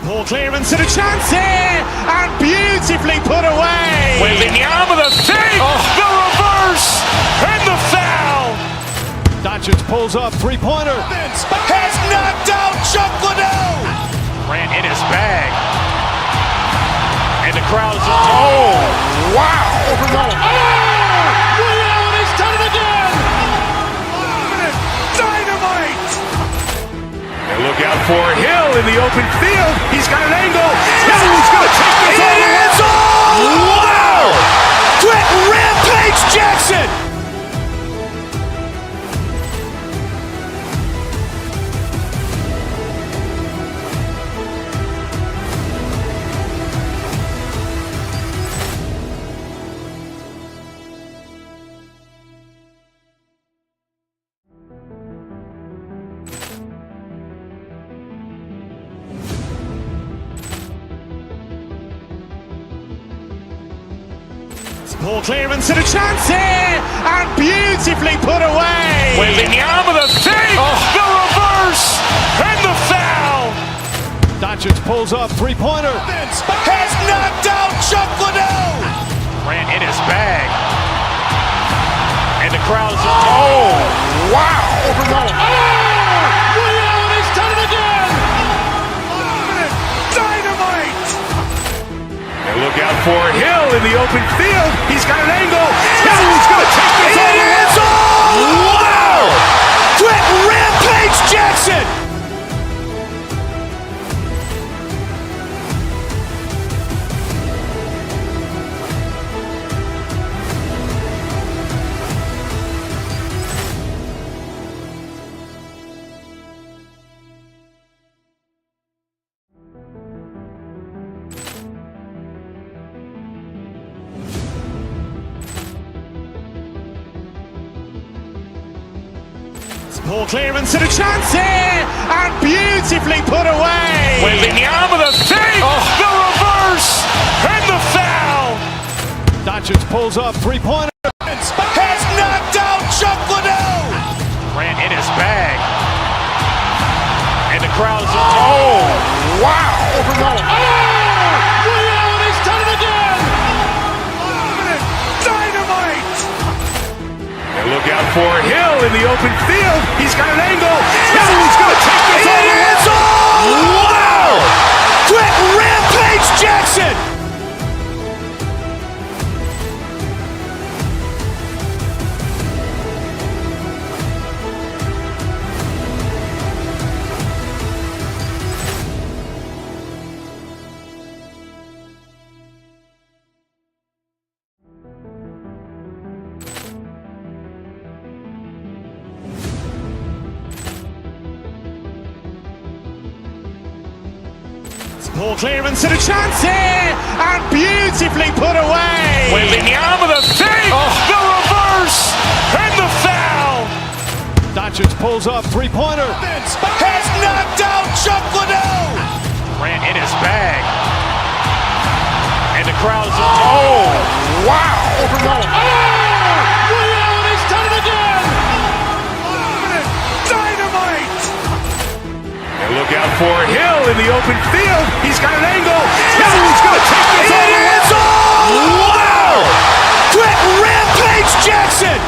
Poor clearance and a chance here, and beautifully put away. Waving the arm of the save, the reverse, and the foul. Doncic pulls up, three-pointer. Has knocked out Chuck Liddell. Ran in his bag. And the crowd's, oh, wow. Liddell has done it again. Dynamite. And look out for Hill in the open field. He's got an angle. Hill's going to take this all the way. Wow. Quit Rampage Jackson. Poor clearance and a chance here, and beautifully put away. Waving the arm of the save, the reverse, and the foul. Doncic pulls up, three-pointer. Has knocked out Chuck Liddell. Ran in his bag. And the crowd's, oh, wow. Liddell has done it again. Dynamite. And look out for Hill in the open field. He's got an angle. Hill's going to take this all the way. Wow. Quit Rampage Jackson. Poor clearance and a chance here, and beautifully put away. Waving the arm of the save, the reverse, and the foul. Doncic pulls up, three-pointer. Has knocked out Chuck Liddell. Ran in his bag. And the crowd's, oh, wow. Liddell has done it again. Dynamite. And look out for Hill in the open field. He's got an angle. Hill's going to take this all the way. Wow. Quit Rampage Jackson. Poor clearance and a chance here, and beautifully put away. Waving the arm of the save, the reverse, and the foul. Doncic pulls up, three-pointer. Has knocked out Chuck Liddell. Ran in his bag. And the crowd's, oh, wow. Liddell has done it again. Dynamite. And look out for Hill in the open field. He's got an angle. Hill's going to take this all the way. Wow. Quit Rampage Jackson.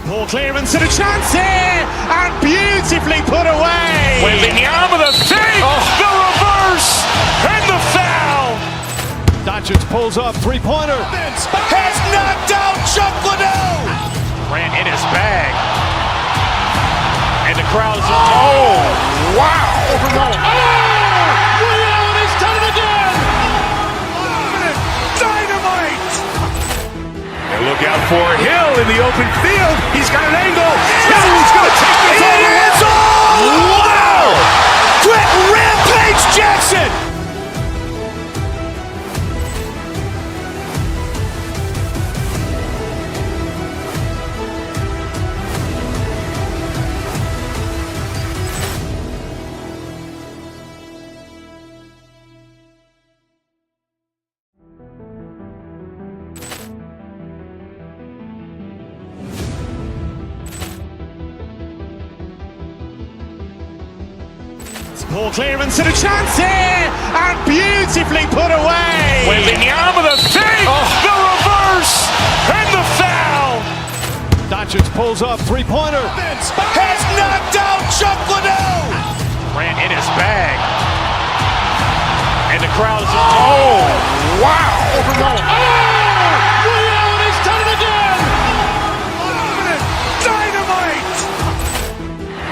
Poor clearance and a chance here, and beautifully put away. Waving the arm of the save, the reverse, and the foul. Doncic pulls up, three-pointer. Has knocked out Chuck Liddell. Ran in his bag. And the crowd's, oh, wow. Liddell has done it again. Dynamite. And look out for Hill in the open field. He's got an angle. Hill's going to take this all the way. Wow. Quit Rampage Jackson. Poor clearance and a chance here, and beautifully put away. Wembanyama with a fake, the reverse, and the foul. Doncic pulls up, three-pointer. Has knocked out Chuck Liddell. Grant in his bag. And the crowd is, wow. Ray Allen has done it again. Dynamite.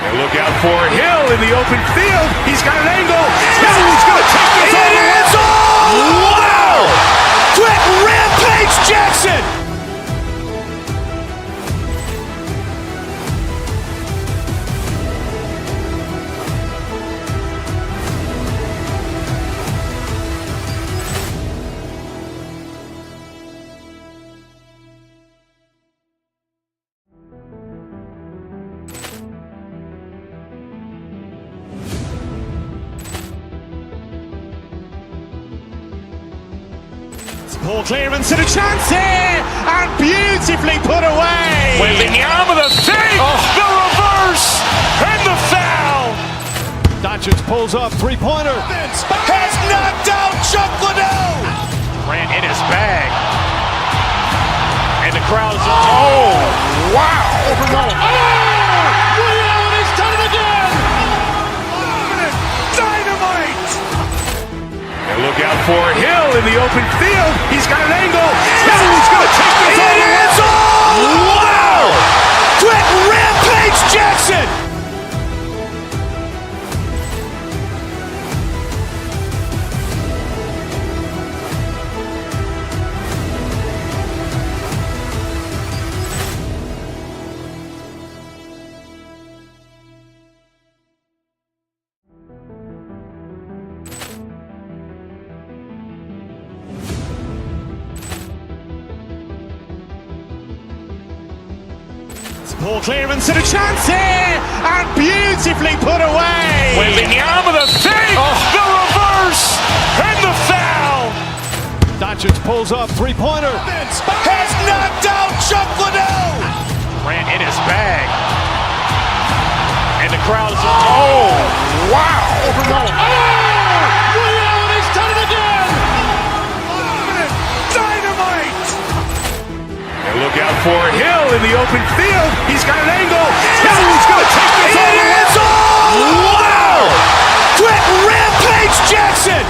And look out for Hill in the open field. He's got an angle. Hill's going to take this all the way. Wow. Quick rampage Jackson. Poor clearance and a chance here, and beautifully put away. Wembanyama with a fake, the reverse, and the foul. Doncic pulls up, three-pointer. Has knocked out Chuck Liddell. Grant in his bag. And the crowd is, wow. Ray Allen has done it again. Dynamite. And look out for Hill in the open field. He's got an angle. Hill's going to take this all the way. Wow. Quick rampage Jackson. Poor clearance and a chance here, and beautifully put away. Wembanyama with a fake, the reverse, and the foul. Doncic pulls up, three-pointer. Has knocked out Chuck Liddell. Grant in his bag. And the crowd is, wow. Ray Allen has done it again. Dynamite. And look out for Hill in the open field. He's got an angle. Hill's going to take this all the way. Wow. Quick rampage Jackson.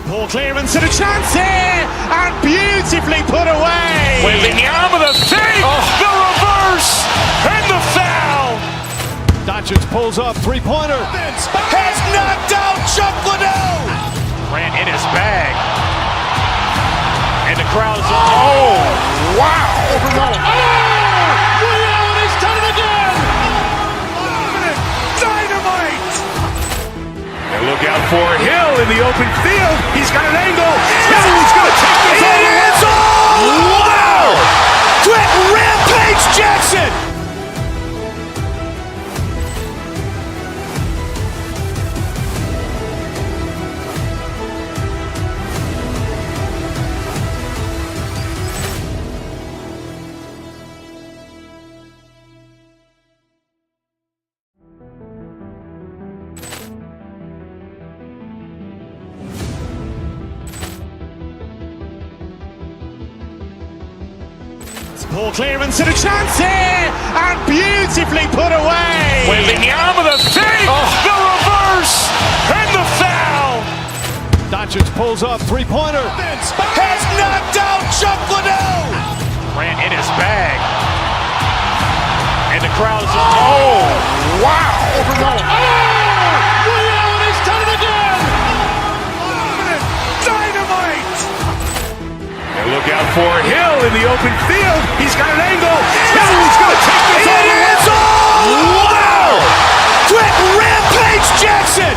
Poor clearance and a chance here, and beautifully put away. Wembanyama with a fake, the reverse, and the foul. Doncic pulls up, three-pointer. Has knocked out Chuck Liddell. Grant in his bag. And the crowd is, wow. Ray Allen has done it again. Dynamite. And look out for Hill in the open field. He's got an angle. Hill's going to take this all the way. Wow. Quick rampage Jackson. Poor clearance and a chance here, and beautifully put away. Wembanyama with a fake, the reverse, and the foul. Doncic pulls up, three-pointer. Has knocked out Chuck Liddell. Grant in his bag. And the crowd is, wow. Ray Allen has done it again. Dynamite. And look out for Hill in the open field. He's got an angle. Hill's going to take this all the way. Wow. Quick rampage Jackson.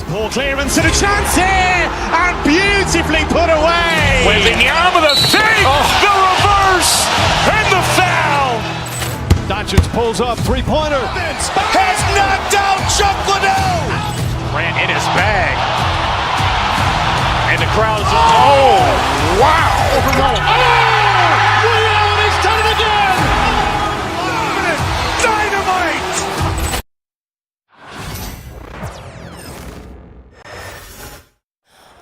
Poor clearance and a chance here, and beautifully put away. Wembanyama the save, the reverse, and the foul. Doncic pulls up, three-pointer. Has knocked out Chuck Liddell. Grant in his bag. And the crowd is, oh, wow. Ray Allen has done it again. Dynamite.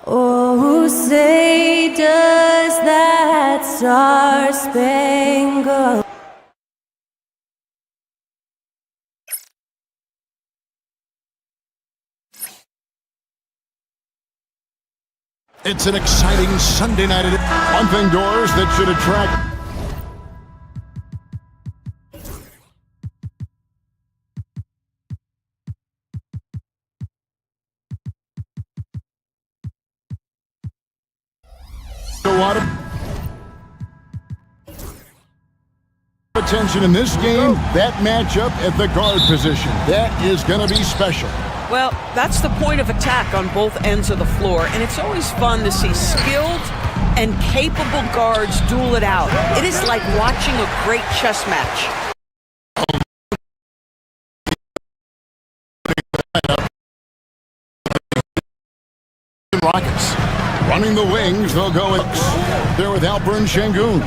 Oh, say does that star-spangled It's an exciting Sunday night. One thing, doors, that should attract. A lot of attention in this game. That matchup at the guard position. That is going to be special. Well, that's the point of attack on both ends of the floor, and it's always fun to see skilled and capable guards duel it out. It is like watching a great chess match. Rockets running the wings. They'll go with there with Alperen Şengün,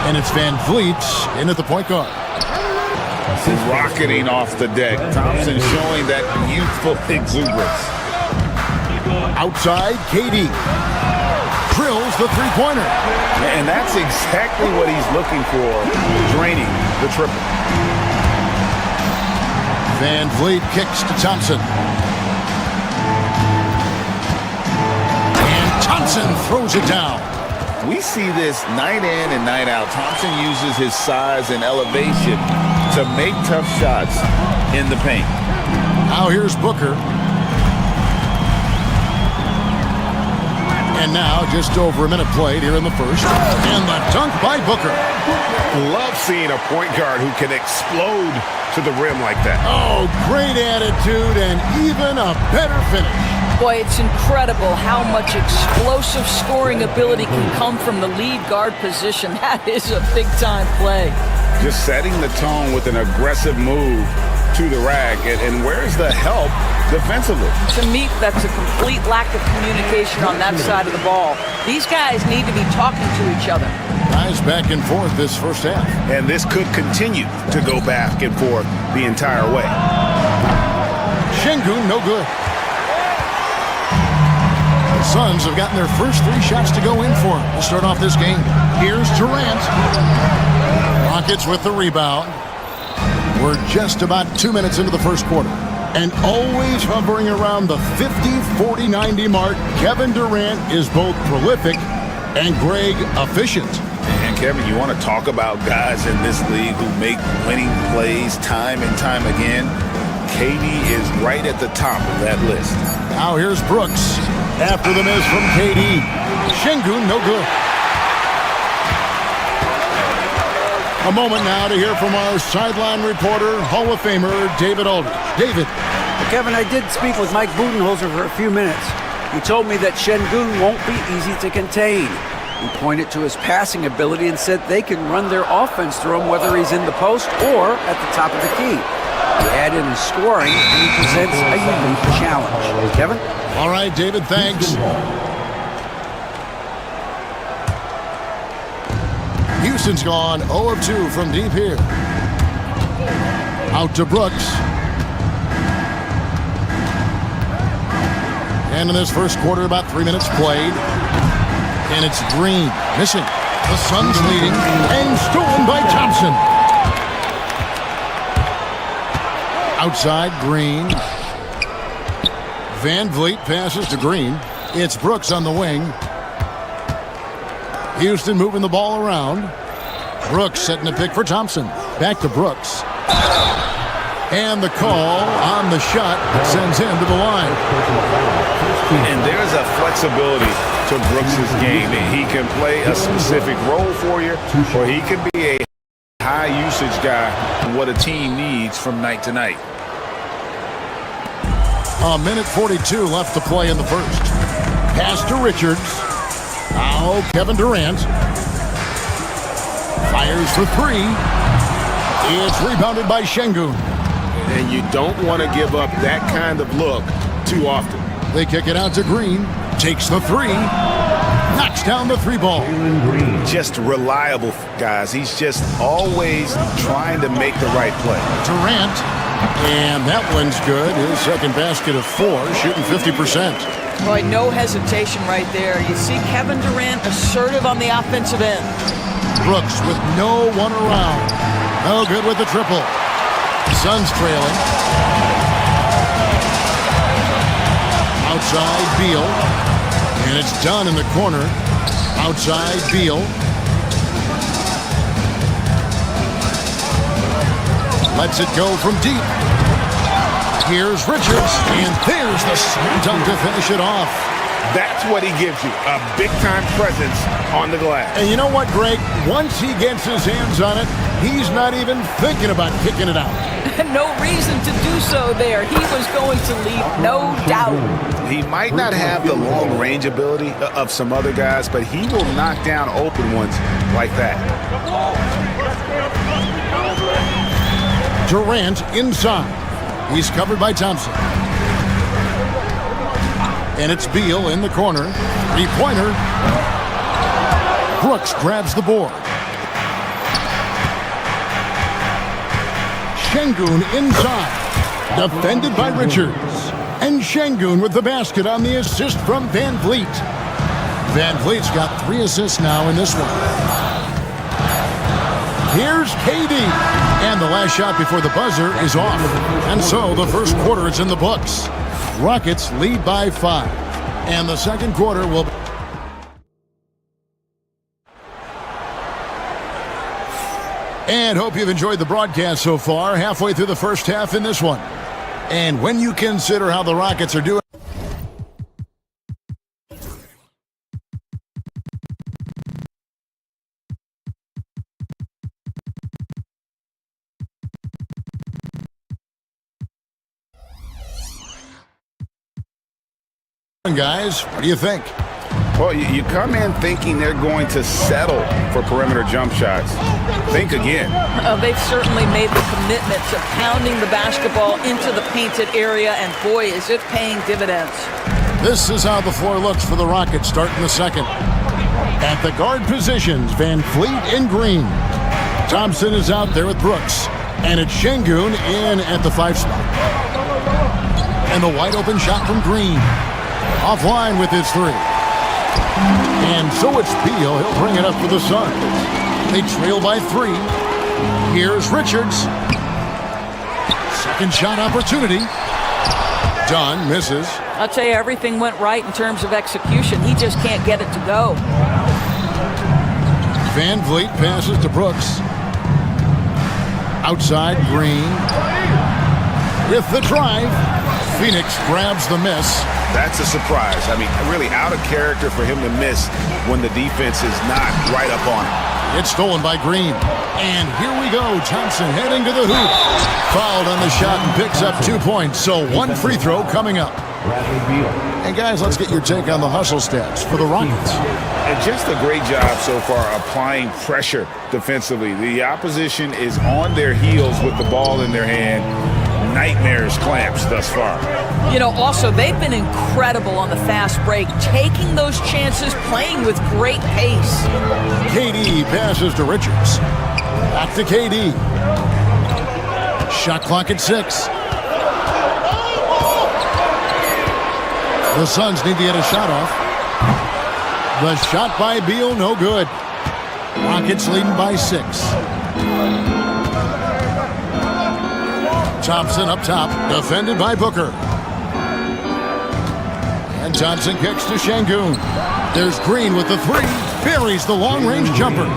and it's Van Vliet in at the point guard. Rocketing off the deck. Thompson showing that youthful exuberance. Outside, KD drills the three-pointer. And that's exactly what he's looking for, draining the triple. Van Vliet kicks to Thompson. And Thompson throws it down. We see this night in and night out. Thompson uses his size and elevation to make tough shots in the paint. Now here's Booker. And now just over a minute played here in the first. And the dunk by Booker. Love seeing a point guard who can explode to the rim like that. Oh, great attitude and even a better finish. Boy, it's incredible how much explosive scoring ability can come from the lead guard position. That is a big-time play. Just setting the tone with an aggressive move to the rack. And where's the help defensively? To me, that's a complete lack of communication on that side of the ball. These guys need to be talking to each other. Guys back and forth this first half. And this could continue to go back and forth the entire way. Şengün, no good. The Suns have gotten their first three shots to go in for them to start off this game. Here's Durant. Rockets with the rebound. We're just about 2 minutes into the first quarter. And always hovering around the 50, 40, 90 mark, Kevin Durant is both prolific and Greg efficient. And Kevin, you want to talk about guys in this league who make winning plays time and time again? KD is right at the top of that list. Now here's Brooks. After the miss from KD. Şengün, no good. A moment now to hear from our sideline reporter, Hall of Famer David Aldridge. David. Kevin, I did speak with Mike Budenholzer for a few minutes. He told me that Şengün won't be easy to contain. He pointed to his passing ability and said they can run their offense through him whether he's in the post or at the top of the key. He add in his scoring, and he presents a unique challenge. Kevin? All right, David, thanks. Houston's gone 0 of 2 from deep here. Out to Brooks. And in this first quarter, about 3 minutes played. And it's Green missing. The Suns leading and stolen by Thompson. Outside, Green. Van Vliet passes to Green. It's Brooks on the wing. Houston moving the ball around. Brooks setting the pick for Thompson. Back to Brooks. And the call on the shot sends him to the line. And there's a flexibility to Brooks' game. He can play a specific role for you, or he can be a high-usage guy, what a team needs from night to night. A minute 42 left to play in the first. Pass to Richards. Now Kevin Durant. Fires for three. It's rebounded by Şengün. And you don't want to give up that kind of look too often. They kick it out to Green. Takes the three. Knocks down the three ball. Just reliable, guys. He's just always trying to make the right play. Durant. And that one's good. His second basket of 4, shooting 50%. Boy, no hesitation right there. You see Kevin Durant assertive on the offensive end. Brooks with no one around. No good with the triple. Suns trailing. Outside Beal. And it's done in the corner. Outside Beal. Lets it go from deep. Here's Richards. And there's the slam dunk to finish it off. That's what he gives you, a big-time presence on the glass. And you know what, Greg? Once he gets his hands on it, he's not even thinking about kicking it out. No reason to do so there. He was going to leave, no doubt. He might not have the long-range ability of some other guys, but he will knock down open ones like that. Durant inside. He's covered by Thompson. And it's Beal in the corner. Three-pointer. Brooks grabs the board. Şengün inside. Defended by Richards. And Şengün with the basket on the assist from Van Vliet. Van Vliet's got 3 assists now in this one. Here's KD. And the last shot before the buzzer is off. And so the first quarter is in the books. Rockets lead by 5. And the second quarter will be... And hope you've enjoyed the broadcast so far. Halfway through the first half in this one. And when you consider how the Rockets are doing... Guys, what do you think? Well, you come in thinking they're going to settle for perimeter jump shots. Think again. They've certainly made the commitment to pounding the basketball into the painted area, and boy, is it paying dividends. This is how the floor looks for the Rockets starting the second. At the guard positions, Van Vliet and Green. Thompson is out there with Brooks. And it's Şengün in at the 5 spot. And the wide open shot from Green. Offline with his 3. And so it's Beal. He'll bring it up for the Suns. They trail by 3. Here's Richards. Second shot opportunity. Dunn misses. I'll tell you, everything went right in terms of execution. He just can't get it to go. Van Vliet passes to Brooks. Outside Green. With the drive. Phoenix grabs the miss. That's a surprise. I mean, really out of character for him to miss when the defense is not right up on him. It's stolen by Green. And here we go. Thompson heading to the hoop. Fouled on the shot and picks up 2 points. So 1 free throw coming up. And guys, let's get your take on the hustle stats for the Rockets. And just a great job so far applying pressure defensively. The opposition is on their heels with the ball in their hand. Nightmares clamps thus far. You know, also, they've been incredible on the fast break, taking those chances, playing with great pace. KD passes to Richards. Back to KD. Shot clock at 6. The Suns need to get a shot off. The shot by Beal, no good. Rockets leading by 6. Thompson up top, defended by Booker. And Thompson kicks to Şengün. There's Green with the 3. Buries the long-range jumper.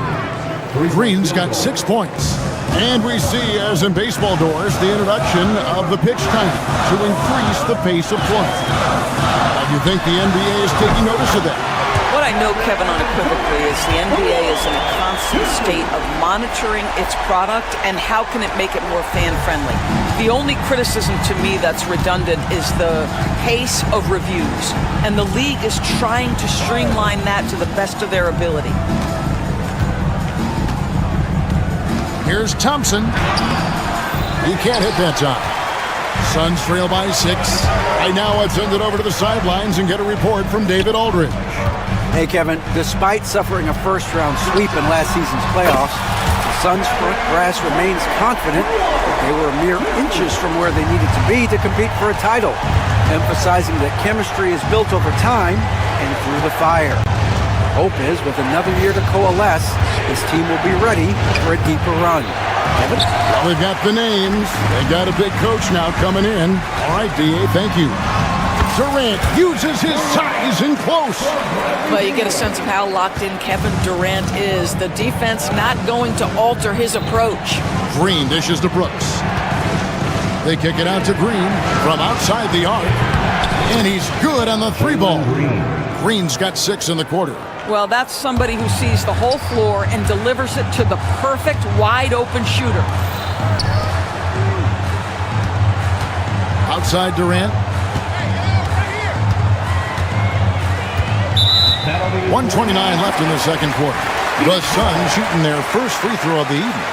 Green's got 6 points. And we see, as in baseball doors, the introduction of the pitch timer to increase the pace of play. Do you think the NBA is taking notice of that? What what I know, Kevin, unequivocally is the NBA is in a constant state of monitoring its product and how can it make it more fan-friendly. The only criticism to me that's redundant is the pace of reviews, and the league is trying to streamline that to the best of their ability. Here's Thompson. He can't hit that time. Suns trail by 6. I now have sent it over to the sidelines and get a report from David Aldridge. Hey, Kevin, despite suffering a first-round sweep in last season's playoffs, the Suns' front brass remains confident that they were mere inches from where they needed to be to compete for a title, emphasizing that chemistry is built over time and through the fire. Hope is, with another year to coalesce, this team will be ready for a deeper run. Kevin? Well, they've got the names. They got a big coach now coming in. All right, D.A., thank you. Durant uses his size in close. Well, you get a sense of how locked in Kevin Durant is. The defense not going to alter his approach. Green dishes to Brooks. They kick it out to Green from outside the arc. And he's good on the 3-ball. Green's got 6 in the quarter. Well, that's somebody who sees the whole floor and delivers it to the perfect wide-open shooter. Outside Durant. 1:29 left in the second quarter. The Suns shooting their first free throw of the evening.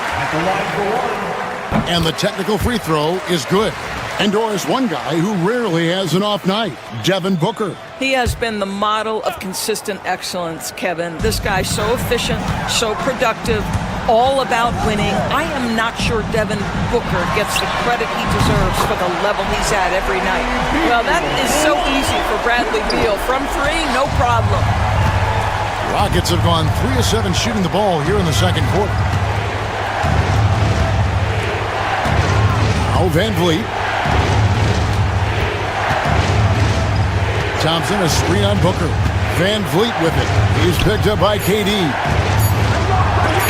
And the technical free throw is good. And Doris, one guy who rarely has an off night, Devin Booker. He has been the model of consistent excellence, Kevin. This guy's so efficient, so productive, all about winning. I am not sure Devin Booker gets the credit he deserves for the level he's at every night. Well, that is so easy for Bradley Beal. From 3, no problem. Rockets have gone 3 of 7 shooting the ball here in the second quarter. Now Van Vliet. Thompson, a screen on Booker. Van Vliet with it. He's picked up by KD.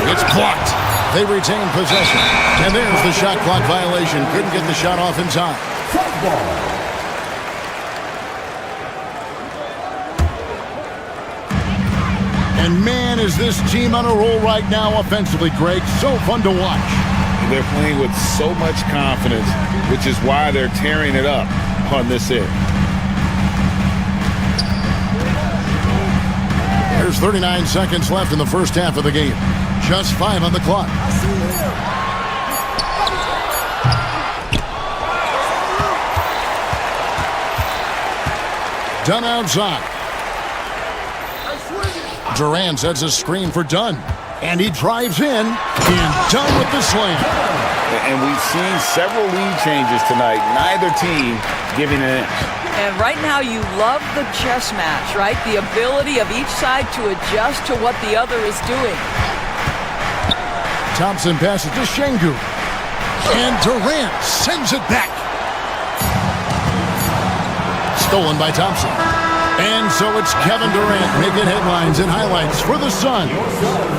It's blocked. They retain possession. And there's the shot clock violation. Couldn't get the shot off in time. And man, is this team on a roll right now offensively, Greg. So fun to watch. They're playing with so much confidence, which is why they're tearing it up on this end. There's 39 seconds left in the first half of the game. Just 5 on the clock. Dunn outside. Durant sets a screen for Dunn. And he drives in. And Dunn with the slam. And we've seen several lead changes tonight. Neither team giving an inch. And right now you love the chess match, right? The ability of each side to adjust to what the other is doing. Thompson passes to Şengün. And Durant sends it back. Stolen by Thompson. And so it's Kevin Durant making headlines and highlights for the Suns.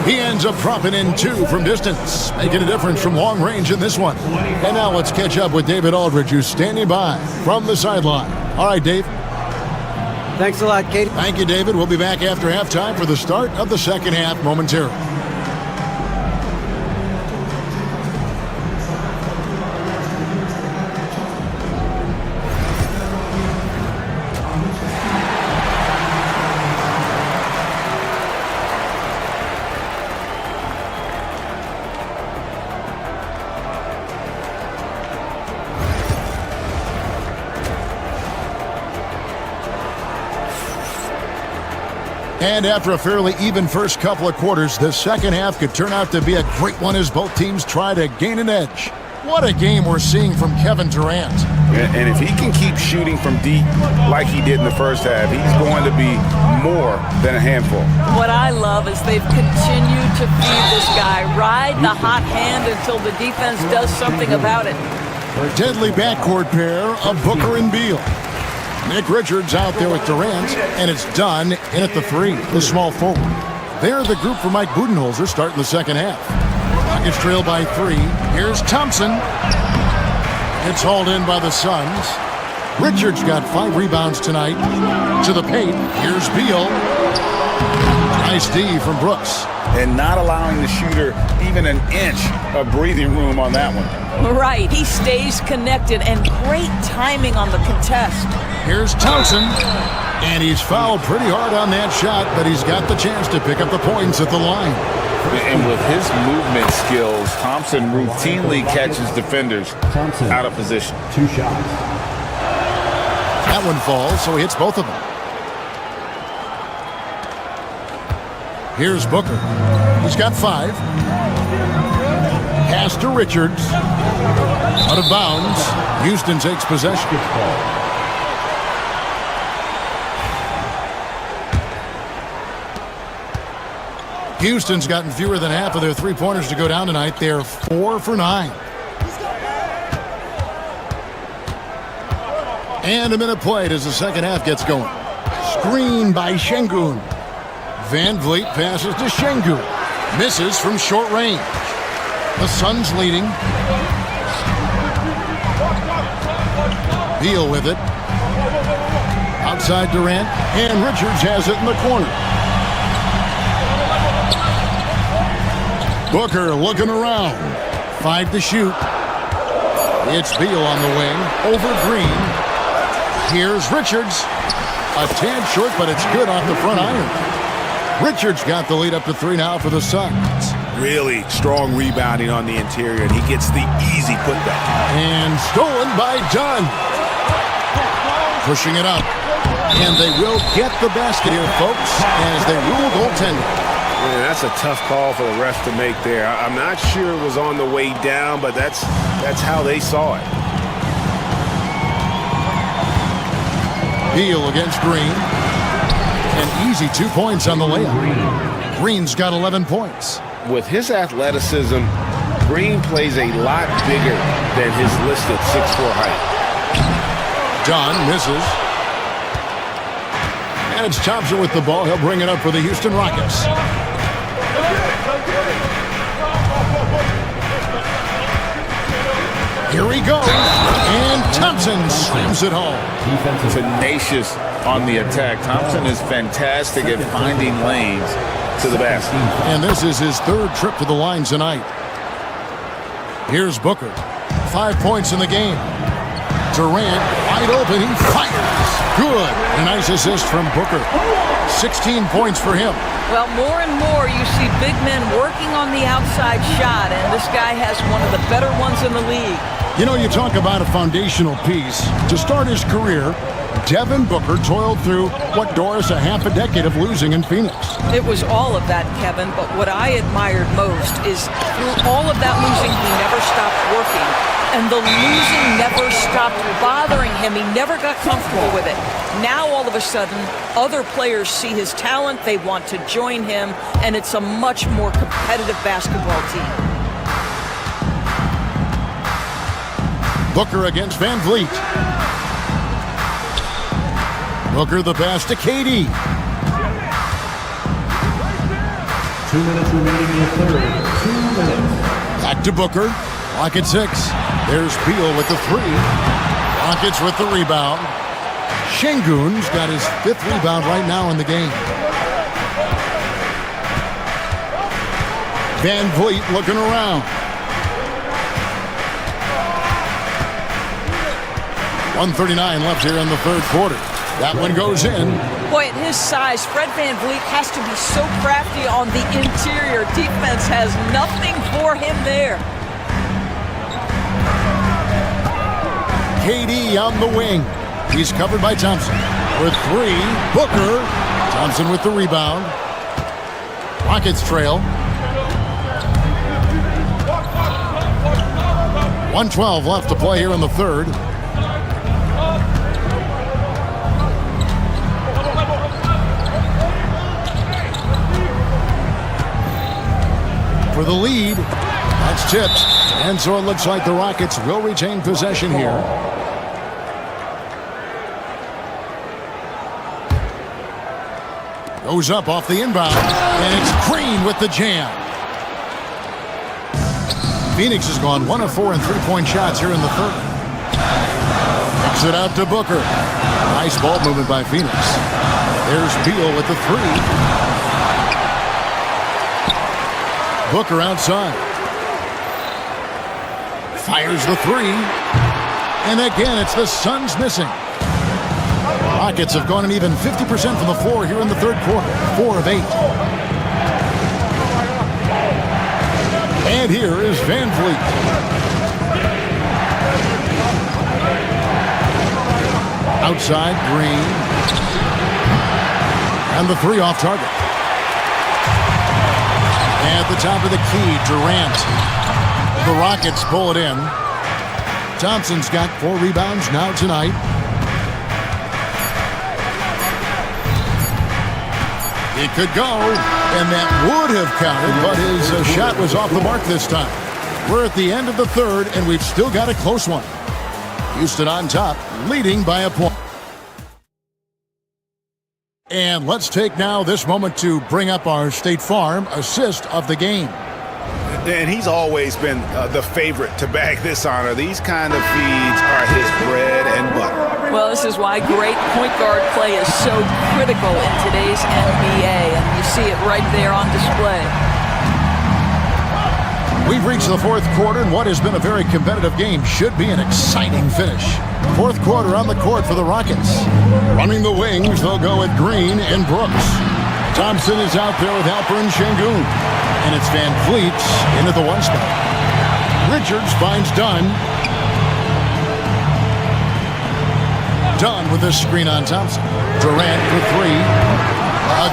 He ends up dropping in 2 from distance, making a difference from long range in this one. And now let's catch up with David Aldridge, who's standing by from the sideline. All right, Dave. Thanks a lot, Katie. Thank you, David. We'll be back after halftime for the start of the second half momentarily. And after a fairly even first couple of quarters, the second half could turn out to be a great one as both teams try to gain an edge. What a game we're seeing from Kevin Durant. And if he can keep shooting from deep like he did in the first half, he's going to be more than a handful. What I love is they've continued to feed this guy, ride the hot hand until the defense does something about it. Deadly backcourt pair of Booker and Beal. Nick Richards out there with Durant, and it's Dunn in at the 3, the small forward. They're the group for Mike Budenholzer starting the second half. Rockets trail by 3. Here's Thompson. It's hauled in by the Suns. Richards got 5 rebounds tonight. To the paint. Here's Beal. Nice D from Brooks. And not allowing the shooter even an inch of breathing room on that one. Right, he stays connected, and great timing on the contest. Here's Thompson, and he's fouled pretty hard on that shot, but he's got the chance to pick up the points at the line. And with his movement skills, Thompson routinely catches defenders out of position. 2 shots. That one falls, so he hits both of them. Here's Booker. He's got 5. Pass to Richards. Out of bounds. Houston takes possession. Houston's gotten fewer than half of their three-pointers to go down tonight. They're 4 for 9. And a minute played as the second half gets going. Screen by Şengün. Van Vliet passes to Şengün. Misses from short range. The Suns leading. Beal with it. Outside Durant. And Richards has it in the corner. Booker looking around. 5 to shoot. It's Beal on the wing. Over Green. Here's Richards. A tad short, but it's good off the front iron. Richards got the lead up to 3 now for the Suns. Really strong rebounding on the interior, and he gets the easy putback. And stolen by Dunn. Pushing it up. And they will get the basket here, folks, as they rule goaltending. Man, that's a tough call for the refs to make there. I'm not sure it was on the way down, but that's how they saw it. Beal against Green. An easy 2 points on the layup. Green's got 11 points. With his athleticism, Green plays a lot bigger than his listed 6'4" height. Dunn misses. And it's Thompson with the ball. He'll bring it up for the Houston Rockets. Here he goes. And Thompson slams it home. Tenacious on the attack. Thompson is fantastic at finding lanes to the basket. And this is his 3rd trip to the line tonight. Here's Booker. 5 points in the game. Durant wide open. He fires. Good. A nice assist from Booker. 16 points for him. Well, more and more you see big men working on the outside shot, and this guy has one of the better ones in the league. You know, you talk about a foundational piece. To start his career, Devin Booker toiled through, what, Doris, a half a decade of losing in Phoenix. It was all of that, Kevin, but what I admired most is through all of that losing, he never stopped working. And the losing never stopped bothering him. He never got comfortable with it. Now, all of a sudden, other players see his talent, they want to join him, and it's a much more competitive basketball team. Booker against Van Vliet. Booker the pass to KD. 2 minutes remaining in the third. 2 minutes. Back to Booker. Rockets 6. There's Beal with the 3. Rockets with the rebound. Şengün's got his 5th rebound right now in the game. Van Vliet looking around. 1:39 left here in the 3rd quarter. That one goes in. Boy, at his size, Fred Van Vliet has to be so crafty on the interior. Defense has nothing for him there. KD on the wing. He's covered by Thompson. For 3, Booker. Thompson with the rebound. Rockets trail. 1:12 left to play here in the 3rd. For the lead. That's tipped. And so it looks like the Rockets will retain possession here. Goes up off the inbound. And it's Green with the jam. Phoenix has gone 1 of 4 in 3-point shots here in the 3rd. Kicks it out to Booker. Nice ball movement by Phoenix. There's Beal with the 3. Booker outside. Fires the three. And again, it's the Suns missing. Rockets have gone an even 50% from the floor here in the third quarter. 4 of 8. And here is Van Vliet. Outside, Green. And the three off target. At the top of the key, Durant. The Rockets pull it in. Thompson's got 4 rebounds now tonight. It could go, and that would have counted, but his shot was off the mark this time. We're at the end of the third, and we've still got a close one. Houston on top, leading by a point. And let's take now this moment to bring up our State Farm assist of the game. And he's always been the favorite to bag this honor. These kind of feeds are his bread and butter. Well, this is why great point guard play is so critical in today's NBA, and you see it right there on display. We've reached the fourth quarter, and what has been a very competitive game should be an exciting finish. Fourth quarter on the court for the Rockets. Running the wings, they'll go with Green and Brooks. Thompson is out there with Halper and Şengün. And it's Van Vliet into the one spot. Richards finds Dunn. Dunn with a screen on Thompson. Durant for 3.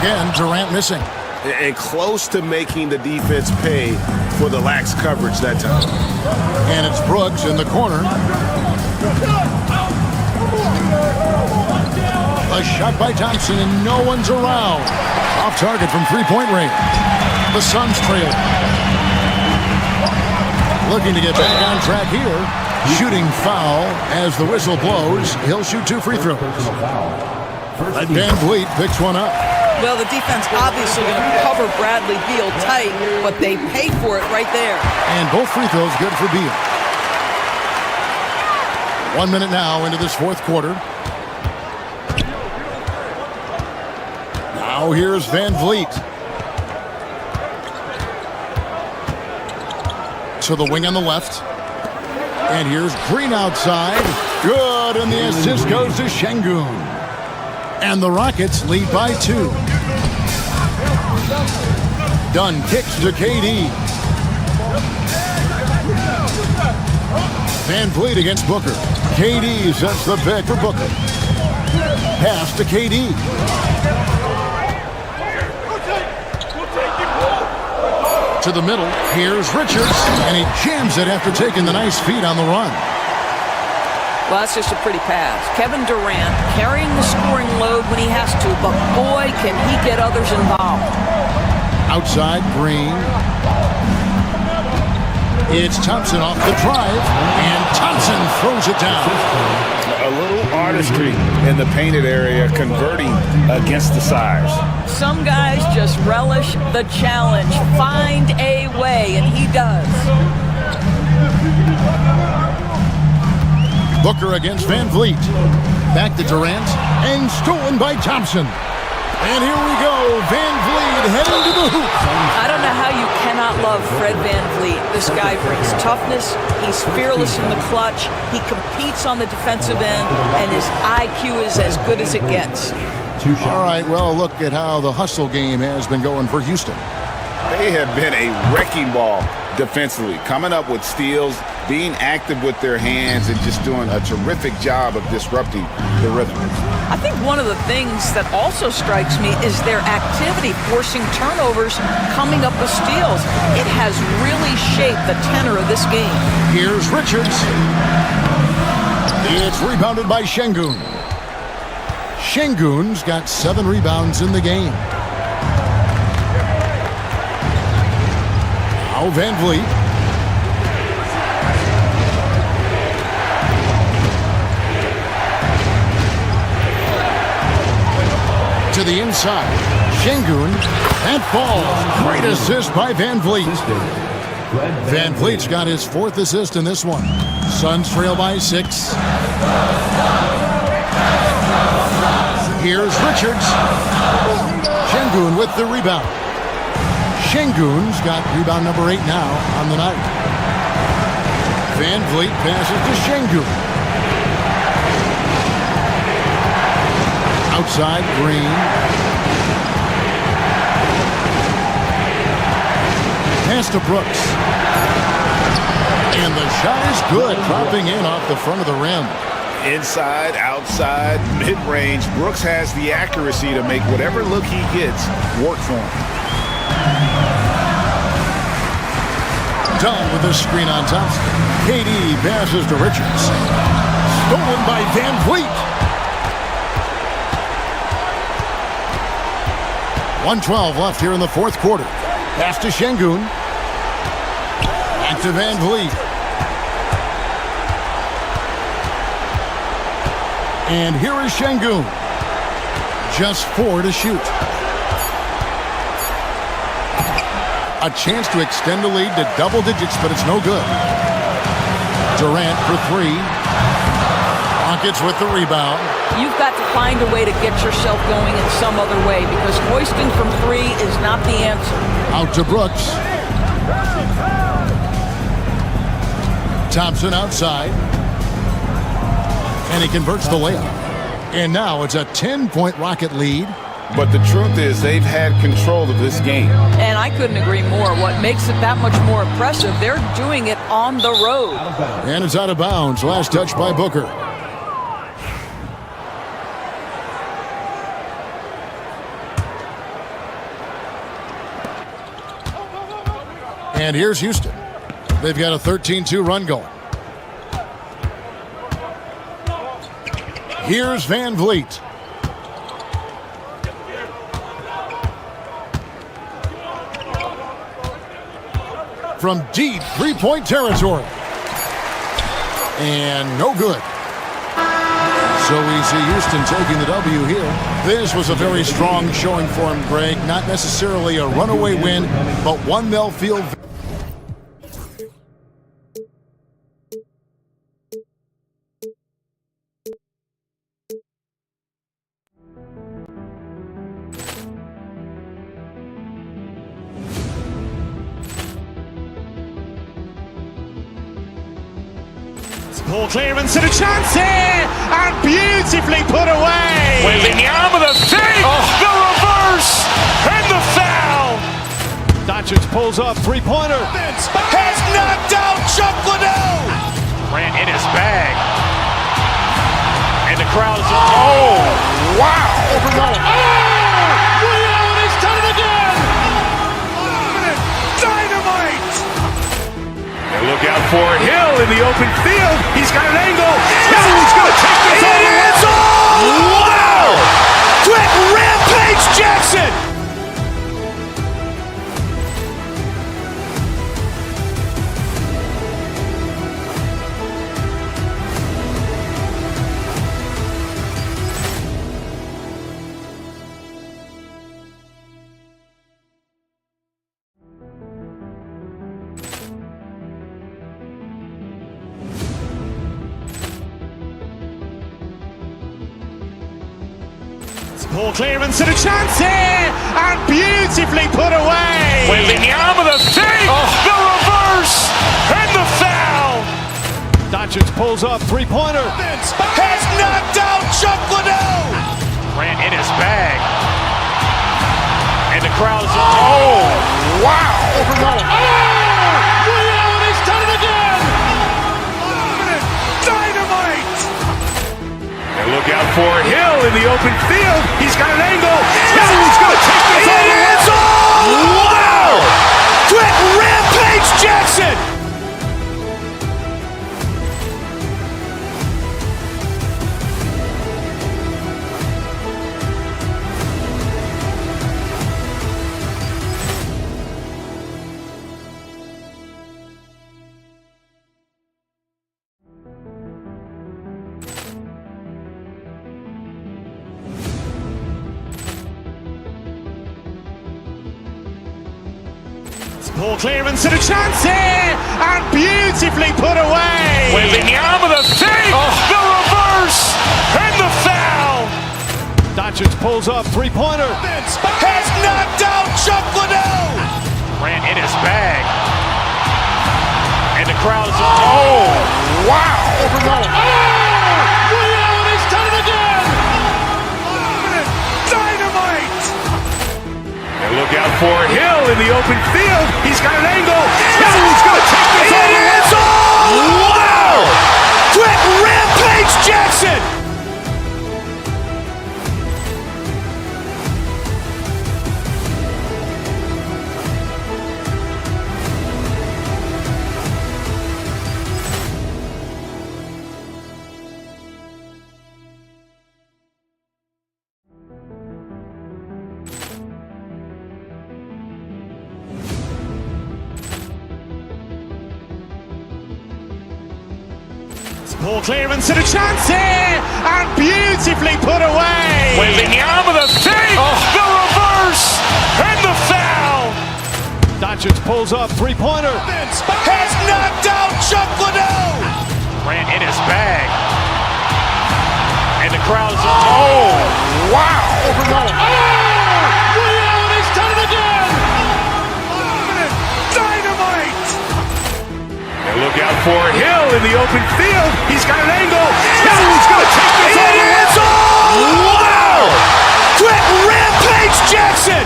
Again, Durant missing. And close to making the defense pay for the lax coverage that time. And it's Brooks in the corner. A shot by Thompson, and no one's around. Off target from three-point range. The Suns trail. Looking to get back on track here. Shooting foul as the whistle blows. He'll shoot 2 free throws. Van Vliet picks one up. Well, the defense obviously going to cover Bradley Beal tight, but they paid for it right there. And both free throws good for Beal. 1 minute now into this fourth quarter. Now here's Van Vliet. To the wing on the left. And here's Green outside. Good, and the assist goes to Şengün. And the Rockets lead by 2. Dunn kicks to KD. Van Vliet against Booker. KD sets the pick for Booker. Pass to KD. To the middle, here's Richards, and he jams it after taking the nice feed on the run. Well, that's just a pretty pass. Kevin Durant carrying the scoring load when he has to, but boy, can he get others involved. Outside, Green. It's Thompson off the drive, and Thompson throws it down. A little artistry in the painted area, converting against the size. Some guys just relish the challenge. Find a way, and he does. Booker against Van Vliet. Back to Durant, and stolen by Thompson. And here we go, Van Vliet heading to the hoop. I don't know how you cannot love Fred Van Vliet. This guy brings toughness. He's fearless in the clutch. He competes on the defensive end, and his IQ is as good as it gets. All right, well, look at how the hustle game has been going for Houston. They have been a wrecking ball defensively, coming up with steals, being active with their hands, and just doing a terrific job of disrupting the rhythm. I think one of the things that also strikes me is their activity, forcing turnovers, coming up with steals. It has really shaped the tenor of this game. Here's Richards. It's rebounded by Şengün. Şengün's got 7 rebounds in the game. Now Van Vliet. To the inside. Şengün. That ball. Great assist by Van Vliet. Van Vliet's got his 4th assist in this one. Suns trail by 6. Here's Richards. Şengün with the rebound. Şengün's got rebound number 8 now on the night. Van Vliet passes to Şengün. Outside, Green. Pass to Brooks. And the shot is good, dropping in off the front of the rim. Inside, outside, mid-range, Brooks has the accuracy to make whatever look he gets work for him. Dunn with the screen on top. KD passes to Richards. Stolen by Van Vliet. 1:12 left here in the fourth quarter. Pass to Şengün. Back to Van Vliet. And here is Şengün. Just 4 to shoot. A chance to extend the lead to double digits, but it's no good. Durant for 3. Rockets with the rebound. You've got to find a way to get yourself going in some other way, because hoisting from 3 is not the answer. Out to Brooks. Thompson outside. And he converts the layup. And now it's a 10-point Rocket lead. But the truth is, they've had control of this game. And I couldn't agree more. What makes it that much more impressive, they're doing it on the road. And it's out of bounds. Last touch by Booker. And here's Houston. They've got a 13-2 run going. Here's Van Vliet. From deep three-point territory. And no good. So we see Houston taking the W here. This was a very strong showing for him, Greg. Not necessarily a runaway win, but one they'll feel. Ball clearance and a chance here, and beautifully put away. Wembanyama the fake, the reverse, and the foul. Doncic pulls up, three-pointer. Has knocked out Chuck Liddell. Ran in his bag. And the crowd is... Oh, wow. He's done it again! Dynamite. And look out for Hill in the open field. He's got an angle. Hill's going to take this all the way. Wow! Quick rampage Jackson. Ball clearance and a chance here, and beautifully put away. Wembanyama the fake, the reverse, and the foul. Doncic pulls up, three-pointer. Has knocked out Chuck Liddell. Ran in his bag. And the crowd is... Oh, wow. He's done it again! Dynamite. And look out for Hill in the open field. He's got an angle. Hill's going to take this all the way. Wow! Quick rampage Jackson. Ball clearance and a chance here, and beautifully put away. Wembanyama the fake, the reverse, and the foul. Doncic pulls up, three-pointer. Has knocked out Chuck Liddell. Ran in his bag. And the crowd is... Oh, wow! Ray Allen has done it again! Dynamite! And look out for Hill in the open field. He's got an angle. Hill's going to take this all the way. Wow! Quick Rampage Jackson! Ball clearance and a chance here, and beautifully put away. Wembanyama with a fake, the reverse, and the foul. Doncic pulls up, three-pointer. Has knocked out Chuck Liddell. Ran in his bag. And the crowd is... Oh, wow! Ray Allen has done it again! Dynamite! And look out for Hill in the open field. He's got an angle. Hill's going to take this all the way. Wow! Quick Rampage Jackson!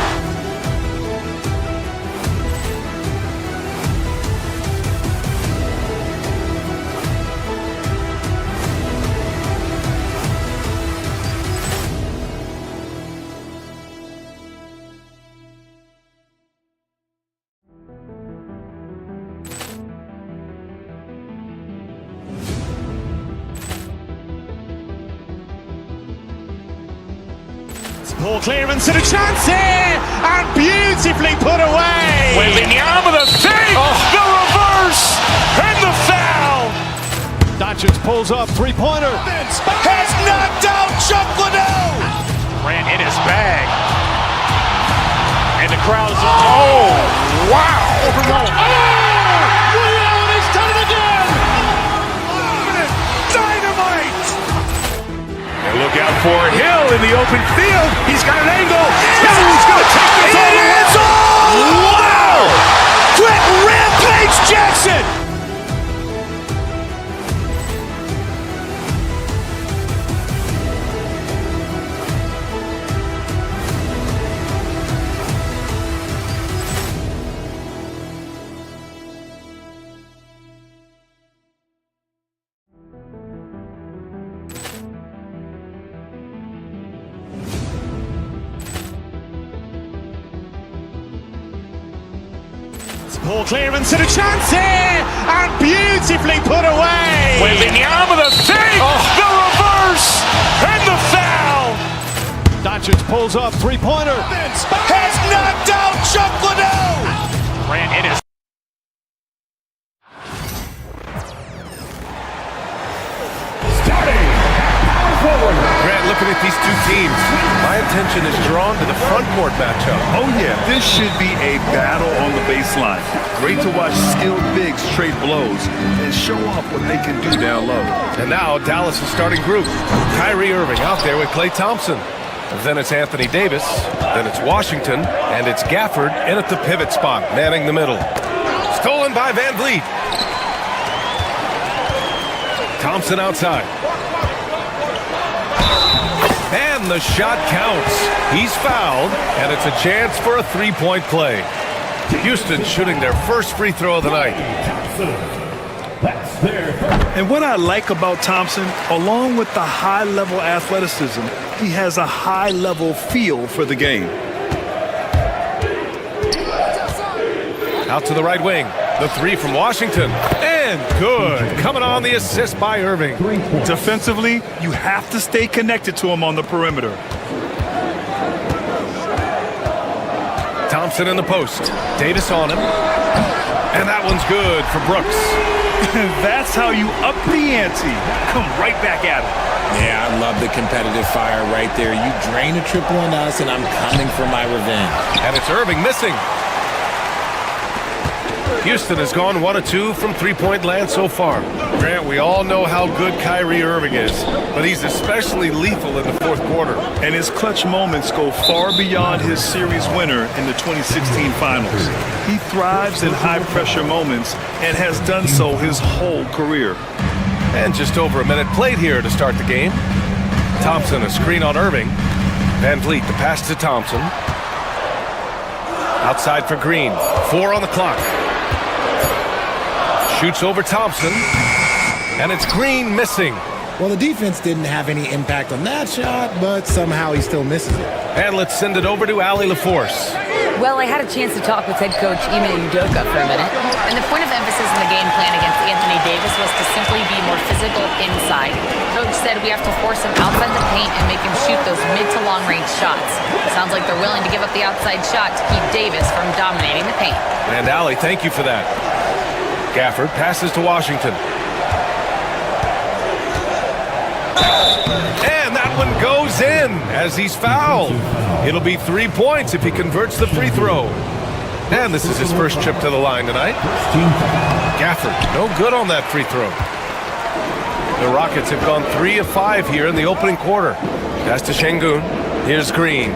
Ball clearance and a chance here, and beautifully put away. Wembanyama with a fake, the reverse, and the foul. Doncic pulls up, three-pointer. Has knocked out Chuck Liddell. Ran in his bag. And the crowd is... Oh, wow! Ray Allen has done it again! Dynamite! And look out for Hill in the open field. He's got an angle. Hill's going to take this all the way. Wow! Quick Rampage Jackson! Ball clearance and a chance here, and beautifully put away. Wembanyama with a fake, the reverse, and the foul. Doncic pulls up, three-pointer. Has knocked out Chuck Liddell. Ran in his... Grant, looking at these two teams, my attention is drawn to the front court matchup. Oh yeah, this should be a battle on the baseline. Great to watch skilled bigs trade blows and show off what they can do down low. And now Dallas' starting group. Kyrie Irving out there with Klay Thompson. Then it's Anthony Davis. Then it's Washington. And it's Gafford in at the pivot spot, manning the middle. Stolen by Van Vliet. Thompson outside. And the shot counts. He's fouled, and it's a chance for a three-point play. Houston shooting their first free throw of the night. And what I like about Thompson, along with the high-level athleticism, he has a high-level feel for the game. Out to the right wing. The three from Washington. And good. Coming on the assist by Irving. Defensively, you have to stay connected to him on the perimeter. Thompson in the post. Davis on him. And that one's good for Brooks. That's how you up the ante. Come right back at it. Yeah, I love the competitive fire right there. You drain a triple on us, and I'm coming for my revenge. And it's Irving missing. Houston has gone 1 of 2 from three-point land so far. Grant, we all know how good Kyrie Irving is, but he's especially lethal in the fourth quarter. And his clutch moments go far beyond his series winner in the 2016 finals. He thrives in high-pressure moments and has done so his whole career. And just over a minute played here to start the game. Thompson, a screen on Irving. Van Vliet, the pass to Thompson. Outside for Green. 4 on the clock. Shoots over Thompson. And it's Green missing. Well, the defense didn't have any impact on that shot, but somehow he still misses it. And let's send it over to Allie LaForce. Well, I had a chance to talk with head coach Ime Udoka for a minute, and the point of emphasis in the game plan against Anthony Davis was to simply be more physical inside. Coach said we have to force him outside the paint and make him shoot those mid to long range shots. Sounds like they're willing to give up the outside shot to keep Davis from dominating the paint. And Allie, thank you for that. Gafford passes to Washington. And that one goes in as he's fouled. It'll be 3 points if he converts the free throw. And this is his first trip to the line tonight. Gafford, no good on that free throw. The Rockets have gone 3 of 5 here in the opening quarter. Pass to Şengün. Here's Green.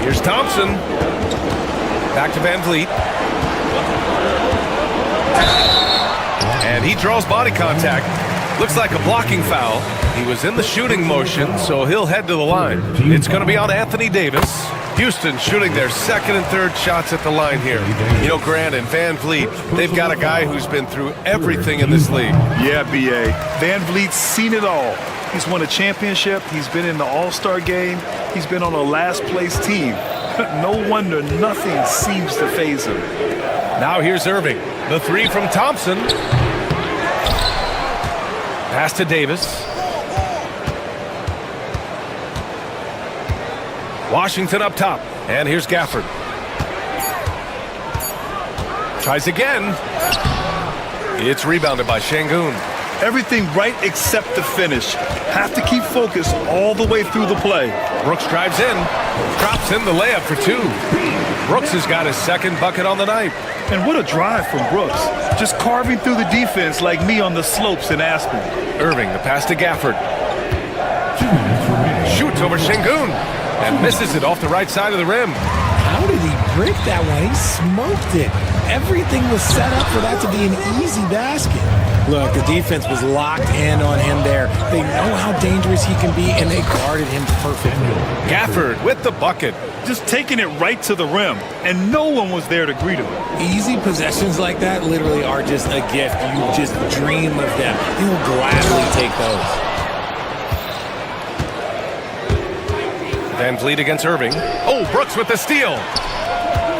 Here's Thompson. Back to Van Vliet. And he draws body contact. Looks like a blocking foul. He was in the shooting motion, so he'll head to the line. It's going to be on Anthony Davis. Houston shooting their second and third shots at the line here. You know, Grant and Van Vliet, they've got a guy who's been through everything in this league. Yeah, B.A. Van Vliet's seen it all. He's won a championship. He's been in the All-Star game. He's been on a last-place team. No wonder nothing seems to faze him. Now here's Irving. The three from Thompson. Pass to Davis. Washington up top. And here's Gafford. Tries again. It's rebounded by Şengün. Everything right except the finish. Have to keep focused all the way through the play. Brooks drives in. Drops in the layup for two. Brooks has got his second bucket on the night. And what a drive from Brooks. Just carving through the defense like me on the slopes in Aspen. Irving, the pass to Gafford. Shoots over Şengün. And misses it off the right side of the rim. How did he break that one? He smoked it. Everything was set up for that to be an easy basket. Look, the defense was locked in on him there. They know how dangerous he can be, and they guarded him perfectly. Gafford with the bucket. Just taking it right to the rim, and no one was there to greet him. Easy possessions like that literally are just a gift. You just dream of them. You will gladly take those. Van Vliet against Irving. Oh, Brooks with the steal.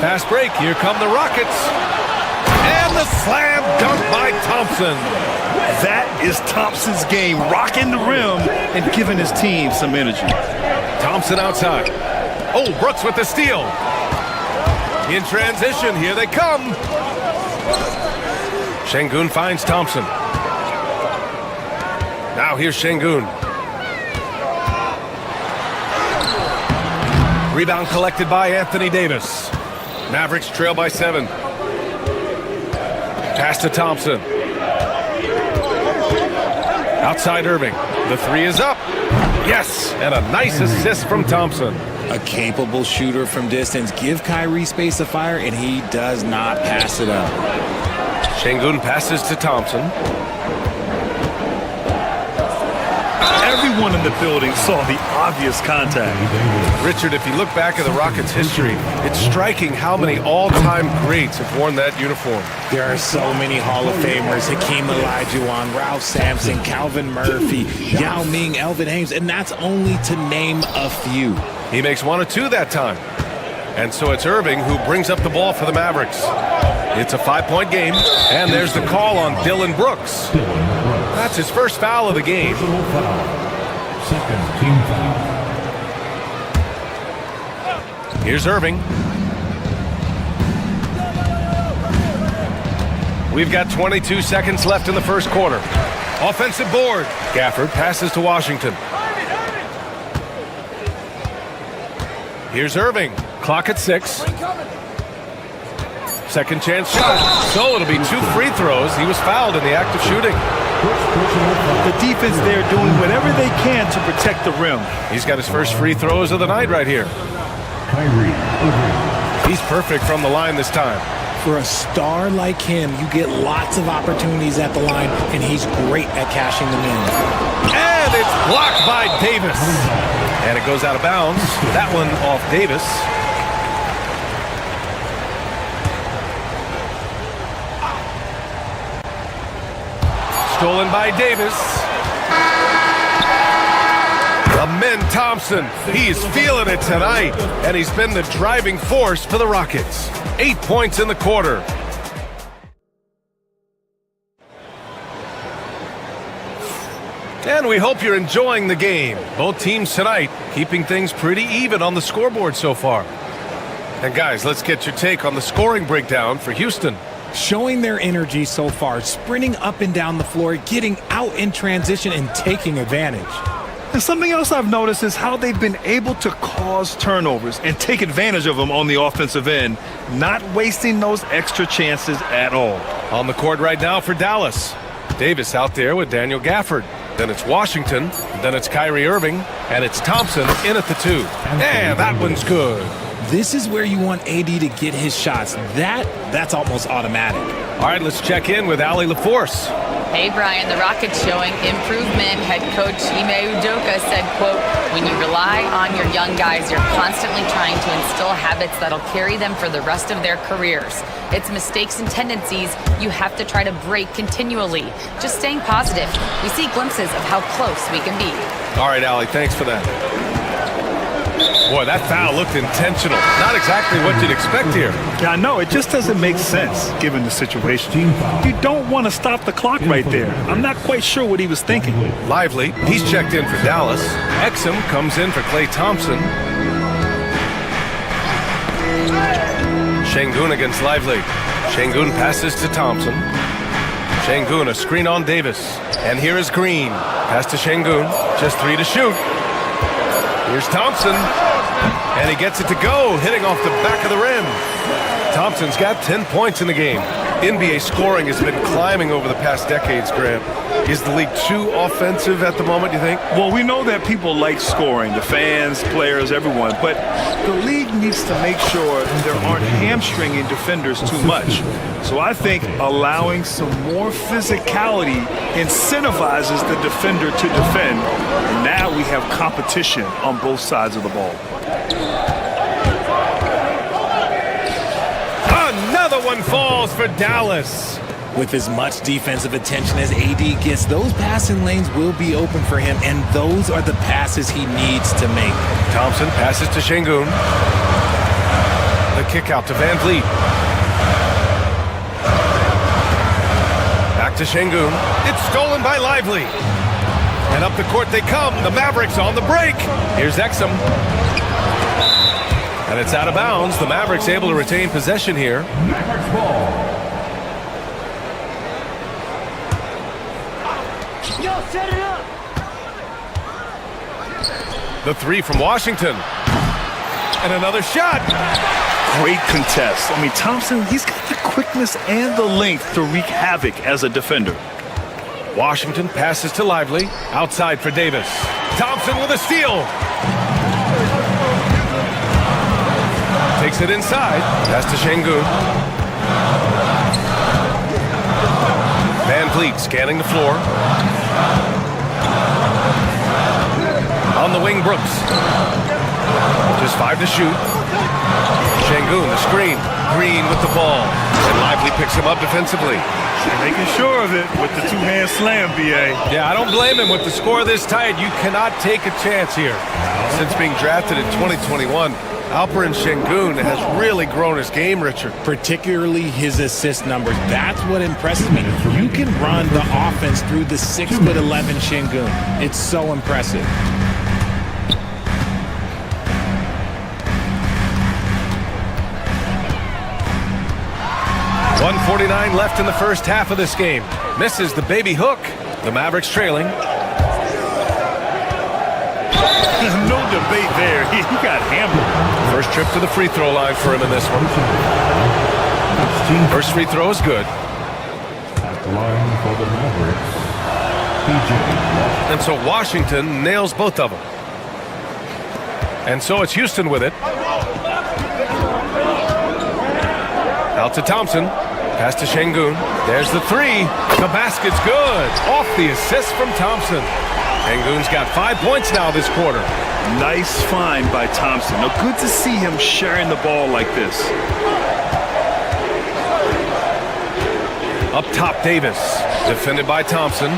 Fast break. Here come the Rockets. And the slam dunk by Thompson. That is Thompson's game, rocking the rim and giving his team some energy. Thompson outside. Oh, Brooks with the steal. In transition, here they come. Şengün finds Thompson. Now here's Şengün. Rebound collected by Anthony Davis. Mavericks trail by 7. Pass to Thompson. Outside Irving. The three is up. Yes, and a nice assist from Thompson. A capable shooter from distance. Give Kyrie space to fire, and he does not pass it up. Şengün passes to Thompson. Everyone in the building saw the obvious contact. Richard, if you look back at the Rockets' history, it's striking how many all-time greats have worn that uniform. There are so many Hall of Famers. Hakeem Olajuwon, Ralph Sampson, Calvin Murphy, Yao Ming, Elvin Hayes, and that's only to name a few. He makes 1 of 2 that time. And so it's Irving who brings up the ball for the Mavericks. It's a 5-point game, and there's the call on Dillon Brooks. That's his first foul of the game. Second team foul. Here's Irving. We've got 22 seconds left in the first quarter. Offensive board. Gafford passes to Washington. Here's Irving. Clock at 6. Second chance shot. So it'll be 2 free throws. He was fouled in the act of shooting. The defense there doing whatever they can to protect the rim. He's got his first free throws of the night right here. He's perfect from the line this time. For a star like him, you get lots of opportunities at the line, and he's great at cashing them in. And it's blocked by Davis. And it goes out of bounds. That one off Davis. Stolen by Davis. Amen Thompson, he's feeling it tonight, and he's been the driving force for the Rockets. 8 points in the quarter. And we hope you're enjoying the game. Both teams tonight keeping things pretty even on the scoreboard so far. And guys, let's get your take on the scoring breakdown for Houston. Showing their energy so far, sprinting up and down the floor, getting out in transition, and taking advantage. And something else I've noticed is how they've been able to cause turnovers and take advantage of them on the offensive end, not wasting those extra chances at all. On the court right now for Dallas. Davis out there with Daniel Gafford. Then it's Washington. Then it's Kyrie Irving. And it's Thompson in at the 2. And that one's good. This is where you want AD to get his shots. That's almost automatic. All right, let's check in with Allie LaForce. Hey, Brian, the Rockets showing improvement. Head coach Ime Udoka said, quote, when you rely on your young guys, you're constantly trying to instill habits that'll carry them for the rest of their careers. It's mistakes and tendencies you have to try to break continually. Just staying positive. We see glimpses of how close we can be. All right, Allie, thanks for that. Boy, that foul looked intentional. Not exactly what you'd expect here. Yeah, I know. It just doesn't make sense given the situation. You don't want to stop the clock right there. I'm not quite sure what he was thinking. Lively, he's checked in for Dallas. Exum comes in for Klay Thompson. Şengün against Lively. Şengün passes to Thompson. Şengün, a screen on Davis. And here is Green. Pass to Şengün. Just 3 to shoot. Here's Thompson, and he gets it to go, hitting off the back of the rim. Thompson's got 10 points in the game. NBA scoring has been climbing over the past decades, Grant. Is the league too offensive at the moment, you think? Well, we know that people like scoring, the fans, players, everyone, but the league needs to make sure there aren't hamstringing defenders too much. So I think allowing some more physicality incentivizes the defender to defend, and now we have competition on both sides of the ball. Another one falls for Dallas. With as much defensive attention as AD gets, those passing lanes will be open for him, and those are the passes he needs to make. Thompson passes to Şengün. The kick out to Van Vliet. Back to Şengün. It's stolen by Lively. And up the court they come. The Mavericks on the break. Here's Exum. And it's out of bounds. The Mavericks able to retain possession here. Mavericks ball. Yo, set it up. The 3 from Washington. And another shot. Great contest. I mean, Thompson, he's got the quickness and the length to wreak havoc as a defender. Washington passes to Lively. Outside for Davis. Thompson with a steal. Takes it inside. Pass to Şengün. Van Vliet scanning the floor. On the wing, Brooks. Just 5 to shoot. Şengün, the screen. Green with the ball. And Lively picks him up defensively. Making sure of it with the 2-hand slam, B.A. Yeah, I don't blame him. With the score this tight, you cannot take a chance here. Since being drafted in 2021, Alperen Şengün has really grown his game, Richard. Particularly his assist numbers. That's what impresses me. You can run the offense through the 6'11" Şengün. It's so impressive. .149 left in the first half of this game. Misses the baby hook. The Mavericks trailing. No debate there. He got hammered. First trip to the free throw line for him in this one. First free throw is good. At the line for the Mavericks, PJ. And so Washington nails both of them. And so it's Houston with it. Out to Thompson. Pass to Şengün. There's the three. The basket's good. Off the assist from Thompson. Şengün's got 5 points now this quarter. Nice find by Thompson. Now, good to see him sharing the ball like this. Up top, Davis. Defended by Thompson.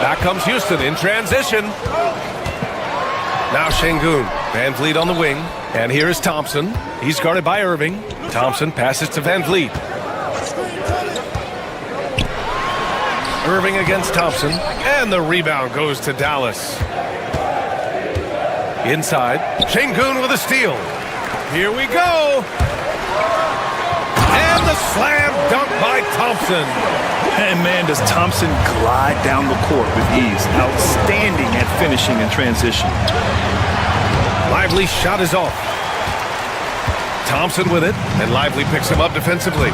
Back comes Houston in transition. Now Şengün. Van Vliet on the wing. And here is Thompson. He's guarded by Irving. Thompson passes to Van Vliet. Irving against Thompson. And the rebound goes to Dallas. Inside. Şengün with a steal. Here we go. And the slam dunk by Thompson. And man, does Thompson glide down the court with ease. Outstanding at finishing in transition. Lively's shot is off. Thompson with it, and Lively picks him up defensively.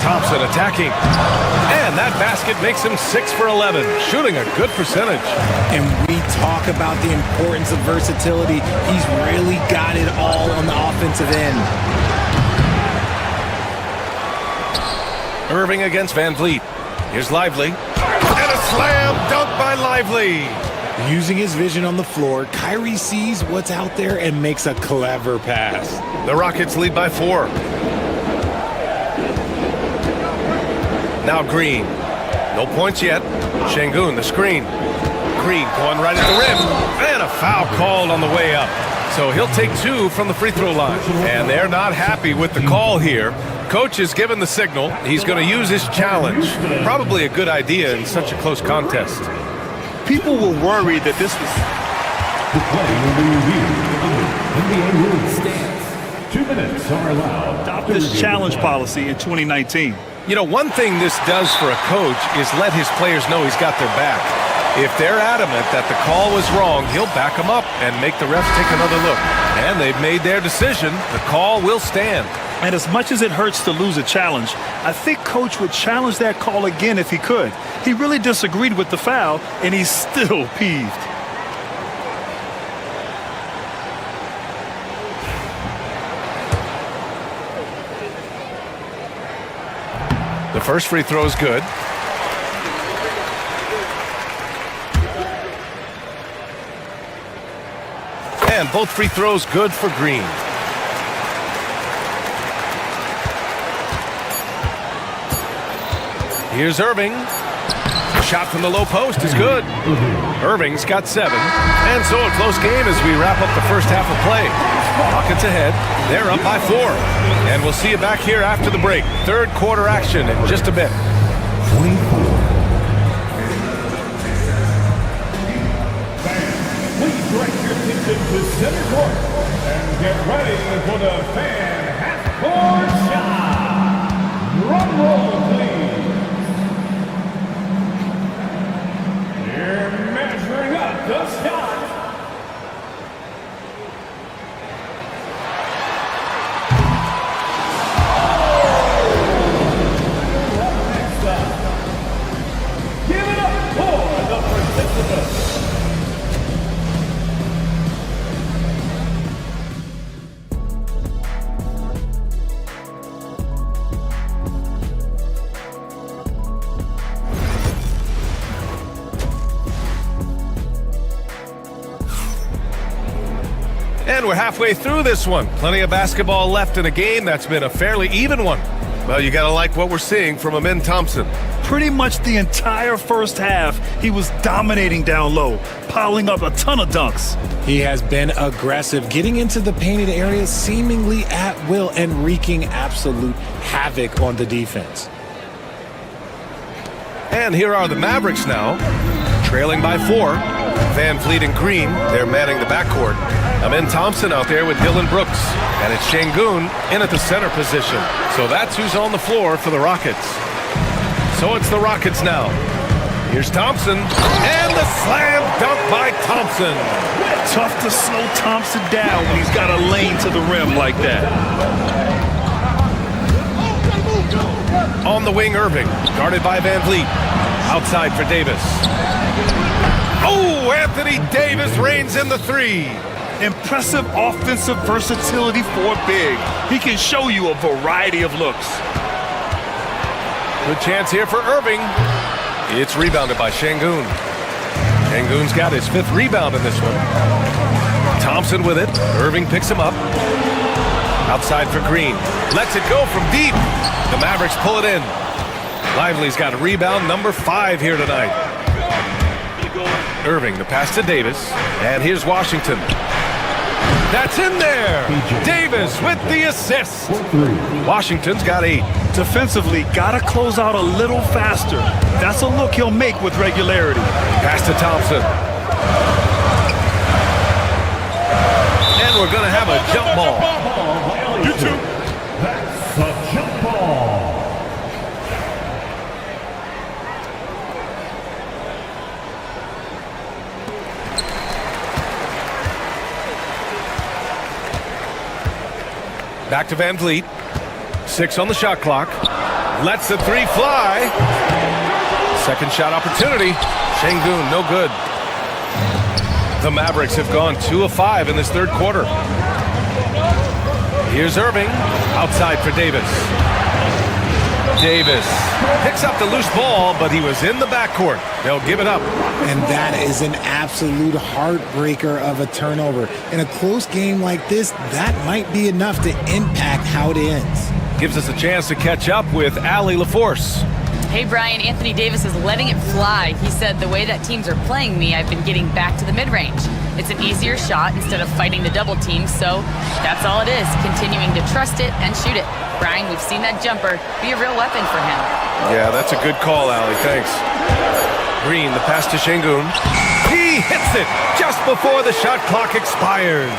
Thompson attacking. And that basket makes him 6 for 11, shooting a good percentage. And we talk about the importance of versatility. He's really got it all on the offensive end. Irving against Van Vliet. Here's Lively. And a slam dunk by Lively. Using his vision on the floor, Kyrie sees what's out there and makes a clever pass. The Rockets lead by 4. Now Green. No points yet. Şengün, the screen. Green going right at the rim. And a foul called on the way up. So he'll take 2 from the free throw line. And they're not happy with the call here. Coach has given the signal. He's going to use his challenge. Probably a good idea in such a close contest. People were worried that this was... The play will be reviewed. NBA rule stands. 2 minutes are allowed. Adopt this challenge policy in 2019. You know, one thing this does for a coach is let his players know he's got their back. If they're adamant that the call was wrong, he'll back them up and make the refs take another look. And they've made their decision. The call will stand. And as much as it hurts to lose a challenge, I think Coach would challenge that call again if he could. He really disagreed with the foul, and he's still peeved. The first free throw is good. And both free throws good for Green. Here's Irving. Shot from the low post is good. Irving's got 7. And so a close game as we wrap up the first half of play. Rockets ahead. They're up by 4. And we'll see you back here after the break. Third quarter action in just a bit. 24. Please direct your attention to center court and get ready for the fan half-court shot. Drum roll, please. They're measuring up the shot. Next up, give it up for the participants. And we're halfway through this one. Plenty of basketball left in a game that's been a fairly even one. Well, you gotta like what we're seeing from Amin Thompson. Pretty much the entire first half, he was dominating down low, piling up a ton of dunks. He has been aggressive, getting into the painted area seemingly at will and wreaking absolute havoc on the defense. And here are the Mavericks now, trailing by 4. Van Vliet and Green, they're manning the backcourt. Amin Thompson out there with Dylan Brooks. And it's Şengün in at the center position. So that's who's on the floor for the Rockets. So it's the Rockets now. Here's Thompson, and the slam dunk by Thompson. Tough to slow Thompson down when he's got a lane to the rim like that. On the wing, Irving, guarded by Van Vliet. Outside for Davis. Oh, Anthony Davis reigns in the three. Impressive offensive versatility for big. He can show you a variety of looks. Good chance here for Irving. It's rebounded by Şengün. Şengün's got his 5th rebound in this one. Thompson with it. Irving picks him up. Outside for Green. Lets it go from deep. The Mavericks pull it in. Lively's got a rebound, number 5 here tonight. Irving, the pass to Davis. And here's Washington. That's in there. Davis with the assist. Washington's got 8. Defensively, gotta close out a little faster. That's a look he'll make with regularity. Pass to Thompson. And we're gonna have a jump ball. That's a jump ball. Back to Van Vliet. 6 on the shot clock. Lets the 3 fly. Second shot opportunity. Şengün, no good. The Mavericks have gone 2 of 5 in this 3rd quarter. Here's Irving. Outside for Davis. Davis picks up the loose ball, but he was in the backcourt. They'll give it up. And that is an absolute heartbreaker of a turnover. In a close game like this, that might be enough to impact how it ends. Gives us a chance to catch up with Allie LaForce. Hey, Brian, Anthony Davis is letting it fly. He said, the way that teams are playing me, I've been getting back to the mid-range. It's an easier shot instead of fighting the double team, so that's all it is, continuing to trust it and shoot it. Brian, we've seen that jumper be a real weapon for him. Yeah, that's a good call, Allie. Thanks. Green, the pass to Şengün. He hits it just before the shot clock expires.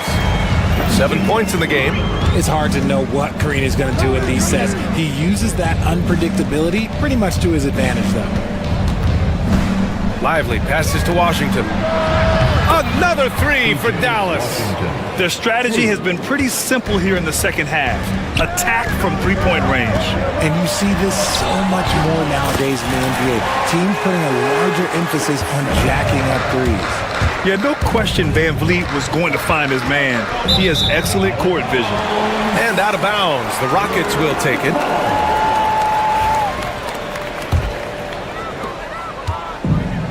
7 points in the game. It's hard to know what Green is going to do in these sets. He uses that unpredictability pretty much to his advantage, though. Lively passes to Washington. Another 3 for Dallas. Their strategy has been pretty simple here in the second half. Attack from three-point range. And you see this so much more nowadays in the NBA. Teams putting a larger emphasis on jacking up threes. Yeah, no question Van Vliet was going to find his man. He has excellent court vision. And out of bounds. The Rockets will take it.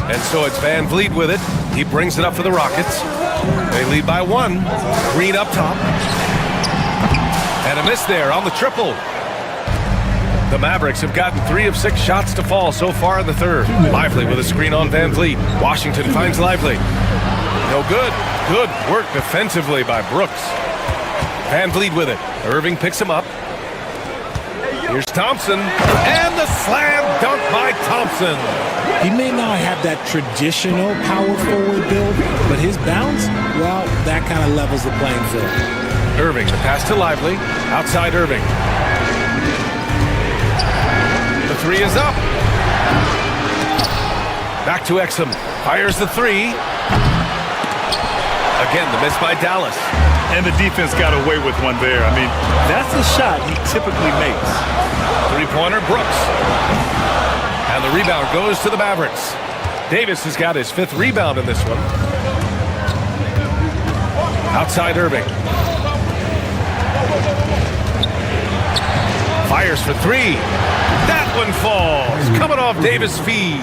And so it's Van Vliet with it. He brings it up for the Rockets. They lead by 1. Green up top. And a miss there on the triple. The Mavericks have gotten 3 of 6 shots to fall so far in the 3rd. Lively with a screen on Van Vliet. Washington finds Lively. No good. Good work defensively by Brooks. Van Vliet with it. Irving picks him up. Here's Thompson. And the slam dunk by Thompson. He may not have that traditional power forward build, but his bounce, well, that kind of levels the playing field. Irving, the pass to Lively. Outside Irving. The 3 is up. Back to Exum. Fires the 3. Again, the miss by Dallas. And the defense got away with one there. I mean, that's the shot he typically makes. 3-pointer, Brooks. And the rebound goes to the Mavericks. Davis has got his 5th rebound in this one. Outside Irving. Fires for 3. That one falls. Coming off Davis' feed.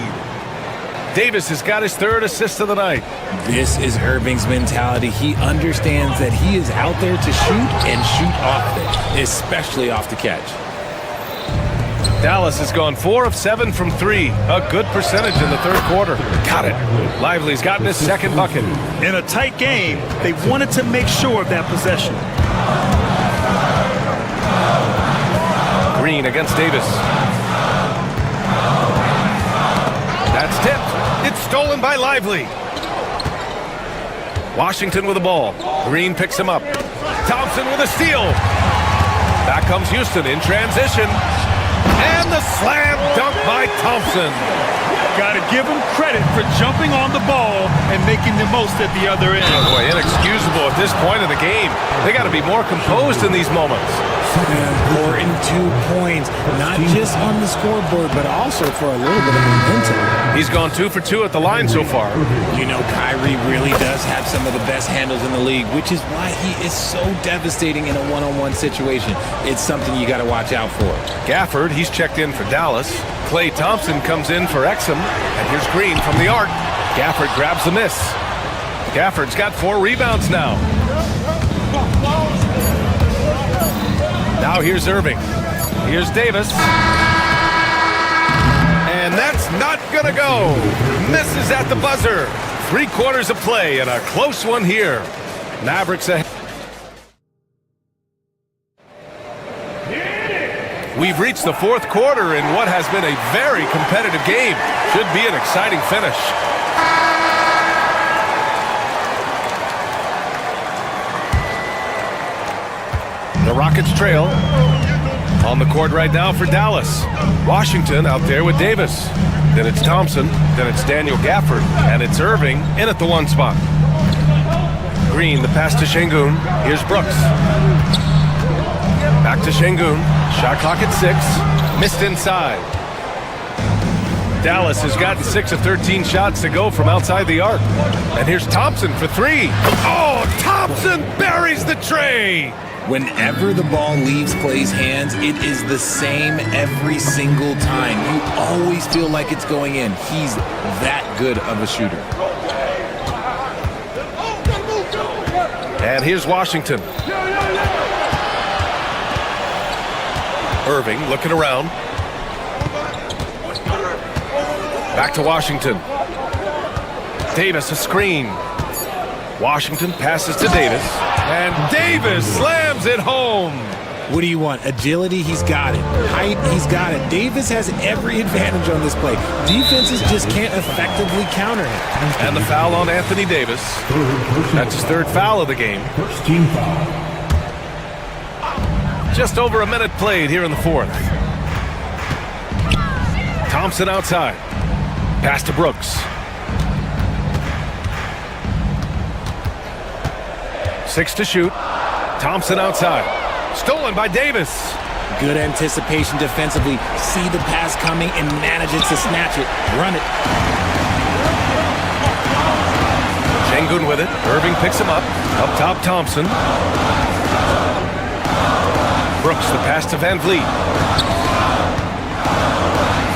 Davis has got his 3rd assist of the night. This is Irving's mentality. He understands that he is out there to shoot and shoot often, especially off the catch. Dallas has gone 4 of 7 from 3. A good percentage in the 3rd quarter. Got it. Lively's gotten his 2nd bucket. In a tight game, they wanted to make sure of that possession. Green against Davis. That's tipped. It's stolen by Lively. Washington with the ball. Green picks him up. Thompson with a steal. Back comes Houston in transition. And the slam dunk by Thompson. Got to give them credit for jumping on the ball and making the most at the other end. Oh boy, inexcusable at this point in the game. They got to be more composed in these moments. Important 2 points, not just on the scoreboard, but also for a little bit of momentum. He's gone 2 for 2 at the line so far. You know, Kyrie really does have some of the best handles in the league, which is why he is so devastating in a one-on-one situation. It's something you got to watch out for. Gafford, he's checked in for Dallas. Klay Thompson comes in for Exum. And here's Green from the arc. Gafford grabs the miss. Gafford's got 4 rebounds now. Now here's Irving. Here's Davis. And that's not going to go. Misses at the buzzer. 3 quarters of play and a close one here. Mavericks ahead. We've reached the 4th quarter in what has been a very competitive game. Should be an exciting finish. The Rockets trail. On the court right now for Dallas. Washington out there with Davis. Then it's Thompson. Then it's Daniel Gafford. And it's Irving in at the 1 spot. Green, the pass to Şengün. Here's Brooks. Back to Şengün. Shot clock at 6. Missed inside. Dallas has gotten 6 of 13 shots to go from outside the arc. And here's Thompson for 3. Oh, Thompson buries the tray. Whenever the ball leaves Klay's hands, it is the same every single time. You always feel like it's going in. He's that good of a shooter. And here's Washington. Irving looking around. Back to Washington. Davis a screen. Washington passes to Davis. And Davis slams it home. What do you want? Agility, he's got it. Height, he's got it. Davis has every advantage on this play. Defenses just can't effectively counter him. And the foul on Anthony Davis. That's his 3rd foul of the game. First team foul. Just over a minute played here in the 4th. Thompson outside. Pass to Brooks. 6 to shoot. Thompson outside. Stolen by Davis. Good anticipation defensively. See the pass coming and manage it to snatch it. Run it. Şengün with it. Irving picks him up. Up top, Thompson. Brooks, the pass to Van Vliet.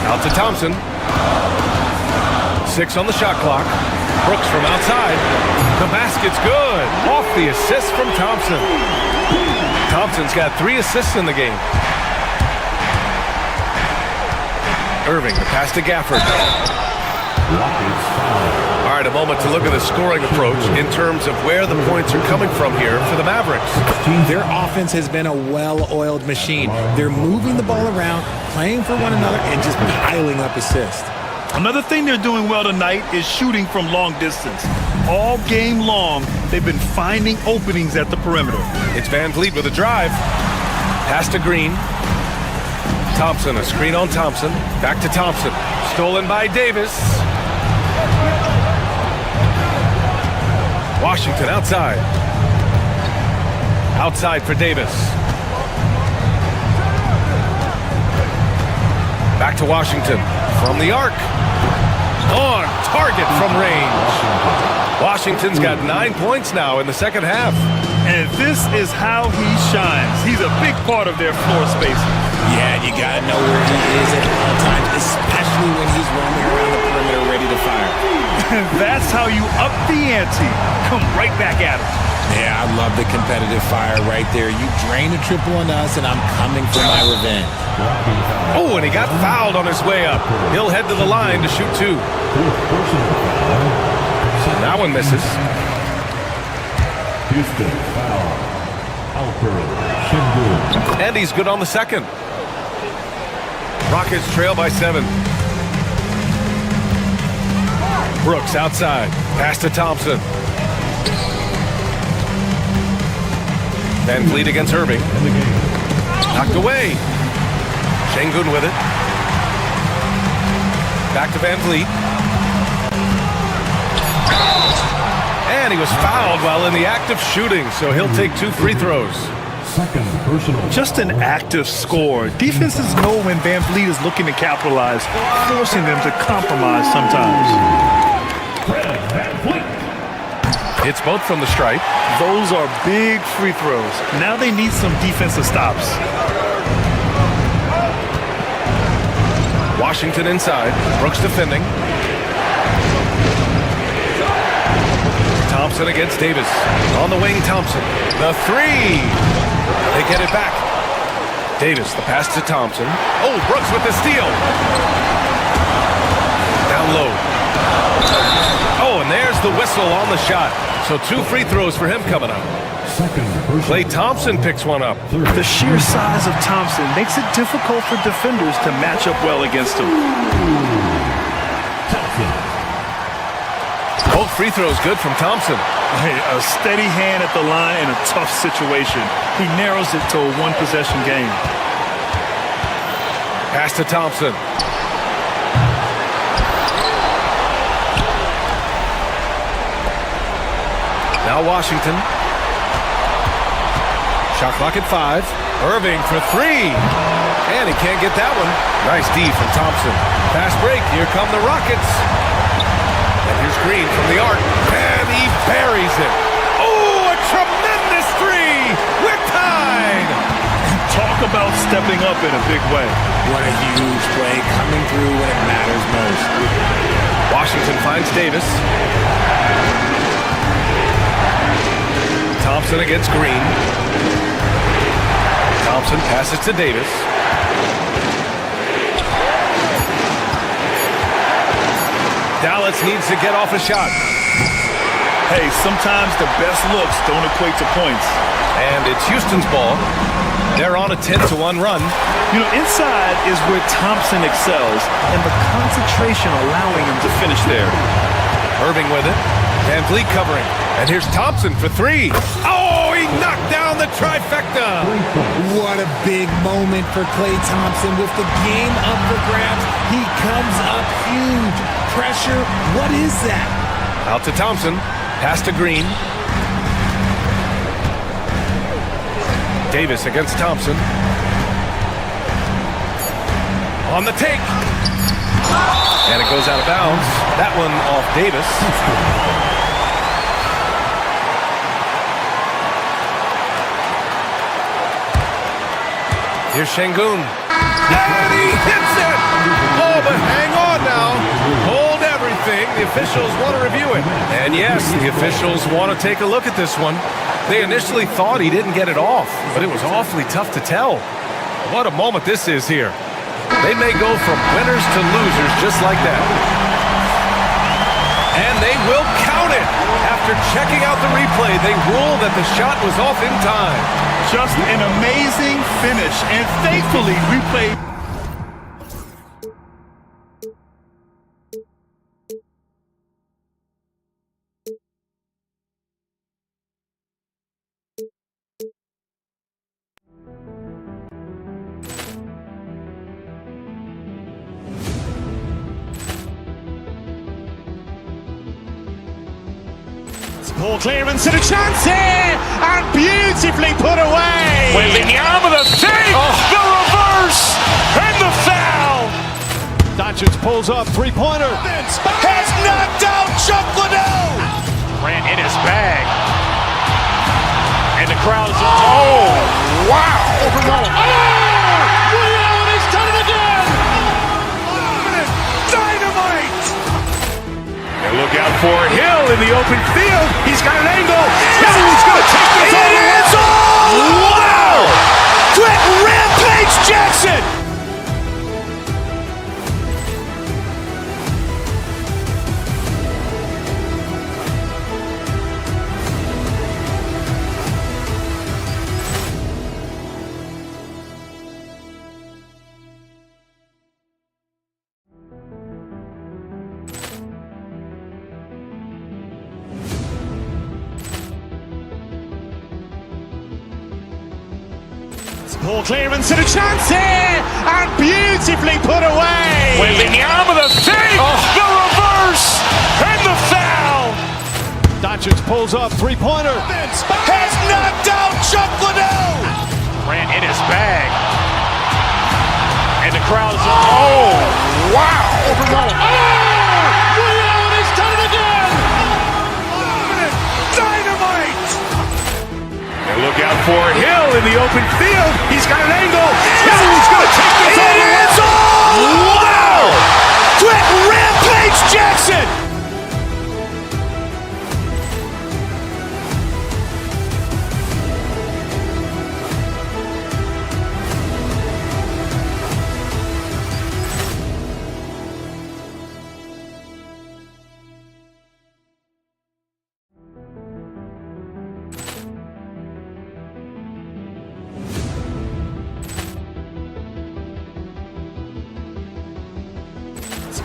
Out to Thompson. 6 on the shot clock. Brooks from outside. The basket's good. Off the assist from Thompson. Thompson's got 3 assists in the game. Irving, the pass to Gafford. All right, a moment to look at the scoring approach in terms of where the points are coming from here for the Mavericks. Their offense has been a well-oiled machine. They're moving the ball around, playing for one another, and just piling up assists. Another thing they're doing well tonight is shooting from long distance. All game long, they've been finding openings at the perimeter. It's Van Vliet with a drive. Pass to Green. Thompson, a screen on Thompson. Back to Thompson. Stolen by Davis. Washington outside. Outside for Davis. Back to Washington. From the arc. On target from range. Washington's got 9 points now in the 2nd half. And this is how he shines. He's a big part of their floor spacing. Yeah, you got to know where he is at all times, especially when he's roaming around the perimeter ready to fire. That's how you up the ante. Come right back at him. Yeah, I love the competitive fire right there. You drain a triple on us, and I'm coming for my revenge. Oh, and he got fouled on his way up. He'll head to the line to shoot 2. That one misses. Houston foul. Alfred Şengün. And he's good on the 2nd. Rockets trail by 7. Brooks outside. Pass to Thompson. Van Vliet against Irving. Knocked away. Şengün with it. Back to Van Vliet. And he was fouled while in the act of shooting, so he'll take 2 free throws. Second personal. Just an active score. Defenses know when Van Vliet is looking to capitalize, forcing them to compromise sometimes. Fred Van Vliet. Hits both from the stripe. Those are big free throws. Now they need some defensive stops. Washington inside. Brooks defending. Thompson against Davis. On the wing, Thompson. The 3. They get it back. Davis, the pass to Thompson. Oh, Brooks with the steal. Down low. Oh, and there's the whistle on the shot. So 2 free throws for him coming up. Klay Thompson picks one up. The sheer size of Thompson makes it difficult for defenders to match up well against him. Both free throws good from Thompson. Hey, a steady hand at the line in a tough situation. He narrows it to a 1-possession game. Pass to Thompson. Now Washington. Shot clock at 5. Irving for 3. And he can't get that one. Nice D from Thompson. Fast break. Here come the Rockets. And here's Green from the arc. And he buries it. Oh, a tremendous 3. We're tied. Talk about stepping up in a big way. What a huge play, coming through when it matters most. Washington finds Davis. Thompson against Green. Thompson passes to Davis. Dallas needs to get off a shot. Hey, sometimes the best looks don't equate to points. And it's Houston's ball. They're on a 10-1 run. You know, inside is where Thompson excels, and the concentration allowing him to finish there. Irving with it. Van Vliet covering. And here's Thompson for 3. Oh, he knocked down the trifecta. What a big moment for Klay Thompson. With the game up for grabs, he comes up huge. Pressure, what is that? Out to Thompson. Pass to Green. Davis against Thompson. On the take. And it goes out of bounds. That one off Davis. Here's Şengün. And he hits it! Oh, but hang on now. Hold everything. The officials want to review it. And yes, the officials want to take a look at this one. They initially thought he didn't get it off, but it was awfully tough to tell. What a moment this is here. They may go from winners to losers just like that. And they will count it. After checking out the replay, they rule that the shot was off in time. Just an amazing finish, and thankfully replay. Ball clearance and a chance here, and beautifully put away. Wembanyama the save, the reverse, and the foul. Doncic pulls up, 3-pointer. Has knocked out Chuck Liddell. Ran in his bag. And the crowd is, oh, wow. And he's done it again. Dynamite. And look out for Hill in the open field. He's got an angle. He's going to take this all the way. Wow. Quick Rampage Jackson. Ball clearance and a chance here, and beautifully put away. Wembanyama the save. pulls up, three-pointer. Has knocked out Chuck Liddell. Grant in his bag. And the crowd's oh, wow. Ray Allen has done it again. Dynamite. And look out for Hill in the open field. He's got an angle. Hill's going to take this all the way. Wow. Quick Rampage Jackson.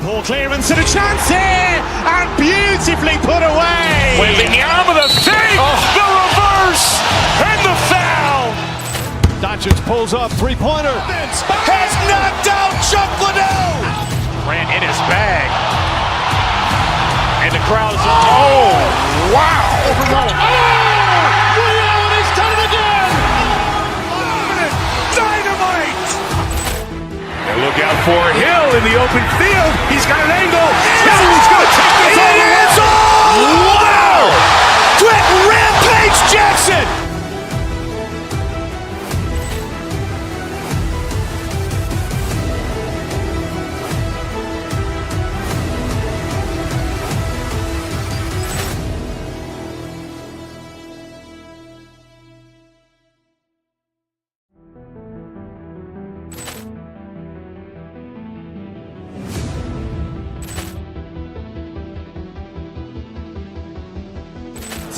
Ball clearance and a chance here, and beautifully put away. Wembanyama the fake, the reverse, and the foul. Doncic pulls up, three-pointer. Has knocked out Chuck Liddell. Grant in his bag. And the crowd's oh, wow. Ray Allen has done it again. Dynamite. And look out for Hill in the open field. He's got an angle. Hill's going to take this all the way. Wow. Quick Rampage Jackson.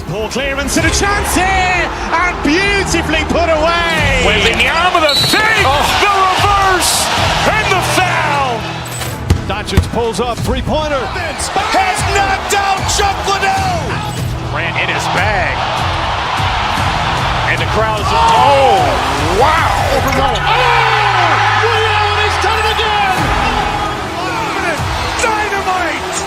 Ball clearance and a chance here, and beautifully put away. Wembanyama the fake, the reverse, and the foul. Doncic pulls up, three-pointer. Has knocked out Chuck Liddell. Grant in his bag. And the crowd's oh, wow. Ray Allen has done it again. Dynamite.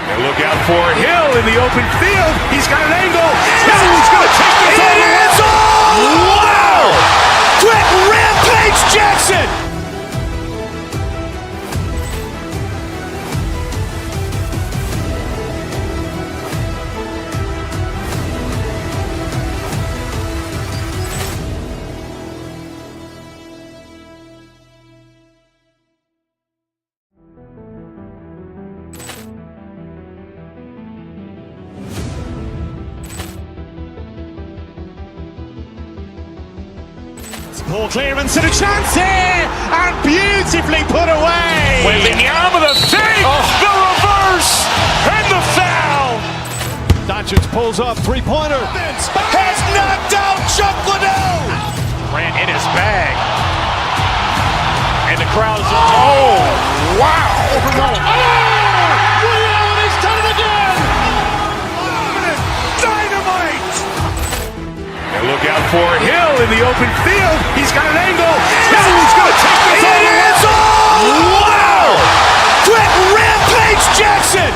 And look out for Hill in the open field. He's got an angle. Hill's going to take this all the way. Wow. Quick Rampage Jackson. Ball clearance and a chance here, and beautifully put away. Wembanyama the fake, the reverse, and the foul. Doncic pulls up, three-pointer. Has knocked out Chuck Liddell. Grant in his bag. And the crowd's oh, wow. Ray Allen has done it again. Dynamite. And look out for Hill in the open field. He's got an angle. Hill's going to take this all the way. Wow. Quick Rampage Jackson.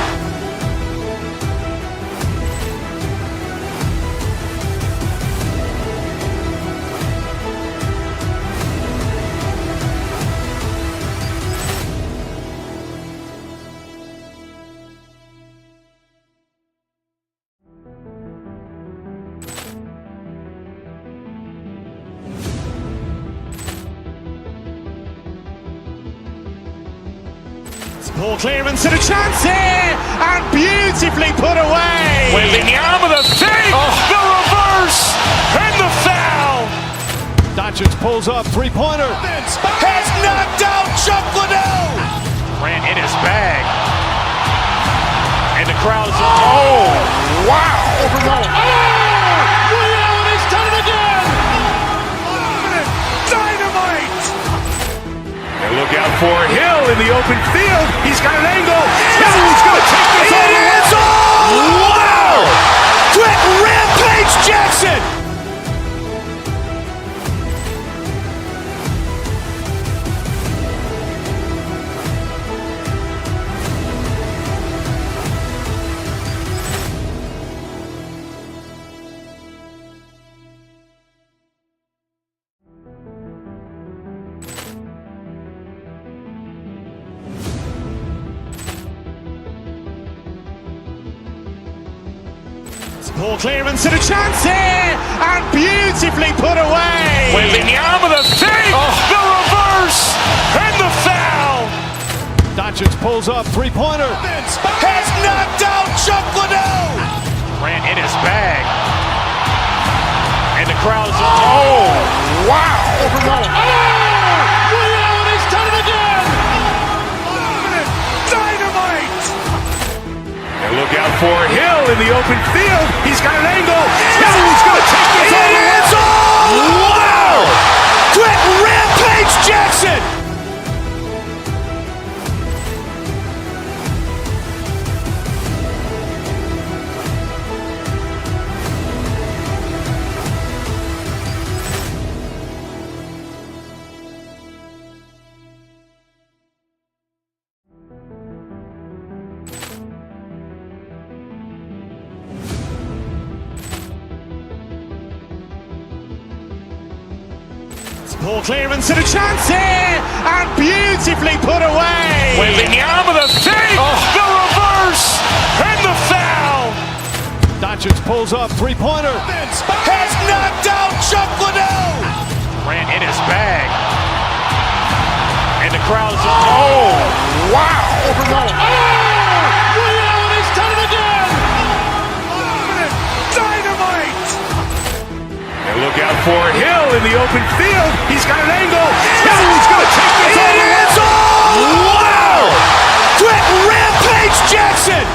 Ball clearance and a chance here, and beautifully put away. Wembanyama the fake, the reverse, and the foul. Doncic pulls up, three-pointer. Has knocked out Chuck Liddell. Grant in his bag. And the crowd's oh, wow. Ray Allen has done it again. Dynamite. And look out for Hill in the open field. He's got an angle. Hill's going to take this all the way. Wow. Quick Rampage Jackson. Poor clearance and a chance here, and beautifully put away. Wembanyama the save, the reverse, and the foul. Doncic pulls up, three-pointer. Has knocked out Chuck Liddell. Grant in his bag. And the crowd's, oh, wow. He's done it again. Dynamite. And look out for Hill in the open field. He's got an angle. He's going to take this all the way. Wow! Quick Rampage Jackson. Poor clearance and a chance here, and beautifully put away. Wembanyama the save, the reverse, and the foul. Doncic pulls up, three-pointer. Has knocked out Chuck Liddell. Grant in his bag. And the crowd's, oh, wow. He's done it again. Dynamite. And look out for Hill in the open field. He's got an angle. He's going to take this all the way. Wow! Quick Rampage Jackson.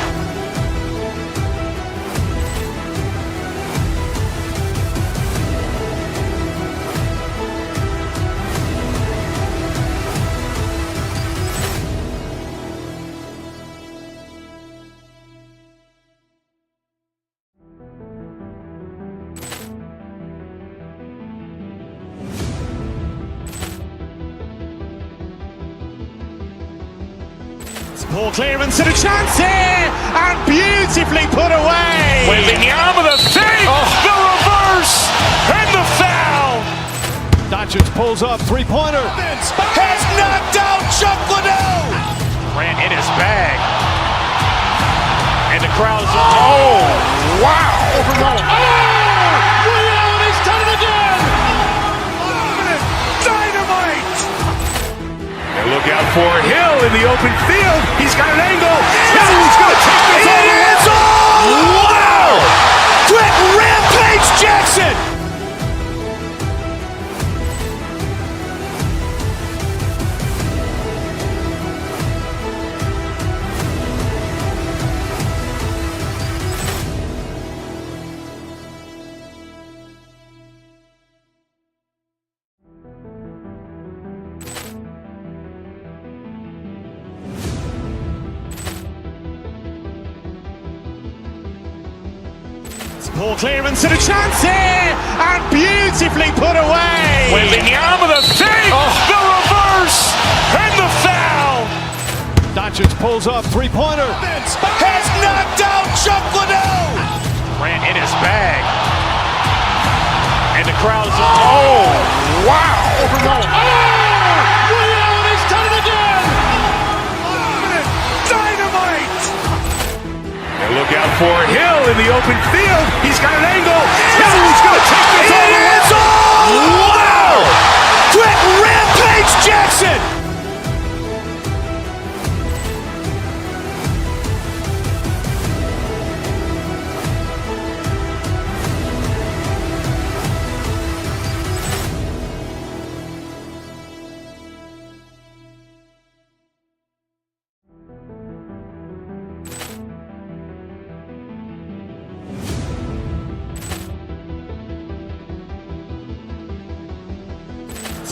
Poor clearance and a chance here, and beautifully put away. Wembanyama the save, the reverse, and the foul. Doncic pulls up, three-pointer. Has knocked out Chuck Liddell. Grant in his bag. And the crowd's, oh, wow. He's done it again. Dynamite. And look out for Hill in the open field. He's got an angle. He's going to take this all the way. Wow! Quick Rampage Jackson. Poor clearance and a chance here, and beautifully put away. Wembanyama the save, the reverse, and the foul. Doncic pulls up, three-pointer. Has knocked out Chuck Liddell. Grant in his bag. And the crowd's, oh, wow. He's done it again. Dynamite. And look out for Hill in the open field. He's got an angle. He's going to take this all the way. Wow! Quick Rampage Jackson.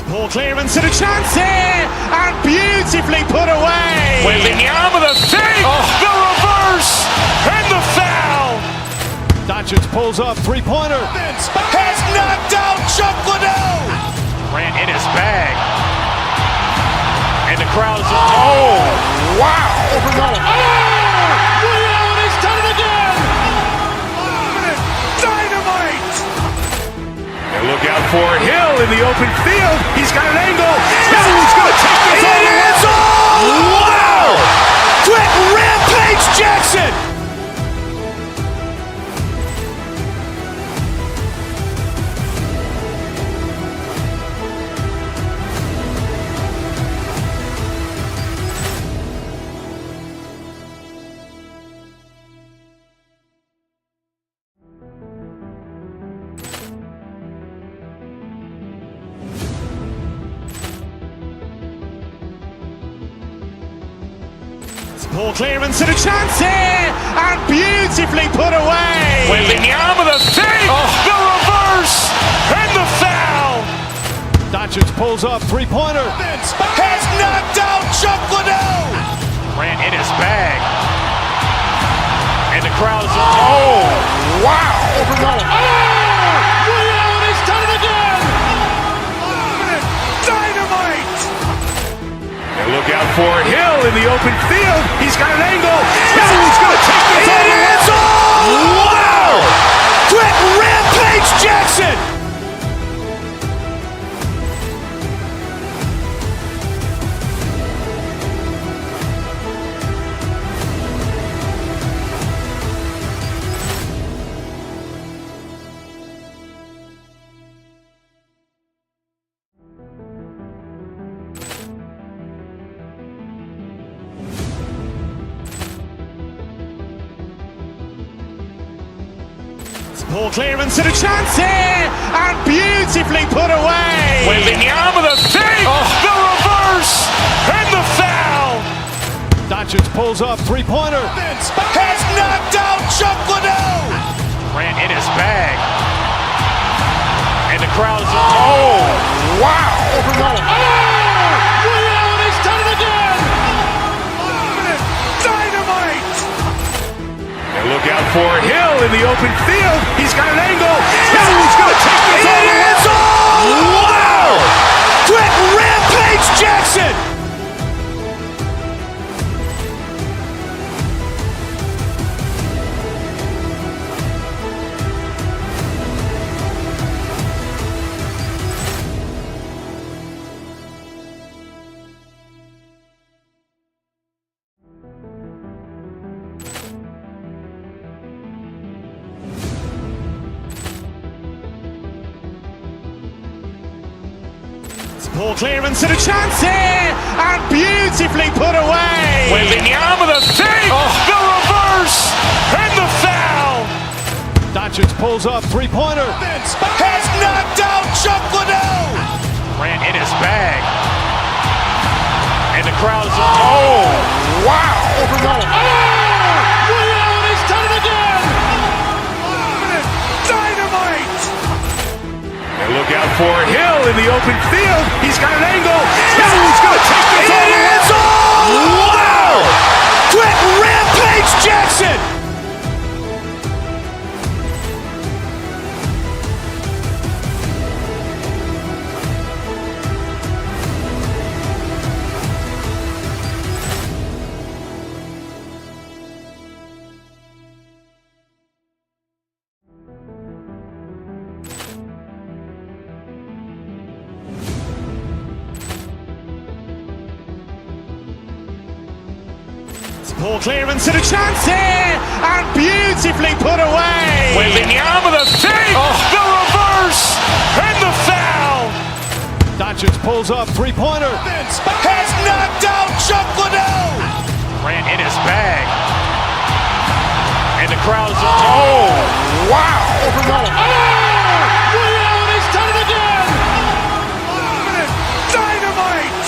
Poor clearance and a chance here, and beautifully put away. Wembanyama the save, the reverse, and the foul. Doncic pulls up, three-pointer. Has knocked out Chuck Liddell. Grant in his bag. And the crowd's, oh, wow. He's done it again. Dynamite. And look out for Hill in the open field. He's got an angle. He's going to take this all the way. Wow! Quick Rampage Jackson. Poor clearance and a chance here, and beautifully put away. Wembanyama with a save, the reverse, and the foul. Doncic pulls up, three-pointer. Has knocked out Chuck Liddell. Grant in his bag. And the crowd is, oh, wow. He's done it again. Dynamite. And look out for Hill in the open field. He's got an angle. Hill's going to take this all the way. Wow. Quick Rampage Jackson. Poor clearance and a chance here, and beautifully put away. Wembanyama with a save, the reverse, and the foul. Doncic pulls up, three-pointer. Has knocked out Chuck Liddell. Grant in his bag. And the crowd is, oh, wow. He's done it again. Dynamite. And look out for Hill in the open field. He's got an angle. Hill's going to take this all the way. Wow. Quick Rampage Jackson. Poor clearance and a chance here, and beautifully put away. Wembanyama with a save, the reverse, and the foul. Doncic pulls up, three-pointer. Has knocked out Chuck Liddell. Grant in his bag. And the crowd is, oh, wow. He's done it again. Dynamite. And look out for Hill in the open field. He's got an angle. Hill's going to take this all the way. Wow. Quick Rampage Jackson. Poor clearance and a chance here, and beautifully put away. Wembanyama with a save, the reverse, and the foul. Doncic pulls up, three-pointer. Has knocked out Chuck Liddell. Grant in his bag. And the crowd is, oh, wow. He's done it again. Dynamite.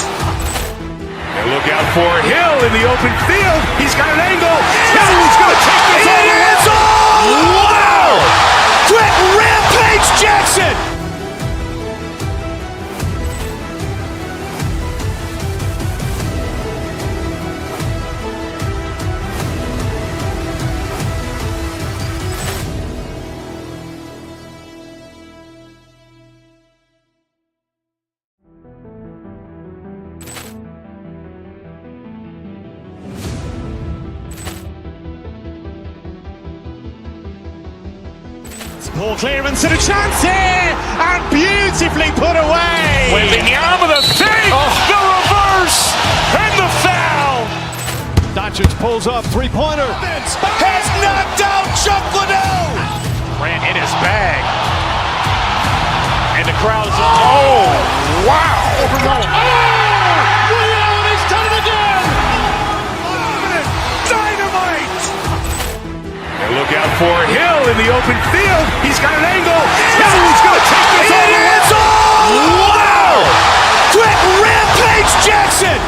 And look out for Hill in the open field. He's got an angle. Hill's going to take this all the way. Wow. Quick Rampage Jackson. Poor clearance and a chance here, and beautifully put away. Wembanyama with a save, the reverse, and the foul. Doncic pulls up, three-pointer. Has knocked out Chuck Liddell. Grant in his bag. And the crowd is, oh, wow. He's done it again. Dynamite. And look out for Hill in the open field. He's got an angle. Hill's going to take this all the way. Wow. Quick Rampage Jackson.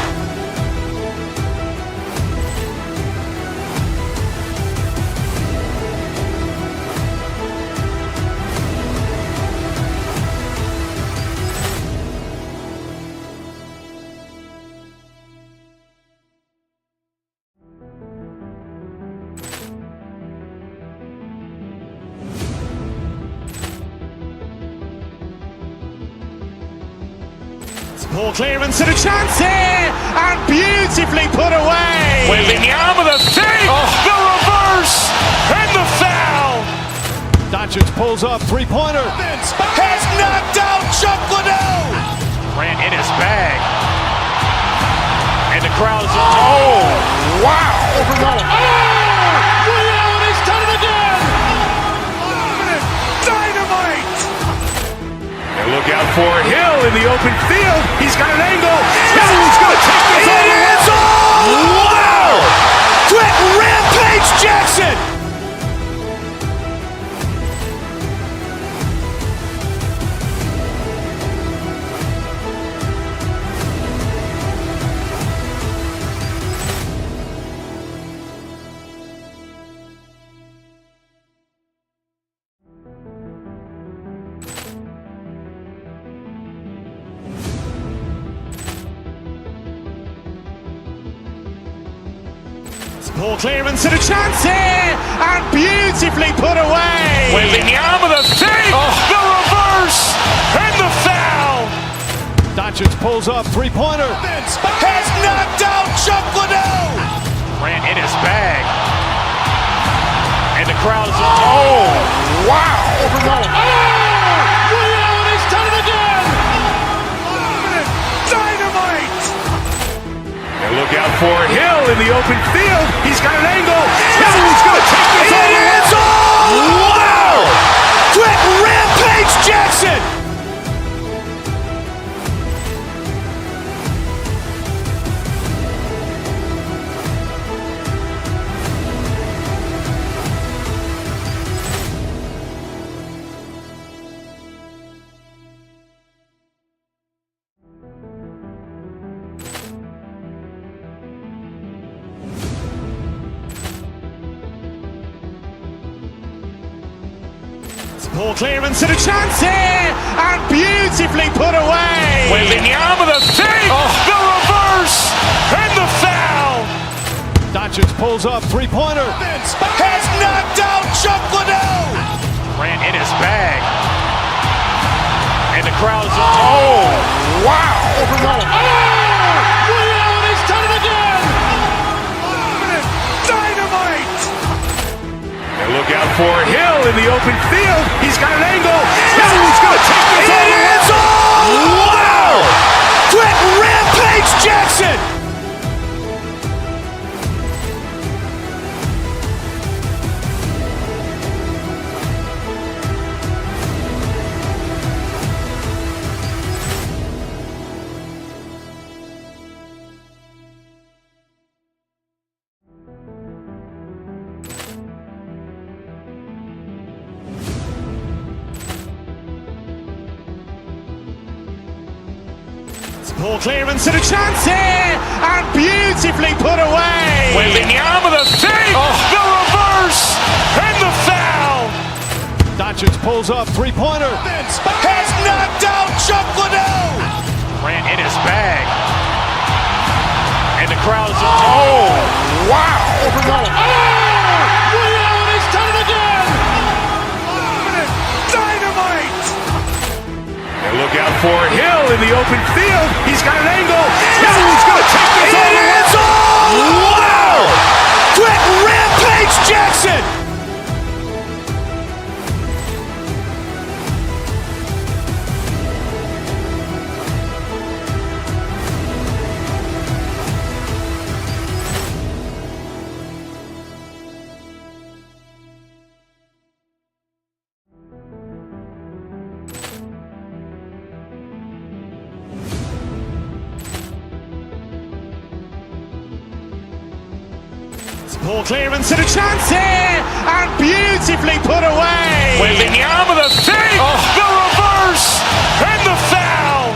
Poor clearance and a chance here, and beautifully put away. Wembanyama the save, the reverse, and the foul. Doncic pulls up, three-pointer. Has knocked out Chuck Liddell. Grant in his bag. And the crowd is, oh, wow. Ray Allen has done it again. Dynamite. And look out for Hill in the open field. He's got an angle. Hill's going to take this all the way. Wow. Quick Rampage Jackson. Poor clearance and a chance here, and beautifully put away. Wembanyama the save, the reverse, and the foul. Doncic pulls up, three-pointer. Has knocked out Chuck Liddell. Grant in his bag. And the crowd is, oh, wow. Ray Allen has done it again. Dynamite. And look out for Hill in the open field. He's got an angle. Hill's going to take this all the way. Wow. Quick Rampage Jackson. Poor clearance and a chance here, and beautifully put away. Wembanyama the save, the reverse, and the foul. Doncic pulls up, three-pointer. Has knocked out Chuck Liddell. Grant in his bag. And the crowd is, oh, wow. Ray Allen has done it again. Dynamite. And look out for Hill in the open field. He's got an angle. Hill's going to take this all the way. Wow. Quick Rampage Jackson. Poor clearance and a chance here, and beautifully put away. Wembanyama the save, the reverse, and the foul. Doncic pulls up, three-pointer. Has knocked out Chuck Liddell. Grant in his bag. And the crowd is, oh, wow. Ray Allen has done it again. Dynamite. And look out for Hill in the open field. He's got an angle. Hill's going to take this all the way. Wow. Quick Rampage Jackson. Poor clearance and a chance here, and beautifully put away. Wembanyama the save, the reverse, and the foul.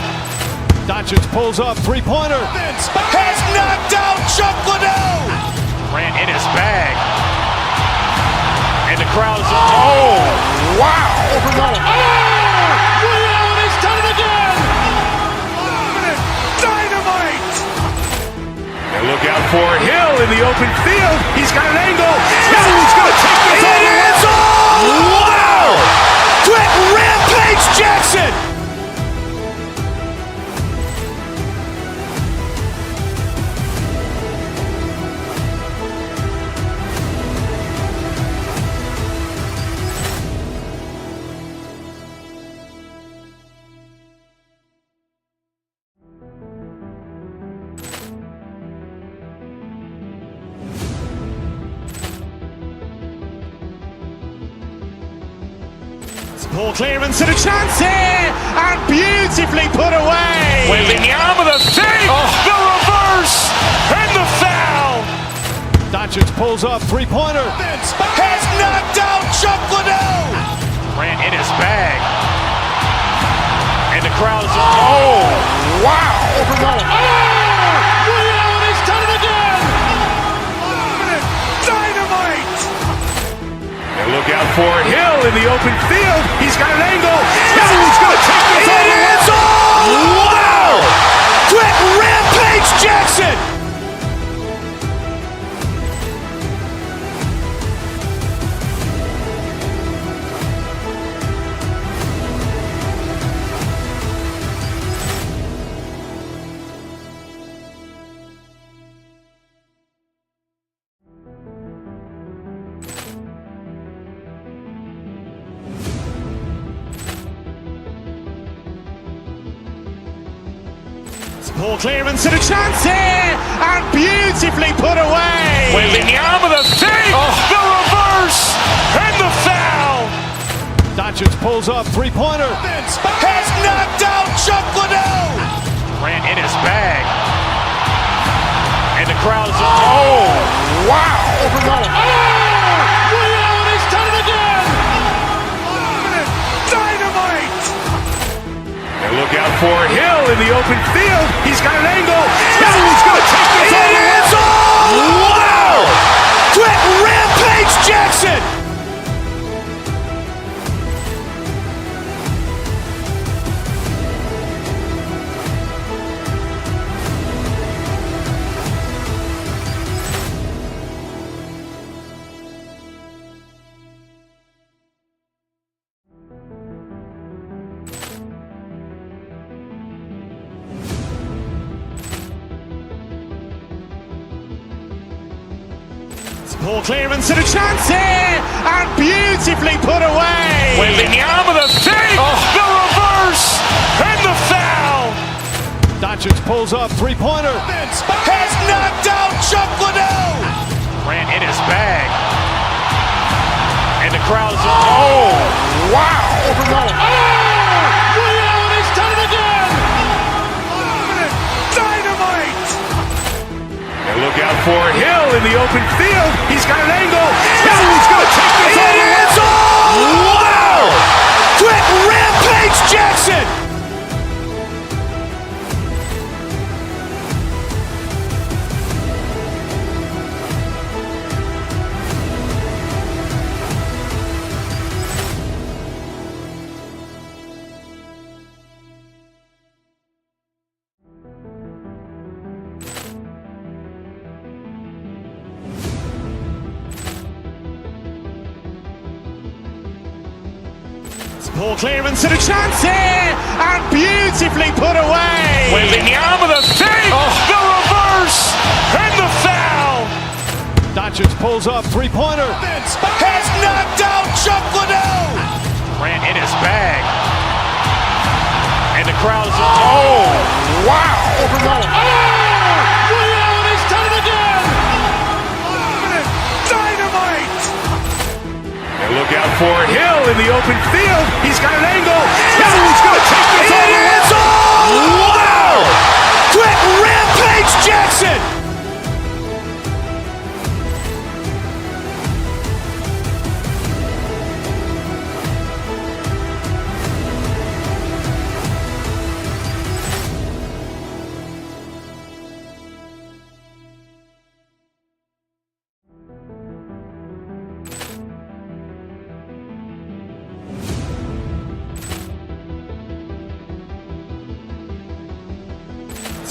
Doncic pulls up, three-pointer. Has knocked out Chuck Liddell. Grant in his bag. And the crowd is, oh, wow. Ray Allen has done it again. Dynamite. And look out for Hill in the open field. He's got an angle. Hill's going to take this all the way. Wow. Quick Rampage Jackson. Poor clearance and a chance here, and beautifully put away. Wembanyama the save, the reverse, and the foul. Doncic pulls up, three-pointer. Has knocked out Chuck Liddell. Grant in his bag. And the crowd is, oh, wow. Ray Allen has done it again. Dynamite. And look out for Hill in the open field. He's got an angle. He's going to take this all the way. Wow. Quick Rampage Jackson. Poor clearance and a chance here, and beautifully put away. Wembanyama the save, the reverse, and the foul. Doncic pulls up, three-pointer. Has knocked out Chuck Liddell. Grant in his bag. And the crowd is, oh, wow. Ray Allen has done it again. Dynamite. And look out for Hill in the open field. He's got an angle. He's going to take this all the way. Wow. Quick Rampage Jackson. Poor clearance and a chance here, and beautifully put away. Wembanyama the save, the reverse, and the foul. Doncic pulls up, three-pointer. Has knocked out Chuck Liddell. Grant in his bag. And the crowd is, oh, wow. Ray Allen has done it again. Dynamite. And look out for Hill in the open field. He's got an angle. He's going to take this all the way. Wow. Quick Rampage Jackson. Poor clearance and a chance here, and beautifully put away. Wembanyama the save, the reverse, and the foul. Doncic pulls up, three-pointer. Has knocked out Chuck Liddell. Grant in his bag. And the crowd is, oh, wow. Ray Allen has done it again. Dynamite. And look out for Hill in the open field. He's got an angle. He's going to take this all the way. Wow. Quick Rampage Jackson.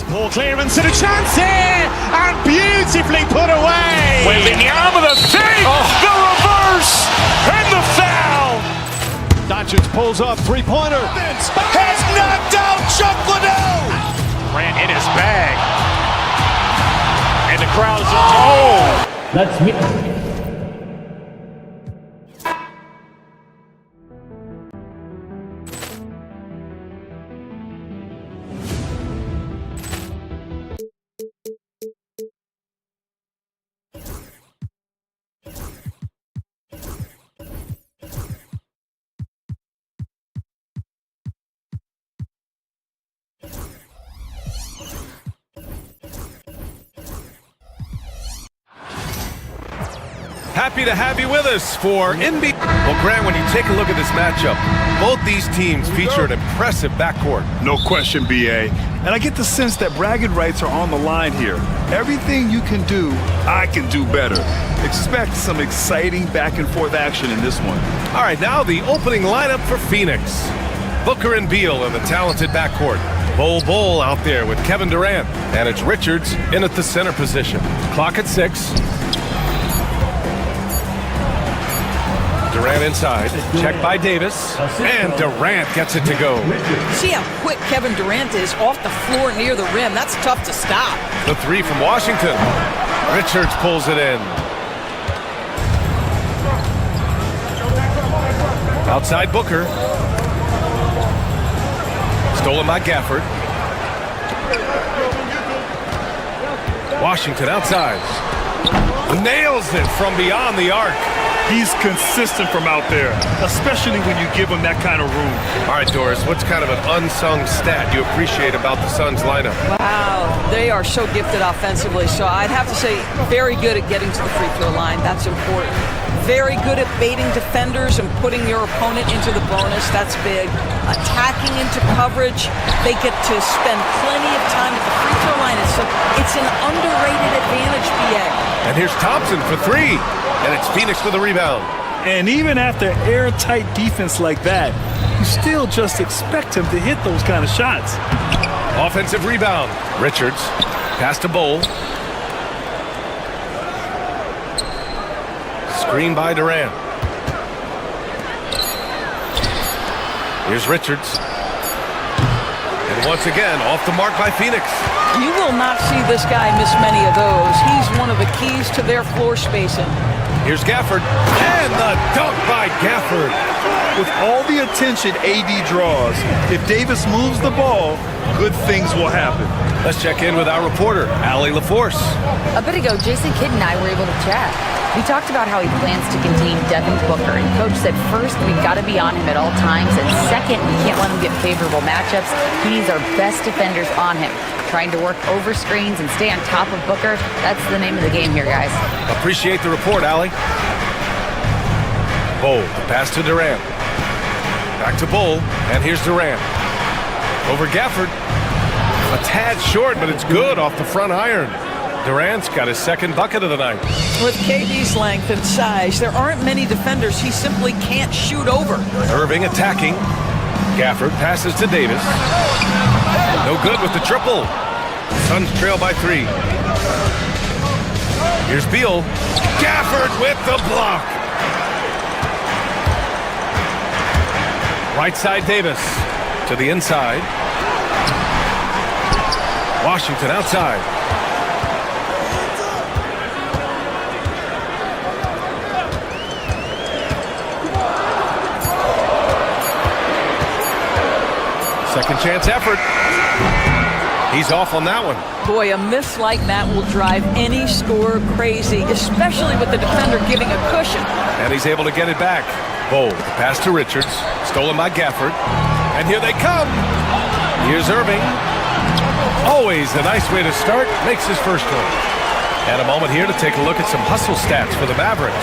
Poor clearance and a chance here, and beautifully put away. Wembanyama the save, the reverse, and the foul. Doncic pulls up, three-pointer. Has knocked out Chuck Liddell. Grant in his bag. And the crowd is, oh. That's me. Happy to have you with us for NBA. Well, Grant, when you take a look at this matchup, both these teams feature an impressive backcourt. No question, BA. And I get the sense that bragging rights are on the line here. Everything you can do, I can do better. Expect some exciting back-and-forth action in this one. All right, now the opening lineup for Phoenix. Booker and Beal in the talented backcourt. Bol out there with Kevin Durant. And it's Richards in at the center position. Clock at 6. Durant inside. Check by Davis. And Durant gets it to go. See how quick Kevin Durant is off the floor near the rim. That's tough to stop. The 3 from Washington. Richards pulls it in. Outside Booker. Stolen by Gafford. Washington outside. Nails it from beyond the arc. He's consistent from out there, especially when you give him that kind of room. All right, Doris, what's kind of an unsung stat you appreciate about the Suns lineup? Wow, they are so gifted offensively. So I'd have to say very good at getting to the free throw line. That's important. Very good at baiting defenders and putting your opponent into the bonus. That's big. Attacking into coverage. They get to spend plenty of time at the free throw line. It's an underrated advantage, BA. And here's Thompson for 3. And it's Phoenix with a rebound. And even after airtight defense like that, you still just expect him to hit those kind of shots. Offensive rebound. Richards. Pass to Bol. Screen by Durant. Here's Richards. And once again, off the mark by Phoenix. You will not see this guy miss many of those. He's one of the keys to their floor spacing. Here's Gafford. And the dunk by Gafford. With all the attention AD draws, if Davis moves the ball, good things will happen. Let's check in with our reporter, Allie LaForce. A bit ago, Jason Kidd and I were able to chat. We talked about how he plans to contain Devin Booker, and Coach said first, we've got to be on him at all times, and second, we can't let him get favorable matchups. He needs our best defenders on him. Trying to work over screens and stay on top of Booker, that's the name of the game here, guys. Appreciate the report, Allie. Bol, the pass to Durant. Back to Bol, and here's Durant. Over Gafford. A tad short, but it's good off the front iron. Durant's got his second bucket of the night. With KD's length and size, there aren't many defenders he simply can't shoot over. Irving attacking. Gafford passes to Davis. No good with the triple. Suns trail by 3. Here's Beal. Gafford with the block. Right side Davis to the inside. Washington outside. Second chance effort. He's off on that one. Boy, a miss like that will drive any scorer crazy, especially with the defender giving a cushion. And he's able to get it back. Bol, pass to Richards. Stolen by Gafford. And here they come. Here's Irving. Always a nice way to start. Makes his first one. And a moment here to take a look at some hustle stats for the Mavericks.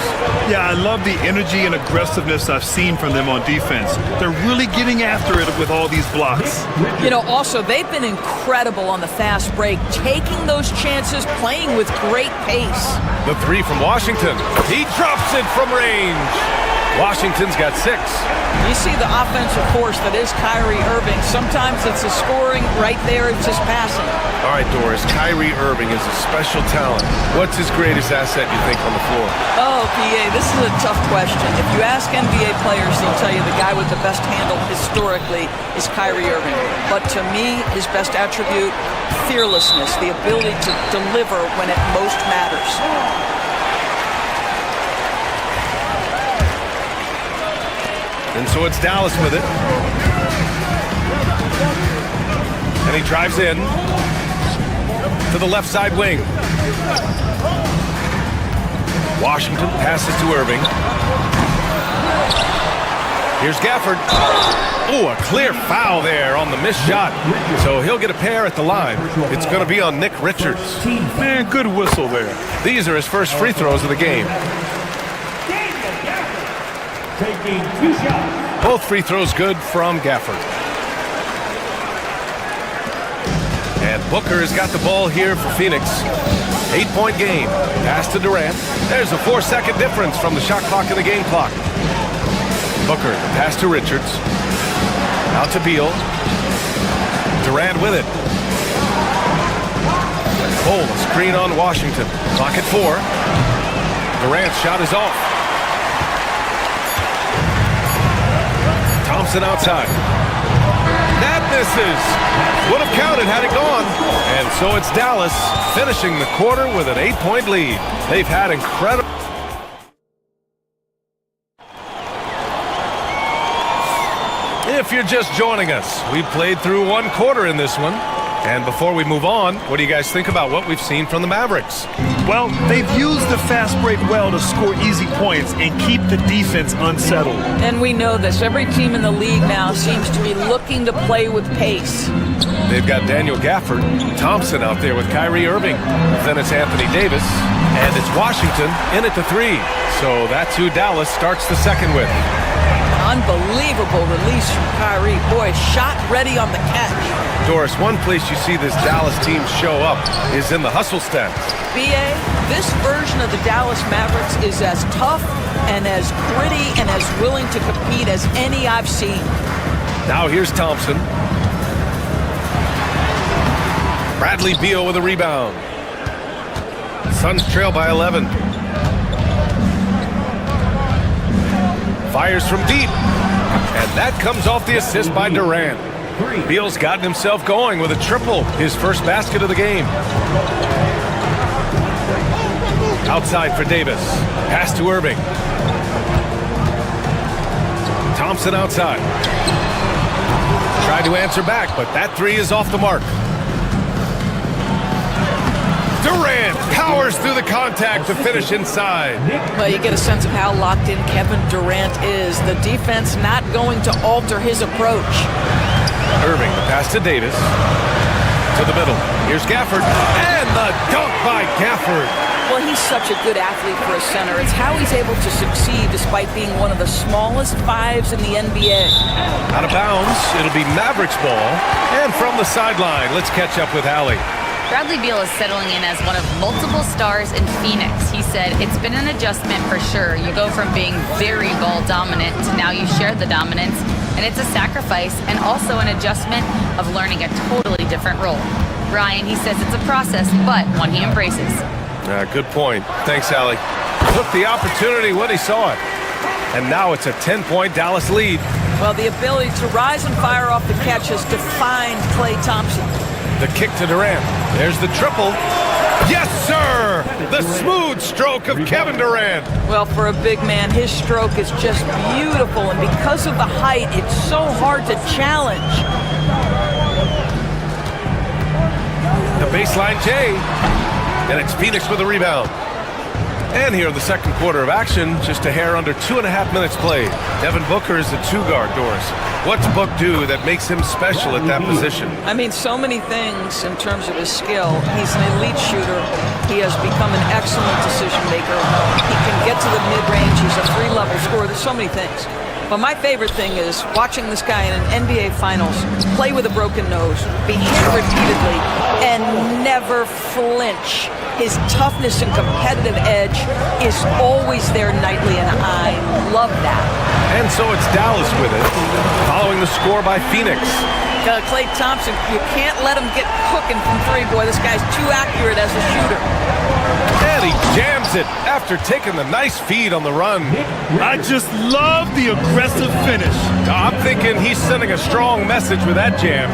Yeah, I love the energy and aggressiveness I've seen from them on defense. They're really getting after it with all these blocks. You know, also, they've been incredible on the fast break, taking those chances, playing with great pace. The 3 from Washington. He drops it from range. Washington's got 6. You see the offensive force that is Kyrie Irving. Sometimes it's the scoring, right there it's just passing. All right, Doris, Kyrie Irving is a special talent. What's his greatest asset, you think, on the floor? Oh, PA, this is a tough question. If you ask NBA players, they'll tell you the guy with the best handle historically is Kyrie Irving. But to me, his best attribute, fearlessness, the ability to deliver when it most matters. And so it's Dallas with it. And he drives in to the left side wing. Washington passes to Irving. Here's Gafford. Ooh, a clear foul there on the missed shot. So he'll get a pair at the line. It's going to be on Nick Richards. Man, good whistle there. These are his first free throws of the game. taking 2 shots. Both free throws good from Gafford. And Booker has got the ball here for Phoenix. 8-point game. Pass to Durant. There's a 4-second difference from the shot clock and the game clock. Booker, pass to Richards. Out to Beal. Durant with it. Cole, screen on Washington. Clock at 4. Durant's shot is off. Thompson outside. That misses. Would have counted had it gone. And so it's Dallas finishing the quarter with an 8-point lead. They've had incredible... If you're just joining us, we played through 1 quarter in this one. And before we move on, what do you guys think about what we've seen from the Mavericks? Well, they've used the fast break well to score easy points and keep the defense unsettled. And we know this. Every team in the league now seems to be looking to play with pace. They've got Daniel Gafford, Thompson out there with Kyrie Irving. Then it's Anthony Davis, and it's Washington in at the 3. So that's who Dallas starts the second with. Unbelievable release from Kyrie. Boy, shot ready on the catch. Doris, one place you see this Dallas team show up is in the hustle stats. B.A., this version of the Dallas Mavericks is as tough and as gritty and as willing to compete as any I've seen. Now here's Thompson. Bradley Beal with a rebound. Suns trail by 11. Fires from deep. And that comes off the assist by Durant. Beal's gotten himself going with a triple, his first basket of the game. Outside for Davis. Pass to Irving. Thompson outside. Tried to answer back, but that 3 is off the mark. Durant powers through the contact to finish inside. Well, you get a sense of how locked in Kevin Durant is. The defense not going to alter his approach. Irving, the pass to Davis. To the middle. Here's Gafford. And the dunk by Gafford. Well, he's such a good athlete for a center. It's how he's able to succeed despite being one of the smallest 5s in the NBA. Out of bounds, it'll be Mavericks ball. And from the sideline, let's catch up with Allie. Bradley Beal is settling in as one of multiple stars in Phoenix. He said, it's been an adjustment for sure. You go from being very ball dominant to now you share the dominance. And it's a sacrifice and also an adjustment of learning a totally different role. Ryan, he says it's a process, but one he embraces. Good point. Thanks, Allie. Took the opportunity when he saw it. And now it's a 10-point Dallas lead. Well, the ability to rise and fire off the catch has defined Klay Thompson. The kick to Durant. There's the triple. Yes, sir! The smooth stroke of Kevin Durant. Well, for a big man, his stroke is just beautiful. And because of the height, it's so hard to challenge. The baseline J. And it's Phoenix with a rebound. And here in the second quarter of action, just a hair under 2.5 minutes played. Devin Booker is a 2-guard, Doris. What's Book do that makes him special at that position? I mean, so many things in terms of his skill. He's an elite shooter. He has become an excellent decision maker. He can get to the mid-range. He's a 3-level scorer. There's so many things. But my favorite thing is watching this guy in an NBA Finals play with a broken nose, be hit repeatedly, and never flinch. His toughness and competitive edge is always there nightly, and I love that. And so it's Dallas with it, following the score by Phoenix. Klay Thompson, you can't let him get cooking from 3, boy. This guy's too accurate as a shooter. And he jams it after taking the nice feed on the run. I just love the aggressive finish. I'm thinking he's sending a strong message with that jam.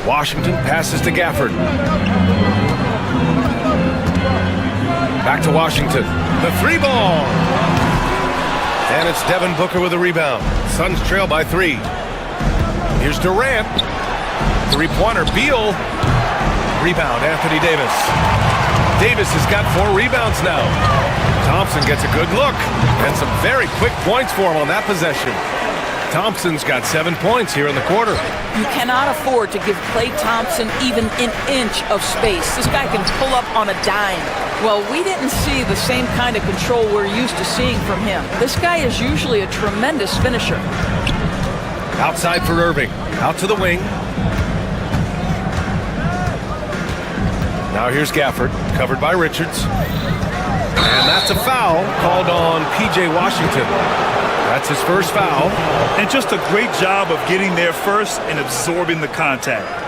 Washington passes to Gafford. Back to Washington. The 3 ball. And it's Devin Booker with a rebound. Suns trail by 3. Here's Durant. 3-pointer. Beal. Rebound, Anthony Davis. Davis has got 4 rebounds now. Thompson gets a good look. And some very quick points for him on that possession. Thompson's got 7 points here in the quarter. You cannot afford to give Klay Thompson even an inch of space. This guy can pull up on a dime. Well, we didn't see the same kind of control we're used to seeing from him. This guy is usually a tremendous finisher. Outside for Irving. Out to the wing. Now here's Gafford, covered by Richards. And that's a foul called on P.J. Washington. That's his first foul. And just a great job of getting there first and absorbing the contact.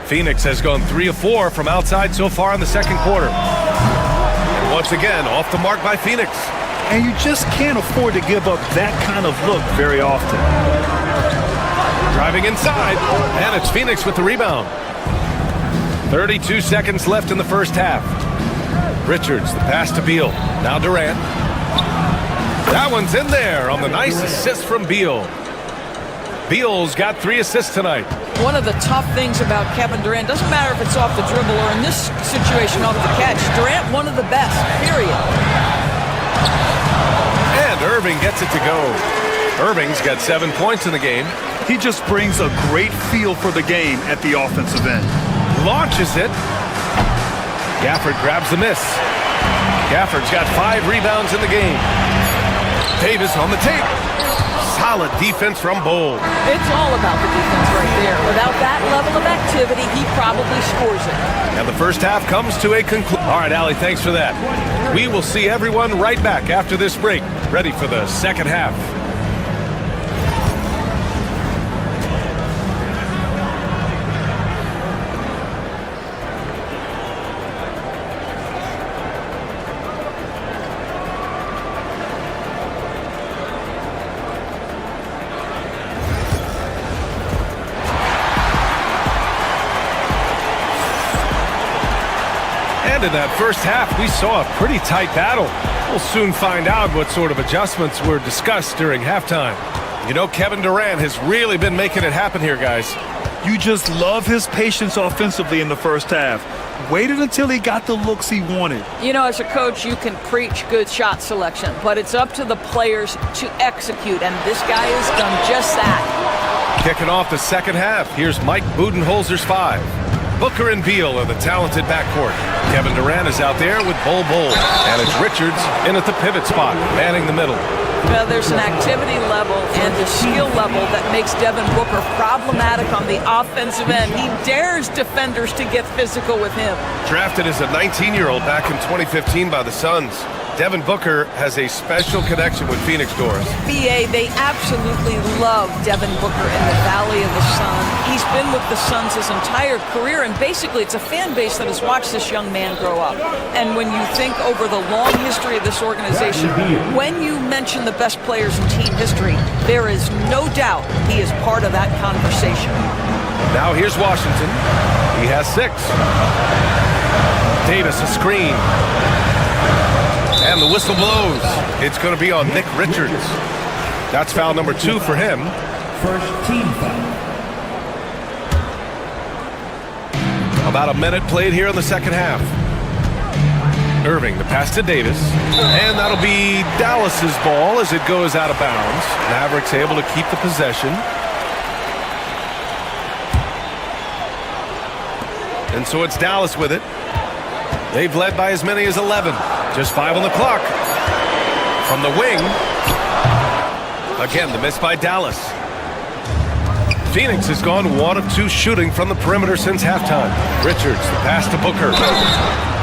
Phoenix has gone 3 of 4 from outside so far in the second quarter. And once again, off the mark by Phoenix. And you just can't afford to give up that kind of look very often. Driving inside, and it's Phoenix with the rebound. 32 seconds left in the first half. Richards, the pass to Beal. Now Durant. That one's in there on the nice assist from Beal. Beal's got 3 assists tonight. One of the tough things about Kevin Durant, doesn't matter if it's off the dribble or in this situation off the catch, Durant one of the best, period. And Irving gets it to go. Irving's got 7 points in the game. He just brings a great feel for the game at the offensive end. Launches it. Gafford grabs the miss. Gafford's got 5 rebounds in the game. Davis on the tape. Solid defense from Bull. It's all about the defense right there. Without that level of activity, he probably scores it. And the first half comes to a conclusion. All right, Allie, thanks for that. We will see everyone right back after this break, ready for the second half. In that first half, we saw a pretty tight battle. We'll soon find out what sort of adjustments were discussed during halftime. You know, Kevin Durant has really been making it happen here, guys. You just love his patience offensively in the first half. Waited until he got the looks he wanted. You know, as a coach, you can preach good shot selection, but it's up to the players to execute, and this guy has done just that. Kicking off the second half, here's Mike Budenholzer's 5. Booker and Beal are the talented backcourt. Kevin Durant is out there with Bull. And it's Richards in at the pivot spot, manning the middle. Well, there's an activity level and a skill level that makes Devin Booker problematic on the offensive end. He dares defenders to get physical with him. Drafted as a 19-year-old back in 2015 by the Suns, Devin Booker has a special connection with Phoenix, Doris. BA, they absolutely love Devin Booker in the Valley of the Sun. He's been with the Suns his entire career, and basically it's a fan base that has watched this young man grow up. And when you think over the long history of this organization, when you mention the best players in team history, there is no doubt he is part of that conversation. Now here's Washington. He has 6. Davis a screen. And the whistle blows. It's going to be on Nick Richards. That's foul number 2 for him. First team foul. About a minute played here in the second half. Irving, the pass to Davis. And that'll be Dallas's ball as it goes out of bounds. Mavericks able to keep the possession. And so it's Dallas with it. They've led by as many as 11. Just 5 on the clock. From the wing. Again, the miss by Dallas. Phoenix has gone 1 of 2 shooting from the perimeter since halftime. Richards, the pass to Booker.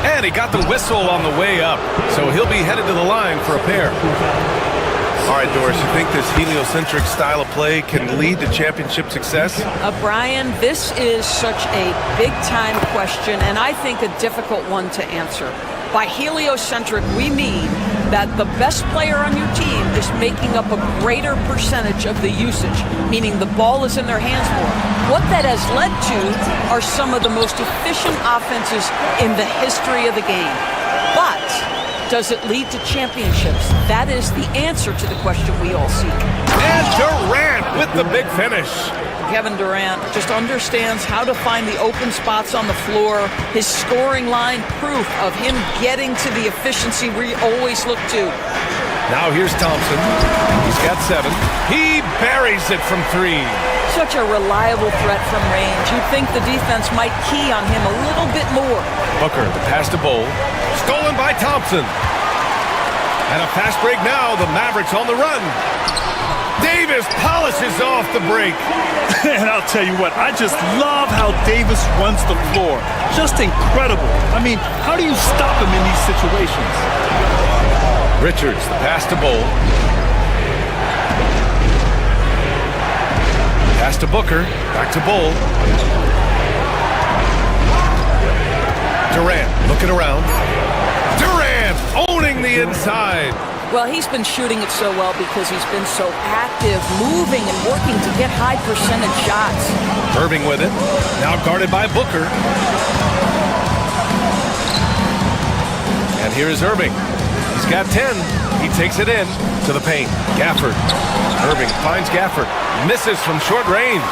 And he got the whistle on the way up. So he'll be headed to the line for a pair. All right, Doris, you think this heliocentric style of play can lead to championship success? Brian, this is such a big-time question, and I think a difficult one to answer. By heliocentric, we mean that the best player on your team is making up a greater percentage of the usage, meaning the ball is in their hands more. What that has led to are some of the most efficient offenses in the history of the game. But does it lead to championships? That is the answer to the question we all seek. And Durant with the big finish. Kevin Durant just understands how to find the open spots on the floor. His scoring line, proof of him getting to the efficiency we always look to. Now here's Thompson. He's got 7. He buries it from 3. such a reliable threat from range. You'd think the defense might key on him a little bit more. Booker, the pass to Bowl. Stolen by Thompson. And a fast break now. The Mavericks on the run. Davis polishes off the break. And I'll tell you what, I just love how Davis runs the floor. Just incredible. I mean, how do you stop him in these situations? Richards, the pass to Bowl. Pass to Booker. Back to Bowl. Durant looking around. Durant owning the inside. Well, he's been shooting it so well because he's been so active, moving and working to get high percentage shots. Irving with it. Now guarded by Booker. And here is Irving. He's got 10. He takes it in to the paint. Gafford. Irving finds Gafford. Misses from short range.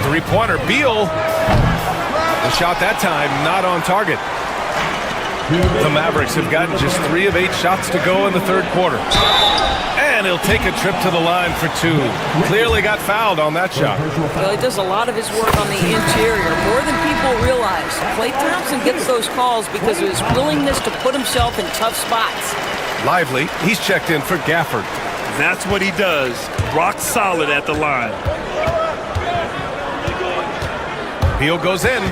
Three-pointer. Beal. The shot that time not on target. The Mavericks have gotten just 3 of 8 shots to go in the third quarter. And he'll take a trip to the line for 2. Clearly got fouled on that shot. Well, he does a lot of his work on the interior, more than people realize. Klay Thompson gets those calls because of his willingness to put himself in tough spots. Lively, he's checked in for Gafford. That's what he does. Rock solid at the line. Beal goes in.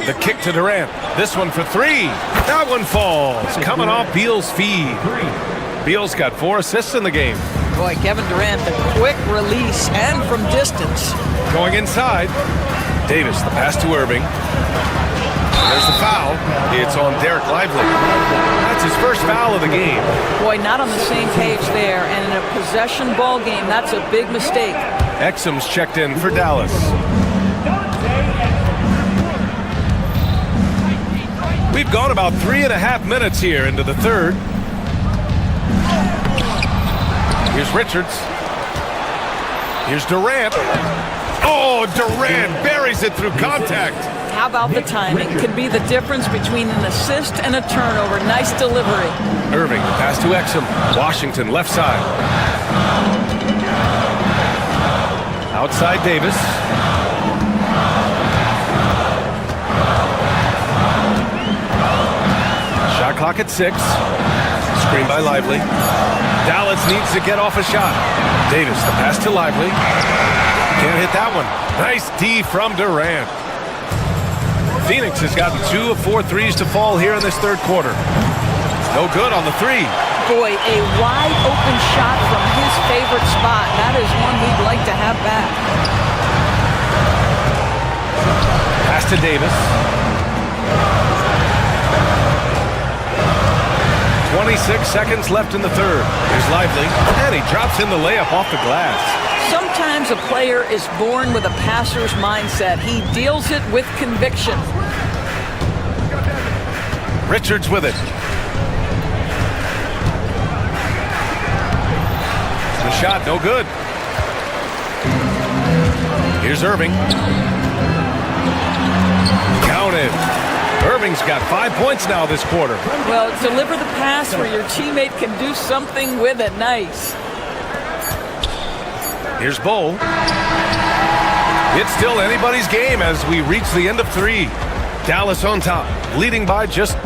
The kick to Durant. This one for 3. That one falls. Coming off Beal's feed. Beal's got 4 assists in the game. Boy, Kevin Durant, the quick release and from distance. Going inside. Davis, the pass to Irving. There's the foul. It's on Derek Lively. That's his first foul of the game. Boy, not on the same page there. And in a possession ball game, that's a big mistake. Exum's checked in for Dallas. We've gone about 3.5 minutes here into the third. Here's Richards. Here's Durant. Oh, Durant buries it through contact. How about the timing? Could be the difference between an assist and a turnover. Nice delivery. Irving, the pass to Exum. Washington, left side. Outside Davis. Shot clock at 6. Screen by Lively. Dallas needs to get off a shot. Davis, the pass to Lively. Can't hit that one. Nice D from Durant. Phoenix has gotten 2 of 4 threes to fall here in this third quarter. No good on the 3. Boy, a wide open shot from his favorite spot. That is one he'd like to have back. Pass to Davis. 26 seconds left in the third. Here's Lively, and he drops in the layup off the glass. Sometimes a player is born with a passer's mindset. He deals it with conviction. Richards with it. The shot, no good. Here's Irving. Counted. Irving's got 5 points now this quarter. Well, deliver the pass where your teammate can do something with it. Nice. Here's Bowl. It's still anybody's game as we reach the end of 3. Dallas on top, leading by just...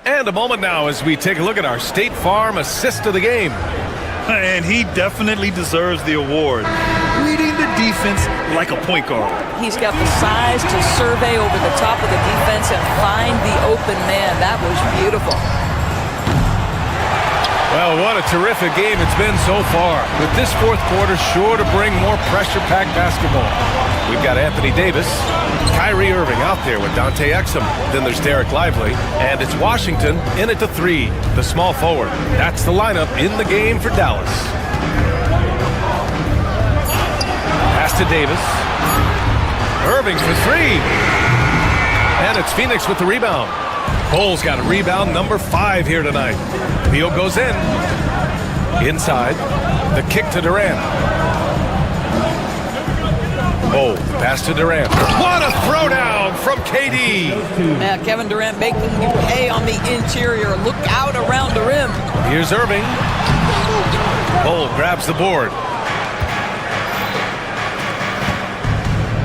And a moment now as we take a look at our State Farm assist of the game. And he definitely deserves the award. Reading the defense like a point guard. He's got the size to survey over the top of the defense and find the open man. That was beautiful. Well, what a terrific game it's been so far. With this fourth quarter sure to bring more pressure-packed basketball. We've got Anthony Davis, Kyrie Irving out there with Dante Exum. Then there's Derek Lively, and it's Washington in at the 3, the small forward. That's the lineup in the game for Dallas. Pass to Davis. Irving for 3. And it's Phoenix with the rebound. Bull's got a rebound number 5 here tonight. Beal goes in. Inside. The kick to Durant. Bull, pass to Durant. What a throwdown from KD. Yeah, Kevin Durant making you pay on the interior. Look out around the rim. Here's Irving. Bull grabs the board.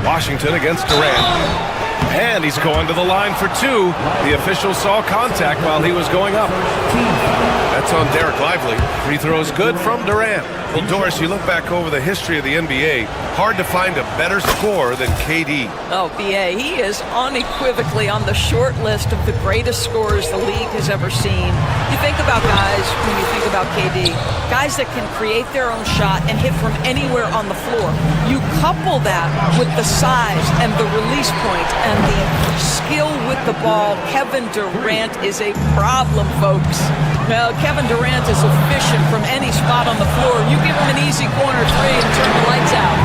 Washington against Durant. And he's going to the line for two. The official saw contact while he was going up. That's on Derek Lively. Free throw is good from Durant. Well, Doris, you look back over the history of the NBA, hard to find a better scorer than KD. Oh, B.A., he is unequivocally on the short list of the greatest scorers the league has ever seen. You think about guys, when you think about KD, guys that can create their own shot and hit from anywhere on the floor. You couple that with the size and the release point and the skill with the ball. Kevin Durant is a problem, folks. Well, Kevin Durant is efficient from any spot on the floor. You give him an easy corner three and turn the lights out.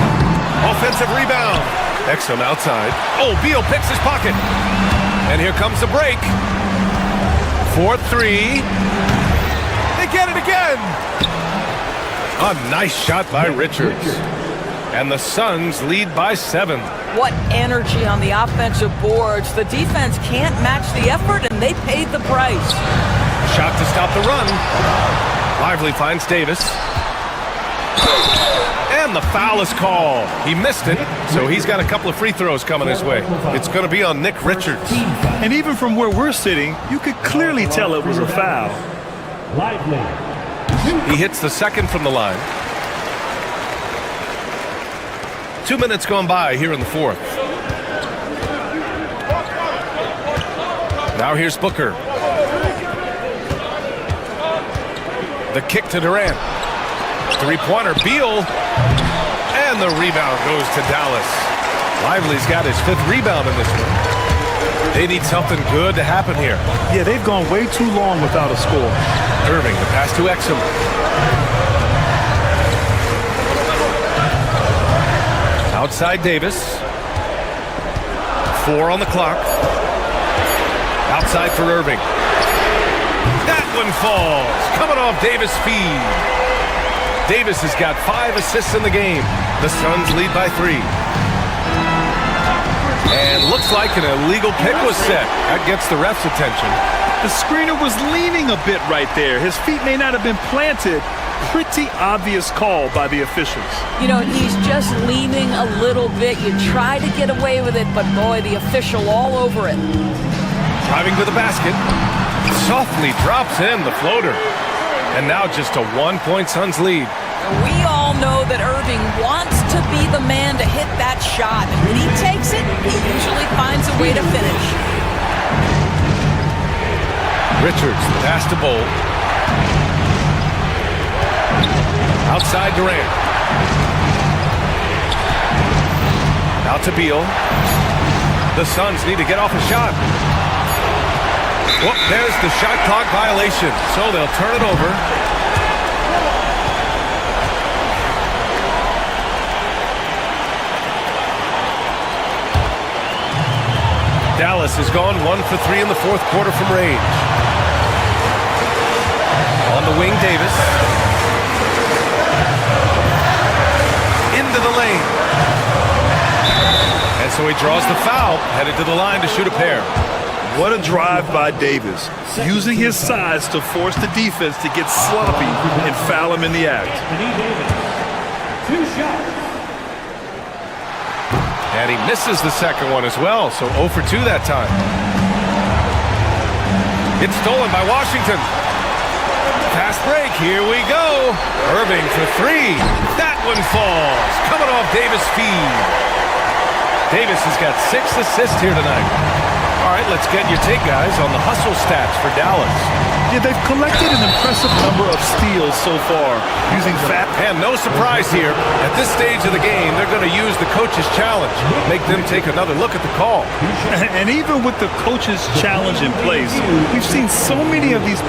Offensive rebound. Exum outside. Oh, Beal picks his pocket. And here comes the break. 4-3. They get it again. A nice shot by Richards. And the Suns lead by 7. What energy on the offensive boards. The defense can't match the effort, and they paid the price. Shot to stop the run. Lively finds Davis. And the foul is called. He missed it, so he's got a couple of free throws coming his way. It's going to be on Nick Richards. And even from where we're sitting, you could clearly tell it was a foul. He hits the second from the line. 2 minutes gone by here in the fourth. Now here's Booker. The kick to Durant. Three-pointer, Beal. And the rebound goes to Dallas. Lively's got his 5th rebound in this one. They need something good to happen here. Yeah, they've gone way too long without a score. Irving, the pass to Exum. Outside Davis. 4 on the clock. Outside for Irving. That one falls. Coming off Davis' feed. Davis has got 5 assists in the game. The Suns lead by 3. And looks like an illegal pick was set. That gets the ref's attention. The screener was leaning a bit right there. His feet may not have been planted. Pretty obvious call by the officials. You know, he's just leaning a little bit. You try to get away with it, but boy, the official all over it. Driving to the basket. Softly drops in the floater. And now just a 1-point Suns lead. We all know that Irving wants to be the man to hit that shot. And when he takes it, he usually finds a way to finish. Richards, the pass to Bull. Outside Durant. Out to Beal. The Suns need to get off a shot. Whoop, there's the shot clock violation. So they'll turn it over. Dallas has gone 1 for 3 in the fourth quarter from range. On the wing, Davis. Into the lane. And so he draws the foul, headed to the line to shoot a pair. What a drive by Davis, using his size to force the defense to get sloppy and foul him in the act. 2 shots. And he misses the second one as well, so 0 for 2 that time. It's stolen by Washington. Fast break, here we go. Irving for 3. That one falls. Coming off Davis' feed. Davis has got 6 assists here tonight. All right, let's get your take, guys, on the hustle stats for Dallas. Yeah, they've collected an impressive number of steals so far, using fat. And no surprise here. At this stage of the game, they're going to use the coach's challenge. Make them take another look at the call. And even with the coach's challenge in place, we've seen so many of these.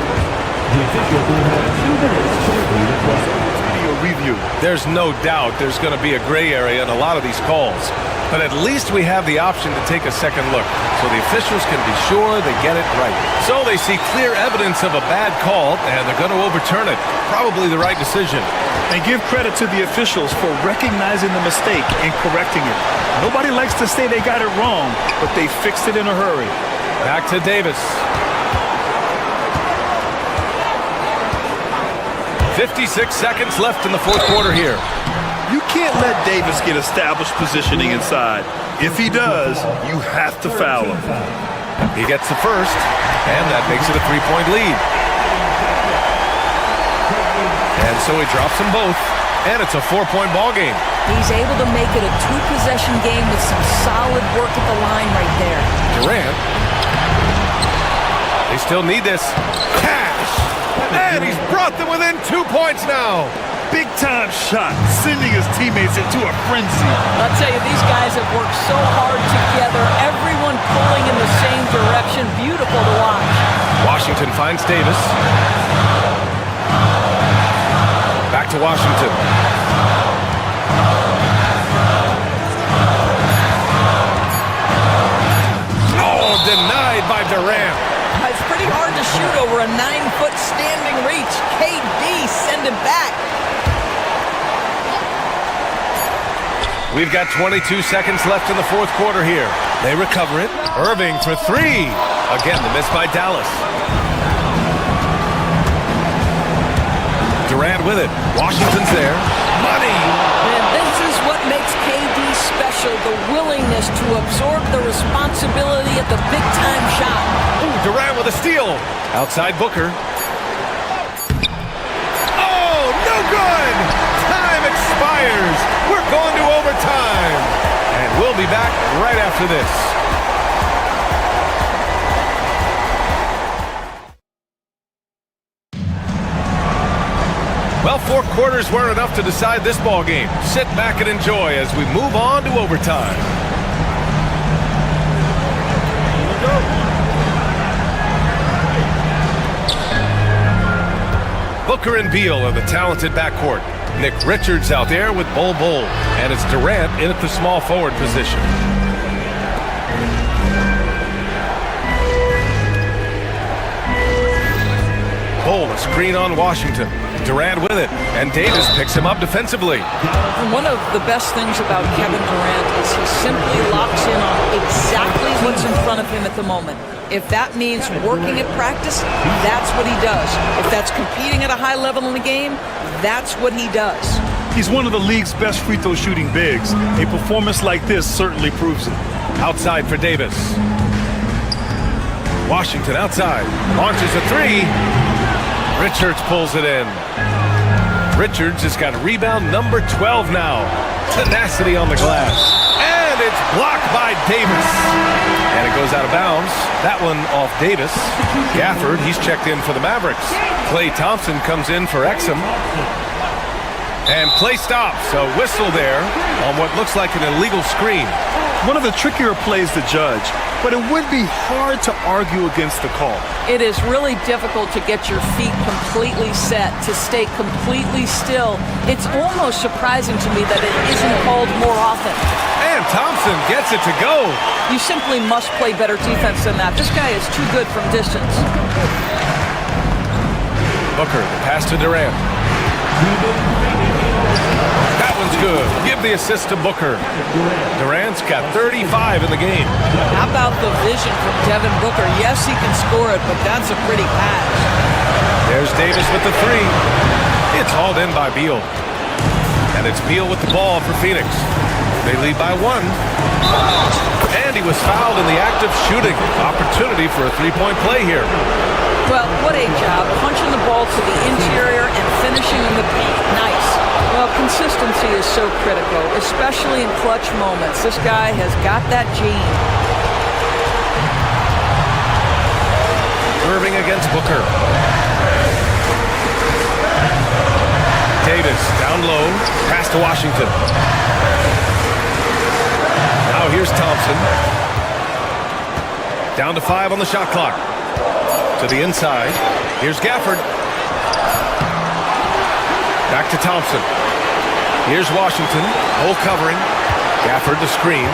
Review. There's no doubt there's going to be a gray area in a lot of these calls. But at least we have the option to take a second look, so the officials can be sure they get it right. So they see clear evidence of a bad call, and they're going to overturn it. Probably the right decision. And give credit to the officials for recognizing the mistake and correcting it. Nobody likes to say they got it wrong, but they fixed it in a hurry. Back to Davis. 56 seconds left in the fourth quarter here. You can't let Davis get established positioning inside. If he does, you have to foul him. He gets the first, and that makes it a 3-point lead. And so he drops them both, and it's a 4-point ball game. He's able to make it a 2-possession game with some solid work at the line right there. Durant. They still need this. Cash! And he's brought them within 2 points now. Big-time shot, sending his teammates into a frenzy. I'll tell you, these guys have worked so hard together, everyone pulling in the same direction. Beautiful to watch. Washington finds Davis. Back to Washington. Oh, denied by Durant. It's pretty hard to shoot over a 9-foot standing reach. KD send him back. We've got 22 seconds left in the fourth quarter here. They recover it. Irving for three. Again, the miss by Dallas. Durant with it. Washington's there. Money! And this is what makes KD special, the willingness to absorb the responsibility at the big-time shot. Ooh, Durant with a steal. Outside Booker. Oh, no good! Time expires. We're going to overtime. And we'll be back right after this. Well, 4 quarters weren't enough to decide this ball game. Sit back and enjoy as we move on to overtime. Booker and Beal are the talented backcourt. Nick Richards out there with Bol, and it's Durant in at the small forward position. Bol, a screen on Washington. Durant with it, and Davis picks him up defensively. One of the best things about Kevin Durant is he simply locks in on exactly what's in front of him at the moment. If that means working at practice, that's what he does. If that's competing at a high level in the game, that's what he does. He's one of the league's best free throw shooting bigs. A performance like this certainly proves it. Outside for Davis. Washington outside. Launches a three. Richards pulls it in. Richards has got rebound number 12 now. Tenacity on the glass. And it's blocked by Davis. And it goes out of bounds. That one off Davis. Gafford, he's checked in for the Mavericks. Klay Thompson comes in for Exum. And play stops. A whistle there on what looks like an illegal screen. One of the trickier plays to judge, but it would be hard to argue against the call. It is really difficult to get your feet completely set, to stay completely still. It's almost surprising to me that it isn't called more often. And Thompson gets it to go. You simply must play better defense than that. This guy is too good from distance. Booker, the pass to Durant. That one's good. Give the assist to Booker. Durant's got 35 in the game. How about the vision from Devin Booker? Yes, he can score it, but that's a pretty pass. There's Davis with the three. It's hauled in by Beal. And it's Beal with the ball for Phoenix. They lead by 1. And he was fouled in the act of shooting. Opportunity for a 3-point play here. Well, what a job. Punching the ball to the interior and finishing in the paint. Nice. Well, consistency is so critical, especially in clutch moments. This guy has got that gene. Irving against Booker. Davis down low. Pass to Washington. Now here's Thompson. Down to 5 on the shot clock. To the inside. Here's Gafford. Back to Thompson. Here's Washington. Hole covering. Gafford the screen.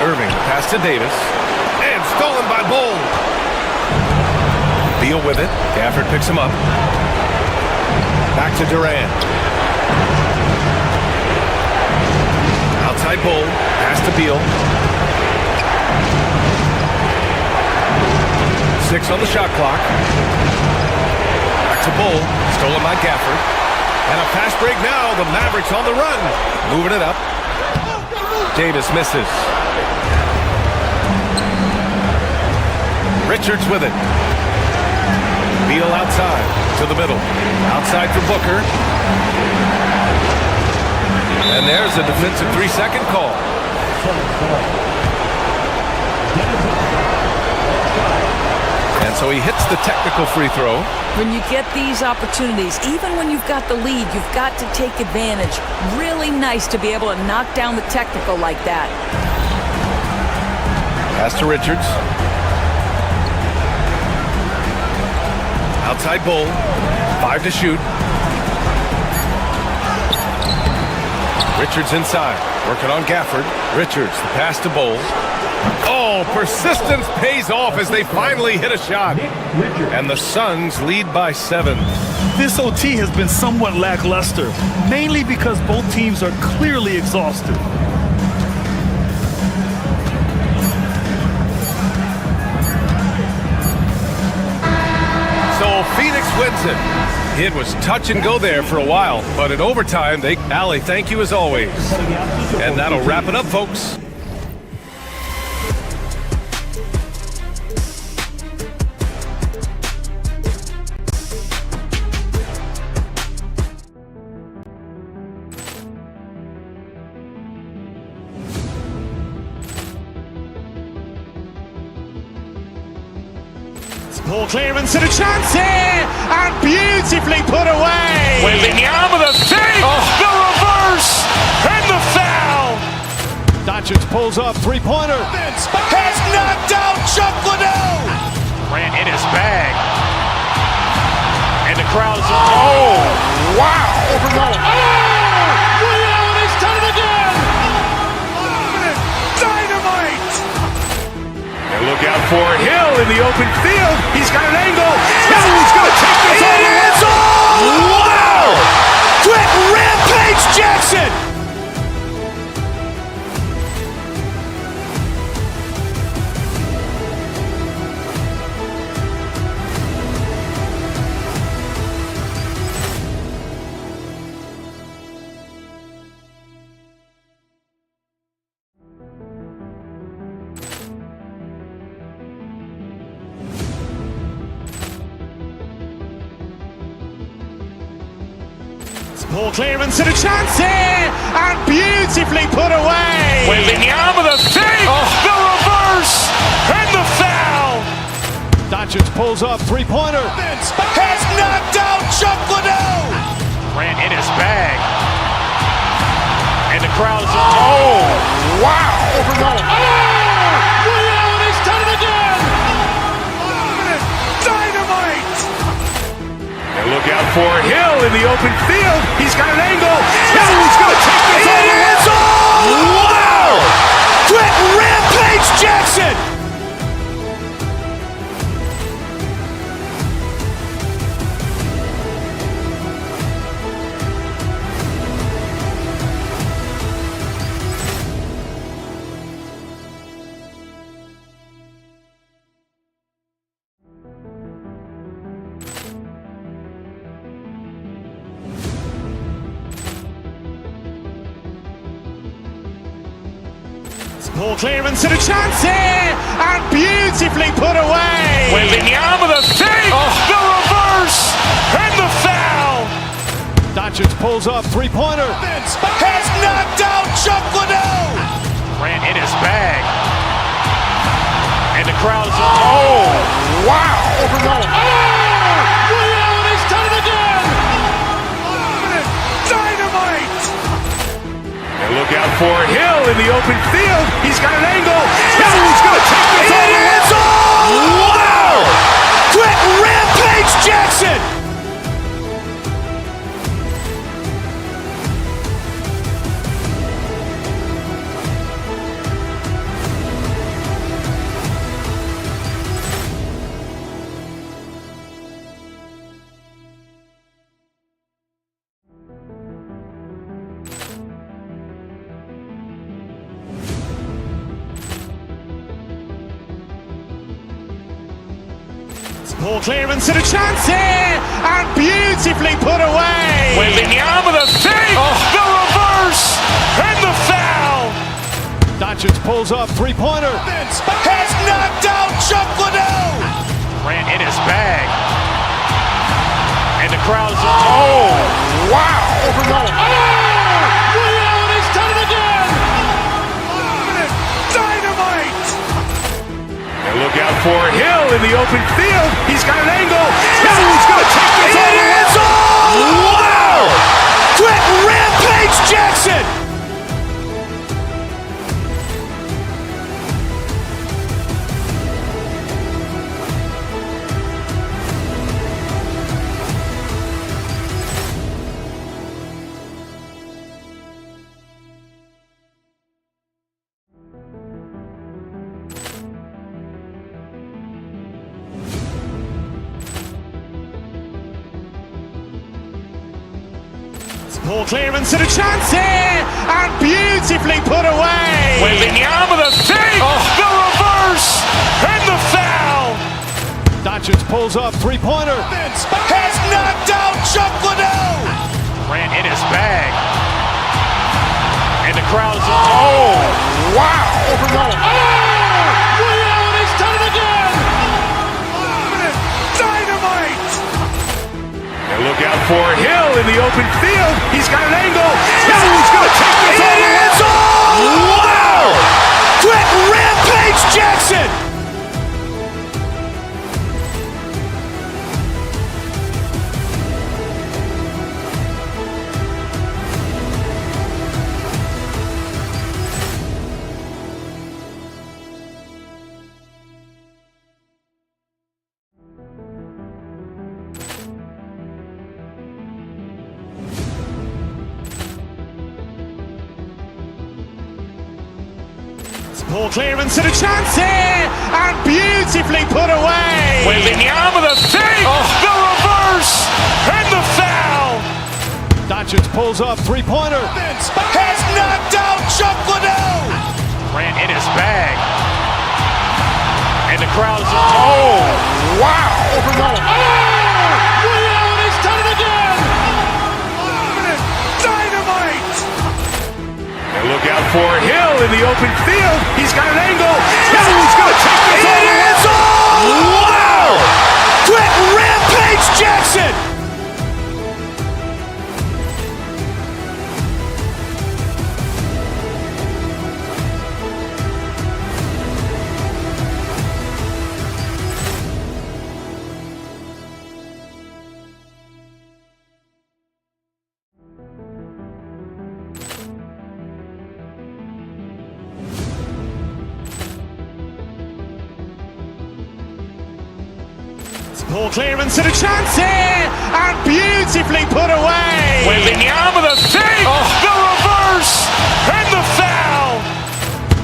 Irving the pass to Davis. And stolen by Bol. Beal with it. Gafford picks him up. Back to Durant. Outside Bol. Pass to Beal. 6 on the shot clock. Back to to Bull. Stolen by Gafford. And a fast break now. The Mavericks on the run. Moving it up. Davis misses. Richards with it. Beal outside to the middle. Outside for Booker. And there's a defensive 3-second call. And so he hits the technical free throw. When you get these opportunities, even when you've got the lead, you've got to take advantage. Really nice to be able to knock down the technical like that. Pass to Richards. Outside Bull. 5 to shoot. Richards inside. Working on Gafford. Richards, the pass to Bull. Oh, persistence pays off as they finally hit a shot. And the Suns lead by 7. This OT has been somewhat lackluster, mainly because both teams are clearly exhausted. So Phoenix wins it. It was touch and go there for a while, but in overtime, Allie, thank you as always. And that'll wrap it up, folks. Poor clearance and a chance here, and beautifully put away. Wembanyama the fake, the reverse, and the foul. Doncic pulls up, three-pointer. Has knocked out Chuck Liddell. Ran in his bag. And the crowd is... Oh, wow. Liddell, he's done it again. Dynamite. And look out for Hill in the open field. He's got an angle. Hill's going to take this all the way. Wow! Quick Rampage Jackson. Poor clearance and a chance here, and beautifully put away. Wembanyama the fake, the reverse, and the foul. Doncic pulls up, three-pointer. Has knocked out Chuck Liddell. Ran in his bag. And the crowd is... Oh, wow. Liddell, he's done it again. Dynamite. And look out for Hill in the open field. He's got an angle. Hill's going to take this all the way. Wow! Quick Rampage Jackson. Poor clearance and a chance here, and beautifully put away. Wembanyama the fake, the reverse, and the foul. Doncic pulls up, three-pointer. Has knocked out Chuck Liddell. Ran in his bag. And the crowd is... Oh, wow. Liddell, he's done it again. Dynamite. And look out for Hill in the open field. He's got an angle. Hill's going to take this all the way. Wow! Quick Rampage Jackson. Ball clearance and a chance here, and beautifully put away. Wembanyama with a save, the reverse, and the foul. Doncic pulls up, three-pointer. Has knocked out Chuck Liddell. Grant in his bag. And the crowd's wow. Ray Allen has done it again. Dynamite. And look out for Hill in the open field. He's got an angle. He's going to take this all the way. Wow. Quick Rampage Jackson. Ball clearance and a chance here, and beautifully put away. Wembanyama with a save, the reverse, and the foul. Doncic pulls up, three-pointer. Has knocked out Chuck Liddell. Grant in his bag. And the crowd's wow. Ray Allen has done it again. Dynamite. And look out for Hill in the open field. He's got an angle. He's going to take this all the way. Wow. Quick Rampage Jackson. Ball clearance and a chance here, and beautifully put away. Wembanyama with a save, the reverse, and the foul. Doncic pulls up, three-pointer. Has knocked out Chuck Liddell. Grant in his bag. And the crowd's wow. Ray Allen has done it again. Dynamite. And look out for Hill in the open field. He's got an angle. He's going to take this all the way. Wow. Quick Rampage Jackson. Ball clearance and a chance here, and beautifully put away. Wembanyama with a save, the reverse, and the foul.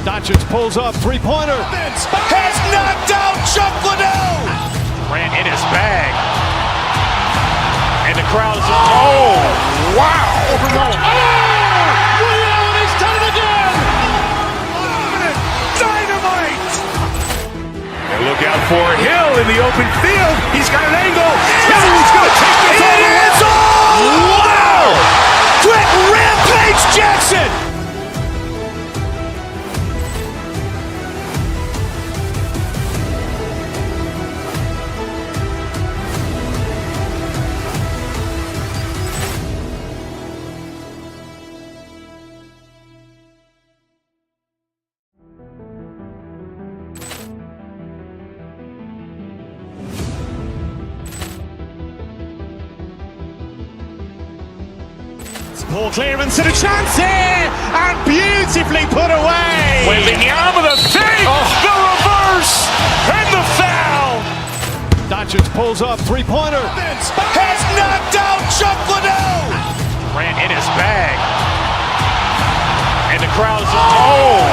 Doncic pulls up, three-pointer. Has knocked out Chuck Liddell. Grant in his bag. And the crowd's wow. Ray Allen has done it again. Dynamite. And look out for Hill in the open field. He's got an angle. He's going to take this all the way. Wow. Quick Rampage Jackson. Ball clearance and a chance here, and beautifully put away. Wembanyama with a save, the reverse, and the foul. Doncic pulls up, three-pointer. Has knocked out Chuck Liddell. Grant in his bag. And the crowd's wow.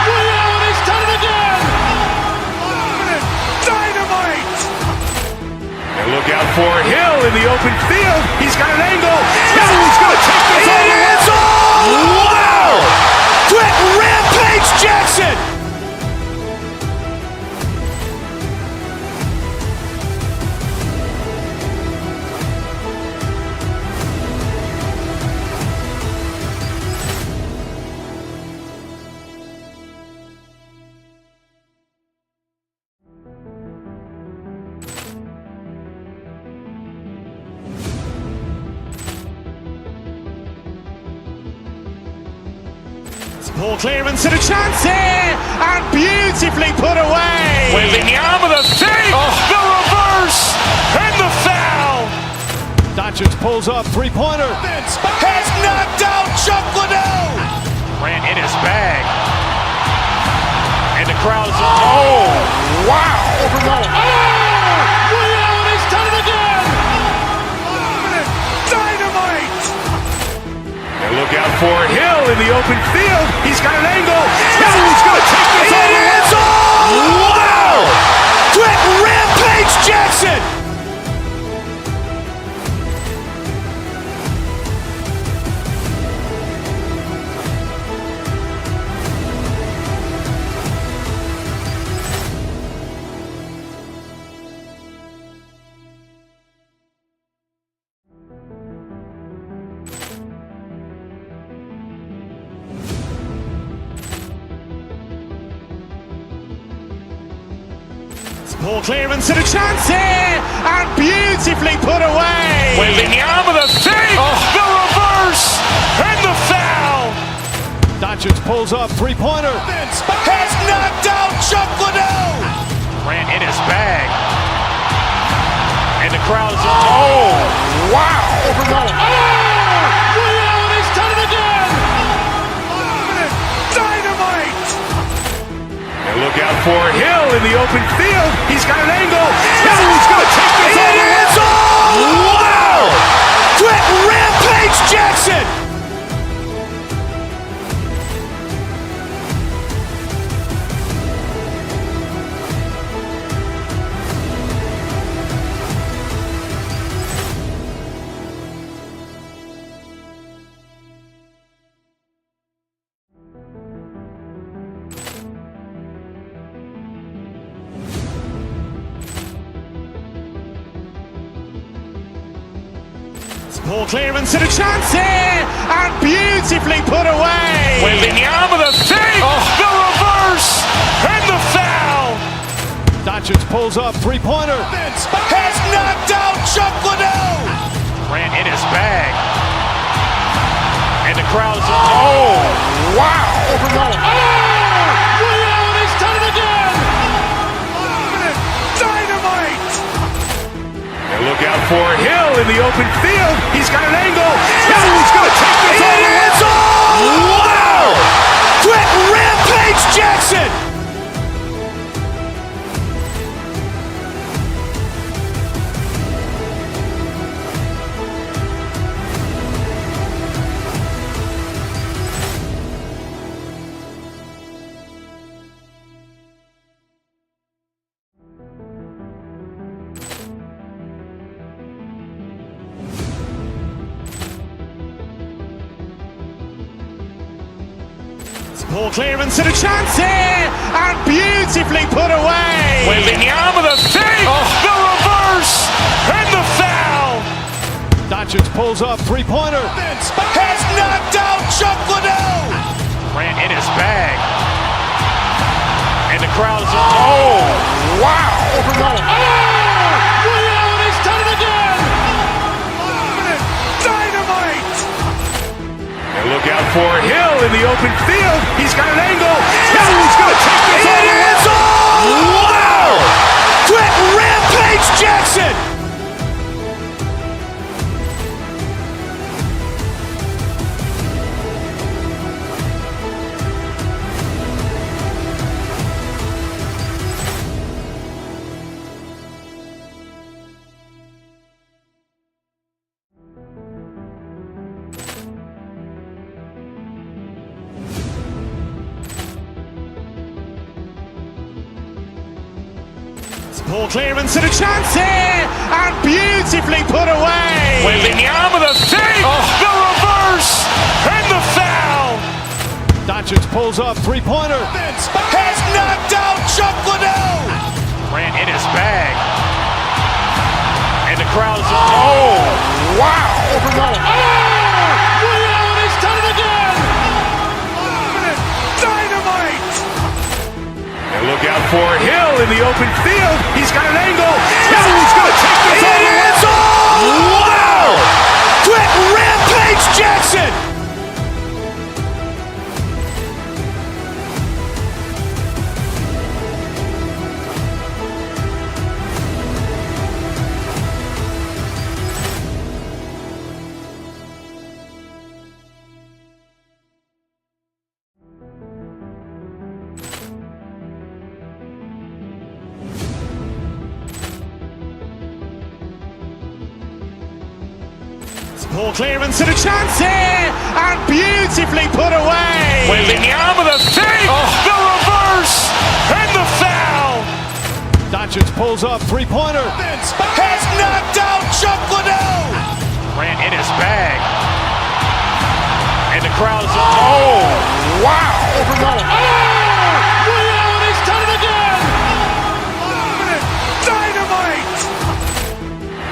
Ray Allen has done it again. Dynamite. And look out for Hill in the open field. He's got an angle. He's going to take this all the way. Wow. Quick Rampage Jackson. Poor clearance and a chance here, and beautifully put away. Wembanyama the fake, the reverse, and the foul. Doncic pulls up, three-pointer. Vince has knocked out Chuck Liddell. Ran in his bag. And the crowd is, oh, wow. He's done it again. Dynamite. And look out for Hill in the open field. He's got an angle. He's going to take this all the way. Wow. Quick Rampage Jackson. Poor clearance and a chance here, and beautifully put away. Wembanyama the fake, the reverse, and the foul. Doncic pulls up, three-pointer. Vince has knocked out Chuck Liddell. Ran in his bag. And the crowd is, oh, wow. He's done it again. Dynamite. And look out for Hill in the open field. He's got an angle. He's going to take this all the way. Wow. Quick Rampage Jackson. Poor clearance and a chance here, and beautifully put away. Wembanyama the fake, the reverse, and the foul. Doncic pulls up, three-pointer. Vince has knocked out Chuck Liddell. Ran in his bag. And the crowd is, oh, wow. He's done it again. Dynamite. And look out for Hill in the open field. He's got an angle. He's going to take this all the way. Wow. Quick Rampage Jackson. Poor clearance and a chance here, and beautifully put away. Wembanyama the fake, the reverse, and the foul. Doncic pulls up, three-pointer. Vince has knocked out Chuck Liddell. Ran in his bag. And the crowd is, oh, wow. He's done it again. Dynamite. And look out for Hill in the open field. He's got an angle. He's going to take this all the way. Wow. Quick Rampage Jackson. Poor clearance and a chance here, and beautifully put away. Wembanyama the fake, the reverse, and the foul. Doncic pulls up, three-pointer. Vince has knocked out Chuck Liddell. Ran in his bag. And the crowd is, oh, wow. He's done it again. Dynamite. And look out for Hill in the open field. He's got an angle. He's going to take this all the way. Wow. Quick Rampage Jackson. Poor clearance and a chance here, and beautifully put away. Wembanyama the save, the reverse, and the foul. Doncic pulls up, three-pointer. Has knocked out Chuck Liddell. Grant in his bag. And the crowd's wow. He's done it again. Dynamite.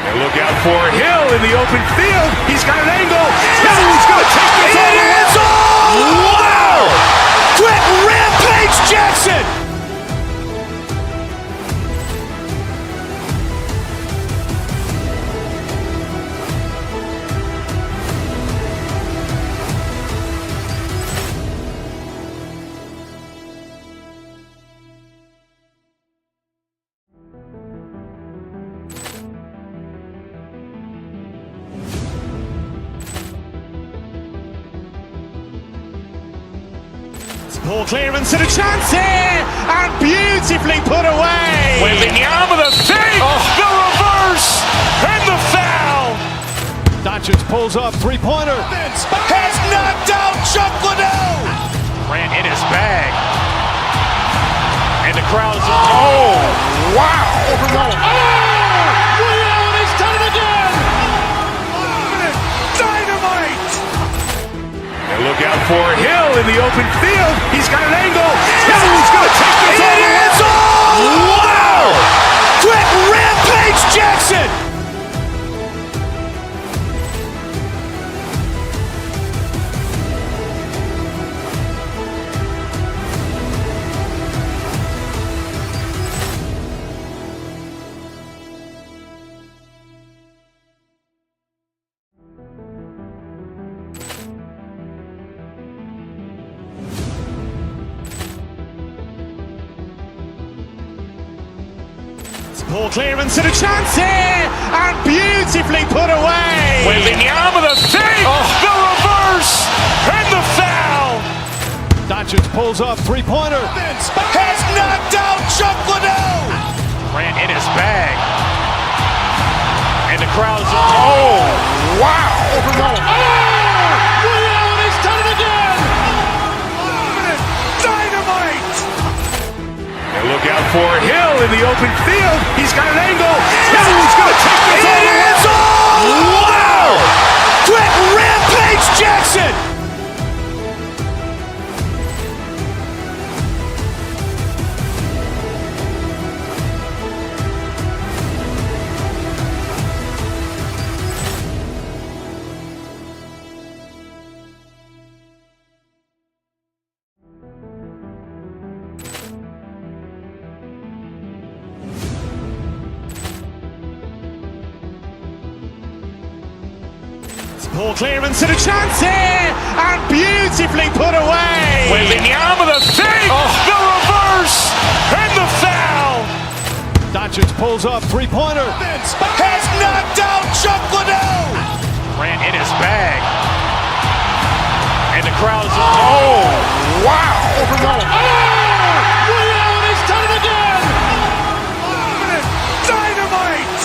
And look out for Hill in the open field. He's got an angle. Hill's going to take this all the way. Wow. Quick Rampage Jackson. Poor clearance and a chance here, and beautifully put away. Wembanyama the save, the reverse, and the foul. Doncic pulls up, three-pointer. Has knocked out Chuck Liddell. Grant in his bag. And the crowd's wow. He's done it again. Dynamite. And look out for Hill in the open field. He's got an angle. Hill's going to take this all the way. Wow. Quick Rampage Jackson. Poor clearance and a chance here, and beautifully put away. Wembanyama the save, the reverse, and the foul. Doncic pulls up, three-pointer. Has knocked out Chuck Liddell. Grant in his bag. And the crowd's wow. He's done it again. Dynamite. And look out for Hill in the open field. He's got an angle. Hill's going to take this all the way. Wow. Quick Rampage Jackson. Poor clearance and a chance here, and beautifully put away. Wembanyama the save, the reverse, and the foul. Doncic pulls up, three-pointer. Has knocked out Chuck Liddell. Grant in his bag. And the crowd's wow. He's done it again. Dynamite.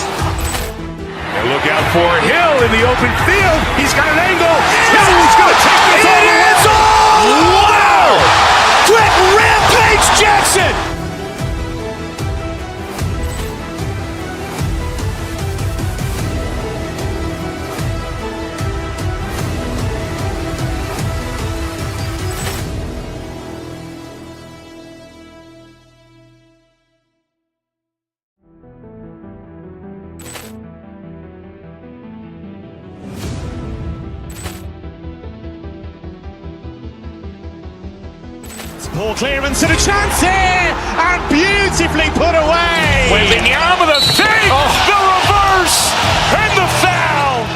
And look out for Hill in the open field. He's got an angle. Hill's going to take this all the way. Wow. Quick Rampage Jackson. Poor clearance and a chance here, and beautifully put away. Wembanyama the save, the reverse, and the foul.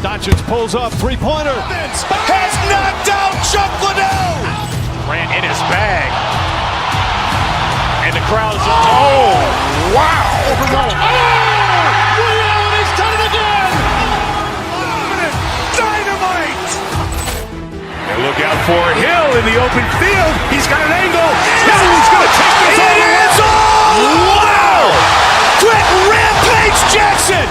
Doncic pulls up, three-pointer. Has knocked out Chuck Liddell. Grant in his bag. And the crowd's wow. He's done it again. Dynamite. And look out for Hill in the open field. He's got an angle. Hill's going to take this all the way. Wow. Quick Rampage Jackson.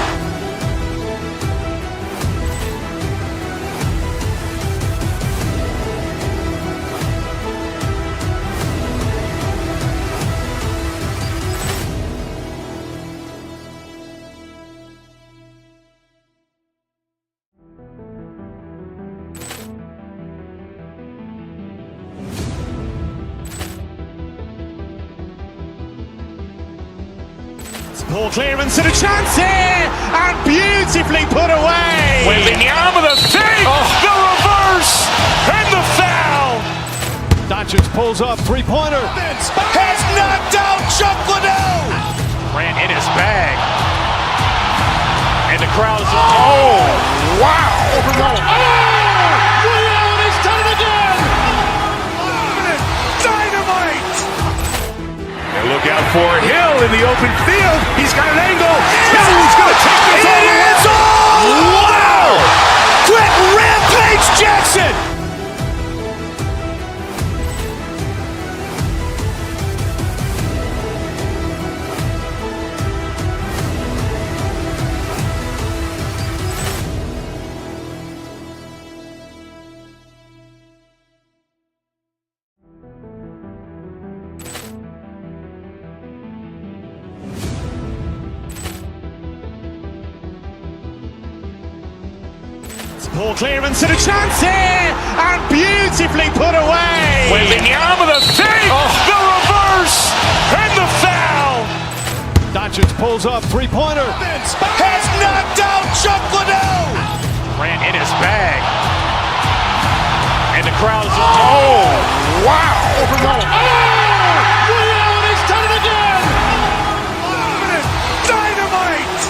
Poor clearance and a chance here, and beautifully put away. Wembanyama with a save, the reverse, and the foul. Doncic pulls up, three-pointer. Has knocked out Chuck Liddell. Ran in his bag. And the crowd is, oh, wow. Ray Allen has done it again. Dynamite. And look out for Hill in the open field. He's got an angle. He's going to take this all the way. Wow. Quick Rampage Jackson. Poor clearance and a chance here, and beautifully put away. Wembanyama with a save, the reverse, and the foul. Doncic pulls up, three-pointer. Has knocked out Chuck Liddell. Ran in his bag. And the crowd is, oh, wow. Ray Allen has done it again. Dynamite.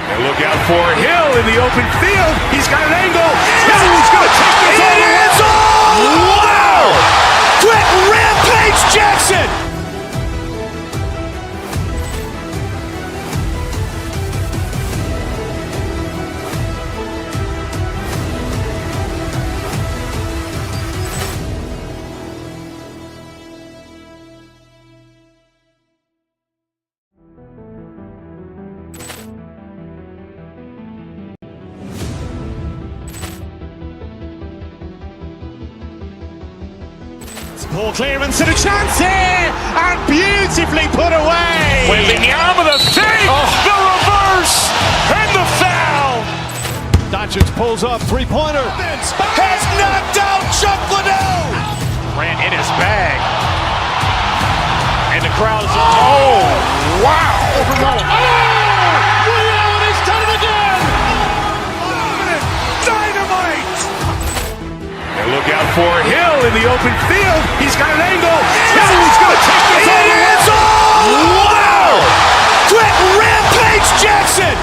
And look out for Hill in the open field. He's got an angle. He's going to take this all the way. Wow. Quick Rampage Jackson. Poor clearance and a chance here, and beautifully put away. Wembanyama with a save, the reverse, and the foul. Doncic pulls up, three-pointer. Has knocked out Chuck Liddell. Ran in his bag. And the crowd is, oh, wow. Ray Allen has done it again. Dynamite. And look out for Hill in the open field. He's got an angle. He's going to take this all the way. Wow. Quick Rampage Jackson.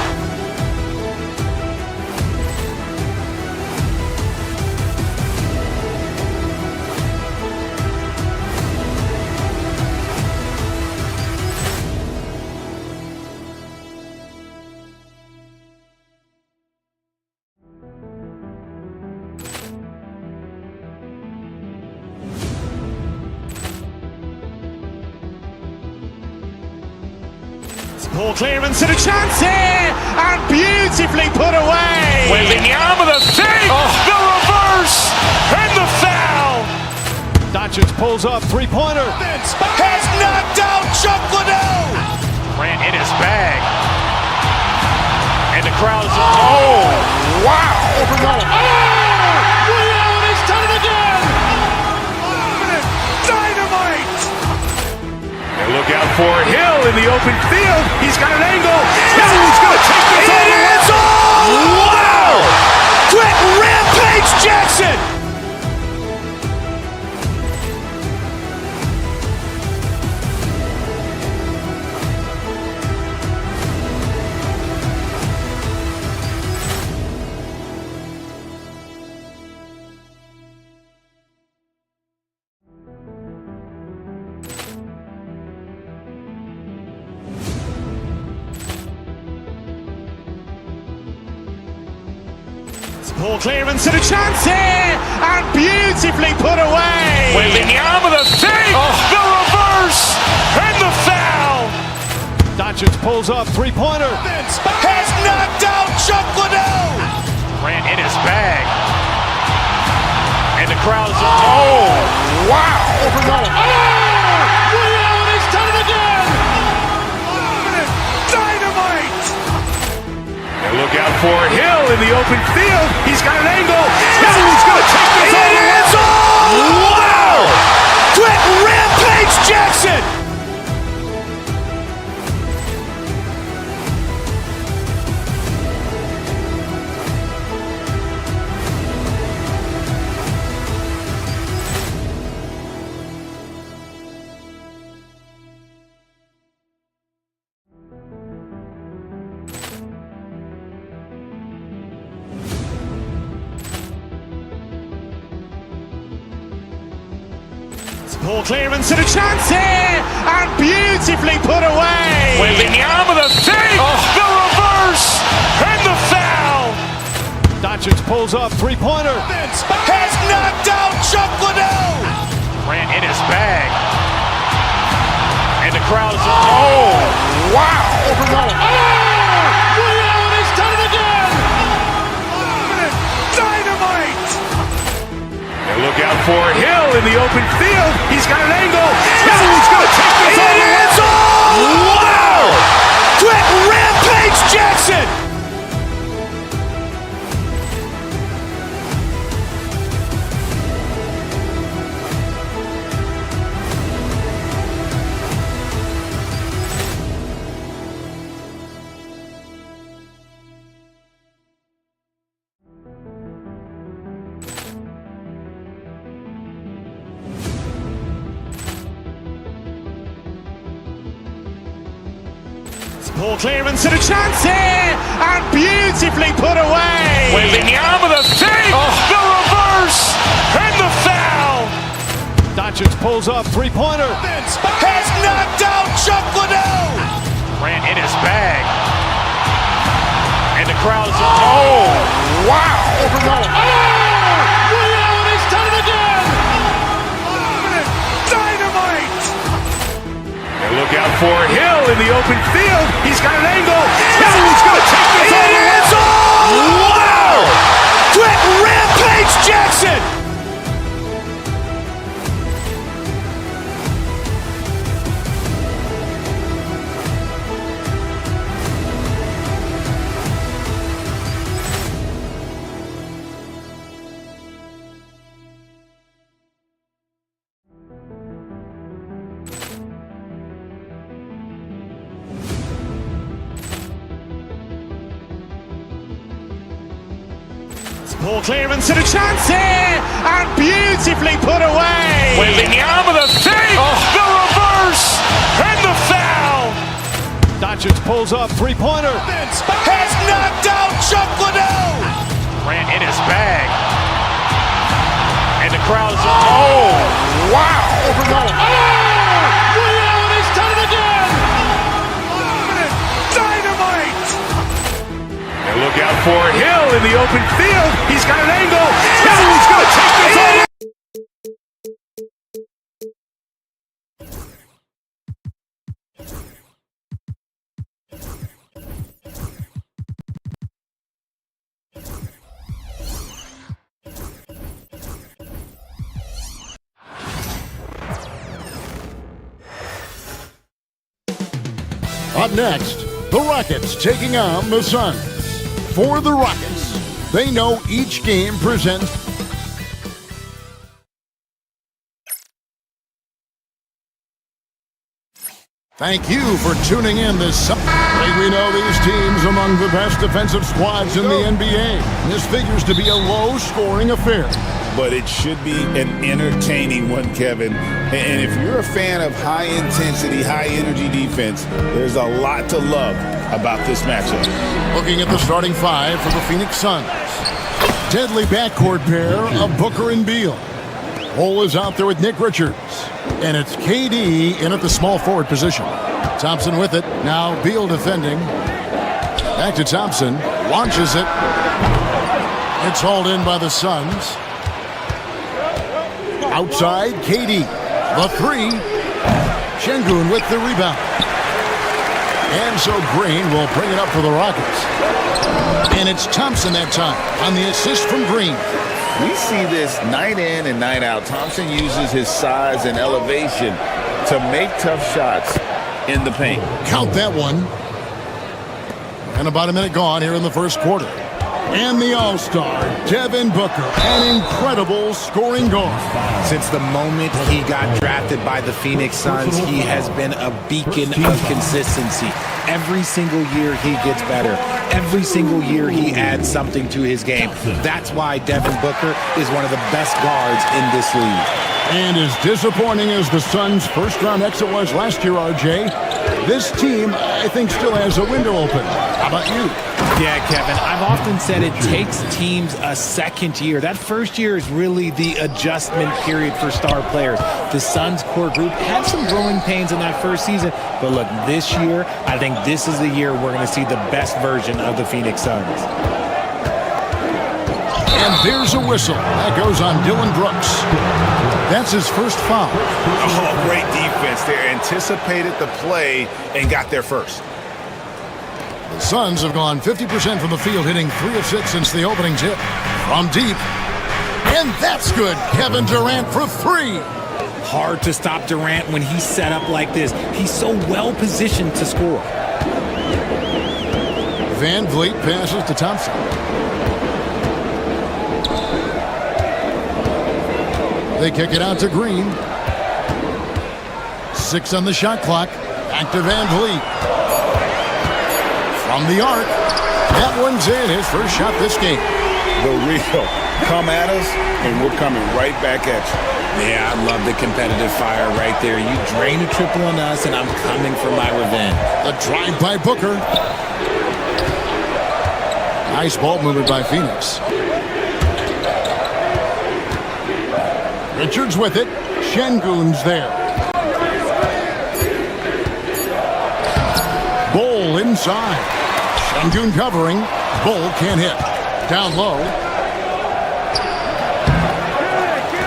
Poor clearance and a chance here, and beautifully put away. Wembanyama with a save, the reverse, and the foul. Doncic pulls up, three-pointer. Has knocked out Chuck Liddell. Ran in his bag. And the crowd is, oh, wow. Ray Allen has done it again. Dynamite. And look out for Hill in the open field. He's got an angle. He's going to take this all the way. Wow. Quick Rampage Jackson. Poor clearance and a chance here, and beautifully put away. Wembanyama with a save, the reverse, and the foul. Doncic pulls up, three-pointer. Has knocked out Chuck Liddell. Ran in his bag. And the crowd is, oh, wow. Ray Allen has done it again. Dynamite. And look out for Hill in the open field. He's got an angle. He's going to take this all the way. Wow. Quick Rampage Jackson. Poor clearance and a chance here, and beautifully put away. Wembanyama the save, the reverse, and the foul. Doncic pulls up, three-pointer. Has knocked out Chuck Liddell. Ran in his bag. And the crowd is, oh, wow. He's done it again! Dynamite. And look out for Hill in the open field. He's got an angle. Hill's going to take this all the way. Wow! Quick Rampage Jackson. Poor clearance and a chance here, and beautifully put away. Wembanyama the save, the reverse, and the foul. Doncic pulls up, three-pointer. Has knocked out Chuck Liddell. Ran in his bag. And the crowd is, oh, wow. He's done it again! Dynamite. And look out for Hill in the open field. He's got an angle. Hill's going to take this all the way. Wow! Quick Rampage Jackson. Poor clearance and a chance here, and beautifully put away. Wembanyama the save, the reverse, and the foul. Doncic pulls up, three-pointer. Has knocked out Chuck Liddell. Ran in his bag. And the crowd is, oh, wow. He's done it again! Dynamite. And look out for Hill in the open field. He's got an angle. Hill's going to take this all the way. Up next, the Rockets taking on the Suns. For the Rockets, they know each game presents Thank you for tuning in this Sunday. We know these teams among the best defensive squads in the NBA. This figures to be a low-scoring affair. But it should be an entertaining one, Kevin. And if you're a fan of high-intensity, high-energy defense, there's a lot to love about this matchup. Looking at the starting five for the Phoenix Suns. Deadly backcourt pair of Booker and Beal. Cole is out there with Nick Richards. And it's KD in at the small forward position. Thompson with it. Now Beal defending. Back to Thompson. Launches it. It's hauled in by the Suns. Outside, KD. The three. Şengün with the rebound. And so Green will bring it up for the Rockets. And it's Thompson that time on the assist from Green. We see this night in and night out. Thompson uses his size and elevation to make tough shots in the paint. Count that one. And about a minute gone here in the first quarter. And the All-Star, Devin Booker, an incredible scoring guard. Since the moment he got drafted by the Phoenix Suns, he has been a beacon of consistency. Every single year he gets better. Every single year he adds something to his game. That's why Devin Booker is one of the best guards in this league. And as disappointing as the Suns' first-round exit was last year, RJ, this team, I think, still has a window open. How about you? Yeah, Kevin, I've often said it takes teams a second year. That first year is really the adjustment period for star players. The Suns core group had some growing pains in that first season, but look, this year, I think this is the year we're going to see the best version of the Phoenix Suns. And there's a whistle. That goes on Dylan Brooks. That's his first foul. Oh, great defense there. Anticipated the play and got there first. The Suns have gone 50% from the field, hitting 3 of 6 since the opening tip. From deep. And that's good. Kevin Durant for 3. Hard to stop Durant when he's set up like this. He's so well positioned to score. Van Vliet passes to Thompson. They kick it out to Green. 6 on the shot clock. Back to Van Vliet. From the arc. That one's in. His first shot this game. The real. Come at us, and we're coming right back at you. Yeah, I love the competitive fire right there. You drain a triple on us, and I'm coming for my revenge. The drive by Booker. Nice ball movement by Phoenix. Richards with it. Şengün's there. Bull inside. Şengün covering. Bull can't hit. Down low.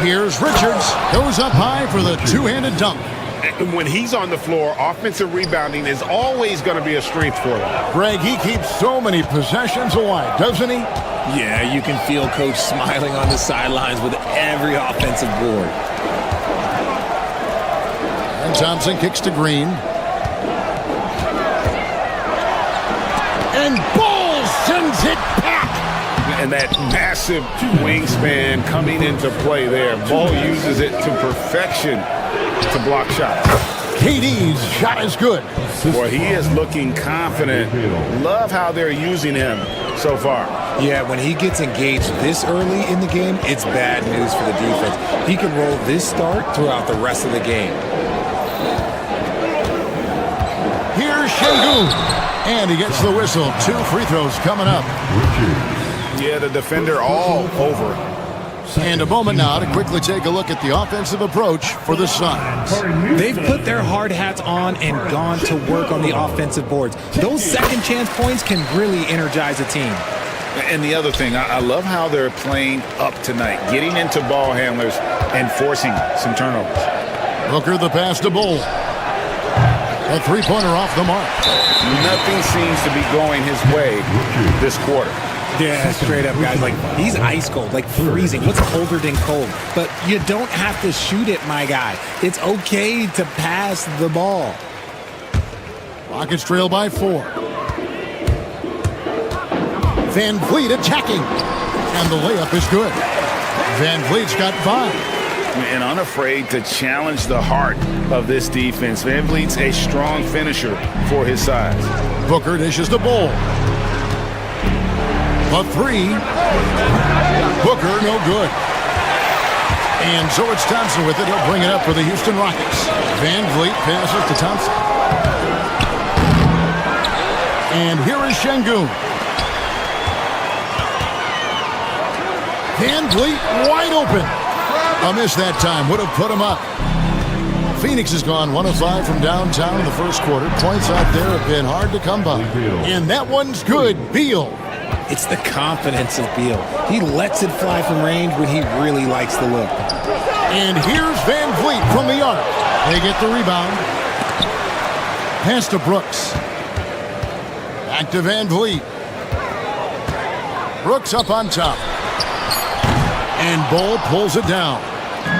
Here's Richards. Goes up high for the two-handed dunk. And when he's on the floor, offensive rebounding is always going to be a strength for him. Greg, he keeps so many possessions alive, doesn't he? Yeah, you can feel Coach smiling on the sidelines with every offensive board. And Thompson kicks to Green. And Bull sends it back. And that massive wingspan coming into play there. Ball uses it to perfection to block shots. KD's shot is good. Boy, he is looking confident. Love how they're using him so far. Yeah, when he gets engaged this early in the game, it's bad news for the defense. He can roll this start throughout the rest of the game. Here's Şengün. And he gets the whistle. 2 free throws coming up. Yeah, the defender all over. And a moment now to quickly take a look at the offensive approach for the Suns. They've put their hard hats on and gone to work on the offensive boards. Those second chance points can really energize a team. And the other thing, I love how they're playing up tonight, getting into ball handlers and forcing some turnovers. Booker the pass to Bull. A three-pointer off the mark. Nothing seems to be going his way this quarter. Yeah, straight up, guys. Like, he's ice cold, like freezing. What's colder than cold? But you don't have to shoot it, my guy. It's okay to pass the ball. Rockets trail by 4. Van Vliet attacking. And the layup is good. Van Vliet's got 5. And unafraid to challenge the heart of this defense. Van Vliet's a strong finisher for his size. Booker dishes the Bull. A 3. Booker, no good. And so it's Thompson with it. He'll bring it up for the Houston Rockets. Van Vliet passes to Thompson. And here is Şengün. Van Vliet wide open. A miss that time. Would have put him up. Phoenix has gone 1 of 5 from downtown in the first quarter. Points out there have been hard to come by. And that one's good. Beal. It's the confidence of Beal. He lets it fly from range when he really likes the look. And here's Van Vliet from the arc. They get the rebound. Pass to Brooks. Back to Van Vliet. Brooks up on top. And Bull pulls it down.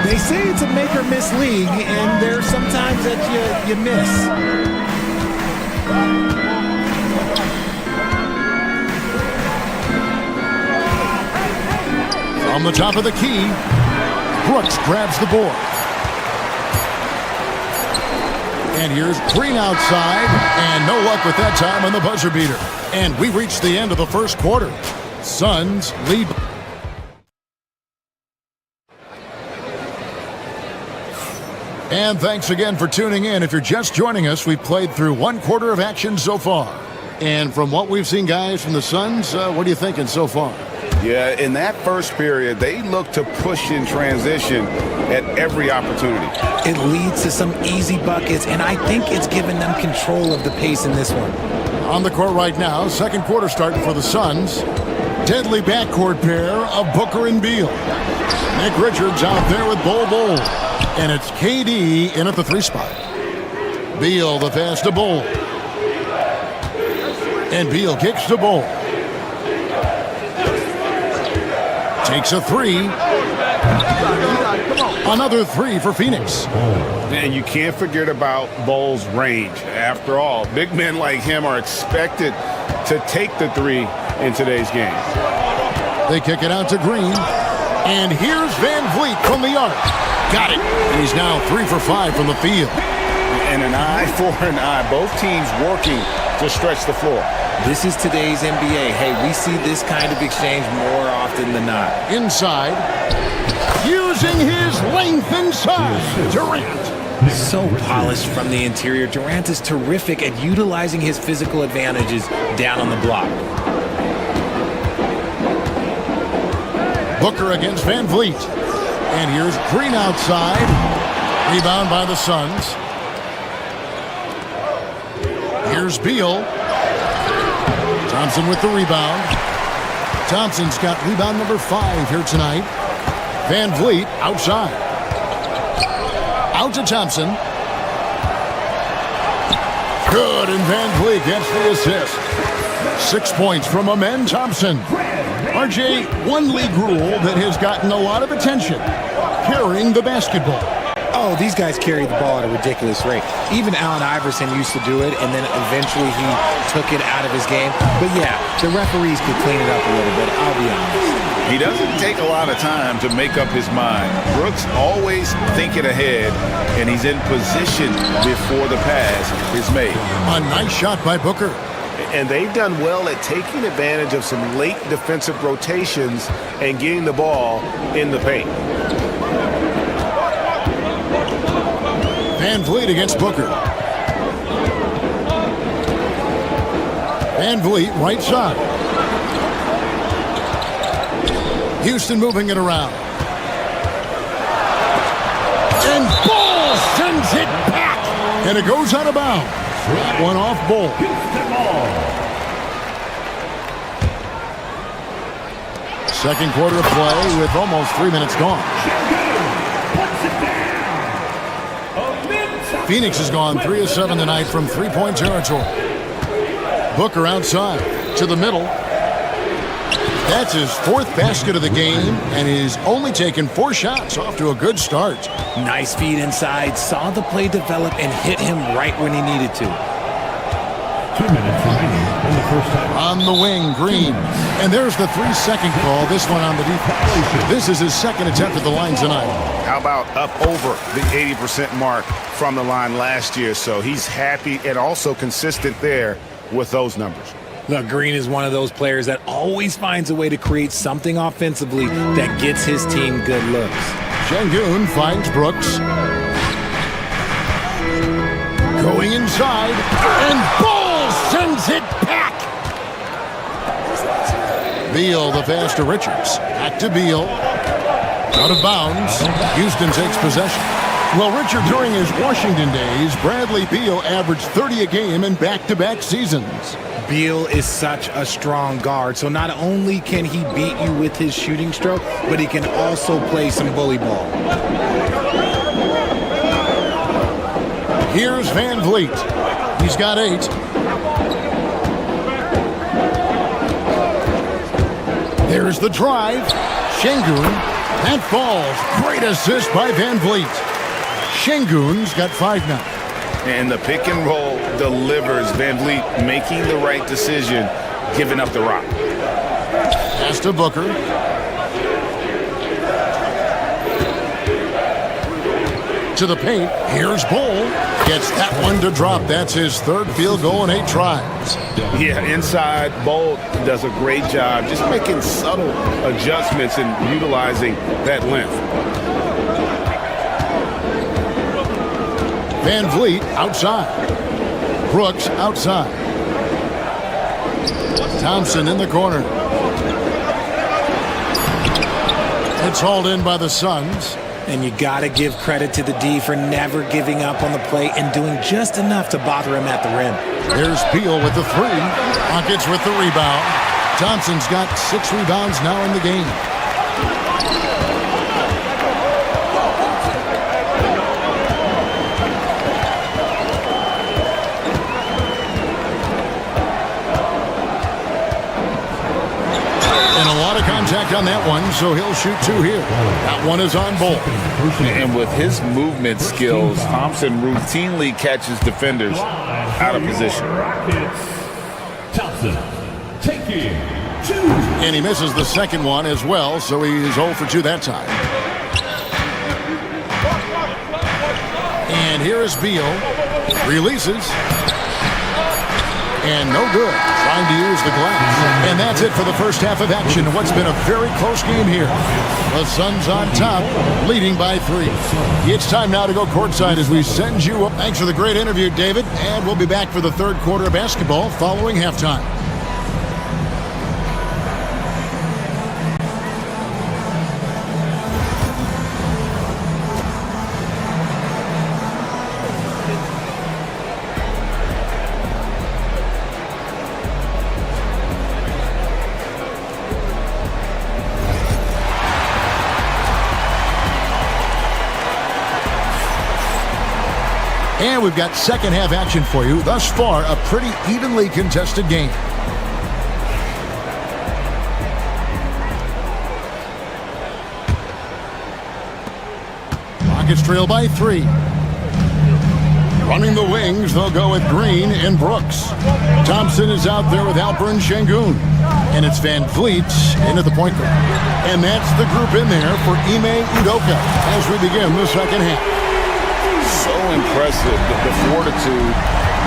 They say it's a make-or-miss league, and there's sometimes that you miss. From the top of the key, Brooks grabs the board. And here's Green outside, and no luck with that time on the buzzer beater. And we reach the end of the first quarter. Suns lead. And thanks again for tuning in. If you're just joining us, we've played through 1 quarter of action so far. And from what we've seen, guys, from the Suns, what are you thinking so far? Yeah, in that first period, they look to push in transition at every opportunity. It leads to some easy buckets, and I think it's given them control of the pace in this one. On the court right now, second quarter starting for the Suns. Deadly backcourt pair of Booker and Beal. Nick Richards out there with Bol. And it's KD in at the 3 spot. Beal the pass to Bol. And Beal kicks to Bol. Takes a 3. Another 3 for Phoenix. And you can't forget about Bol's range. After all, big men like him are expected to take the 3 in today's game. They kick it out to Green. And here's Van Vliet from the arc. Got it. And he's now 3 for 5 from the field. And an eye for an eye. Both teams working to stretch the floor. This is today's NBA. Hey, we see this kind of exchange more often than not. Inside. Using his length inside. Durant. So polished from the interior. Durant is terrific at utilizing his physical advantages down on the block. Booker against Van Vliet. And here's Green outside. Rebound by the Suns. Here's Beal. Thompson with the rebound. Thompson's got rebound number 5 here tonight. Van Vliet outside. Out to Thompson. Good, and Van Vliet gets the assist. 6 points from Amen Thompson. RJ, one league rule that has gotten a lot of attention, carrying the basketball. Oh, these guys carry the ball at a ridiculous rate. Even Allen Iverson used to do it, and then eventually he took it out of his game. But yeah, the referees could clean it up a little bit, I'll be honest. He doesn't take a lot of time to make up his mind. Brooks always thinking ahead, and he's in position before the pass is made. A nice shot by Booker. And they've done well at taking advantage of some late defensive rotations and getting the ball in the paint. Van Vliet against Booker. Van Vliet right side. Houston moving it around. And Ball sends it back. And it goes out of bounds. One off Ball. Second quarter of play with almost 3 minutes gone. Phoenix has gone 3 of 7 tonight from 3-point territory. Booker outside to the middle. That's his 4th basket of the game, and he's only taken 4 shots. Off to a good start. Nice feed inside, saw the play develop, and hit him right when he needed to. 2 minutes remaining in the first half. On the wing, Green. And there's the 3-second call. This one on the defense. This is his 2nd attempt at the line tonight. How about up over the 80% mark from the line last year? So he's happy and also consistent there with those numbers. Look, Green is one of those players that always finds a way to create something offensively that gets his team good looks. Şengün finds Brooks. Going inside, and Ball sends it back. Beal the pass to Richards. Back to Beal. Out of bounds. Houston takes possession. Well, Richard, during his Washington days, Bradley Beal averaged 30 a game in back-to-back seasons. Beal is such a strong guard, so not only can he beat you with his shooting stroke, but he can also play some bully ball. Here's Van Vliet. He's got 8. There's the drive. Şengün. That falls. Great assist by Van Vliet. Şengün's got 5 now. And the pick and roll delivers. Van Vliet making the right decision, giving up the rock. Pass to Booker. To the paint. Here's Bol. Gets that one to drop. That's his 3rd field goal in 8 tries. Yeah, inside, Bol does a great job just making subtle adjustments and utilizing that length. Van Vliet outside. Brooks outside. Thompson in the corner. It's hauled in by the Suns. And you got to give credit to the D for never giving up on the play and doing just enough to bother him at the rim. There's Beal with the three. Rockets with the rebound. Thompson's got 6 rebounds now in the game. Contact on that one, so he'll shoot 2 here. That one is on Bull. And with his movement skills, Thompson routinely catches defenders out of position. Thompson taking 2. And he misses the second one as well, so he's 0 for 2 that time. And here is Beal. Releases. And no good. Trying to use the glass. And that's it for the first half of action in what's been a very close game here. The Suns on top, leading by 3. It's time now to go courtside as we send you up. Thanks for the great interview, David. And we'll be back for the third quarter of basketball following halftime. And we've got second half action for you. Thus far, a pretty evenly contested game. Rockets trail by 3. Running the wings, they'll go with Green and Brooks. Thompson is out there with Alperen Şengün. And it's Van Vliet into the point guard. And that's the group in there for Ime Udoka as we begin the second half. So impressive, the fortitude,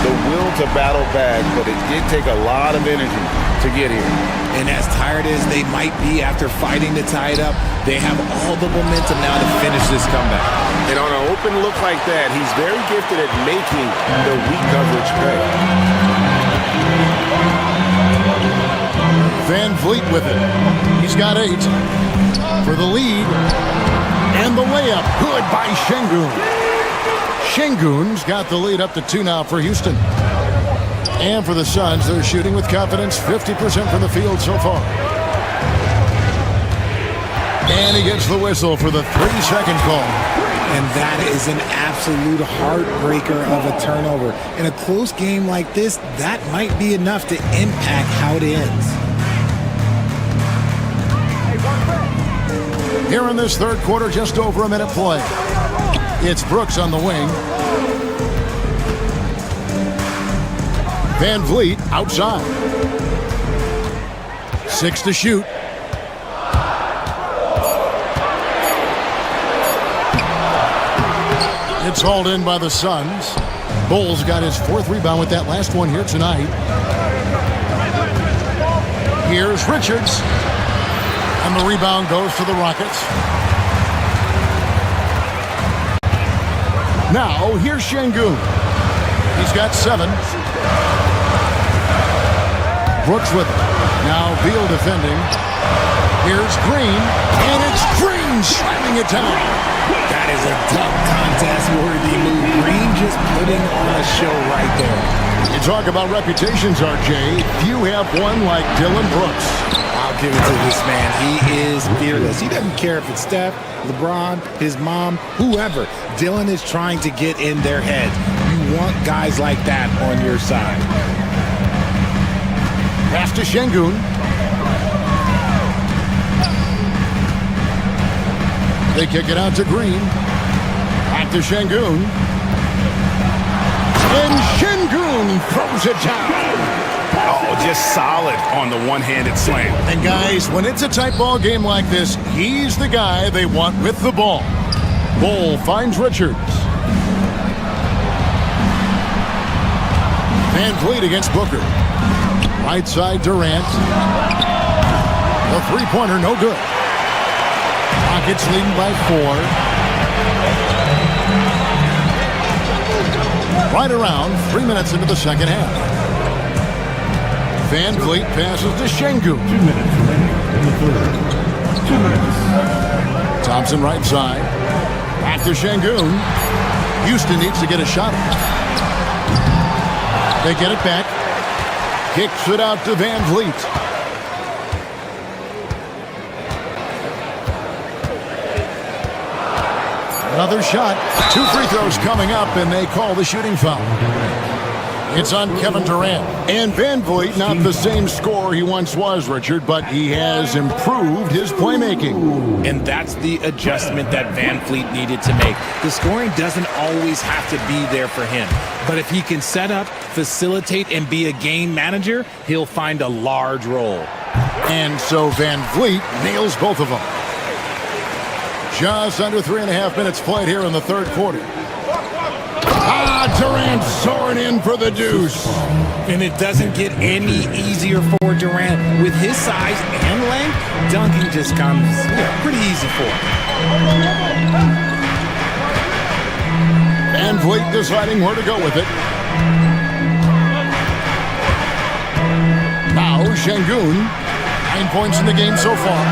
the will to battle back, but it did take a lot of energy to get here. And as tired as they might be after fighting to tie it up, they have all the momentum now to finish this comeback. And on an open look like that, he's very gifted at making the weak coverage pay. Van Vliet with it. He's got 8 for the lead. And the layup, good by Şengün. Şengün's got the lead up to 2 now for Houston. And for the Suns, they're shooting with confidence, 50% from the field so far. And he gets the whistle for the 3-second call. And that is an absolute heartbreaker of a turnover. In a close game like this, that might be enough to impact how it ends. Here in this third quarter, just over a minute play. It's Brooks on the wing. Van Vliet outside. 6 to shoot. It's hauled in by the Suns. Bull's got his 4th rebound with that last one here tonight. Here's Richards. And the rebound goes to the Rockets. Now, here's Şengün. He's got 7. Brooks with it. Now, Beal defending. Here's Green. And it's Green slamming it down. That is a tough contest-worthy move. Green just putting on a show right there. You talk about reputations, RJ. Few have one like Dylan Brooks. I'll give it to this man. He is fearless. He doesn't care if it's Steph, LeBron, his mom, whoever. Dylan is trying to get in their head. You want guys like that on your side. Pass to Şengün. They kick it out to Green. Back to Şengün. And Şengün throws it down. Oh, just solid on the one-handed slam. And guys, when it's a tight ball game like this, he's the guy they want with the ball. Bull finds Richards. Van Vliet against Booker. Right side Durant. The three-pointer no good. Rockets leading by 4. Right around 3 minutes into the second half. Van Vliet passes to Şengün. 2 minutes remaining in the third. 2 minutes. Thompson right side. Back to Şengün. Houston needs to get a shot. They get it back. Kicks it out to Van Vliet. Another shot. 2 free throws coming up, and they call the shooting foul. It's on Kevin Durant. And Van Vliet, not the same scorer he once was, Richard, but he has improved his playmaking. And that's the adjustment that Van Vliet needed to make. The scoring doesn't always have to be there for him. But if he can set up, facilitate, and be a game manager, he'll find a large role. And so Van Vliet nails both of them. Just under 3.5 minutes played here in the third quarter. Durant soaring in for the deuce. And it doesn't get any easier for Durant. With his size and length, dunking just comes pretty easy for him. Van Vliet deciding where to go with it. Now Şengün, 9 points in the game so far.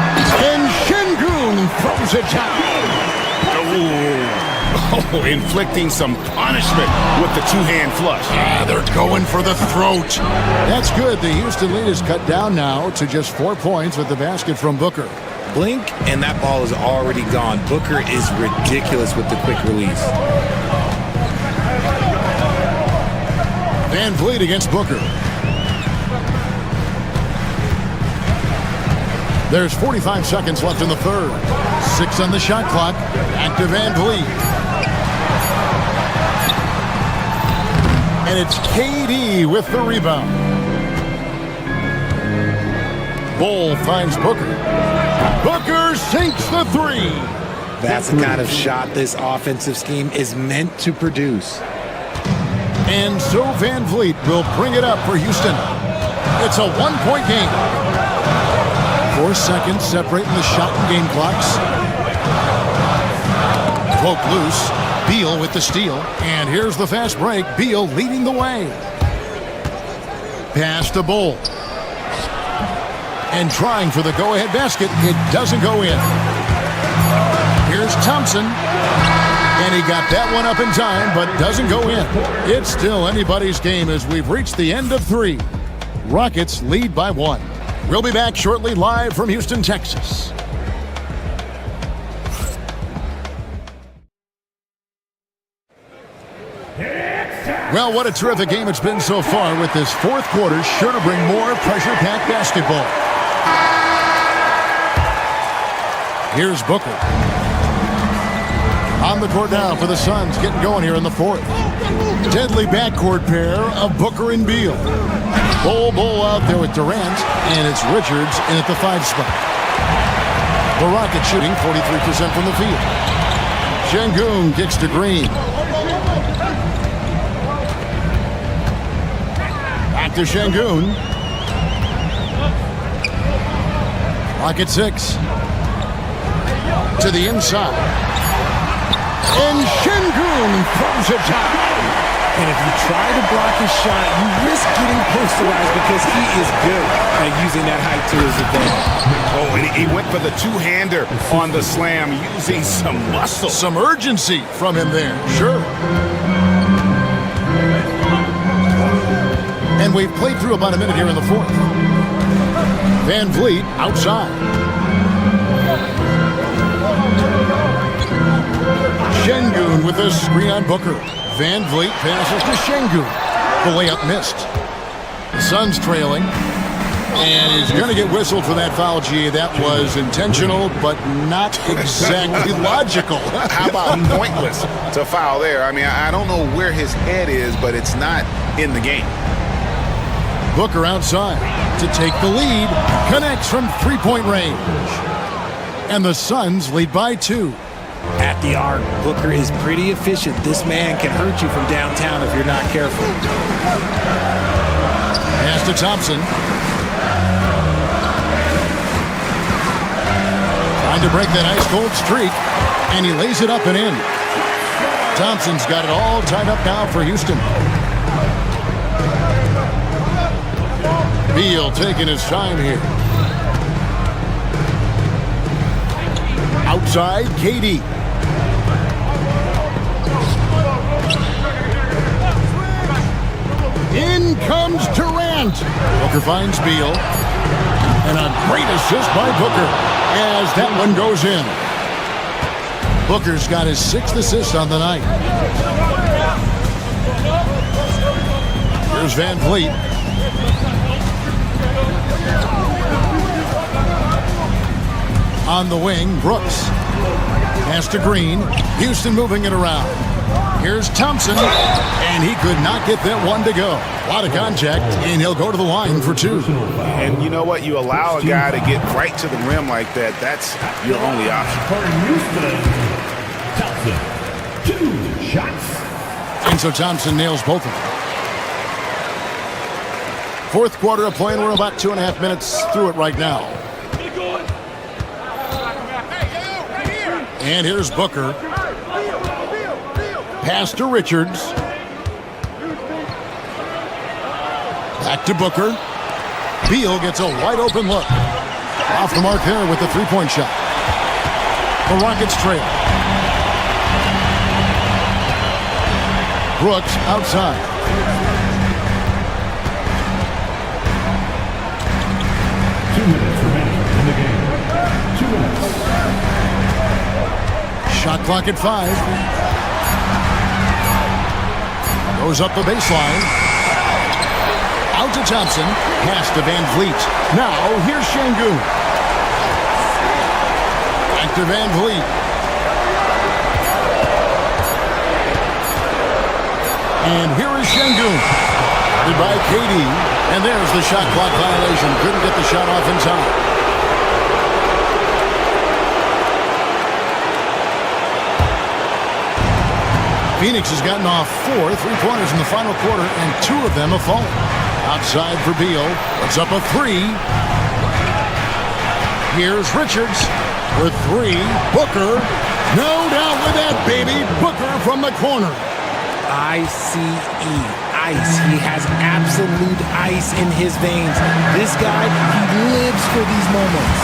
And Şengün throws it down. Oh, inflicting some punishment with the two-hand flush. They're going for the throat. That's good. The Houston lead is cut down now to just 4 points with the basket from Booker. Blink, and that ball is already gone. Booker is ridiculous with the quick release. Van Vliet against Booker. There's 45 seconds left in the third. 6 on the shot clock. Back to Van Vliet. And it's KD with the rebound. Bull finds Booker. Booker sinks the 3. That's the kind of shot this offensive scheme is meant to produce. And so Van Vliet will bring it up for Houston. It's a 1-point game. 4 seconds separating the shot and game clocks. Poke loose. Beal with the steal. And here's the fast break. Beal leading the way. Pass to Bull. And trying for the go-ahead basket. It doesn't go in. Here's Thompson. And he got that one up in time, but doesn't go in. It's still anybody's game as we've reached the end of 3. Rockets lead by 1. We'll be back shortly live from Houston, Texas. Well, what a terrific game it's been so far, with this fourth quarter sure to bring more pressure-packed basketball. Here's Booker. On the court now for the Suns, getting going here in the fourth. Deadly backcourt pair of Booker and Beal. Bull out there with Durant, and it's Richards in at the 5 spot. The Rockets shooting 43% from the field. Şengün kicks to Green. Back to Şengün. Rocket 6. To the inside. And Şengün throws it down. And if you try to block his shot, you risk getting posterized because he is good at using that height to his advantage. Oh, and he went for the two-hander on the slam, using some muscle. Some urgency from him there, sure. And we've played through about a minute here in the fourth. Van Vliet outside. Şengün with a screen on Booker. Van Vliet passes to Şengün. The layup missed. The Suns trailing. And he's going to get whistled for that foul, G. That was intentional, but not exactly logical. How about pointless to foul there? I mean, I don't know where his head is, but it's not in the game. Booker outside to take the lead. Connects from three-point range. And the Suns lead by 2. At the arc, Booker is pretty efficient. This man can hurt you from downtown if you're not careful. Pass to Thompson. Trying to break that ice-cold streak, and he lays it up and in. Thompson's got it all tied up now for Houston. Beal taking his time here. Outside, KD. In comes Durant. Booker finds Beal. And a great assist by Booker as that one goes in. Booker's got his 6th assist on the night. Here's Van Vliet. On the wing, Brooks. Pass to Green. Houston moving it around. Here's Thompson, and he could not get that one to go. A lot of contact, and he'll go to the line for 2. And you know what? You allow a guy to get right to the rim like that, that's your only option. For Houston, Thompson, 2 shots. And so Thompson nails both of them. 4th quarter of play, and we're about 2.5 minutes through it right now. And here's Booker. Pass to Richards. Back to Booker. Beal gets a wide open look. Off the mark there with the 3-point shot. The Rockets trail. Brooks outside. Two minutes remaining in the game. 2 minutes. Shot clock at 5. Goes up the baseline. Out to Thompson. Pass to Van Vliet. Now, here's Şengün. Back to Van Vliet. And here is Şengün. Guarded by KD. And there's the shot clock violation. Couldn't get the shot off in time. Phoenix has gotten off 4 3-pointers in the final quarter, and 2 of them have fallen. Outside for Beal. Puts up a 3. Here's Richards with 3. Booker. No doubt with that, baby. Booker from the corner. ICE. Ice. He has absolute ice in his veins. This guy, he lives for these moments.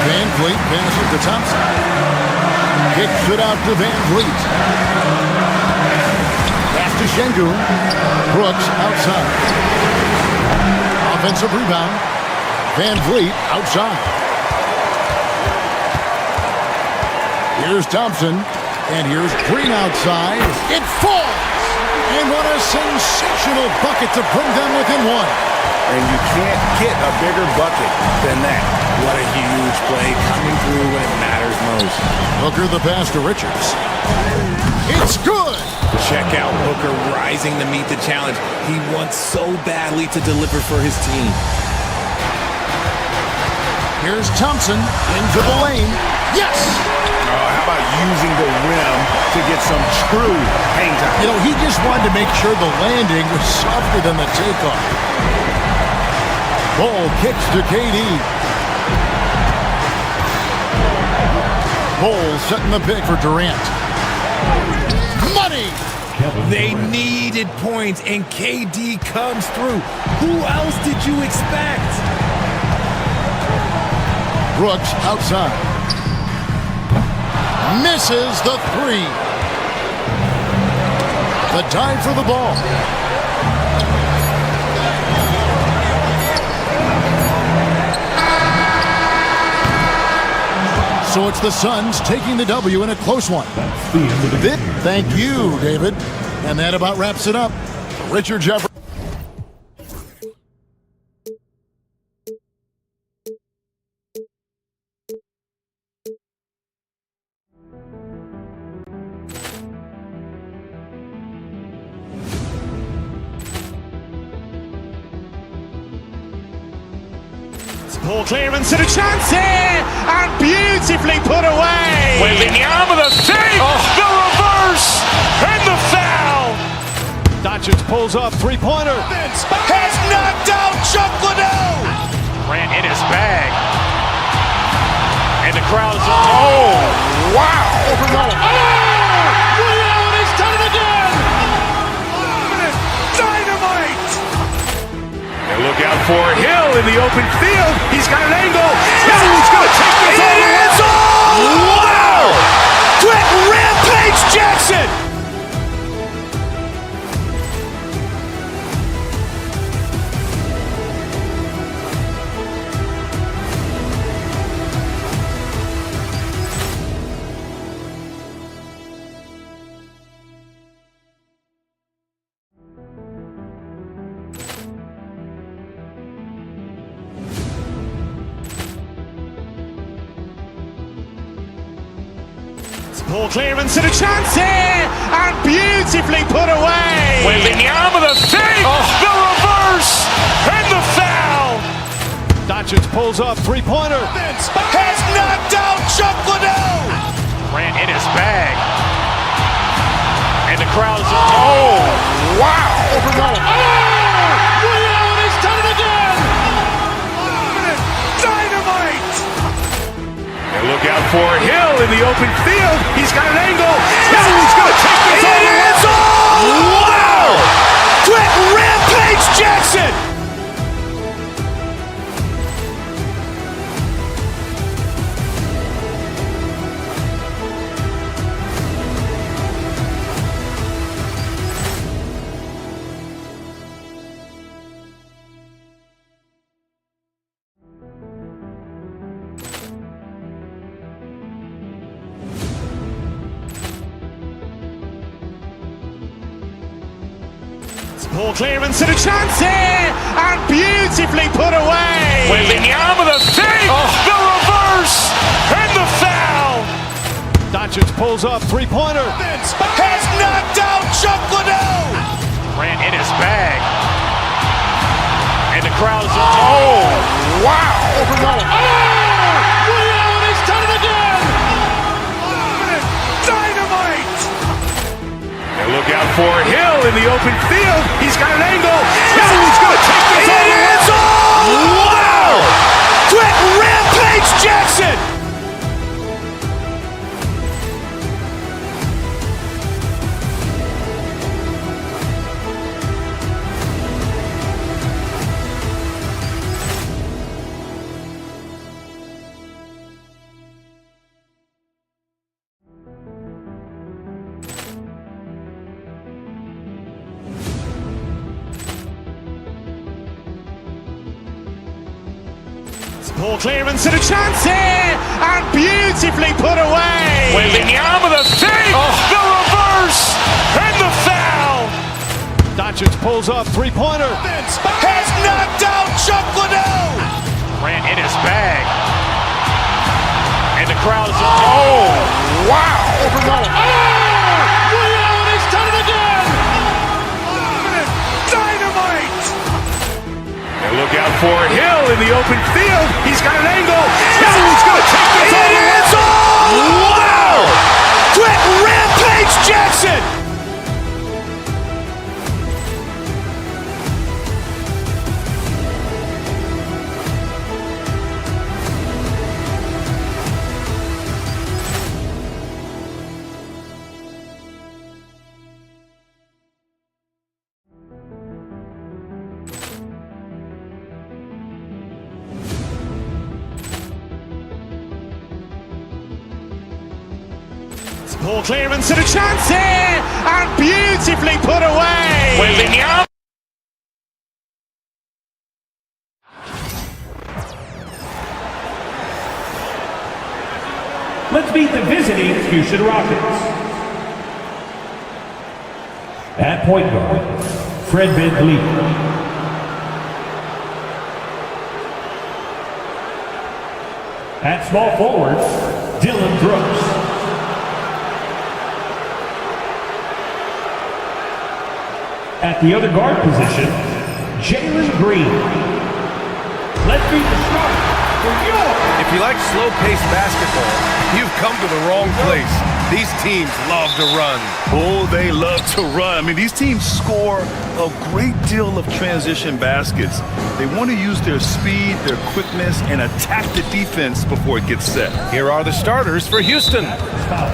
Van Vliet passes to Thompson. Kicks it out to Van Vliet. Pass to Şengün. Brooks outside. Offensive rebound. Van Vliet outside. Here's Thompson. And here's Green outside. It falls! And what a sensational bucket to bring them within 1. And you can't get a bigger bucket than that. What a huge play coming through when it matters most. Booker the pass to Richards. It's good! Check out Booker rising to meet the challenge. He wants so badly to deliver for his team. Here's Thompson into the lane. Yes! How about using the rim to get some true hang time? You know, he just wanted to make sure the landing was softer than the takeoff. Ball kicks to KD. Ball setting the pick for Durant. Money! They needed points, and KD comes through. Who else did you expect? Brooks outside. Misses the 3. The dive for the ball. So it's the Suns taking the W in a close one. Thank you, David. And that about wraps it up. Richard Jefferson. Ball clearance and a chance here, and beautifully put away. Wembanyama the save, the reverse, and the foul. Doncic pulls up, 3-pointer. Has knocked out Chuck Liddell. Ran in his bag. And the crowd is... Oh, wow. Liddell, and he's done it again. Dynamite. They look open field. He's got an angle. He's going to take this all the way. Wow! Quick Rampage Jackson! Poor clearance and a chance here, and beautifully put away. Wembanyama the fake, the reverse, and the foul. Doncic pulls up, three-pointer. Has knocked out Chuck Liddell. Grant in his bag. And the crowd is, oh, wow. Leon has done it again. Dynamite. And look out for Hill in the open field. He's got an angle. He's going to take this all the way. Wow. Quick Rampage Jackson. Poor clearance and a chance here, and beautifully put away. Wembanyama the fake, the reverse, and the foul. Doncic pulls up, three-pointer. Has knocked out Chuck Liddell. Grant in his bag. And the crowd is, oh, wow. Leon has done it again. Dynamite. And look out for Hill in the open field. He's got an angle. He's going to take this all the way. Wow. Quick Rampage Jackson. Poor clearance and a chance here, and beautifully put away. Wembanyama the fake, the reverse, and the foul. Doncic pulls up, three-pointer. Has knocked out Chuck Liddell. Grant in his bag. And the crowd is, oh, wow. Leon has done it again. Dynamite. And look out for Hill in the open field. He's got an angle. He's going to take this all the way. Wow. Quick Rampage Jackson. Poor clearance and a chance here, and beautifully put away. Wembanyama. Let's meet the visiting Houston Rockets. At point guard, Fred VanVleet. At small forward, Dylan Brooks. At the other guard position, Jalen Green. Let's meet the starter for your... If you like slow-paced basketball, you've come to the wrong place. These teams love to run. Oh, they love to run. I mean, these teams score a great deal of transition baskets. They want to use their speed, their quickness, and attack the defense before it gets set. Here are the starters for Houston.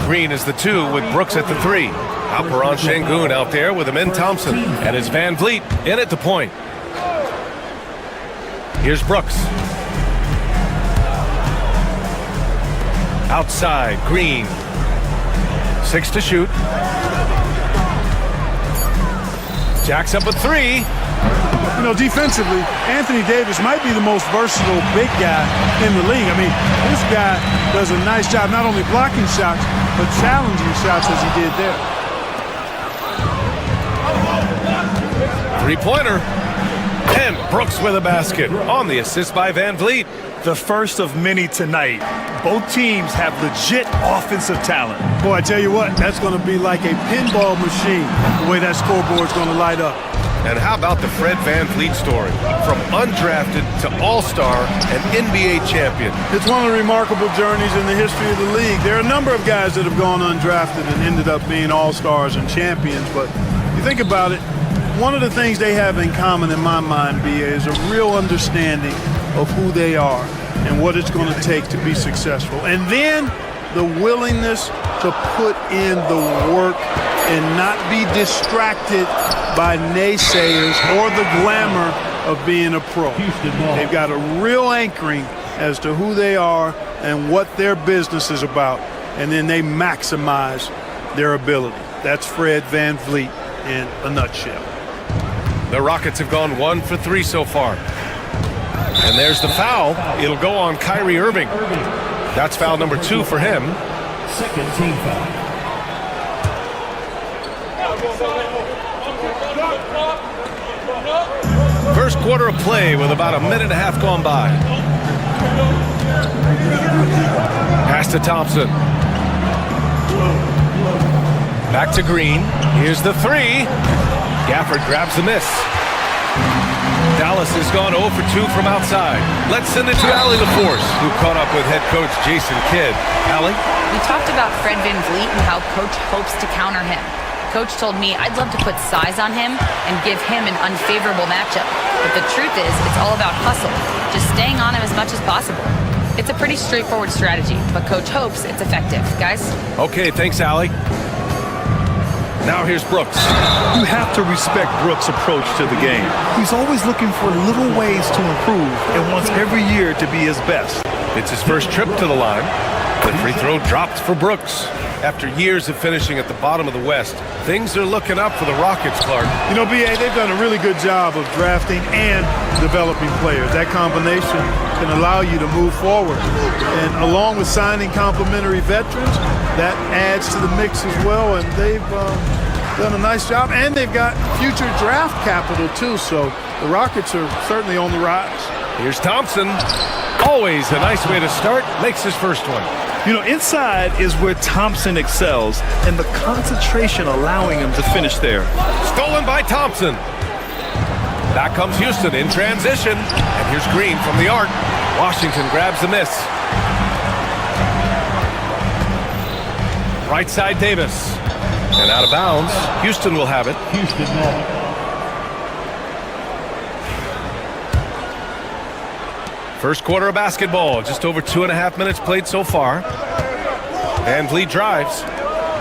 Green is the 2 with Brooks at the 3. Alperon Şengün out there with Amin Thompson. And it's VanVleet in at the point. Here's Brooks. Outside, Green. 6 to shoot. Jacks up a 3. You know, defensively, Anthony Davis might be the most versatile big guy in the league. I mean, this guy does a nice job not only blocking shots, but challenging shots as he did there. Three-pointer. And Brooks with a basket on the assist by Van Vliet. The first of many tonight. Both teams have legit offensive talent. Boy, I tell you what, that's going to be like a pinball machine, the way that scoreboard's going to light up. And how about the Fred Van Vliet story? From undrafted to all-star and NBA champion. It's one of the remarkable journeys in the history of the league. There are a number of guys that have gone undrafted and ended up being all-stars and champions, but you think about it, one of the things they have in common in my mind, B.A., is a real understanding of who they are and what it's going to take to be successful. And then the willingness to put in the work and not be distracted by naysayers or the glamour of being a pro. They've got a real anchoring as to who they are and what their business is about, and then they maximize their ability. That's Fred Van Vliet in a nutshell. The Rockets have gone 1 for 3 so far. And there's the foul. It'll go on Kyrie Irving. That's foul number 2 for him. Second team foul. First quarter of play with about a minute and a half gone by. Pass to Thompson. Back to Green. Here's the 3. Gafford grabs the miss. Dallas has gone 0 for 2 from outside. Let's send it to Allie LaForce, who caught up with head coach Jason Kidd. Allie? We talked about Fred Van Vliet and how Coach hopes to counter him. Coach told me I'd love to put size on him and give him an unfavorable matchup. But the truth is, it's all about hustle, just staying on him as much as possible. It's a pretty straightforward strategy, but Coach hopes it's effective. Guys? Okay, thanks, Allie. Now here's Brooks. You have to respect Brooks' approach to the game. He's always looking for little ways to improve and wants every year to be his best. It's his first trip to the line. The free throw dropped for Brooks. After years of finishing at the bottom of the West, things are looking up for the Rockets, Clark. You know, B.A., they've done a really good job of drafting and developing players. That combination can allow you to move forward. And along with signing complementary veterans, that adds to the mix as well. And they've done a nice job. And they've got future draft capital, too. So the Rockets are certainly on the rise. Here's Thompson. Always a nice way to start. Makes his first one. You know, inside is where Thompson excels, and the concentration allowing him to finish there. Stolen by Thompson. Back comes Houston in transition. And here's Green from the arc. Washington grabs the miss. Right side Davis. And out of bounds. Houston will have it. Houston ball. First quarter of basketball, just over 2.5 minutes played so far. Van Vliet drives.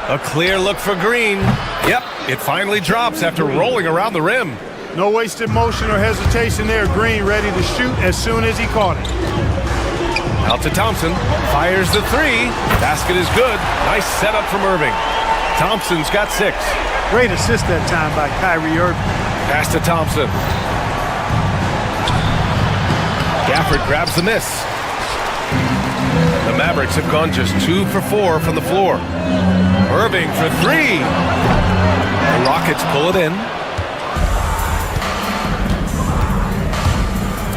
A clear look for Green. Yep, it finally drops after rolling around the rim. No wasted motion or hesitation there. Green ready to shoot as soon as he caught it. Out to Thompson. Fires the 3. Basket is good. Nice setup from Irving. Thompson's got 6. Great assist that time by Kyrie Irving. Pass to Thompson. Gafford grabs the miss. The Mavericks have gone just 2 for 4 from the floor. Irving for 3. The Rockets pull it in.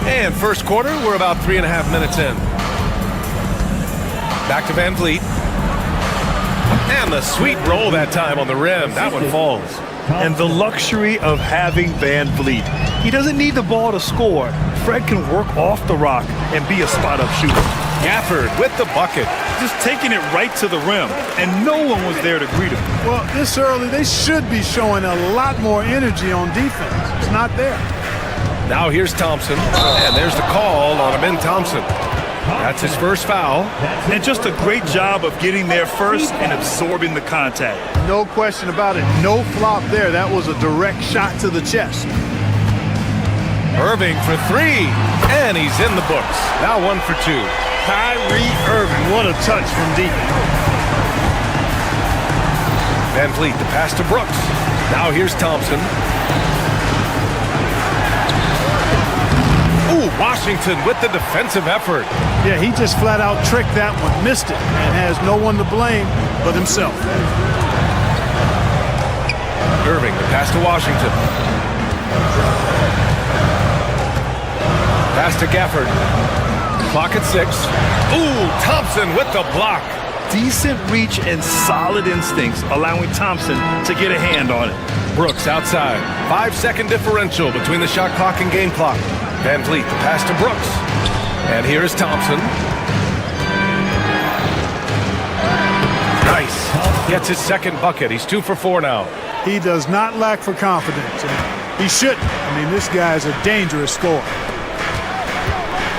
And first quarter, we're about 3.5 minutes in. Back to Van Vliet. And the sweet roll that time on the rim. That one falls. And the luxury of having Van Vliet. He doesn't need the ball to score. Fred can work off the rock and be a spot-up shooter. Gafford with the bucket. Just taking it right to the rim, and no one was there to greet him. Well, this early, they should be showing a lot more energy on defense. It's not there. Now here's Thompson, and there's the call on Amin Thompson. That's his first foul. And just a great job of getting there first and absorbing the contact. No question about it. No flop there. That was a direct shot to the chest. Irving for three, and he's in the books. Now 1 for 2. Kyrie Irving, what a touch from deep. Van Vliet, the pass to Brooks. Now here's Thompson. Ooh, Washington with the defensive effort. Yeah, he just flat out tricked that one, missed it, and has no one to blame but himself. Irving, the pass to Washington. Pass to Gafford. Clock at 6. Ooh, Thompson with the block. Decent reach and solid instincts, allowing Thompson to get a hand on it. Brooks outside. 5-second differential between the shot clock and game clock. Van Vliet, the pass to Brooks. And here's Thompson. Nice. Gets his second bucket. He's 2 for 4 now. He does not lack for confidence. He shouldn't. I mean, this guy is a dangerous scorer.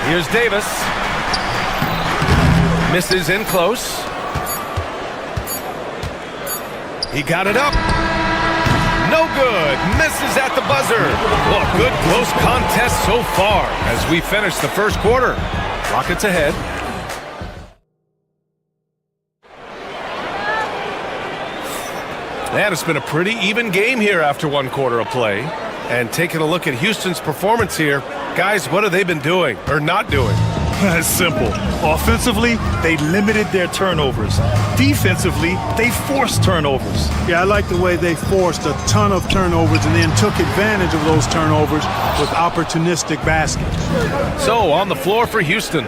Here's Davis. Misses in close. He got it up. No good. Misses at the buzzer. Well, a good close contest so far as we finish the first quarter. Rockets ahead. And it's been a pretty even game here after 1 quarter of play. And taking a look at Houston's performance here, guys, what have they been doing or not doing? It's simple. Offensively, they limited their turnovers. Defensively, they forced turnovers. Yeah, I like the way they forced a ton of turnovers and then took advantage of those turnovers with opportunistic baskets. So on the floor for Houston,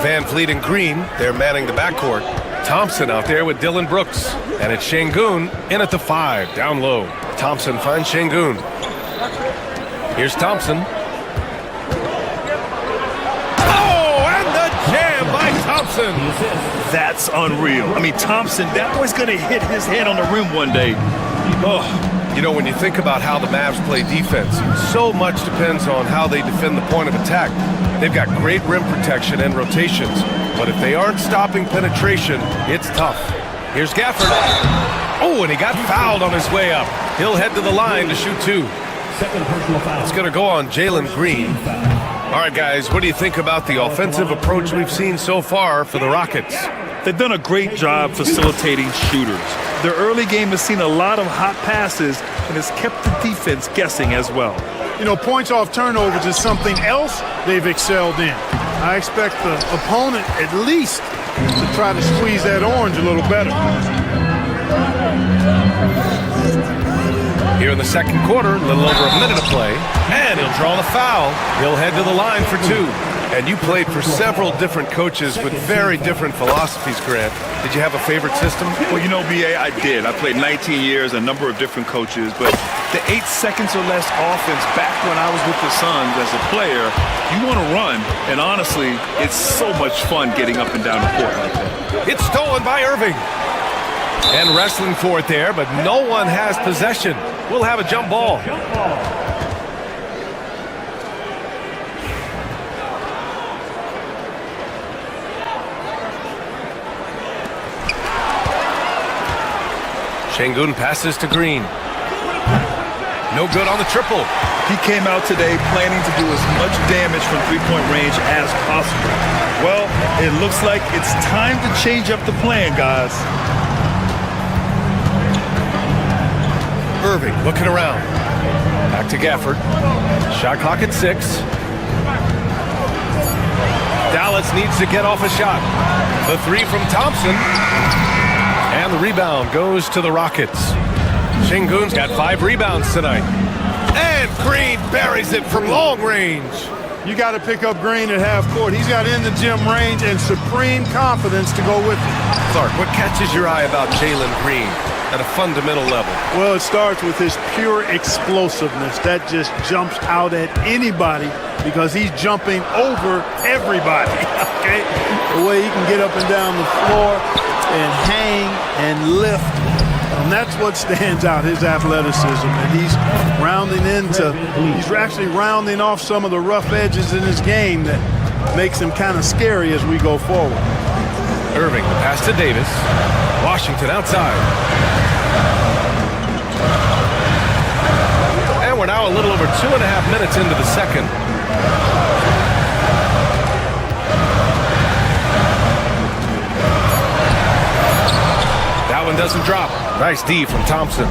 Van Vliet and Green, they're manning the backcourt. Thompson out there with Dylan Brooks. And it's Şengün in at the 5, down low. Thompson finds Şengün. Here's Thompson. Oh, and the jam by Thompson. That's unreal. I mean, Thompson, that boy's going to hit his head on the rim one day. Oh, you know, when you think about how the Mavs play defense, so much depends on how they defend the point of attack. They've got great rim protection and rotations, but if they aren't stopping penetration, it's tough. Here's Gafford. Oh, and he got fouled on his way up. He'll head to the line to shoot 2. It's going to go on Jalen Green. All right, guys, what do you think about the offensive approach we've seen so far for the Rockets? They've done a great job facilitating shooters. Their early game has seen a lot of hot passes and has kept the defense guessing as well. You know, points off turnovers is something else they've excelled in. I expect the opponent at least to try to squeeze that orange a little better. Here in the second quarter, a little over a minute of play, and he'll draw the foul. He'll head to the line for 2. And you played for several different coaches with very different philosophies, Grant. Did you have a favorite system? Well, you know, B.A., I did. I played 19 years, a number of different coaches, but the 8 seconds or less offense back when I was with the Suns as a player, you want to run, and honestly, it's so much fun getting up and down the court like that. It's stolen by Irving. And wrestling for it there, but no one has possession. We'll have a jump ball. Şengün passes to Green. No good on the triple. He came out today planning to do as much damage from three-point range as possible. Well, it looks like it's time to change up the plan, guys. Irving looking around. Back to Gafford. Shot clock at 6. Dallas needs to get off a shot. The 3 from Thompson. And the rebound goes to the Rockets. Şengün's got 5 rebounds tonight. And Green buries it from long range. You got to pick up Green at half court. He's got in the gym range and supreme confidence to go with it. Clark, what catches your eye about Jalen Green at a fundamental level? Well, it starts with his pure explosiveness. That just jumps out at anybody because he's jumping over everybody, okay? The way he can get up and down the floor and hang and lift. And that's what stands out, his athleticism. And he's actually rounding off some of the rough edges in his game that makes him kind of scary as we go forward. Irving, the pass to Davis. Washington outside. And We're now a little over 2.5 minutes into the second. That one doesn't drop. Nice D from Thompson.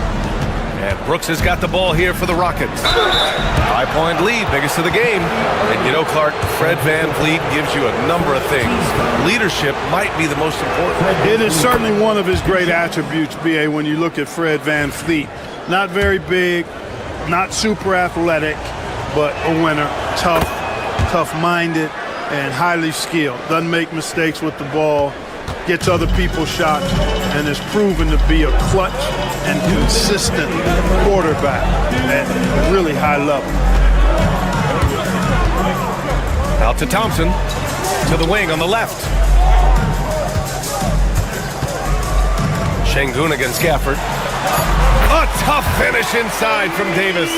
And Brooks has got the ball here for the Rockets. 5-point lead, biggest of the game. And you know, Clark, Fred VanVleet gives you a number of things. Leadership might be the most important. It is certainly one of his great attributes, B.A., when you look at Fred VanVleet. Not very big, not super athletic, but a winner. Tough-minded, and highly skilled. Doesn't make mistakes with the ball. Gets other people's shots, and is proven to be a clutch and consistent quarterback at a really high level. Out to Thompson, to the wing on the left. Şengün against Gafford. A tough finish inside from Davis.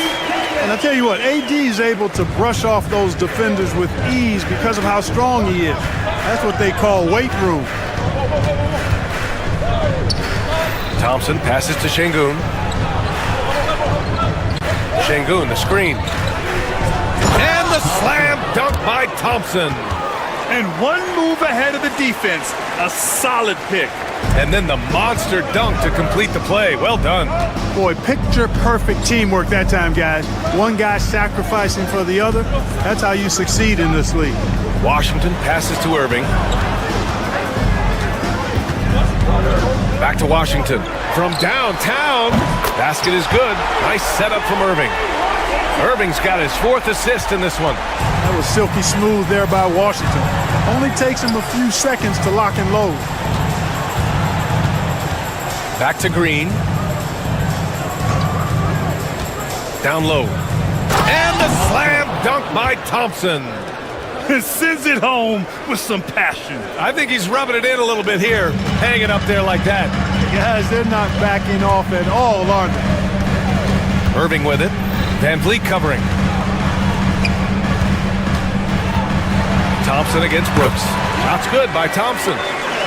And I tell you what, AD is able to brush off those defenders with ease because of how strong he is. That's what they call weight room. Thompson passes to Şengün. Şengün, the screen. And the slam dunk by Thompson. And one move ahead of the defense. A solid pick. And then the monster dunk to complete the play. Well done. Boy, picture-perfect teamwork that time, guys. One guy sacrificing for the other. That's how you succeed in this league. Washington passes to Irving. Back to Washington. From downtown. Basket is good. Nice setup from Irving. Irving's got his 4th assist in this one. That was silky smooth there by Washington. Only takes him a few seconds to lock and load. Back to Green. Down low. And the slam dunk by Thompson. Sends it home with some passion. I think he's rubbing it in a little bit here, hanging up there like that. Guys, they're not backing off at all, are they? Irving with it. VanVleet covering. Thompson against Brooks. Shot's good by Thompson.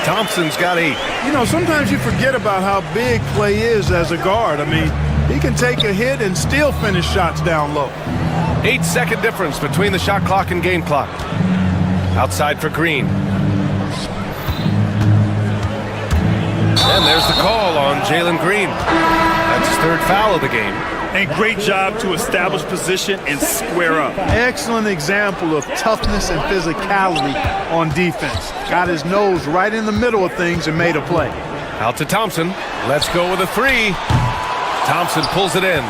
Thompson's got 8. You know, sometimes you forget about how big Clay is as a guard. I mean, he can take a hit and still finish shots down low. 8-second difference between the shot clock and game clock. Outside for Green. And there's the call on Jalen Green. That's his 3rd foul of the game. And great job to establish position and square up. Excellent example of toughness and physicality on defense. Got his nose right in the middle of things and made a play. Out to Thompson. Let's go with a 3. Thompson pulls it in.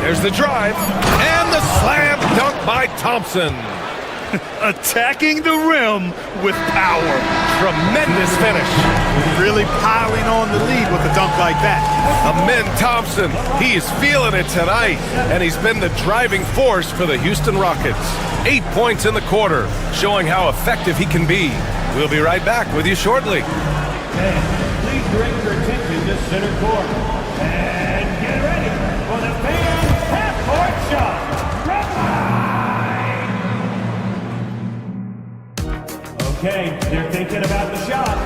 There's the drive. And the slam dunk by Thompson. Attacking the rim with power. Tremendous finish. Really piling on the lead with a dunk like that. Amen Thompson. He is feeling it tonight. And he's been the driving force for the Houston Rockets. 8 points in the quarter, showing how effective he can be. We'll be right back with you shortly. And please direct your attention to center court. And get ready for the fans' half-court shot. Okay, they're thinking about the shot.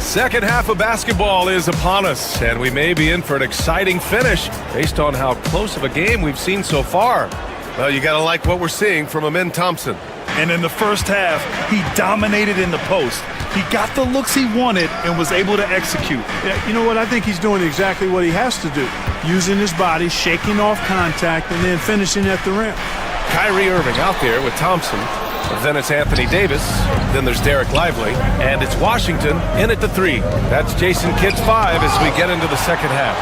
Second half of basketball is upon us, and we may be in for an exciting finish based on how close of a game we've seen so far. Well, you got to like what we're seeing from Amen Thompson. And in the first half, he dominated in the post. He got the looks he wanted and was able to execute. Yeah, you know what? I think he's doing exactly what he has to do. Using his body, shaking off contact, and then finishing at the rim. Kyrie Irving out there with Thompson. Then it's Anthony Davis. Then there's Derek Lively. And it's Washington in at the 3. That's Jason Kidd's 5 as we get into the second half.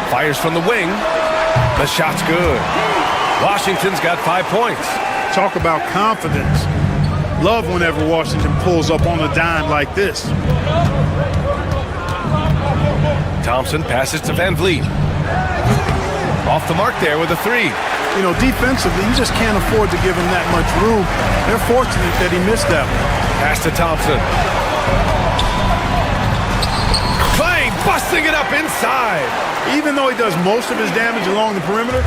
Fires from the wing. The shot's good. Washington's got 5 points. Talk about confidence. Love whenever Washington pulls up on a dime like this. Thompson passes to VanVleet. Off the mark there with a 3. You know, defensively, you just can't afford to give him that much room. They're fortunate that he missed that one. Pass to Thompson. Clay busting it up inside. Even though he does most of his damage along the perimeter,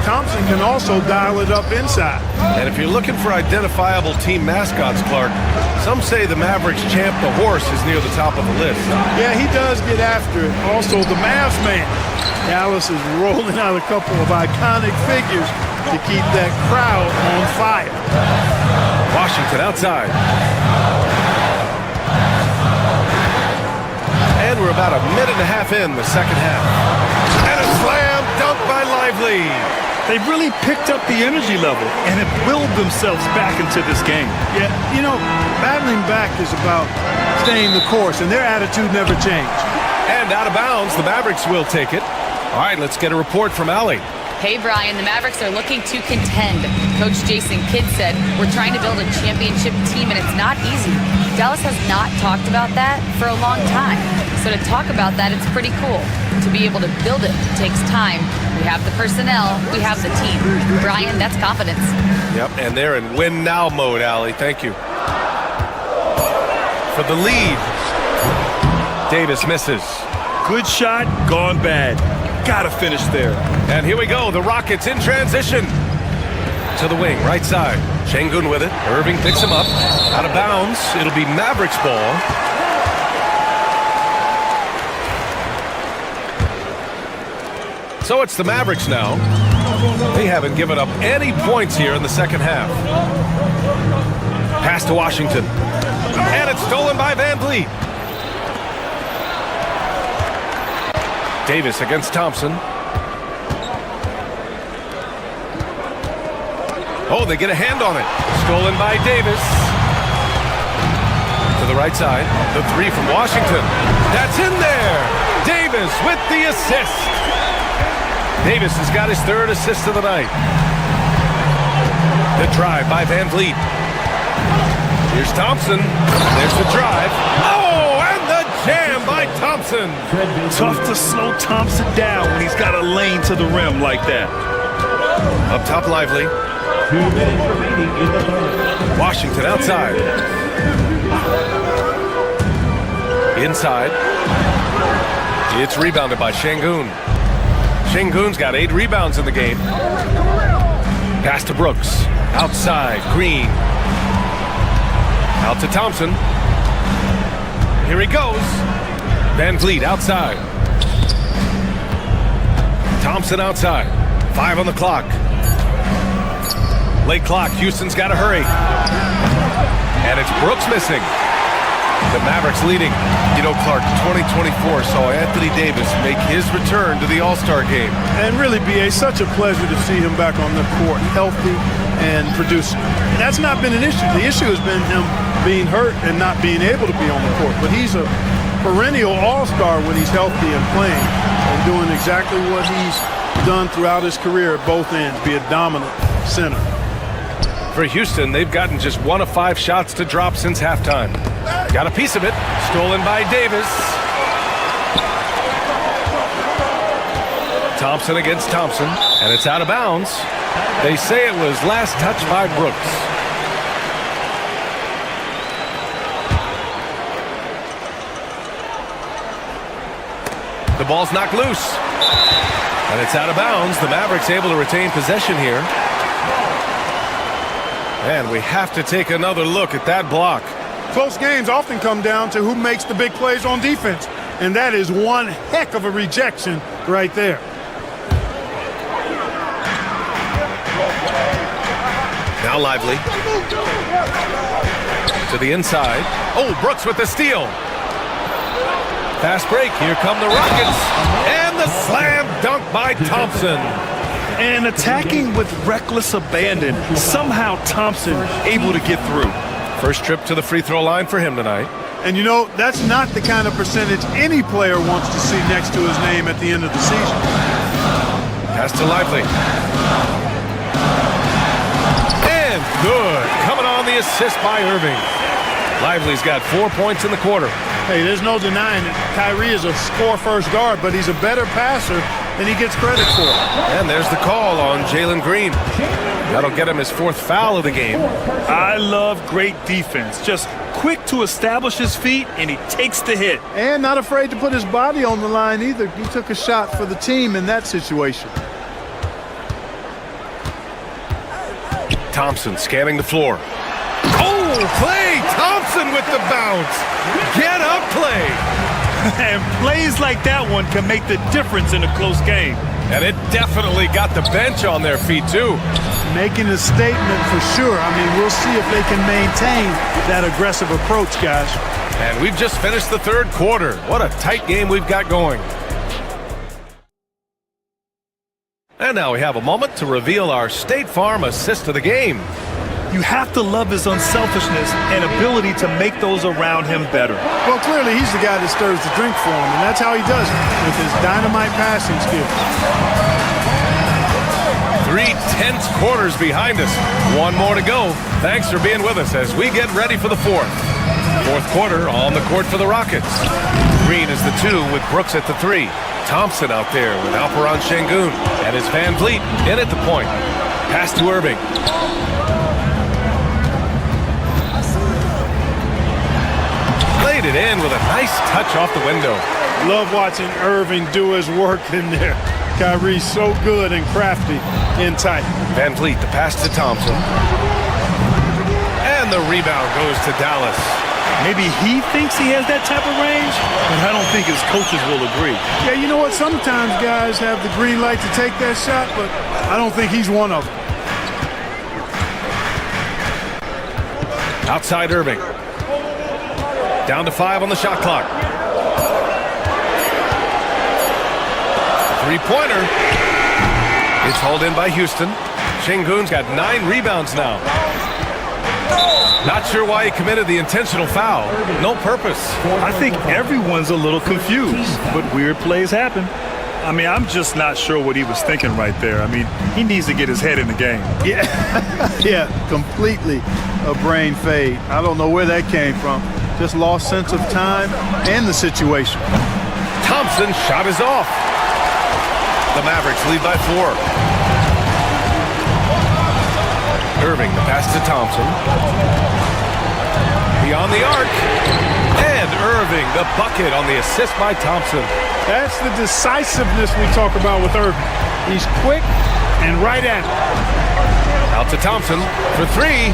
Thompson can also dial it up inside. And if you're looking for identifiable team mascots, Clark, some say the Mavericks champ, the horse, is near the top of the list. Yeah, he does get after it. Also, the Mavs man. Dallas is rolling out a couple of iconic figures to keep that crowd on fire. Washington outside. And we're about a minute and a half in the second half. And a slam dunk by Lively. They've really picked up the energy level and have willed themselves back into this game. Yeah, you know, battling back is about staying the course, and their attitude never changed. And out of bounds, the Mavericks will take it. All right, let's get a report from Allie. Hey, Brian, the Mavericks are looking to contend. Coach Jason Kidd said, we're trying to build a championship team, and it's not easy. Dallas has not talked about that for a long time. So to talk about that, it's pretty cool. To be able to build it takes time. We have the personnel, we have the team. Brian, that's confidence. Yep, and they're in win now mode, Allie. Thank you. For the lead. Davis misses. Good shot, gone bad. Gotta finish there. And here we go, the Rockets in transition. To the wing, right side. Şengün with it. Irving picks him up. Out of bounds. It'll be Mavericks ball. So it's the Mavericks now. They haven't given up any points here in the second half. Pass to Washington. And it's stolen by Van Vliet. Davis against Thompson. Oh, they get a hand on it. Stolen by Davis. To the right side. The three from Washington. That's in there. Davis with the assist. Davis has got his third assist of the night. The drive by Van Vliet. Here's Thompson. There's the drive. Oh, and the jam by Thompson. Tough to slow Thompson down when he's got a lane to the rim like that. Up top, Lively. 2 minutes remaining in the third. Washington outside. Inside. It's rebounded by Şengün. Şengün's got 8 rebounds in the game. Pass to Brooks. Outside, Green. Out to Thompson. Here he goes. Van Vliet outside. Thompson outside. 5 on the clock. Late clock. Houston's got to hurry. And it's Brooks missing. The Mavericks leading. You know, Clark, 2024 saw Anthony Davis make his return to the All-Star game. And really, B.A., such a pleasure to see him back on the court, healthy and producing. And that's not been an issue. The issue has been him being hurt and not being able to be on the court. But he's a perennial All-Star when he's healthy and playing and doing exactly what he's done throughout his career at both ends, be a dominant center. For Houston, they've gotten just 1 of 5 shots to drop since halftime. Got a piece of it. Stolen by Davis. Thompson against Thompson. And it's out of bounds. They say it was last touched by Brooks. The ball's knocked loose. And it's out of bounds. The Mavericks able to retain possession here. And we have to take another look at that block. Close games often come down to who makes the big plays on defense. And that is one heck of a rejection right there. Now Lively. To the inside. Oh, Brooks with the steal. Fast break. Here come the Rockets. And the slam dunk by Thompson. And attacking with reckless abandon. Somehow Thompson able to get through. First trip to the free throw line for him tonight. And you know, that's not the kind of percentage any player wants to see next to his name at the end of the season. Pass to Lively. And good. Coming on the assist by Irving. Lively's got 4 points in the quarter. Hey, there's no denying it. Kyrie is a score-first guard, but he's a better passer than he gets credit for. And there's the call on Jalen Green. That'll get him his 4th foul of the game. I love great defense. Just quick to establish his feet, and he takes the hit. And not afraid to put his body on the line either. He took a shot for the team in that situation. Thompson scanning the floor. Oh, Klay Thompson with the bounce. Get up, Klay. And plays like that one can make the difference in a close game. And it definitely got the bench on their feet, too. Making a statement for sure. I mean, we'll see if they can maintain that aggressive approach, guys. And we've just finished the 3rd quarter. What a tight game we've got going. And now we have a moment to reveal our State Farm assist of the game. You have to love his unselfishness and ability to make those around him better. Well, clearly he's the guy that stirs the drink for him, and that's how he does it, with his dynamite passing skills. 3 tense quarters behind us. 1 more to go. Thanks for being with us as we get ready for the 4th. 4th quarter on the court for the Rockets. Green is the 2 with Brooks at the 3. Thompson out there with Alperon Şengün, and his Van Vliet in at the point. Pass to Irving. Laid it in with a nice touch off the window. Love watching Irving do his work in there. Kyrie's so good and crafty in tight. Van Vliet, the pass to Thompson. And the rebound goes to Dallas. Maybe he thinks he has that type of range, but I don't think his coaches will agree. Yeah, you know what? Sometimes guys have the green light to take that shot, but I don't think he's one of them. Outside Irving. Down to 5 on the shot clock. 3-pointer. It's hauled in by Houston. Şengün's got 9 rebounds now. Not sure why he committed the intentional foul. No purpose. I think everyone's a little confused, but weird plays happen. I mean, I'm just not sure what he was thinking right there. I mean, he needs to get his head in the game. Yeah, yeah, completely a brain fade. I don't know where that came from. Just lost sense of time and the situation. Thompson's shot is off. The Mavericks lead by 4. Irving, the pass to Thompson. Beyond the arc. And Irving, the bucket on the assist by Thompson. That's the decisiveness we talk about with Irving. He's quick and right at it. Out to Thompson for 3.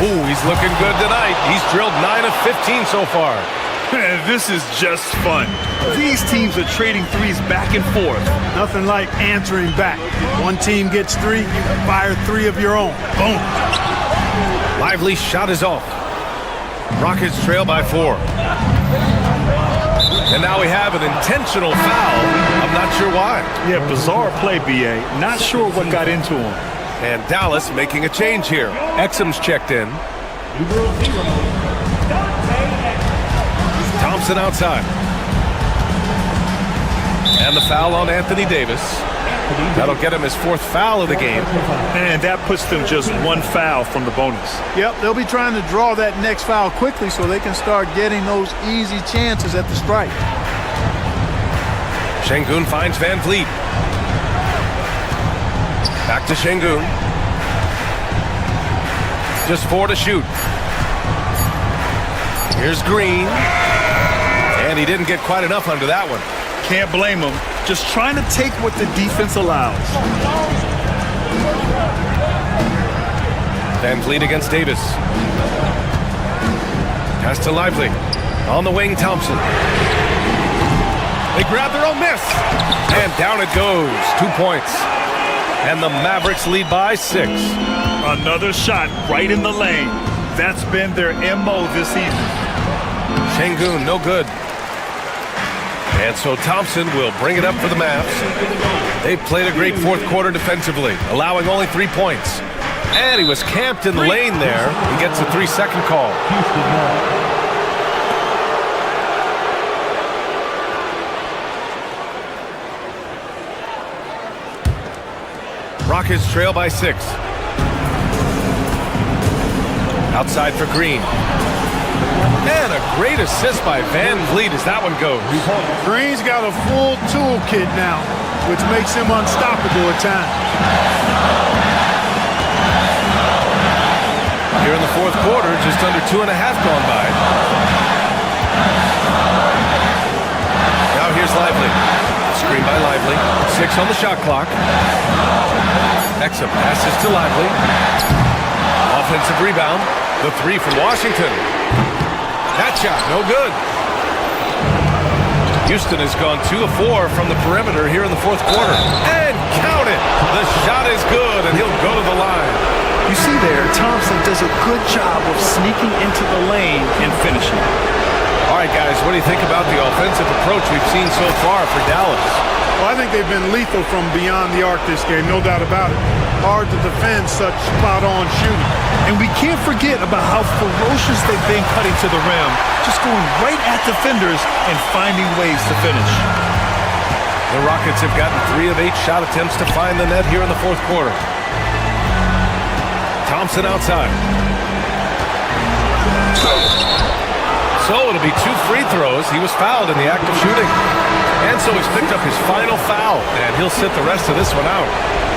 Ooh, he's looking good tonight. He's drilled 9 of 15 so far. This is just fun. These teams are trading threes back and forth. Nothing like answering back. One team gets 3, you fire 3 of your own. Boom. Lively shot is off. Rockets trail by 4. And now we have an intentional foul. I'm not sure why. Yeah, bizarre play, B.A. Not sure what got into him. And Dallas making a change here. Exum's checked in. Thompson outside. And the foul on Anthony Davis. That'll get him his 4th foul of the game. And that puts them just 1 foul from the bonus. Yep, they'll be trying to draw that next foul quickly so they can start getting those easy chances at the strike. Şengün finds Van Vliet. Back to Şengün. Just 4 to shoot. Here's Green. And he didn't get quite enough under that one. Can't blame him. Just trying to take what the defense allows. Van Vliet against Davis. Pass to Lively. On the wing, Thompson. They grab their own miss. And down it goes. 2 points. And the Mavericks lead by 6. Another shot right in the lane. That's been their MO this season. Şengün, no good. And so Thompson will bring it up for the Mavs. They've played a great 4th quarter defensively, allowing only 3 points. And he was camped in the lane there. He gets a 3-second call. Rockets trail by 6. Outside for Green. And a great assist by Van Vliet as that one goes. Green's got a full toolkit now. which makes him unstoppable at times. Here in the fourth quarter, just under 2.5 gone by. Now here's Lively. Screen by Lively. 6 on the shot clock. Exum passes to Lively. Offensive rebound. The 3 from Washington. That shot, no good. Houston has gone 2 of 4 from the perimeter here in the fourth quarter. And count it! The shot is good, and he'll go to the line. You see there, Thompson does a good job of sneaking into the lane and finishing. All right, guys, what do you think about the offensive approach we've seen so far for Dallas? Well, I think they've been lethal from beyond the arc this game, no doubt about it. Hard to defend such spot-on shooting. And we can't forget about how ferocious they've been cutting to the rim, just going right at defenders and finding ways to finish. The Rockets have gotten 3 of 8 shot attempts to find the net here in the fourth quarter. Thompson outside. So it'll be 2 free throws. He was fouled in the act of shooting. And so he's picked up his final foul, and he'll sit the rest of this one out.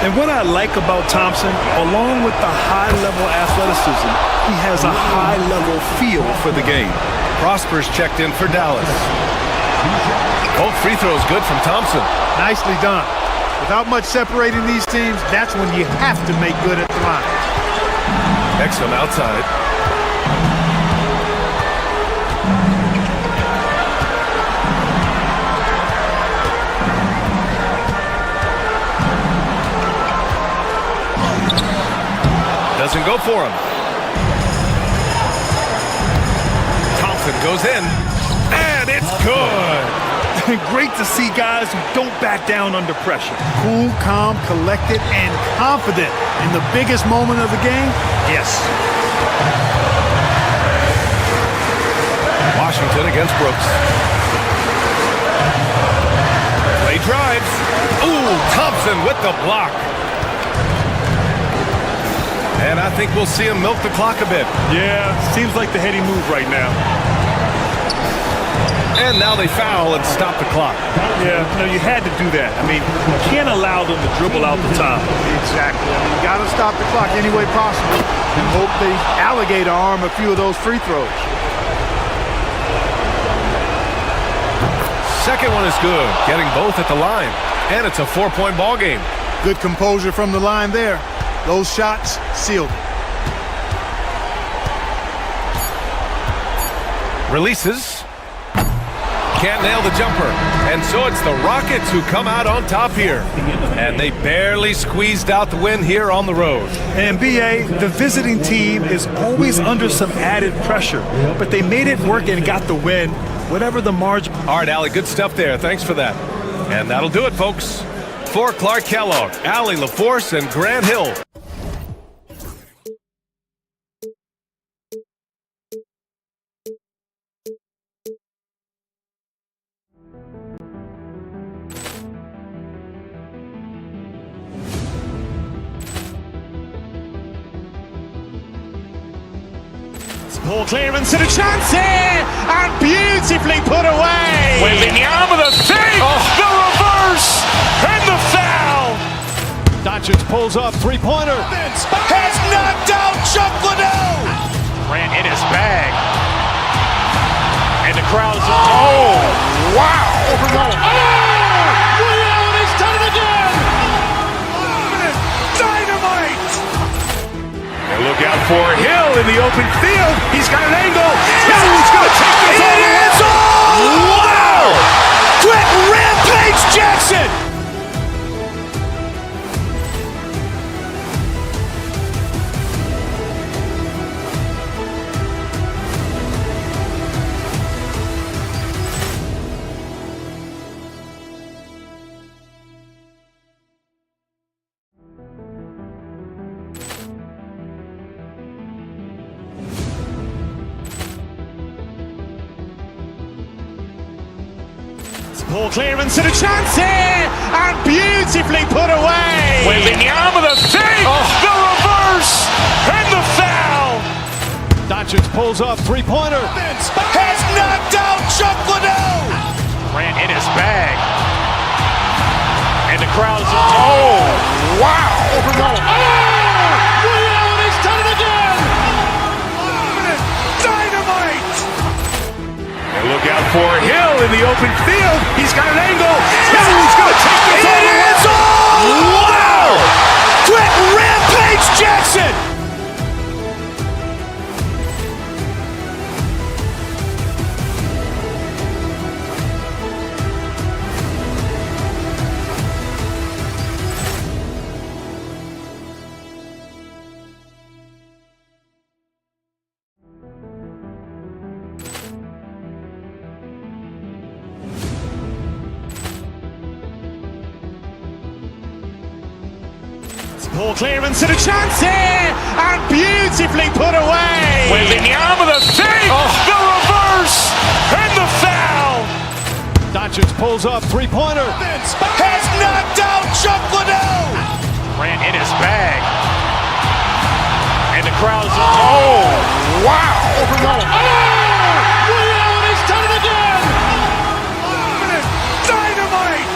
And what I like about Thompson, along with the high-level athleticism, he has a high-level feel for the game. Prosper's checked in for Dallas. Both free throws good from Thompson. Nicely done. Without much separating these teams, that's when you have to make good at the line. Exum outside. Doesn't go for him. Thompson goes in, and it's good. Great to see guys who don't back down under pressure. Cool, calm, collected, and confident in the biggest moment of the game. Yes. Washington against Brooks. Play drives. Ooh, Thompson with the block. And I think we'll see him milk the clock a bit. Yeah, seems like the heady move right now. And now they foul and stop the clock. Yeah, no, you had to do that. I mean, you can't allow them to dribble out the time. Exactly. I mean, you got to stop the clock any way possible and hope they alligator arm a few of those free throws. Second one is good, getting both at the line. And it's a 4-point ball game. Good composure from the line there. Those shots sealed it. Releases. Can't nail the jumper. And so it's the Rockets who come out on top here. And they barely squeezed out the win here on the road. And BA, the visiting team is always under some added pressure. But they made it work and got the win, whatever the margin. All right, Allie, good stuff there. Thanks for that. And that'll do it, folks. For Clark Kellogg, Allie LaForce, and Grant Hill. Ball clearance and a chance here, and beautifully put away. Wembanyama the fake, the reverse, and the foul. Doncic pulls up, three-pointer. Has knocked out Chuck Liddell. Ran in his bag. And the crowd is... Oh, wow. Reality's done it again. Dynamite. And look out for Hill in the open field. He's got an angle. He's going to take this all the way. Wow. Quick Rampage Jackson. Ball clearance and a chance here, and beautifully put away. Wembanyama the fake, the reverse, and the foul. Doncic pulls up, three-pointer. Has knocked out Chuck Liddell. Ran in his bag. And the crowd's, oh, wow! Overruled. He's done it again! Dynamite! And look out for Hill in the open field. He's got an angle. Hill's going to take this all the way. Wow! Quick Rampage Jackson! Poor clearance and a chance here, and beautifully put away. Wembanyama the fake, the reverse, and the foul. Doncic pulls up, three-pointer. Has knocked out Chuck Liddell. Ran in his bag. And the crowd's, oh, wow. Overruled. He's done it again. Dynamite.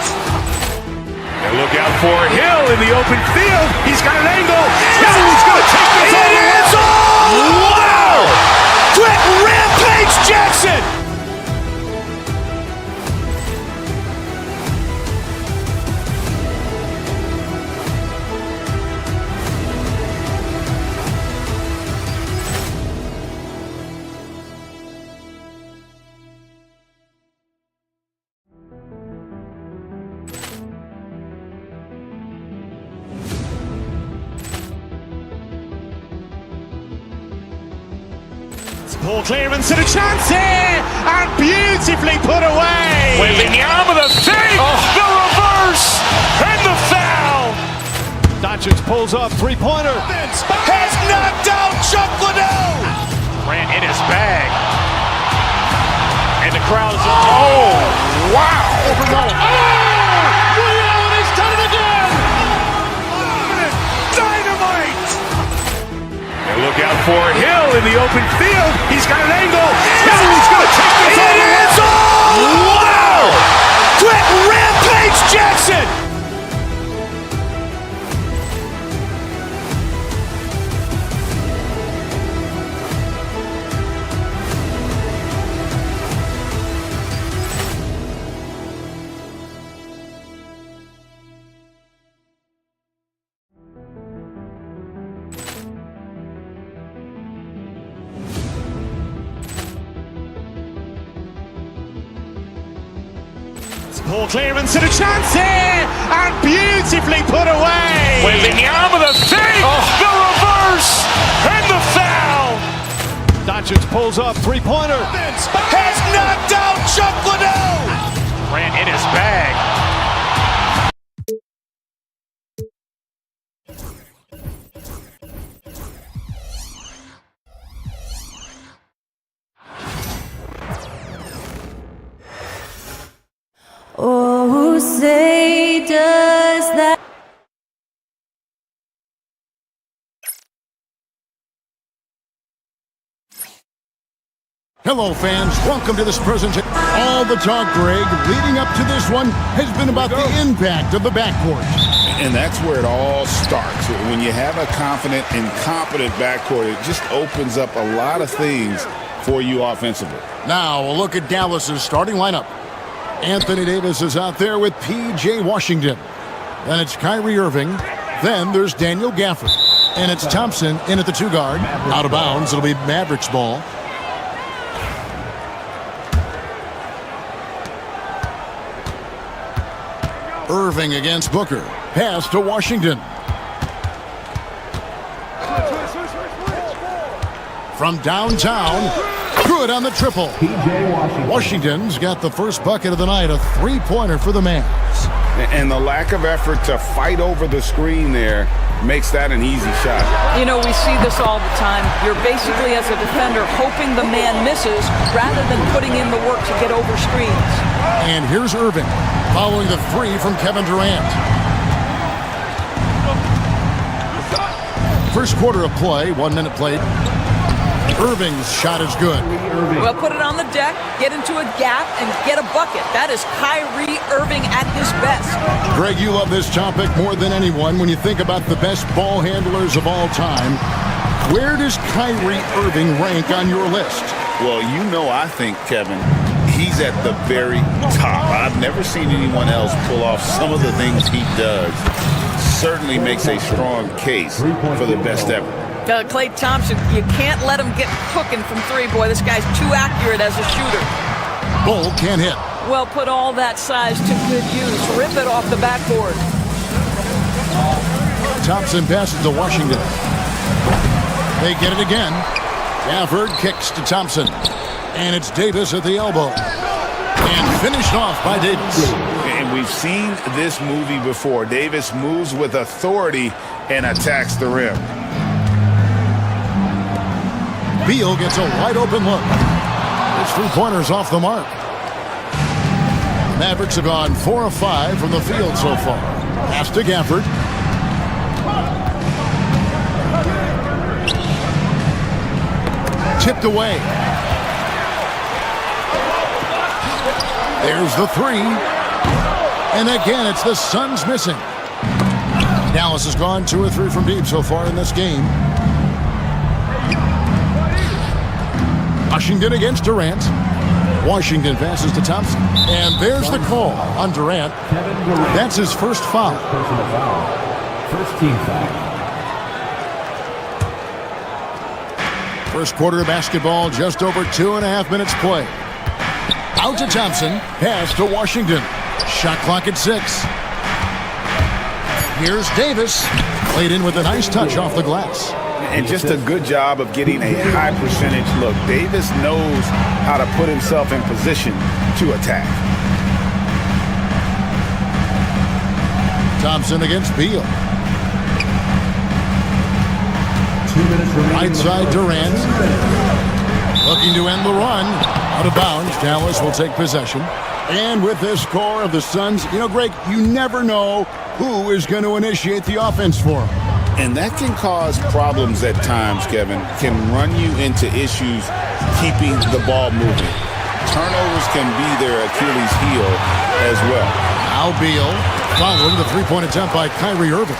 And look out for Hill in the open field. He's got an angle. Hill's going to take this all the way. Wow! Quick Rampage Jackson! Poor clearance and a chance here, and beautifully put away. Wembanyama the fake, the reverse, and the foul. Doncic pulls up, three-pointer. Has knocked out Chuck Liddell. Ran in his bag. And the crowd's, oh, wow. Overruled. He's done it again. Dynamite. And look out for Hill in the open field. He's got an angle. Hill's going to take this all the way. Wow! Quick Rampage Jackson! Poor clearance and a chance here, and beautifully put away. Wembanyama the fake, the reverse, and the foul. Doncic pulls up, three-pointer. Has knocked out Chuck Liddell. Ran in his bag. Oh, say does that. Hello, fans. Welcome to this presentation. All the talk, Greg, leading up to this one has been about the impact of the backcourt. And that's where it all starts. When you have a confident and competent backcourt, it just opens up a lot of things for you offensively. Now, a look at Dallas's starting lineup. Anthony Davis is out there with P.J. Washington. Then it's Kyrie Irving. Then there's Daniel Gafford. And it's Thompson in at the two guard. Out of bounds, it'll be Mavericks ball. Irving against Booker. Pass to Washington. From downtown, good on the triple. Washington's got the first bucket of the night, a three-pointer for the Mavs. And the lack of effort to fight over the screen there makes that an easy shot. You know, we see this all the time. You're basically, as a defender, hoping the man misses rather than putting in the work to get over screens. And here's Irving, following the three from Kevin Durant. First quarter of play, 1 minute played. Irving's shot is good. Well, put it on the deck, get into a gap, and get a bucket. That is Kyrie Irving at his best. Greg, you love this topic more than anyone. When you think about the best ball handlers of all time, where does Kyrie Irving rank on your list? Well, I think, Kevin, he's at the very top. I've never seen anyone else pull off some of the things he does. Certainly makes a strong case for the best ever. Klay Thompson, you can't let him get cooking from three. Boy, this guy's too accurate as a shooter. Bull can't hit. Well, put all that size to good use. Rip it off the backboard. Thompson passes to Washington. They get it again. Gafford kicks to Thompson. And it's Davis at the elbow. And finished off by Davis. And we've seen this movie before. Davis moves with authority and attacks the rim. Beal gets a wide open look. His 3-pointers off the mark. Mavericks have gone 4 of 5 from the field so far. Pass to Gafford. Tipped away. There's the 3. And again, it's the Suns missing. Dallas has gone 2 or 3 from deep so far in this game. Washington against Durant. Washington passes to Thompson. And there's the call on Durant. That's his first foul. First team foul. First quarter of basketball, just over 2.5 minutes play. Out to Thompson. Pass to Washington. Shot clock at 6. Here's Davis. Played in with a nice touch off the glass. And just a good job of getting a high percentage look. Davis knows how to put himself in position to attack. Thompson against Beal. 2 minutes remaining. Right side Durant. Looking to end the run. Out of bounds. Dallas will take possession. And with this score of the Suns, Greg, you never know who is going to initiate the offense for them. And that can cause problems at times, Kevin. Can run you into issues keeping the ball moving. Turnovers can be their Achilles heel as well. Now Beal following the 3-point attempt by Kyrie Irving.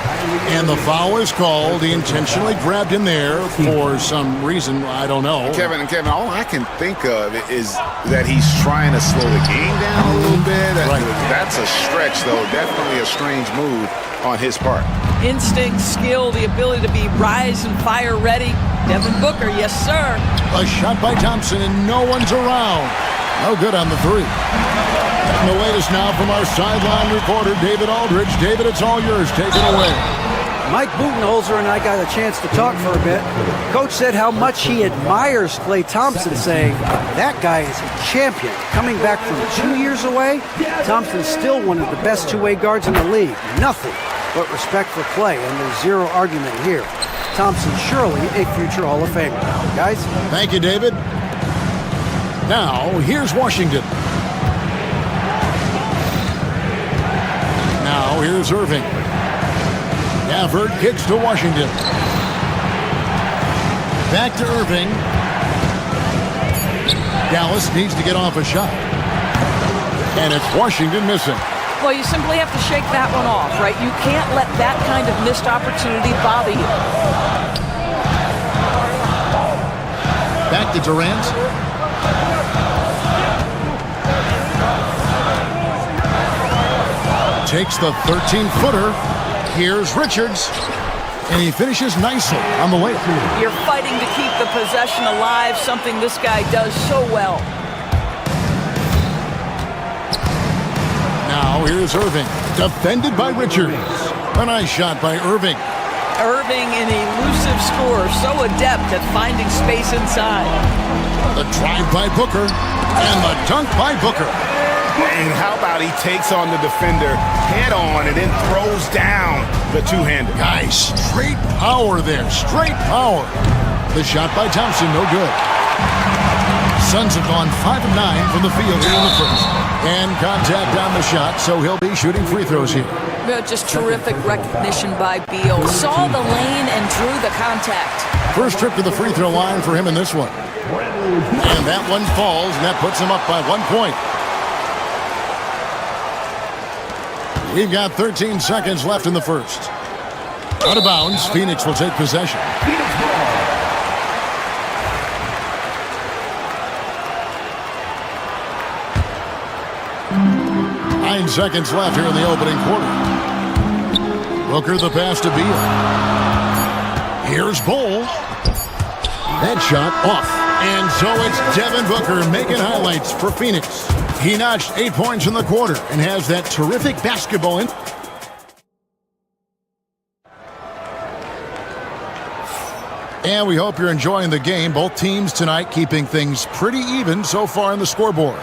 And the foul is called. He intentionally grabbed him there for some reason. I don't know. Kevin, all I can think of is that he's trying to slow the game down a little bit. Right. That's a stretch, though. Definitely a strange move on his part. Instinct, skill, the ability to be rise and fire ready. Devin Booker, yes, sir. A shot by Thompson, and no one's around. No good on the 3. And the latest now from our sideline reporter, David Aldridge. David, it's all yours. Take it away. Mike Budenholzer and I got a chance to talk for a bit. Coach said how much he admires Klay Thompson, saying that guy is a champion. Coming back from 2 years away, Thompson's still one of the best two-way guards in the league. Nothing but respect for Klay, and there's zero argument here. Thompson surely a future Hall of Famer. Guys? Thank you, David. Now, here's Washington. Now, here's Irving. Gafford kicks to Washington. Back to Irving. Dallas needs to get off a shot. And it's Washington missing. Well, you simply have to shake that one off, right? You can't let that kind of missed opportunity bother you. Back to Durant. Takes the 13-footer. Here's Richards. And he finishes nicely on the way. You're fighting to keep the possession alive, something this guy does so well. Now here's Irving. Defended by Richards. A nice shot by Irving. Irving, an elusive scorer, so adept at finding space inside. The drive by Booker. And the dunk by Booker. And how about he takes on the defender head on and then throws down the two-hander. Guys, straight power there. Straight power. The shot by Thompson, no good. Suns have gone 5 of 9 from the field here in the first. And contact on the shot, so he'll be shooting free throws here. Just terrific recognition by Beal. Saw the lane and drew the contact. First trip to the free throw line for him in this one. And that one falls, and that puts him up by 1 point. We've got 13 seconds left in the first. Out of bounds, Phoenix will take possession. 9 seconds left here in the opening quarter. Booker the pass to Beal. Here's Bull. That shot off. And so it's Devin Booker making highlights for Phoenix. He notched 8 points in the quarter and has that terrific basketball in. And we hope you're enjoying the game. Both teams tonight keeping things pretty even so far on the scoreboard.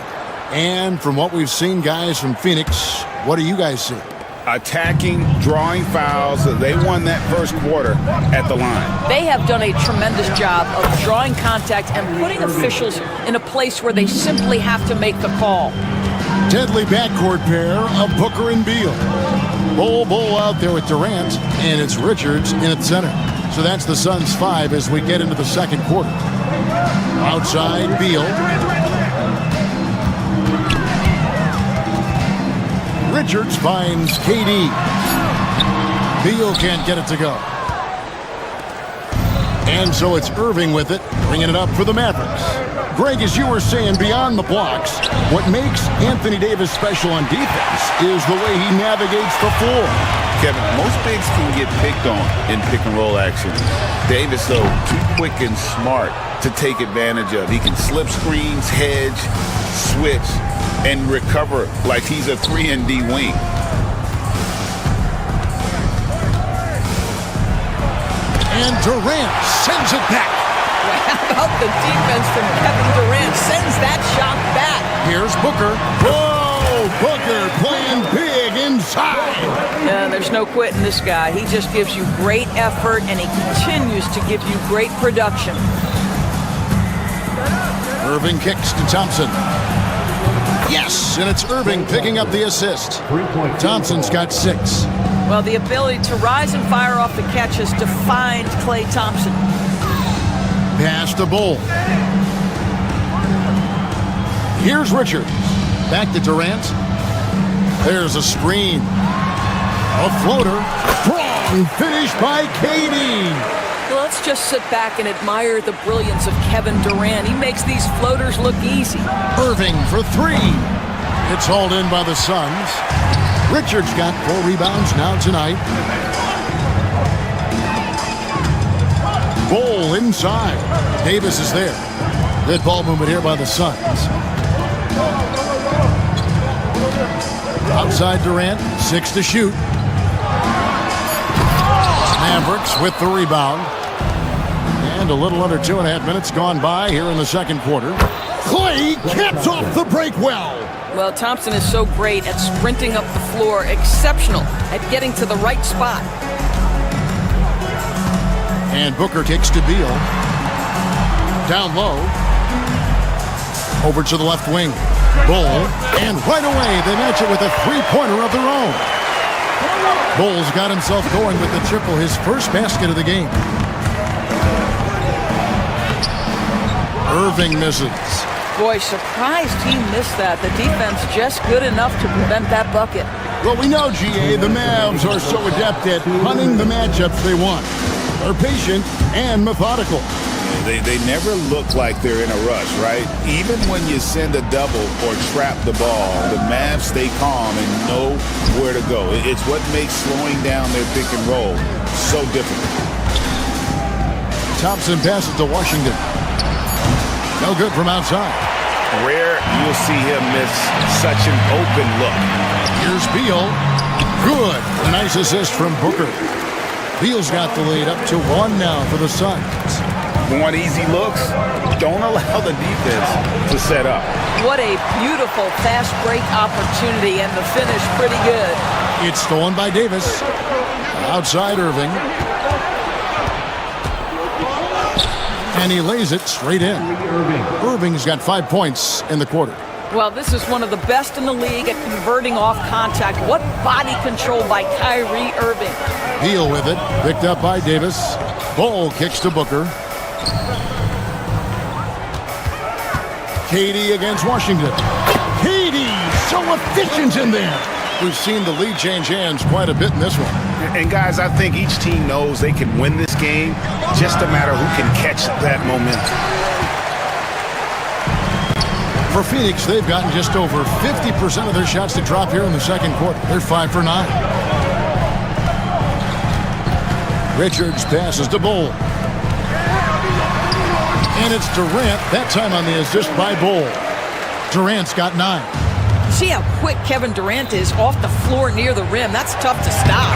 And from what we've seen, guys, from Phoenix, what do you guys see? Attacking, drawing fouls. They won that first quarter at the line. They have done a tremendous job of drawing contact and putting officials in a place where they simply have to make the call. Deadly backcourt pair of Booker and Beal. Bull out there with Durant, and it's Richards in at center. So that's the Suns' 5 as we get into the second quarter. Outside, Beal. Richards finds KD. Beal can't get it to go. And so it's Irving with it, bringing it up for the Mavericks. Greg, as you were saying, beyond the blocks, what makes Anthony Davis special on defense is the way he navigates the floor. Kevin, most bigs can get picked on in pick-and-roll action. Davis, though, too quick and smart to take advantage of. He can slip screens, hedge, switch, and recover like he's a 3-and-D wing. And Durant sends it back. How about the defense from Kevin Durant? Sends that shot back. Here's Booker. Whoa! Booker playing big inside. Yeah, there's no quitting this guy. He just gives you great effort, and he continues to give you great production. Irving kicks to Thompson. Yes, and it's Irving picking up the assist. Thompson's got 6. Well, the ability to rise and fire off the catch has defined Klay Thompson. Pass to Bull. Here's Richards. Back to Durant. There's a screen. A floater. Strong finish by KD. Let's just sit back and admire the brilliance of Kevin Durant. He makes these floaters look easy. Irving for 3. It's hauled in by the Suns. Richards got 4 rebounds now tonight. Bull inside. Davis is there. Good ball movement here by the Suns. Outside Durant, 6 to shoot. Mavericks with the rebound. And a little under 2.5 minutes gone by here in the second quarter. Klay caps off the break well. Well, Thompson is so great at sprinting up the floor, exceptional at getting to the right spot. And Booker kicks to Beal. Down low. Over to the left wing. Bull. And right away they match it with a 3-pointer of their own. Bull's got himself going with the triple, his first basket of the game. Irving misses. Boy, surprised he missed that. The defense just good enough to prevent that bucket. Well, we know, GA, the Mavs are so adept at hunting the matchups they want. They're patient and methodical. They never look like they're in a rush, right? Even when you send a double or trap the ball, the Mavs stay calm and know where to go. It's what makes slowing down their pick and roll so difficult. Thompson passes to Washington. No good from outside. Rare you'll see him miss such an open look. Here's Beal. Good. A nice assist from Booker. Beal's got the lead up to 1 now for the Suns. Want easy looks? Don't allow the defense to set up. What a beautiful fast break opportunity, and the finish pretty good. It's stolen by Davis. Outside Irving. And he lays it straight in. Irving's got 5 points in the quarter. Well, this is one of the best in the league at converting off contact. What body control by Kyrie Irving. Beal with it, picked up by Davis. Bull kicks to Booker. KD against Washington. KD, so efficient in there. We've seen the lead change hands quite a bit in this one. And guys, I think each team knows they can win this game, just a matter who can catch that momentum. For Phoenix, they've gotten just over 50% of their shots to drop here in the second quarter. They're 5 for 9. Richards passes to Bull. And it's Durant, that time on the assist by Bull. Durant's got 9. See how quick Kevin Durant is off the floor near the rim. That's tough to stop.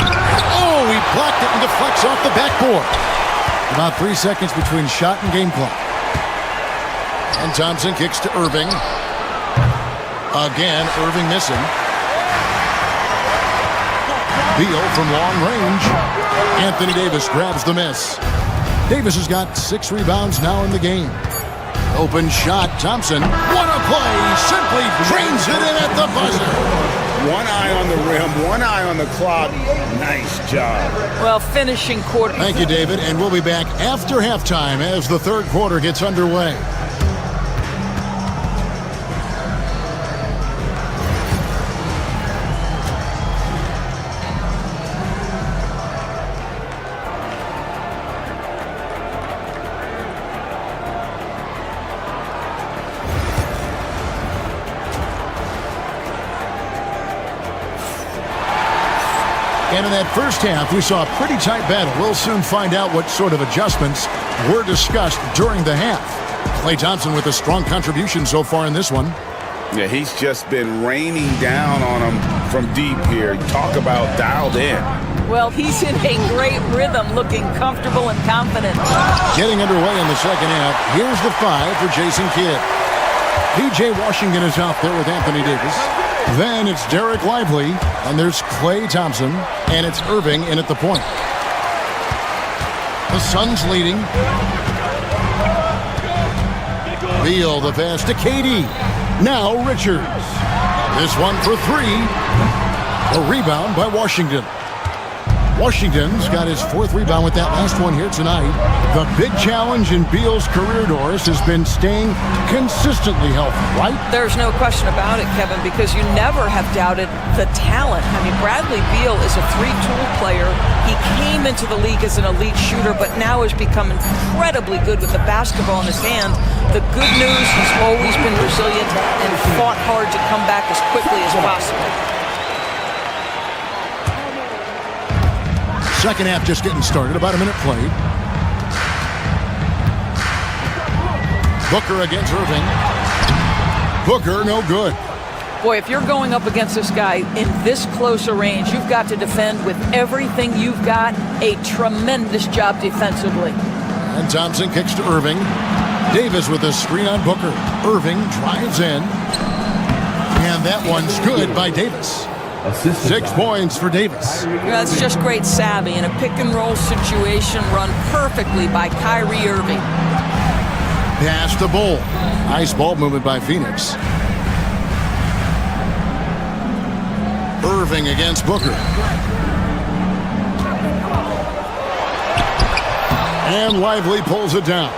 Oh, he blocked it and deflects off the backboard. About 3 seconds between shot and game clock. And Thompson kicks to Irving. Again, Irving missing. Beal from long range. Anthony Davis grabs the miss. Davis has got 6 rebounds now in the game. Open shot, Thompson. What a play! Simply drains it in at the buzzer. One eye on the rim, one eye on the clock. Nice job. Well, finishing quarter. Thank you, David. And we'll be back after halftime as the third quarter gets underway. And in that first half, we saw a pretty tight battle. We'll soon find out what sort of adjustments were discussed during the half. Klay Thompson with a strong contribution so far in this one. Yeah, he's just been raining down on him from deep here. Talk about dialed in. Well, he's in a great rhythm, looking comfortable and confident. Getting underway in the second half. Here's the 5 for Jason Kidd. P.J. Washington is out there with Anthony Davis. Then it's Derek Lively, and there's Klay Thompson, and it's Irving in at the point. The Suns leading. Beal the pass to KD. Now Richards. This one for 3. A rebound by Washington. Washington's got his 4th rebound with that last one here tonight. The big challenge in Beal's career, Doris, has been staying consistently healthy, right? There's no question about it, Kevin, because you never have doubted the talent. I mean, Bradley Beal is a 3-tool player. He came into the league as an elite shooter, but now has become incredibly good with the basketball in his hand. The good news, he's always been resilient and fought hard to come back as quickly as possible. Second half just getting started, about a minute played. Booker against Irving. Booker, no good. Boy, if you're going up against this guy in this close a range, you've got to defend with everything you've got. A tremendous job defensively. And Thompson kicks to Irving. Davis with a screen on Booker. Irving drives in. And that one's good by Davis. 6 points for Davis. That's just great savvy in a pick-and-roll situation run perfectly by Kyrie Irving. Pass to Bull. Nice ball movement by Phoenix. Irving against Booker. And Lively pulls it down.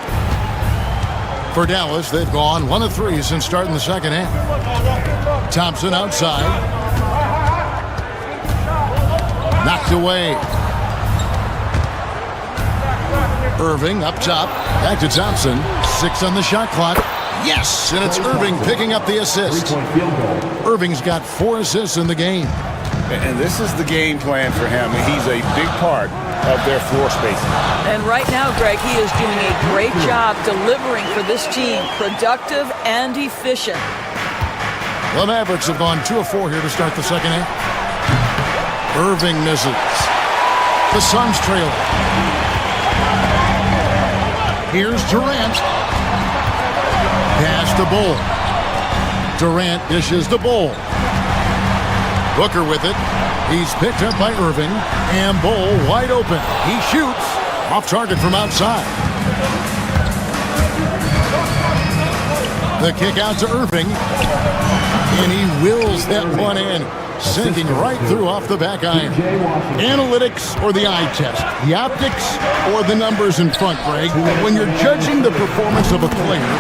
For Dallas, they've gone 1 of 3 since starting the second half. Thompson outside. Knocked away. Irving up top. Back to Thompson. 6 on the shot clock. Yes! And it's Irving picking up the assist. Irving's got 4 assists in the game. And this is the game plan for him. He's a big part of their floor spacing. And right now, Greg, he is doing a great job delivering for this team. Productive and efficient. The Mavericks have gone 2 of 4 here to start the second half. Irving misses. The Suns trail. Here's Durant. Pass to Bull. Durant dishes to Bull. Booker with it. He's picked up by Irving. And Bull wide open. He shoots. Off target from outside. The kick out to Irving. And he wills that one in, sinking right through off the back iron. Analytics or the eye test? The optics or the numbers in front, Greg? When you're judging the performance of a player,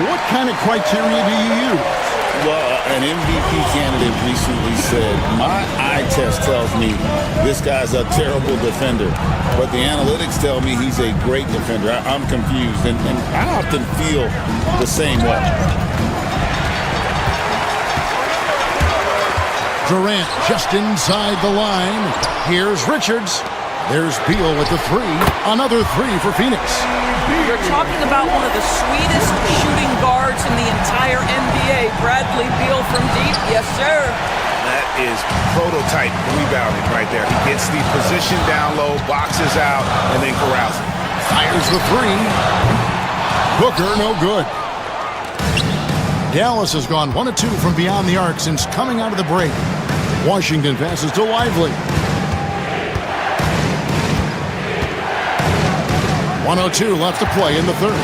what kind of criteria do you use? Well, an MVP candidate recently said, my eye test tells me this guy's a terrible defender, but the analytics tell me he's a great defender. I'm confused, and I often feel the same way. Durant just inside the line. Here's Richards. There's Beal with the three. Another three for Phoenix. You're talking about one of the sweetest shooting guards in the entire NBA. Bradley Beal from deep. Yes, sir. That is prototype rebounding right there. He gets the position down low, boxes out, and then corrals it. Fires the three. Booker, no good. Dallas has gone 1 of 2 from beyond the arc since coming out of the break. Washington passes to Lively. 1:02 left to play in the third.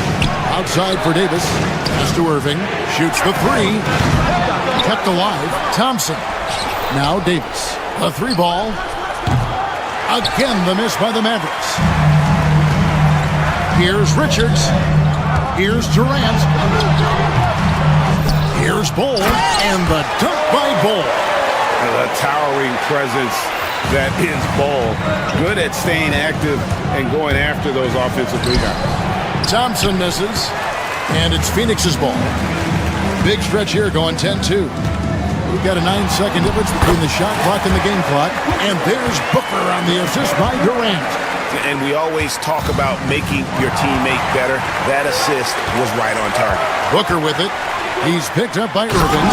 Outside for Davis. Pass to Irving. Shoots the three. Kept alive. Thompson. Now Davis. A three ball. Again the miss by the Mavericks. Here's Richards. Here's Durant. Here's Bol. And the dunk by Bol. A towering presence that is Bol. Good at staying active and going after those offensive rebounds. Thompson misses, and it's Phoenix's ball. Big stretch here going 10-2. We've got a 9-second difference between the shot clock and the game clock, and there's Booker on the assist by Durant. And we always talk about making your teammate better. That assist was right on target. Booker with it. He's picked up by Irving.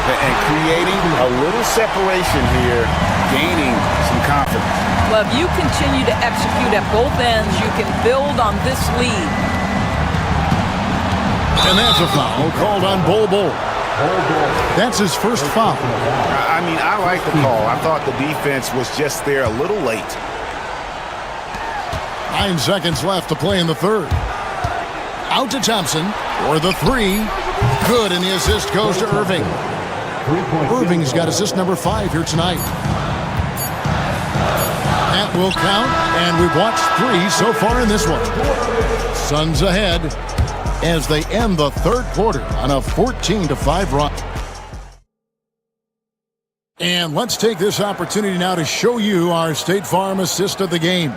And creating a little separation here, gaining some confidence. Well, if you continue to execute at both ends, you can build on this lead. And that's a foul called on Bol. That's his first foul. I mean, I like the call. I thought the defense was just there a little late. 9 seconds left to play in the third. Out to Thompson for the three. Good, and the assist goes to Irving. Irving's got assist number 5 here tonight. That will count, and we've watched 3 so far in this one. Suns ahead as they end the third quarter on a 14-5 run. And let's take this opportunity now to show you our State Farm assist of the game.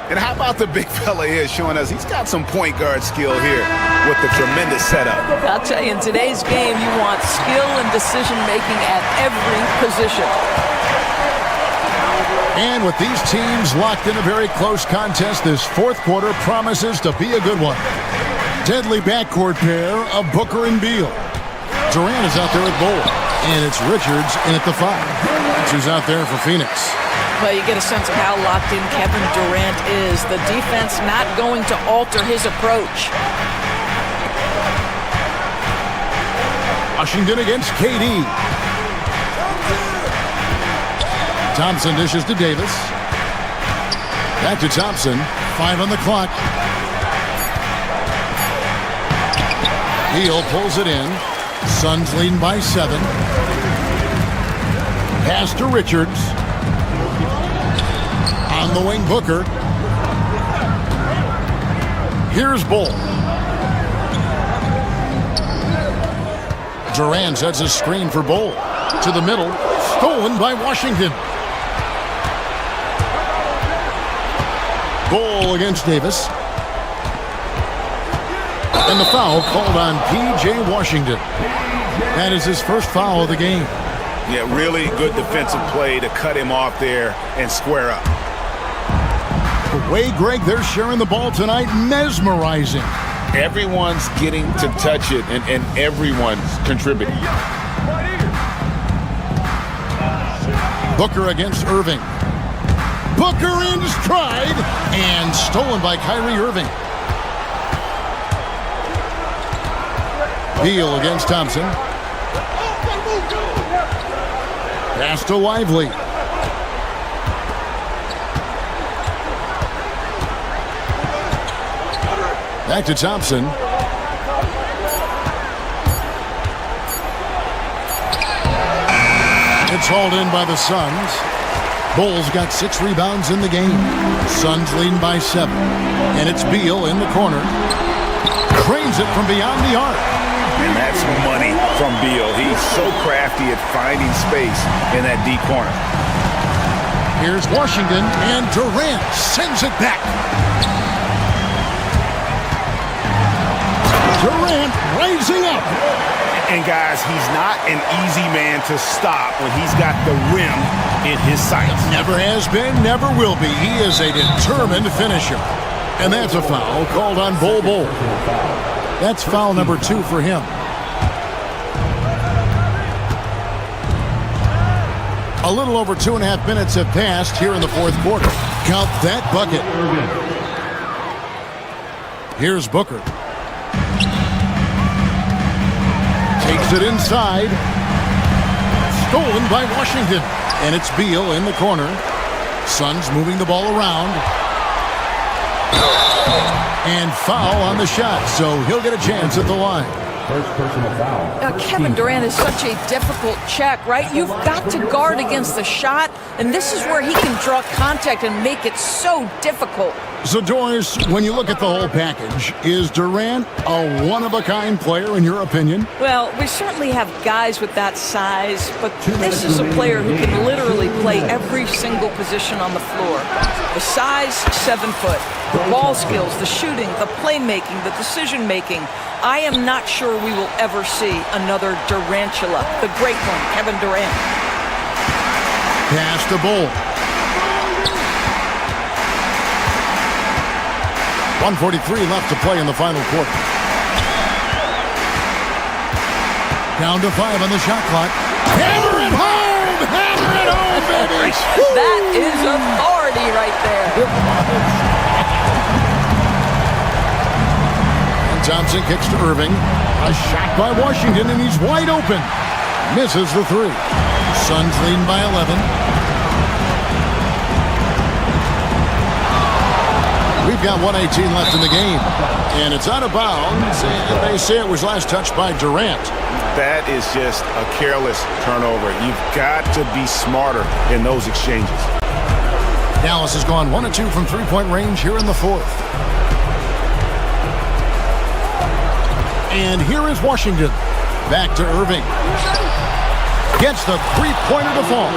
And how about the big fella here showing us he's got some point guard skill here with the tremendous setup. I'll tell you, in today's game, you want skill and decision-making at every position. And with these teams locked in a very close contest, this fourth quarter promises to be a good one. Deadly backcourt pair of Booker and Beal. Durant is out there at Bol, and it's Richards in at the 5. That's who's out there for Phoenix. Well, you get a sense of how locked in Kevin Durant is. The defense not going to alter his approach. Washington against KD. Thompson dishes to Davis. Back to Thompson. 5 on the clock. Beal pulls it in. Suns leading by 7. Pass to Richards. On the wing, Booker. Here's Bol. Durant sets a screen for Bol. To the middle. Stolen by Washington. Bol against Davis. And the foul called on P.J. Washington. That is his first foul of the game. Yeah, really good defensive play to cut him off there and square up. The way, Greg, they're sharing the ball tonight, mesmerizing. Everyone's getting to touch it, and everyone's contributing. Booker against Irving. Booker in stride, and stolen by Kyrie Irving. Beal against Thompson. Pass to Lively. Back to Thompson. It's hauled in by the Suns. Bulls got 6 rebounds in the game. Suns leading by 7. And it's Beal in the corner. Cranes it from beyond the arc. And that's money from Beal. He's so crafty at finding space in that deep corner. Here's Washington, and Durant sends it back. Durant rising up. And guys, he's not an easy man to stop when he's got the rim in his sights. Never has been, never will be. He is a determined finisher. And that's a foul called on Bol Bol. That's foul number 2 for him. A little over 2.5 minutes have passed here in the fourth quarter. Count that bucket. Here's Booker. Takes it inside. Stolen by Washington. And it's Beal in the corner. Suns moving the ball around. And foul on the shot, so he'll get a chance at the line. First personal foul. Kevin Durant is such a difficult check, right? You've got to guard against the shot, and this is where he can draw contact and make it so difficult. So, Doris, when you look at the whole package, is Durant a one-of-a-kind player in your opinion? Well, we certainly have guys with that size, but this is a player who can literally play every single position on the floor. The size, 7 foot. The ball skills, the shooting, the playmaking, the decision-making. I am not sure we will ever see another Durantula. The great one, Kevin Durant. Pass to Bol. 1:43 left to play in the final quarter. Down to 5 on the shot clock. Hammer it home! Hammer it home, baby! That is authority right there. And Thompson kicks to Irving. A shot by Washington, and he's wide open. Misses the 3. Suns leading by 11. We've got 1:18 left in the game, and it's out of bounds, and they say it was last touched by Durant. That is just a careless turnover. You've got to be smarter in those exchanges. Dallas has gone 1 of 2 from three-point range here in the fourth. And here is Washington. Back to Irving. Gets the three-pointer to fall.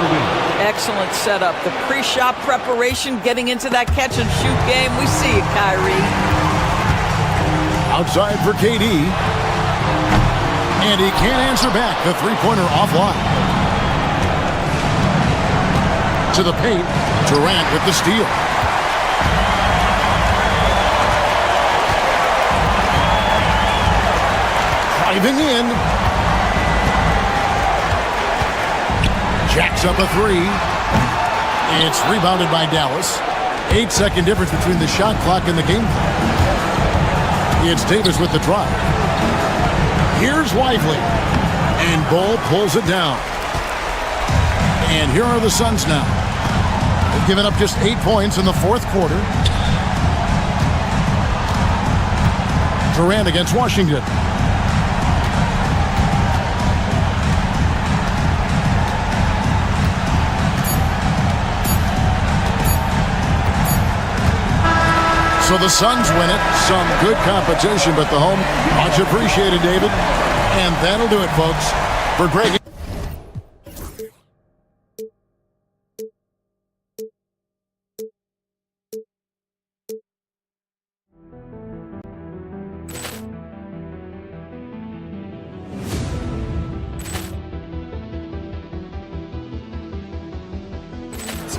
Excellent setup. The pre-shot preparation, getting into that catch-and-shoot game. We see it, Kyrie. Outside for KD. And he can't answer back. The three-pointer offline. To the paint. Durant with the steal. Driving in. Jacks up a 3. It's rebounded by Dallas. 8-second difference between the shot clock and the game clock. It's Davis with the drive. Here's Lively. And Bol pulls it down. And here are the Suns now. They've given up just 8 points in the fourth quarter. Durant against Washington. So the Suns win it. Some good competition, but the home, much appreciated, David. And that'll do it, folks. For Greg.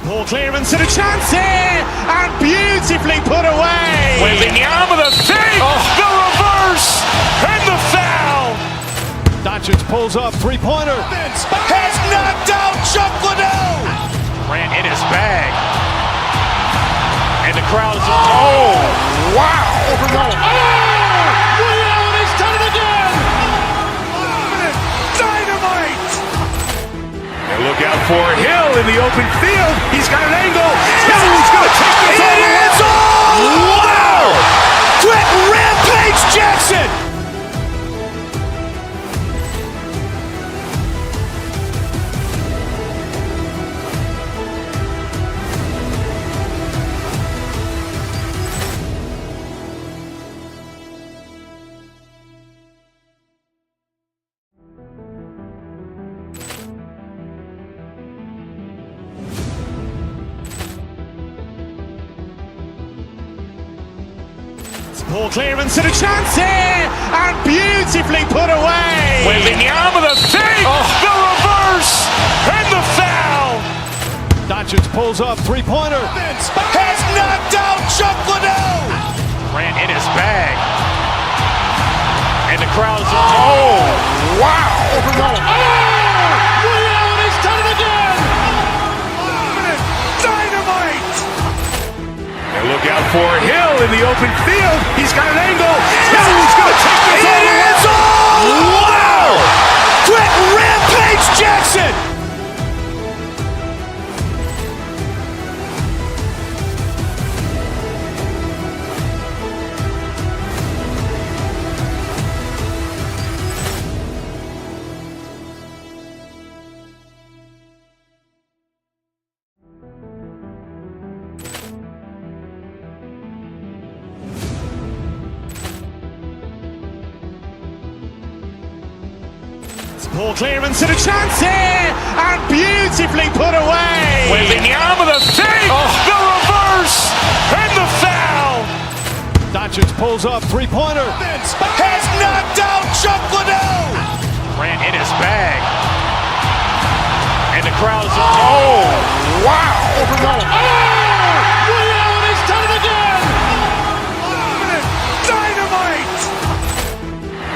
Poor clearance and a chance here, and beautifully put away. Wembanyama the save, the reverse, and the foul. Doncic pulls up, three-pointer. Has knocked out Chuck Liddell. Grant in his bag. And the crowd is, oh, wow. He's done it again. Dynamite. And look out for Hill in the open field. He's got an angle. Hill's going to take this all the way. Wow! Quick Rampage Jackson. Ball clearance and a chance here, and beautifully put away. Wembanyama with a fake, the reverse, and the foul. Doncic pulls up, three-pointer. Has knocked out Chuck Liddell. Ran in his bag. And the crowd is, oh, wow. He's done it again. Dynamite. And look out for Hill in the open field. He's got an angle. He's going to take this all the way. Wow. Quick Rampage Jackson. Ball clearance and a chance here, and beautifully put away. Wembanyama with a fake, the reverse, and the foul. Doncic pulls up, three-pointer. Has knocked out Chuck Liddell. Ran in his bag. And the crowd is, oh, wow. He's done it again. Dynamite.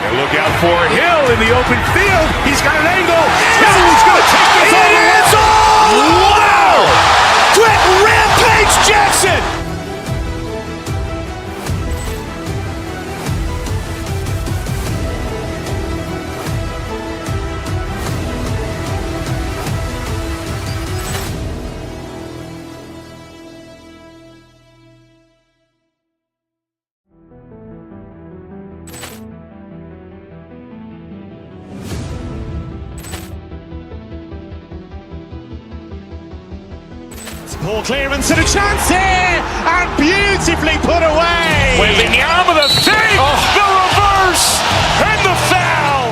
And look out for Hill in the open field. He's got an angle. He's going to take this all the way. Wow. Quick Rampage Jackson. Ball clearance and a chance here, and beautifully put away. Wembanyama with a fake, the reverse, and the foul.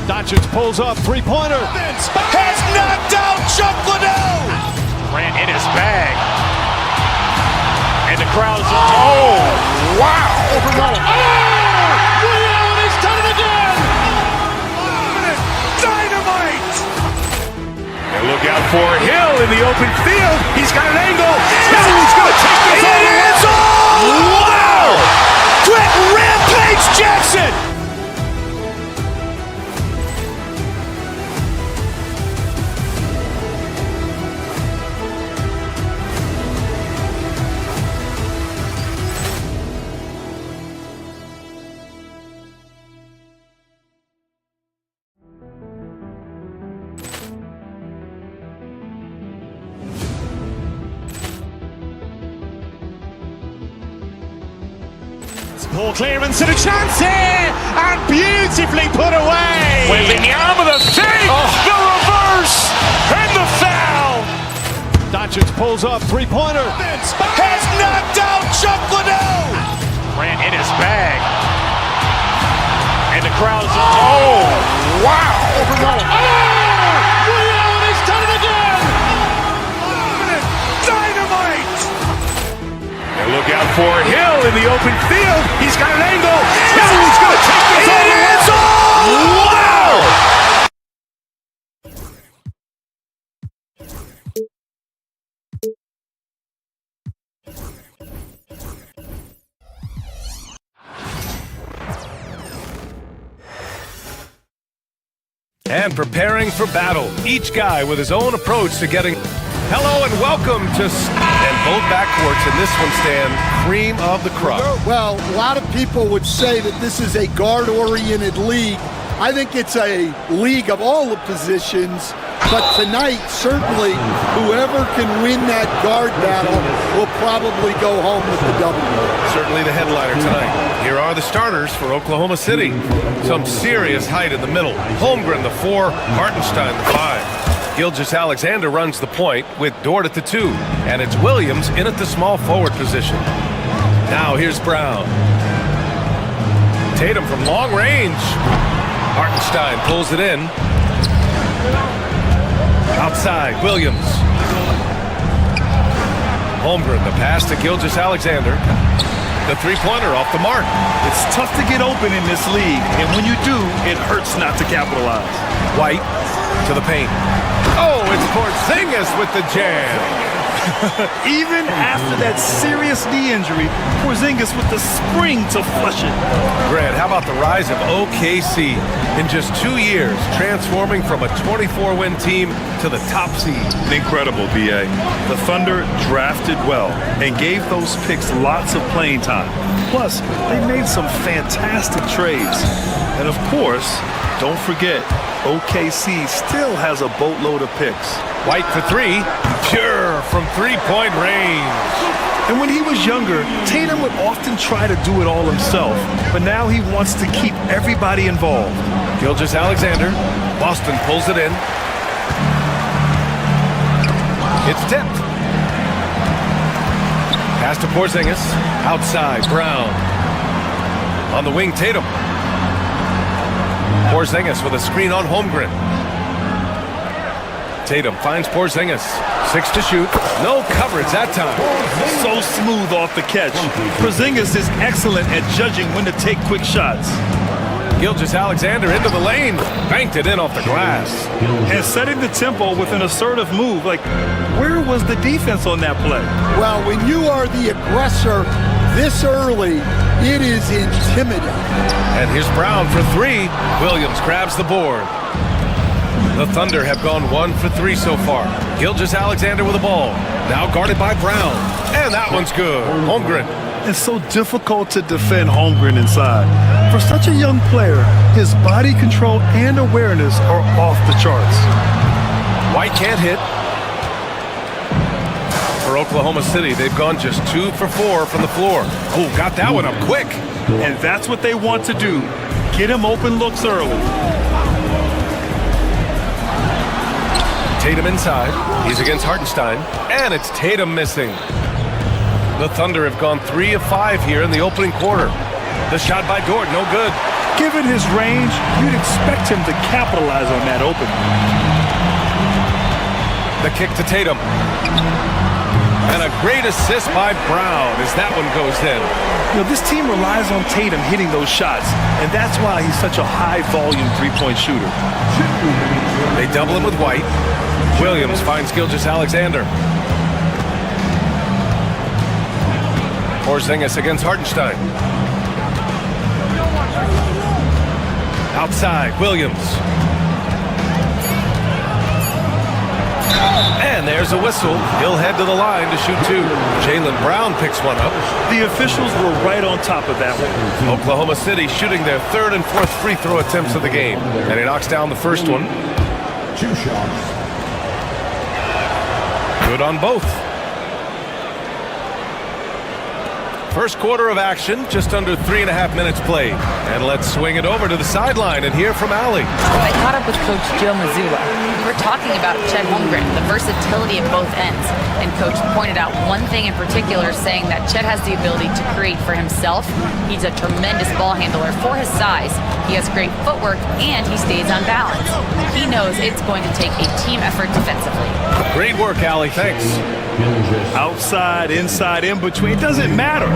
Doncic pulls up, three-pointer. Has knocked out Chuck Liddell. Ran in his bag. And the crowd is, oh, wow. He's done it again. Dynamite. And look out for Hill in the open field. He's got an angle. He's going to take this all the way. Wow. Quick Rampage Jackson. Ball clearance and a chance here, and beautifully put away. Wembanyama with a fake, the reverse, and the foul. Doncic pulls up, three-pointer. Has knocked out Chuck Liddell. Ran in his bag. And the crowd is, oh, wow. He's done it again. Dynamite. And look out for Hill in the open field. He's got an angle. He's going to take this all the way. Wow. And preparing for battle, each guy with his own approach to getting. Hello and welcome to. And both backcourts in this one stand cream of the crop. Well, a lot of people would say that this is a guard-oriented league. I think it's a league of all the positions, but tonight, certainly, whoever can win that guard battle will probably go home with the W. Certainly the headliner tonight. Here are the starters for Oklahoma City. Some serious height in the middle. Holmgren, the 4, Hartenstein, the 5. Gilgeous-Alexander runs the point with Dort at the 2, and it's Williams in at the small forward position. Now here's Brown. Tatum from long range. Hartenstein pulls it in. Outside, Williams. Holmgren, the pass to Gilgeous-Alexander. The three-pointer off the mark. It's tough to get open in this league, and when you do, it hurts not to capitalize. White to the paint. Oh, it's Porzingis with the jam. Even after that serious knee injury, Porzingis with the spring to flush it. Grant, how about the rise of OKC? In just 2 years, transforming from a 24-win team to the top seed. Incredible, B.A. The Thunder drafted well and gave those picks lots of playing time. Plus, they made some fantastic trades. And of course, don't forget, OKC still has a boatload of picks. White for three, pure from three-point range. And when he was younger, Tatum would often try to do it all himself, but now he wants to keep everybody involved. Gilgeous-Alexander, Boston pulls it in. It's tipped. Pass to Porzingis, outside, Brown. On the wing, Tatum. Porzingis with a screen on Holmgren. Tatum finds Porzingis. 6 to shoot. No coverage that time. So smooth off the catch. Porzingis is excellent at judging when to take quick shots. Gilgeous-Alexander into the lane. Banked it in off the glass. And setting the tempo with an assertive move. Like, where was the defense on that play? Well, when you are the aggressor this early, it is intimidating. And here's Brown for three. Williams grabs the board. The Thunder have gone 1 for 3 so far. Gilgeous-Alexander with the ball. Now guarded by Brown. And that one's good. Holmgren. It's so difficult to defend Holmgren inside. For such a young player, his body control and awareness are off the charts. White can't hit. For Oklahoma City, they've gone just 2 for 4 from the floor. Oh, got that one up quick. And that's what they want to do. Get him open looks early. Tatum inside. He's against Hartenstein. And it's Tatum missing. The Thunder have gone 3 of 5 here in the opening quarter. The shot by Dort, no good. Given his range, you'd expect him to capitalize on that opening. The kick to Tatum. And a great assist by Brown as that one goes in. You know, this team relies on Tatum hitting those shots, and that's why he's such a high-volume three-point shooter. They double him with White. Williams finds Gilgeous-Alexander. Porzingis against Hartenstein. Outside, Williams. And there's a whistle. He'll head to the line to shoot 2. Jaylen Brown picks one up. The officials were right on top of that one. Oklahoma City shooting their 3rd and 4th free throw attempts of the game. And he knocks down the first one. 2 shots. Good on both. First quarter of action, just under 3.5 minutes played. And let's swing it over to the sideline and hear from Allie. I caught up with Coach Joe Mazzulla. We were talking about Chet Holmgren, the versatility at both ends. And Coach pointed out one thing in particular, saying that Chet has the ability to create for himself. He's a tremendous ball handler for his size. He has great footwork, and he stays on balance. He knows it's going to take a team effort defensively. Great work, Allie. Thanks. Outside, inside, in between, doesn't matter.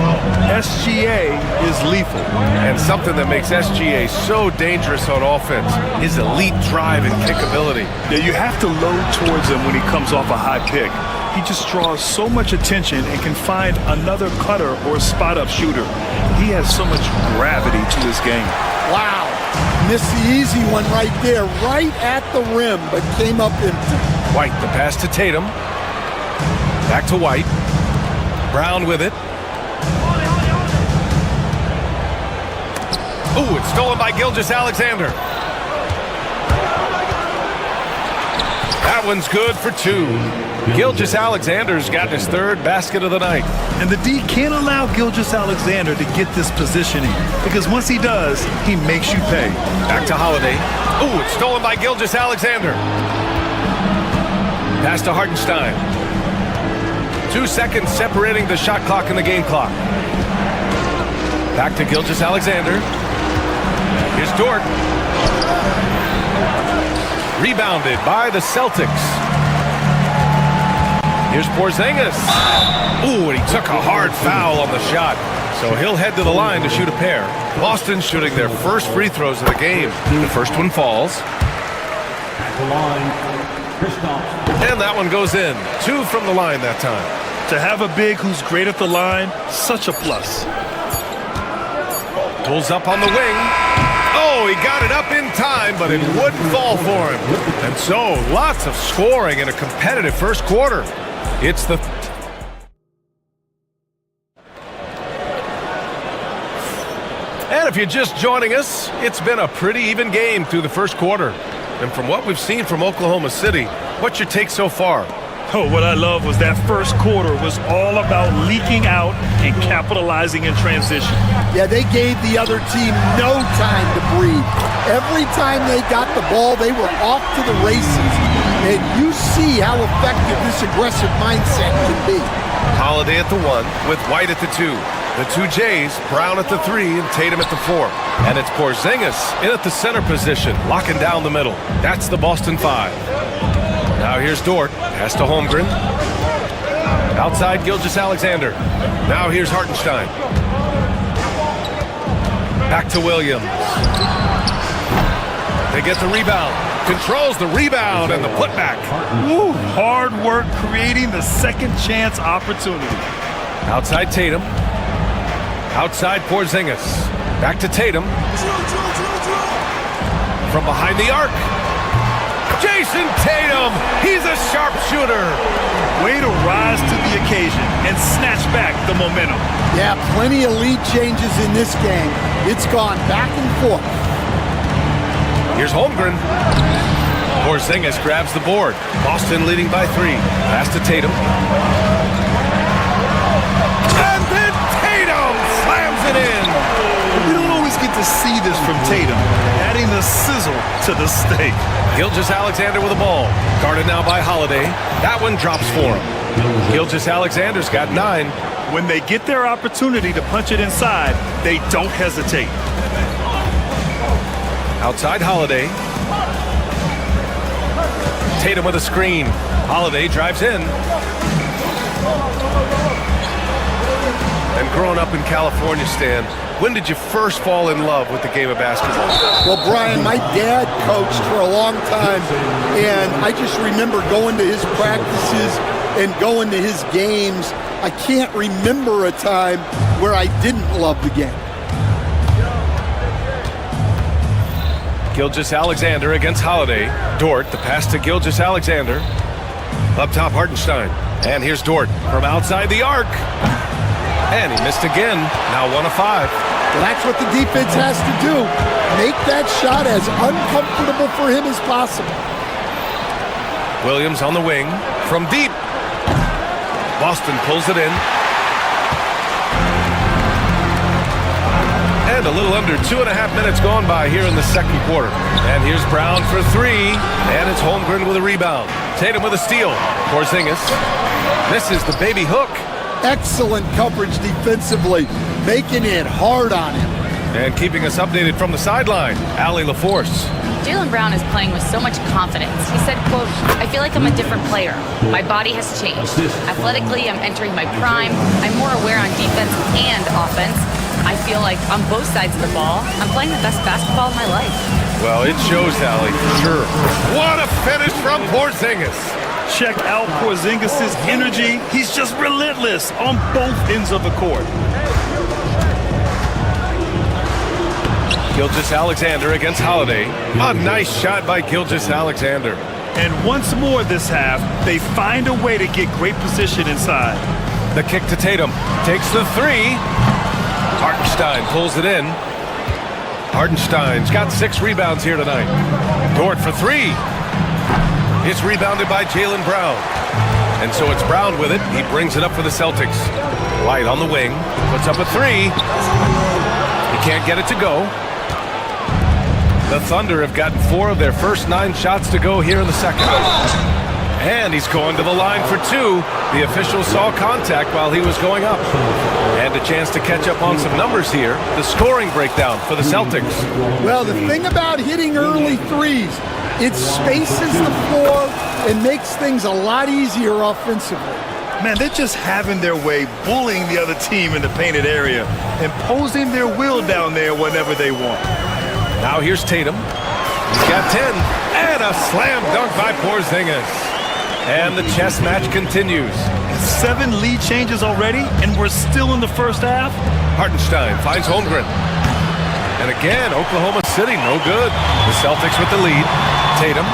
SGA is lethal. And something that makes SGA so dangerous on offense, his elite drive and kick ability. Now, you have to load towards him when he comes off a high pick. He just draws so much attention and can find another cutter or spot-up shooter. He has so much gravity to his game. Wow. Missed the easy one right there, right at the rim, but came up empty. White, the pass to Tatum. Back to White. Brown with it. Ooh, it's stolen by Gilgeous-Alexander. That one's good for 2. Gilgeous-Alexander's gotten his 3rd basket of the night. And the D can't allow Gilgeous-Alexander to get this positioning, because once he does, he makes you pay. Back to Holiday. Ooh, it's stolen by Gilgeous-Alexander. Pass to Hartenstein. 2 seconds separating the shot clock and the game clock. Back to Gilgeous-Alexander. Here's Dort. Rebounded by the Celtics. Here's Porzingis. Ooh, and he took a hard foul on the shot. So he'll head to the line to shoot a pair. Boston shooting their first free throws of the game. The first one falls. At the line, Kristaps. And that one goes in. 2 from the line that time. To have a big who's great at the line, such a plus. Pulls up on the wing. Oh, he got it up in time, but it wouldn't fall for him. And so, lots of scoring in a competitive first quarter. It's the... And if you're just joining us, it's been a pretty even game through the first quarter. And from what we've seen from Oklahoma City, what's your take so far? Oh, what I love was that first quarter was all about leaking out and capitalizing in transition. Yeah, they gave the other team no time to breathe. Every time they got the ball, they were off to the races. And you see how effective this aggressive mindset can be. Holiday at the 1 with White at the 2. The 2 Jays, Brown at the 3 and Tatum at the 4. And it's Porzingis in at the center position, locking down the middle. That's the Boston 5. Now here's Dort, pass to Holmgren. Outside Gilgeous-Alexander. Now here's Hartenstein. Back to Williams. They get the rebound. Controls the rebound and the putback. Woo, hard work creating the second chance opportunity. Outside Tatum. Outside Porzingis. Back to Tatum. From behind the arc. Jason Tatum! He's a sharpshooter! Way to rise to the occasion and snatch back the momentum. Yeah, plenty of lead changes in this game. It's gone back and forth. Here's Holmgren. Porzingis grabs the board. Boston leading by 3. Pass to Tatum. And then Tatum slams it in! We don't always get to see this from Tatum, adding the sizzle to the steak. Gilgeous-Alexander with the ball. Guarded now by Holiday. That one drops for him. Gilgeous-Alexander's got 9. When they get their opportunity to punch it inside, they don't hesitate. Outside Holiday. Tatum with a screen. Holiday drives in. And growing up in California, Stan, when did you first fall in love with the game of basketball? Well, Brian, my dad coached for a long time, and I just remember going to his practices and going to his games. I can't remember a time where I didn't love the game. Gilgeous-Alexander against Holiday. Dort, the pass to Gilgeous-Alexander. Up top, Hartenstein. And here's Dort from outside the arc. And he missed again. Now 1 of 5. Well, that's what the defense has to do. Make that shot as uncomfortable for him as possible. Williams on the wing. From deep. Boston pulls it in. And a little under 2.5 minutes gone by here in the second quarter. And here's Brown for 3. And it's Holmgren with a rebound. Tatum with a steal. Porzingis misses the baby hook. Excellent coverage defensively, making it hard on him. And keeping us updated from the sideline, Allie LaForce. Jaylen Brown is playing with so much confidence. He said, quote, "I feel like I'm a different player. My body has changed. Athletically, I'm entering my prime. I'm more aware on defense and offense. I feel like on both sides of the ball, I'm playing the best basketball of my life." Well, it shows, Allie, for sure. What a finish from Porzingis. Check out Porzingis' energy. He's just relentless on both ends of the court. Gilgeous-Alexander against Holiday. A nice shot by Gilgeous-Alexander. And once more this half, they find a way to get great position inside. The kick to Tatum. Takes the 3. Hartenstein pulls it in. Hartenstein's got 6 rebounds here tonight. Dort for 3. It's rebounded by Jaylen Brown. And so it's Brown with it. He brings it up for the Celtics. White on the wing. Puts up a 3. He can't get it to go. The Thunder have gotten 4 of their first 9 shots to go here in the second. And he's going to the line for 2. The official saw contact while he was going up. And a chance to catch up on some numbers here. The scoring breakdown for the Celtics. Well, the thing about hitting early threes, it spaces the floor and makes things a lot easier offensively. Man, they're just having their way, bullying the other team in the painted area, imposing their will down there whenever they want. Now here's Tatum. He's got 10. And a slam dunk by Porzingis. And the chess match continues. 7 lead changes already, and we're still in the first half? Hartenstein finds Holmgren. And again, Oklahoma City, no good. The Celtics with the lead. Tatum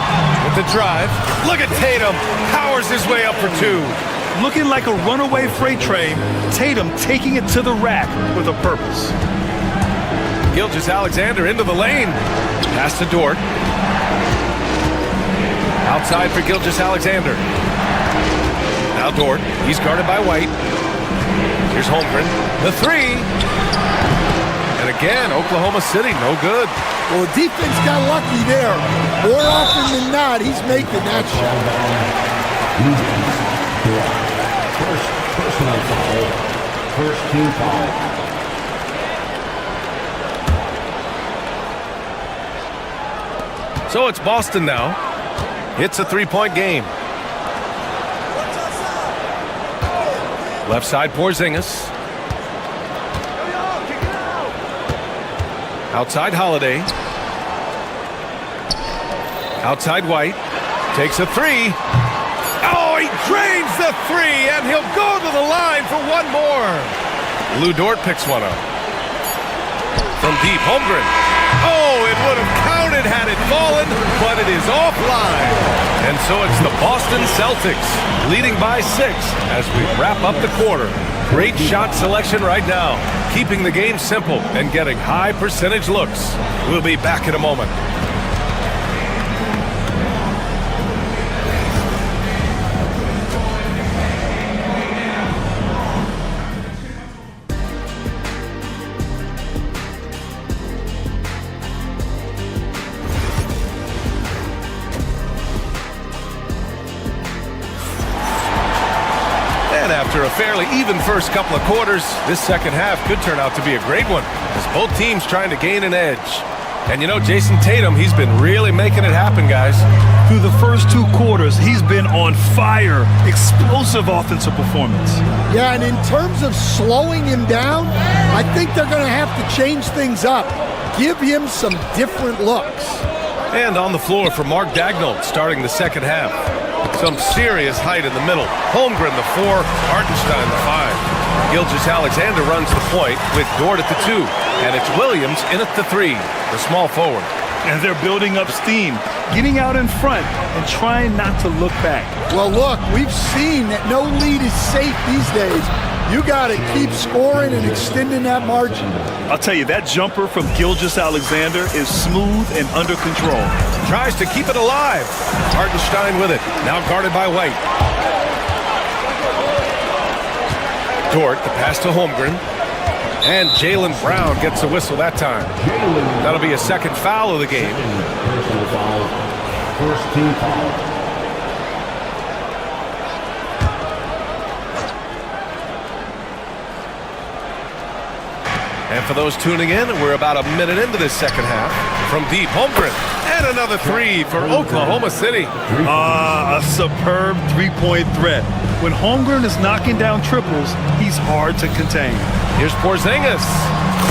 with the drive. Look at Tatum. Powers his way up for 2. Looking like a runaway freight train, Tatum taking it to the rack with a purpose. Gilgeous-Alexander into the lane. Pass to Dort. Outside for Gilgeous-Alexander. Now Dort. He's guarded by White. Here's Holmgren. The 3. And again, Oklahoma City, no good. Well, the defense got lucky there. More often than not, he's making that shot. First personal foul. First team foul. So it's Boston now. It's a 3-point game. Left side, Porzingis. Outside, Holiday. Outside, White. Takes a 3. Oh, he drains the 3, and he'll go to the line for one more. Lou Dort picks one up. From deep, Holmgren. Oh, it would have counted had it fallen, but it is offline. And so it's the Boston Celtics leading by 6 as we wrap up the quarter. Great shot selection right now, keeping the game simple and getting high percentage looks. We'll be back in a moment. After a fairly even first couple of quarters, this second half could turn out to be a great one as both teams trying to gain an edge. And you know, Jason Tatum, he's been really making it happen, guys. Through the first 2 quarters, he's been on fire. Explosive offensive performance. Yeah, and in terms of slowing him down, I think they're going to have to change things up. Give him some different looks. And on the floor for Mark Daigneault starting the second half. Some serious height in the middle. Holmgren, the 4. Hartenstein, the 5. Gilgeous-Alexander runs the point with Dort at the 2. And it's Williams in at the 3, the small forward. And they're building up steam, getting out in front and trying not to look back. Well, look, we've seen that no lead is safe these days. You got to keep scoring and extending that margin. I'll tell you, that jumper from Gilgeous-Alexander is smooth and under control. Tries to keep it alive. Hartenstein with it, now guarded by White. Dort, the pass to Holmgren. And Jaylen Brown gets a whistle that time. That'll be a second foul of the game. Personal foul. First team foul. And for those tuning in, we're about a minute into this second half. From deep, Holmgren. And another 3 for Oklahoma City. A superb 3-point threat. When Holmgren is knocking down triples, he's hard to contain. Here's Porzingis.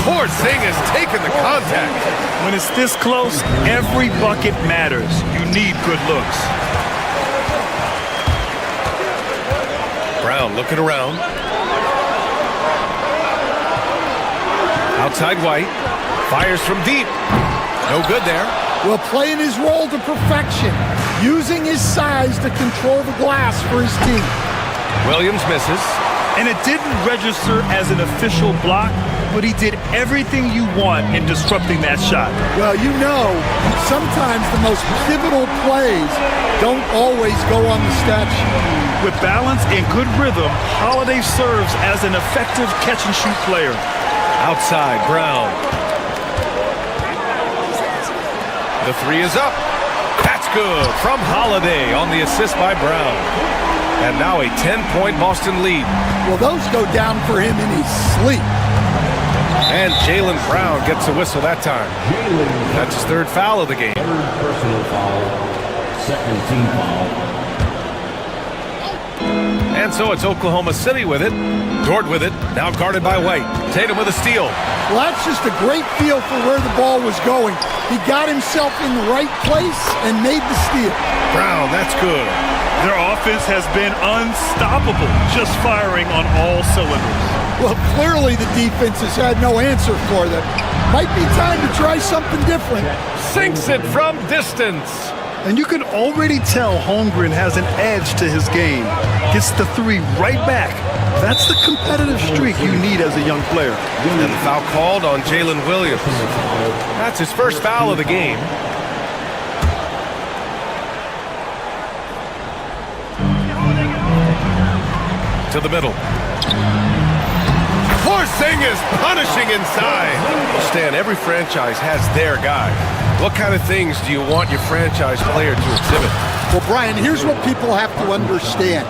Porzingis taking the contact. When it's this close, every bucket matters. You need good looks. Brown looking around. Outside White. Fires from deep. No good there. Well, playing his role to perfection. Using his size to control the glass for his team. Williams misses. And it didn't register as an official block, but he did everything you want in disrupting that shot. Well, you know, sometimes the most pivotal plays don't always go on the stat sheet. With balance and good rhythm, Holiday serves as an effective catch-and-shoot player. Outside, Brown. The 3 is up. That's good from Holiday on the assist by Brown. And now a 10-point Boston lead. Well, those go down for him in his sleep. And Jaylen Brown gets a whistle that time. That's his 3rd foul of the game. 3rd personal foul. 2nd team foul. And so it's Oklahoma City with it. Dort with it, now guarded by White. Tatum with a steal. Well, that's just a great feel for where the ball was going. He got himself in the right place and made the steal. Brown, that's good. Their offense has been unstoppable, just firing on all cylinders. Well, clearly the defense has had no answer for them. Might be time to try something different. Sinks it from distance. And you can already tell Holmgren has an edge to his game. Gets the three right back. That's the competitive streak you need as a young player. And the foul called on Jalen Williams. That's his first foul of the game. To the middle. Porzingis punishing inside. Well, Stan, every franchise has their guy. What kind of things do you want your franchise player to exhibit? Well, Brian, here's what people have to understand.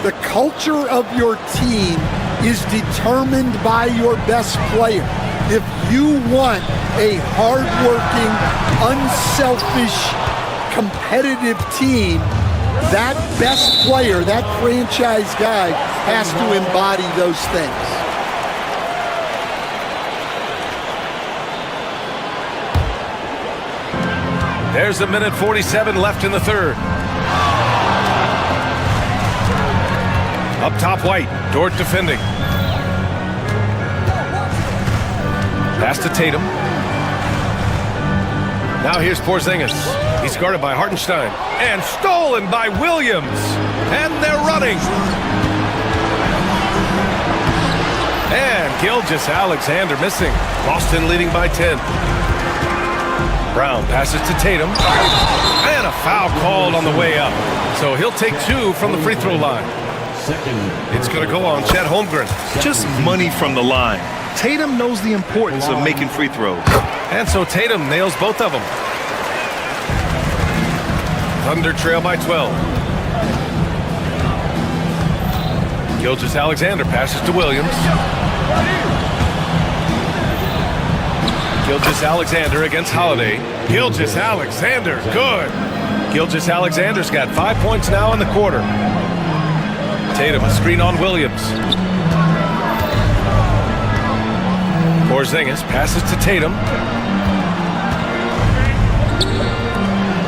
The culture of your team is determined by your best player. If you want a hardworking, unselfish, competitive team, that best player, that franchise guy, has to embody those things. There's a minute 47 left in the third. Up top, White. Dort defending. Pass to Tatum. Now here's Porzingis. He's guarded by Hartenstein. And stolen by Williams. And they're running. And Gilgeous-Alexander missing. Boston leading by 10. Brown passes to Tatum. And a foul called on the way up. So he'll take two from the free throw line. It's going to go on Chet Holmgren. Just money from the line. Tatum knows the importance of making free throws. And so Tatum nails both of them. Thunder trail by 12. Gilgeous-Alexander passes to Williams. Gilgeous-Alexander against Holiday. Gilgeous-Alexander, good. Gilgeous-Alexander's got 5 points now in the quarter. Tatum, a screen on Williams. Porzingis passes to Tatum.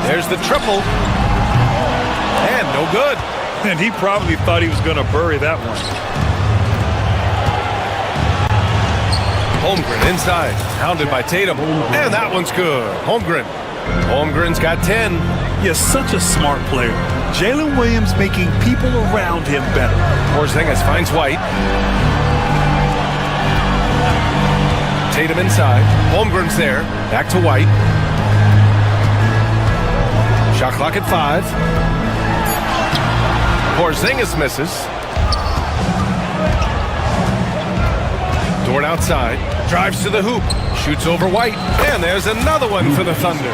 There's the triple. And no good. And he probably thought he was going to bury that one. Holmgren inside, hounded by Tatum. And that one's good. Holmgren's got 10. You're such a smart player. Jalen Williams making people around him better. Porzingis finds White. Tatum inside. Holmgren's there. Back to White. Shot clock at 5. Porzingis misses. Dort outside. Drives to the hoop. Shoots over White. And there's another one for the Thunder.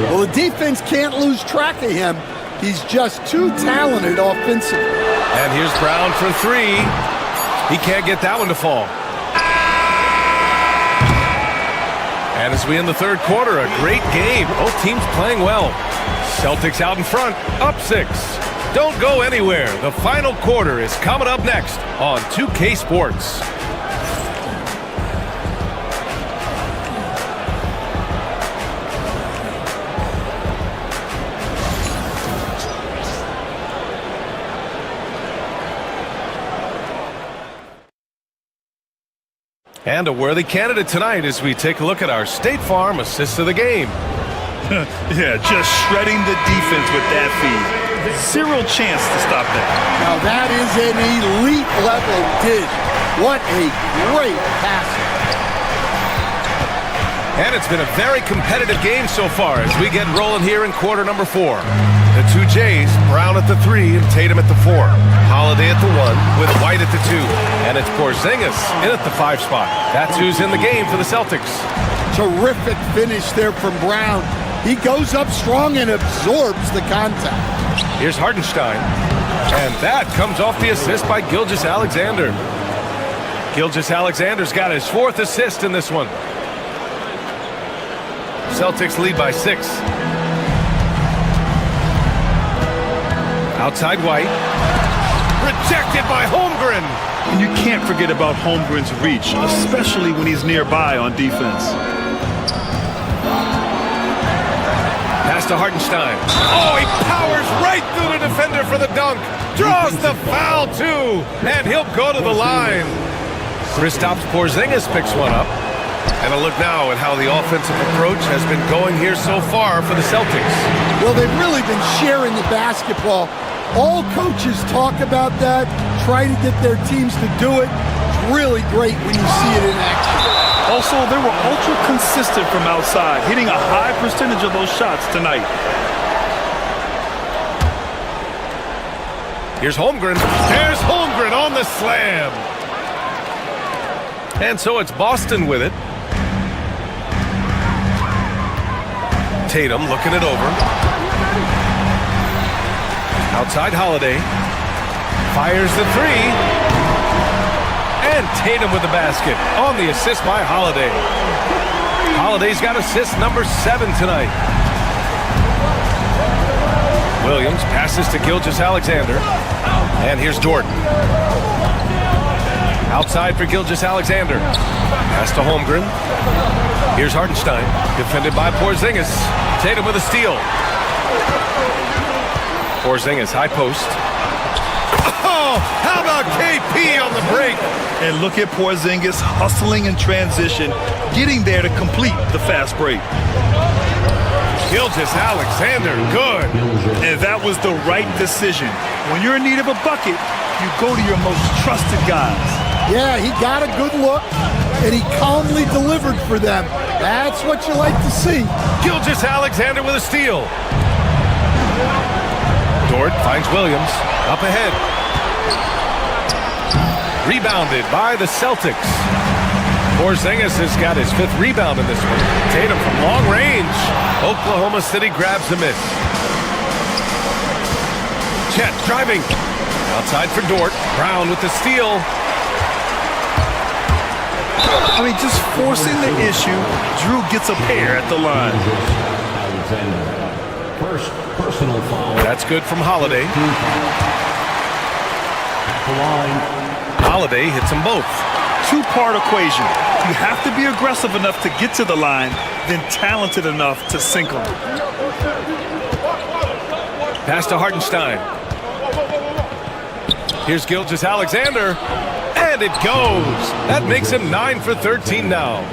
Well, the defense can't lose track of him. He's just too talented offensively. And here's Brown for 3. He can't get that one to fall. And as we end the third quarter, a great game. Both teams playing well. Celtics out in front, up 6. Don't go anywhere. The final quarter is coming up next on 2K Sports. And a worthy candidate tonight as we take a look at our State Farm assist of the game. Yeah, just shredding the defense with that feed. Zero chance to stop that. Now that is an elite level dig. What a great passer. And it's been a very competitive game so far as we get rolling here in quarter number 4. The two Jays, Brown at the 3 and Tatum at the 4. Holiday at the 1 with White at the 2. And it's Porzingis in at the 5 spot. That's who's in the game for the Celtics. Terrific finish there from Brown. He goes up strong and absorbs the contact. Here's Hartenstein. And that comes off the assist by Gilgeous-Alexander. Gilgeous-Alexander's got his 4th assist in this one. Celtics lead by 6. Outside White. Rejected by Holmgren. And you can't forget about Holmgren's reach, especially when he's nearby on defense. Pass to Hartenstein. Oh, he powers right through the defender for the dunk. Draws the foul, too. And he'll go to the line. Kristaps Porzingis picks one up. And a look now at how the offensive approach has been going here so far for the Celtics. Well, they've really been sharing the basketball. All coaches talk about that, try to get their teams to do it. It's really great when you see it in action. Also, they were ultra consistent from outside, hitting a high percentage of those shots tonight. Here's Holmgren. There's Holmgren on the slam. And so it's Boston with it. Tatum looking it over. Outside Holiday. Fires the three. And Tatum with the basket on the assist by Holiday. Holiday's got assist number 7 tonight. Williams passes to Gilgeous-Alexander. And here's Jordan. Outside for Gilgeous-Alexander. Pass to Holmgren. Here's Hartenstein. Defended by Porzingis. Tatum with a steal. Porzingis, high post. Oh, how about KP on the break? And look at Porzingis hustling in transition, getting there to complete the fast break. Gilgeous-Alexander, good. And that was the right decision. When you're in need of a bucket, you go to your most trusted guys. Yeah, he got a good look, and he calmly delivered for them. That's what you like to see. Gilgeous-Alexander with a steal. Dort finds Williams. Up ahead. Rebounded by the Celtics. Porzingis has got his 5th rebound in this one. Tatum from long range. Oklahoma City grabs a miss. Chet driving. Outside for Dort. Brown with the steal. I mean, just forcing the issue. Drew gets a pair at the line. First personal foul. That's good from Holiday. Holiday hits them both. Two-part equation. You have to be aggressive enough to get to the line, then talented enough to sink them. Pass to Hartenstein. Here's Gilgeous-Alexander. And it goes. That makes him 9 for 13 now.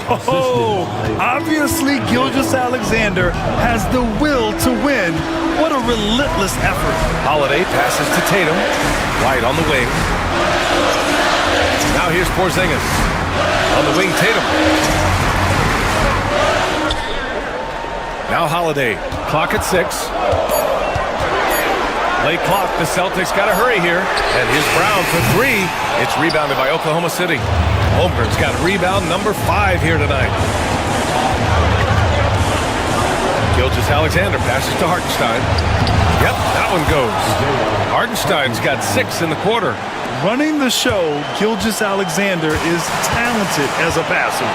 Oh, obviously Gilgeous-Alexander has the will to win. What a relentless effort. Holiday passes to Tatum. White on the wing. Now here's Porzingis. On the wing, Tatum. Now Holiday. Clock at 6. Late clock. The Celtics got to hurry here. And here's Brown for 3. It's rebounded by Oklahoma City. Holmgren's got rebound number 5 here tonight. Gilgeous-Alexander passes to Hartenstein. Yep, that one goes. Hartenstein's got 6 in the quarter. Running the show, Gilgeous-Alexander is talented as a passer.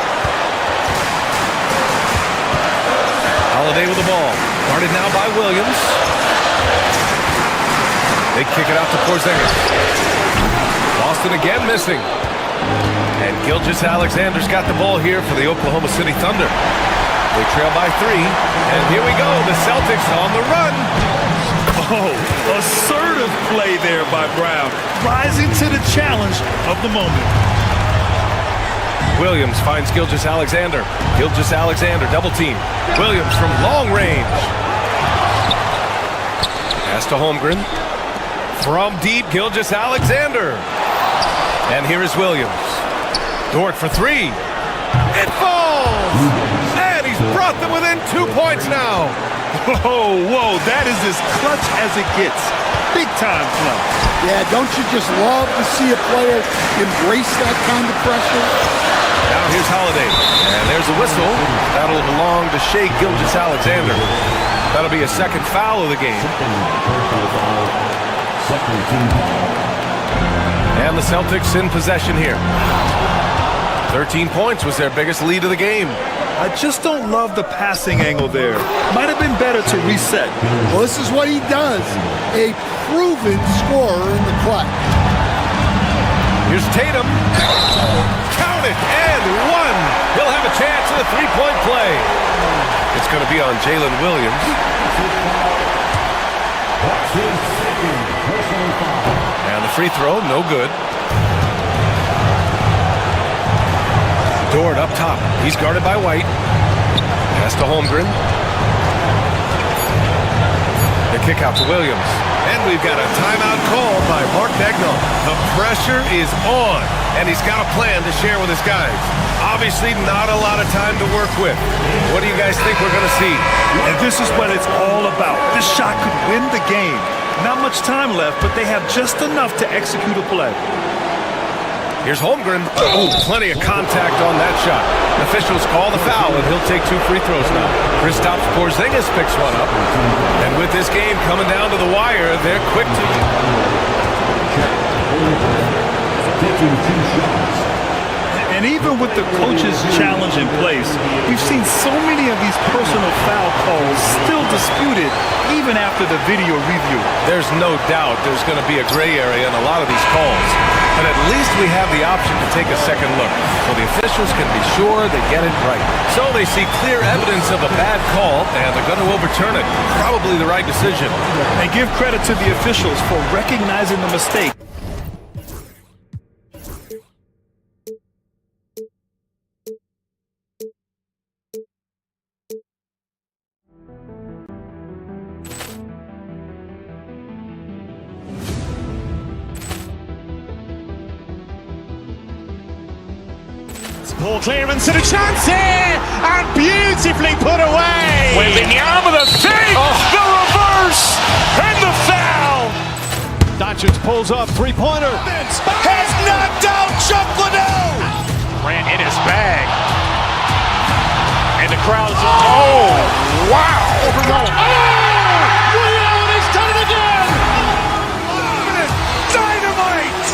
Holiday with the ball. Guarded now by Williams. They kick it out to Porzingis. Boston again missing. And Gilgeous-Alexander's got the ball here for the Oklahoma City Thunder. They trail by 3. And here we go. The Celtics on the run. Oh, assertive play there by Brown. Rising to the challenge of the moment. Williams finds Gilgeous-Alexander. Gilgeous-Alexander double team. Williams from long range. Pass to Holmgren. From deep, Gilgeous-Alexander. And here is Williams. Dort for 3. It falls! And he's brought them within 2 points now. Whoa, that is as clutch as it gets. Big time clutch. Yeah, don't you just love to see a player embrace that kind of pressure? Now here's Holiday. And there's a whistle. That'll belong to Shai Gilgeous-Alexander. That'll be a 2nd foul of the game. And the Celtics in possession here. 13 points was their biggest lead of the game. I just don't love the passing angle there. Might have been better to reset. Well, this is what he does. A proven scorer in the clutch. Here's Tatum. Count it, and one. He'll have a chance at a three-point play. It's going to be on Jalen Williams. And the free throw, no good. Dort up top. He's guarded by White. Pass to Holmgren. The kick out to Williams. And we've got a timeout call by Mark Daigneault. The pressure is on, and he's got a plan to share with his guys. Obviously not a lot of time to work with. What do you guys think we're going to see? And this is what it's all about. This shot could win the game. Not much time left, but they have just enough to execute a play. Here's Holmgren. Oh, plenty of contact on that shot. Officials call the foul, and he'll take 2 free throws now. Kristaps Porzingis picks one up. And with this game coming down to the wire, they're quick to... Taking 2 shots. And even with the coach's challenge in place, we've seen so many of these personal foul calls still disputed even after the video review. There's no doubt there's going to be a gray area in a lot of these calls. But at least we have the option to take a second look, so the officials can be sure they get it right. So they see clear evidence of a bad call, and they're going to overturn it. Probably the right decision. And give credit to the officials for recognizing the mistake. Poor clearance and a chance here, and beautifully put away. Wembanyama the fake, the reverse, and the foul. Doncic pulls up, three-pointer. Has knocked out Chuck Liddell. Ran in his bag. And the crowd's oh, wow. He's done it again. Dynamite.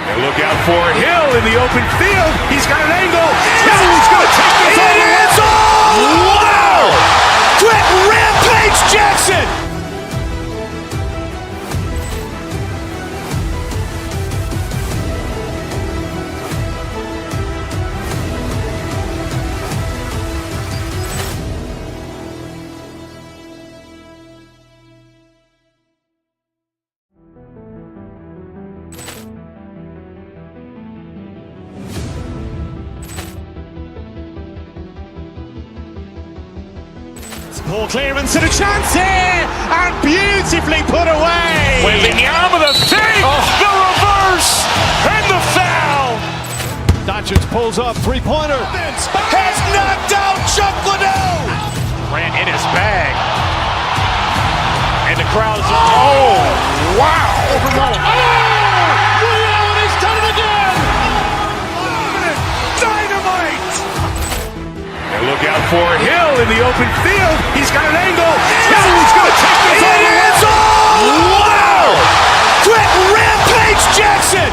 And look out for Hill in the open field. He's got an angle. Hill's going to take this all the way. Wow! Quick Rampage Jackson. Poor clearance and a chance here, and beautifully put away. Wembanyama the fake, the reverse, and the foul. Doncic pulls up, three-pointer. Has knocked out Chuck Liddell. Ran in his bag. And the crowd's oh, wow. He's done it again. Dynamite. And look out for Hill in the open field. He's got an angle. Hill's going to take this all the way. Wow! Quick Rampage Jackson.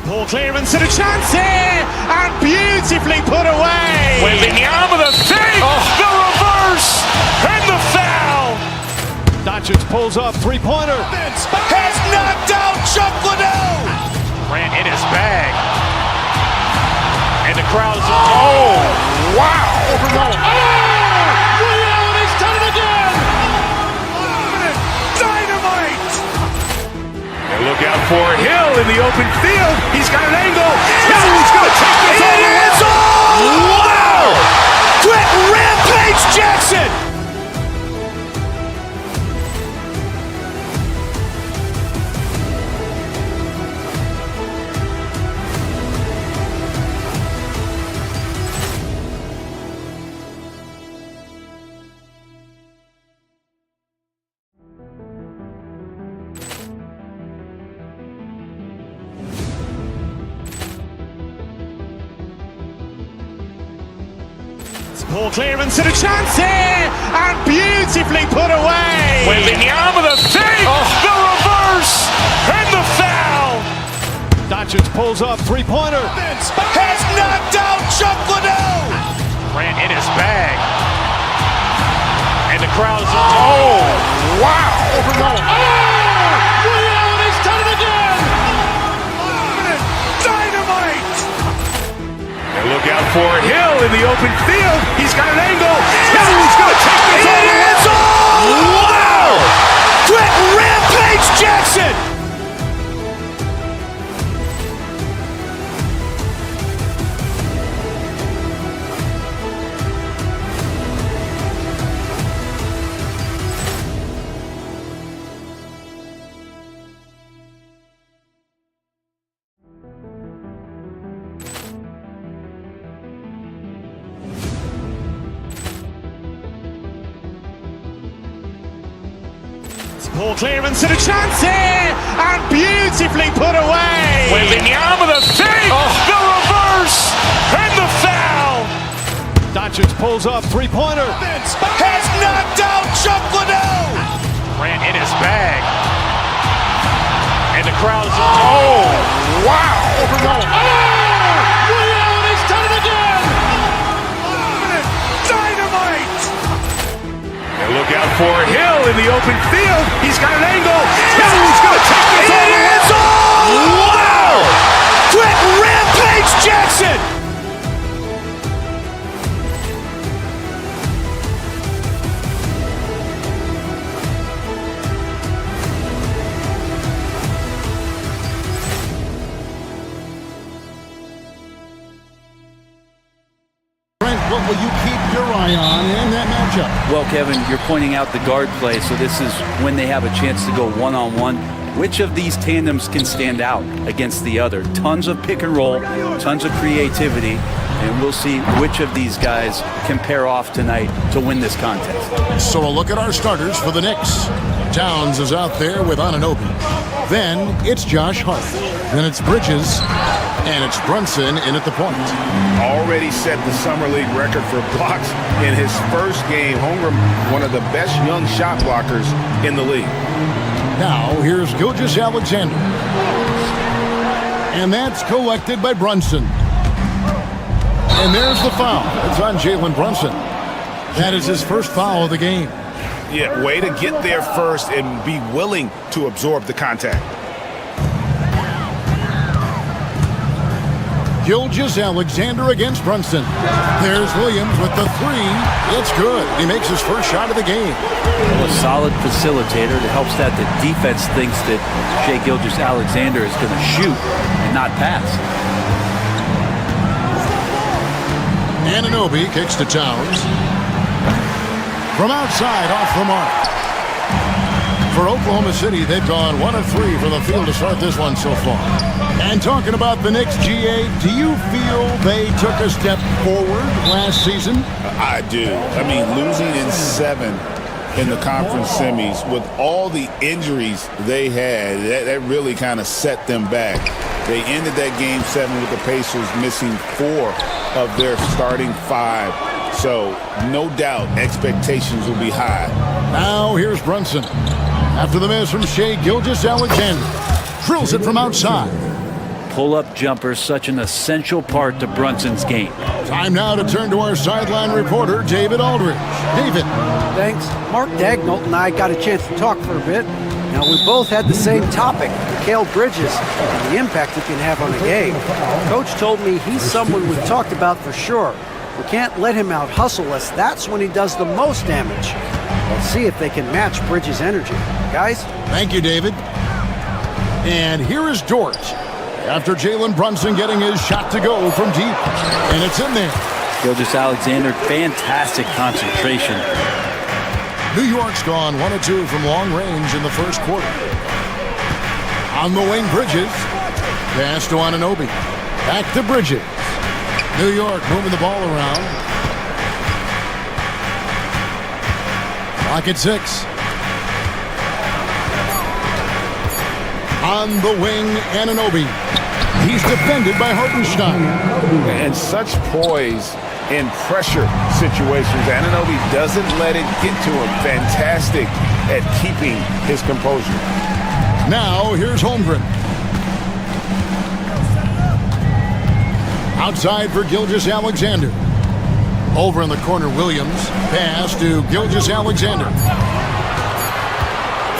Poor clearance and a chance here, and beautifully put away. Wembanyama the fake, the reverse, and the foul. Doncic pulls up, three-pointer. Has knocked out Chuck Liddell. Ran in his bag. And the crowd's oh, wow. He's done it again. Dynamite. And look out for Hill in the open field. He's got an angle. Hill's going to take this all the way. Wow! Quick Rampage Jackson. Poor clearance and a chance here, and beautifully put away. Wembanyama the fake, the reverse, and the foul. Doncic pulls up, three-pointer. Has knocked out Chuck Liddell. Ran in his bag. And the crowd is... Oh, wow. He's done it again. Dynamite. And look out for Hill in the open field. He's got an angle. Hill's going to take this all the way. Wow. Quick Rampage Jackson. Poor clearance and a chance here, and beautifully put away. Wembanyama the fake, the reverse, and the foul. Doncic pulls up, three-pointer. Has knocked out Chuck Liddell. Ran in his bag. And the crowd is... Oh, wow. He's done it again. Dynamite. And look out for Hill in the open field. He's got an angle. Hill's going to take this all the way. Wow. Quick Rampage Jackson. What will you keep your eye on in that matchup? Well, Kevin, you're pointing out the guard play, so this is when they have a chance to go one-on-one. Which of these tandems can stand out against the other? Tons of pick and roll, tons of creativity, and we'll see which of these guys can pair off tonight to win this contest. So a look at our starters for the Knicks. Towns is out there with Anunoby. Then it's Josh Hart. Then it's Bridges. And it's Brunson in at the point. Already set the Summer League record for blocks in his first game. Holmgren, one of the best young shot blockers in the league. Now, here's Gilgeous-Alexander. And that's collected by Brunson. And there's the foul. It's on Jalen Brunson. That is his first foul of the game. Yeah, way to get there first and be willing to absorb the contact. Gilgeous-Alexander against Brunson. There's Williams with the three. It's good. He makes his first shot of the game. A solid facilitator. It helps that the defense thinks that Shai Gilgeous-Alexander is going to shoot and not pass. Anunoby kicks to Towns. From outside, off the mark. For Oklahoma City, they've gone 1 of 3 from the field to start this one so far. And talking about the Knicks, GA, do you feel they took a step forward last season? I do. I mean, losing in 7 in the conference semis with all the injuries they had, that really kind of set them back. They ended that game 7 with the Pacers missing 4 of their starting 5. So, no doubt, expectations will be high. Now, here's Brunson. After the miss from Shai Gilgeous-Alexander. Drills it from outside. Pull-up jumper, such an essential part to Brunson's game. Time now to turn to our sideline reporter, David Aldridge. David. Thanks. Mark Daignault and I got a chance to talk for a bit. Now, we both had the same topic, Mikal Bridges, and the impact he can have on a game. Coach told me he's someone we've talked about for sure. We can't let him out-hustle us. That's when he does the most damage. Let's see if they can match Bridges' energy. Guys? Thank you, David. And here is Dort. After Jalen Brunson getting his shot to go from deep. And it's in there. Gilgeous-Alexander, fantastic concentration. New York's gone 1 of 2 from long range in the first quarter. On the wing, Bridges. Pass to Anunoby. Back to Bridges. New York moving the ball around. Clock at 6. On the wing, Anunoby. He's defended by Hartenstein. And such poise in pressure situations. Anunoby doesn't let it get to him. Fantastic at keeping his composure. Now, here's Holmgren. Outside for Gilgeous-Alexander. Over in the corner, Williams. Pass to Gilgeous-Alexander.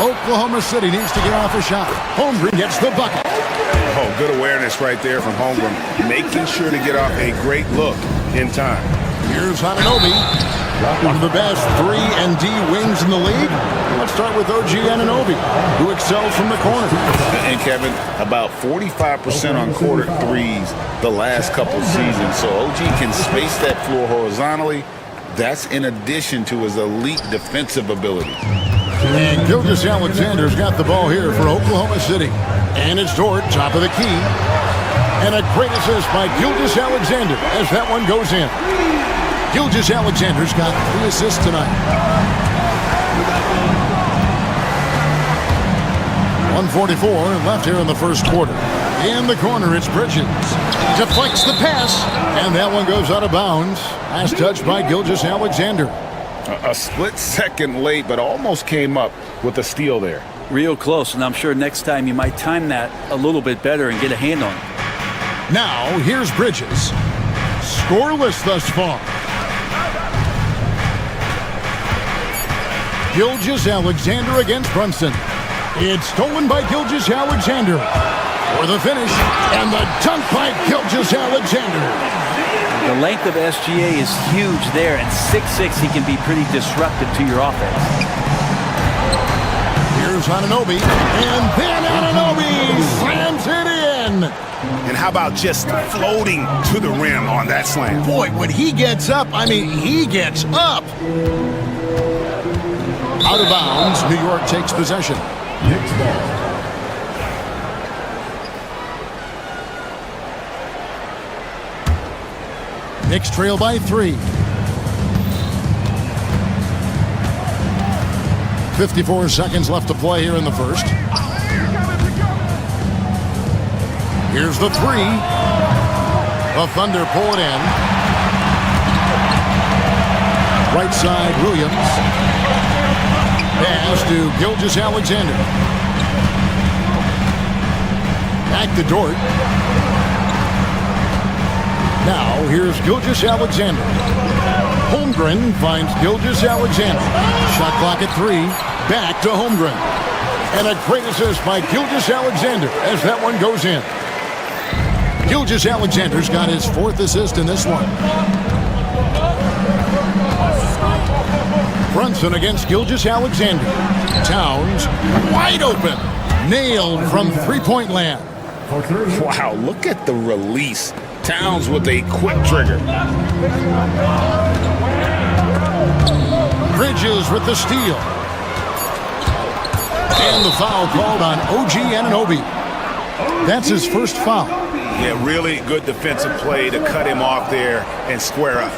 Oklahoma City needs to get off a shot. Holmgren gets the bucket. Oh, good awareness right there from Holmgren. Making sure to get off a great look in time. Here's Anunoby. One of the best 3-and-D wings in the league. Let's start with OG Anunoby, who excels from the corner. And Kevin, about 45% on quarter threes the last couple seasons. So OG can space that floor horizontally. That's in addition to his elite defensive ability. And Gilgeous-Alexander's got the ball here for Oklahoma City. And it's Dort, top of the key. And a great assist by Gilgeous-Alexander as that one goes in. Gilgeous-Alexander's got 3 assists tonight. 1:44 left here in the first quarter. In the corner, it's Bridges. Deflects the pass, and that one goes out of bounds. Last touch by Gilgeous-Alexander. A split second late, but almost came up with a steal there. Real close, and I'm sure next time you might time that a little bit better and get a hand on it. Now, here's Bridges. Scoreless thus far. Gilgeous-Alexander against Brunson. It's stolen by Gilgeous-Alexander for the finish, and the dunk by Gilgeous-Alexander. The length of SGA is huge there, and 6'6", he can be pretty disruptive to your offense. Here's Anunoby, and then Anunoby slams it in. And how about just floating to the rim on that slam? Boy, when he gets up, I mean, he gets up. Out of bounds, New York takes possession. Knicks ball. Knicks trail by 3. 54 seconds left to play here in the first. Here's the 3. The Thunder pull it in. Right side, Williams. Pass to Gilgeous-Alexander. Back to Dort. Now, here's Gilgeous-Alexander. Holmgren finds Gilgeous-Alexander. Shot clock at 3. Back to Holmgren. And a great assist by Gilgeous-Alexander as that one goes in. Gilgeous-Alexander's got his 4th assist in this one. Brunson against Gilgeous-Alexander. Towns wide open. Nailed from three-point land. Wow, look at the release. Towns with a quick trigger. Bridges with the steal. And the foul called on OG Anunoby. That's his first foul. Yeah, really good defensive play to cut him off there and square up.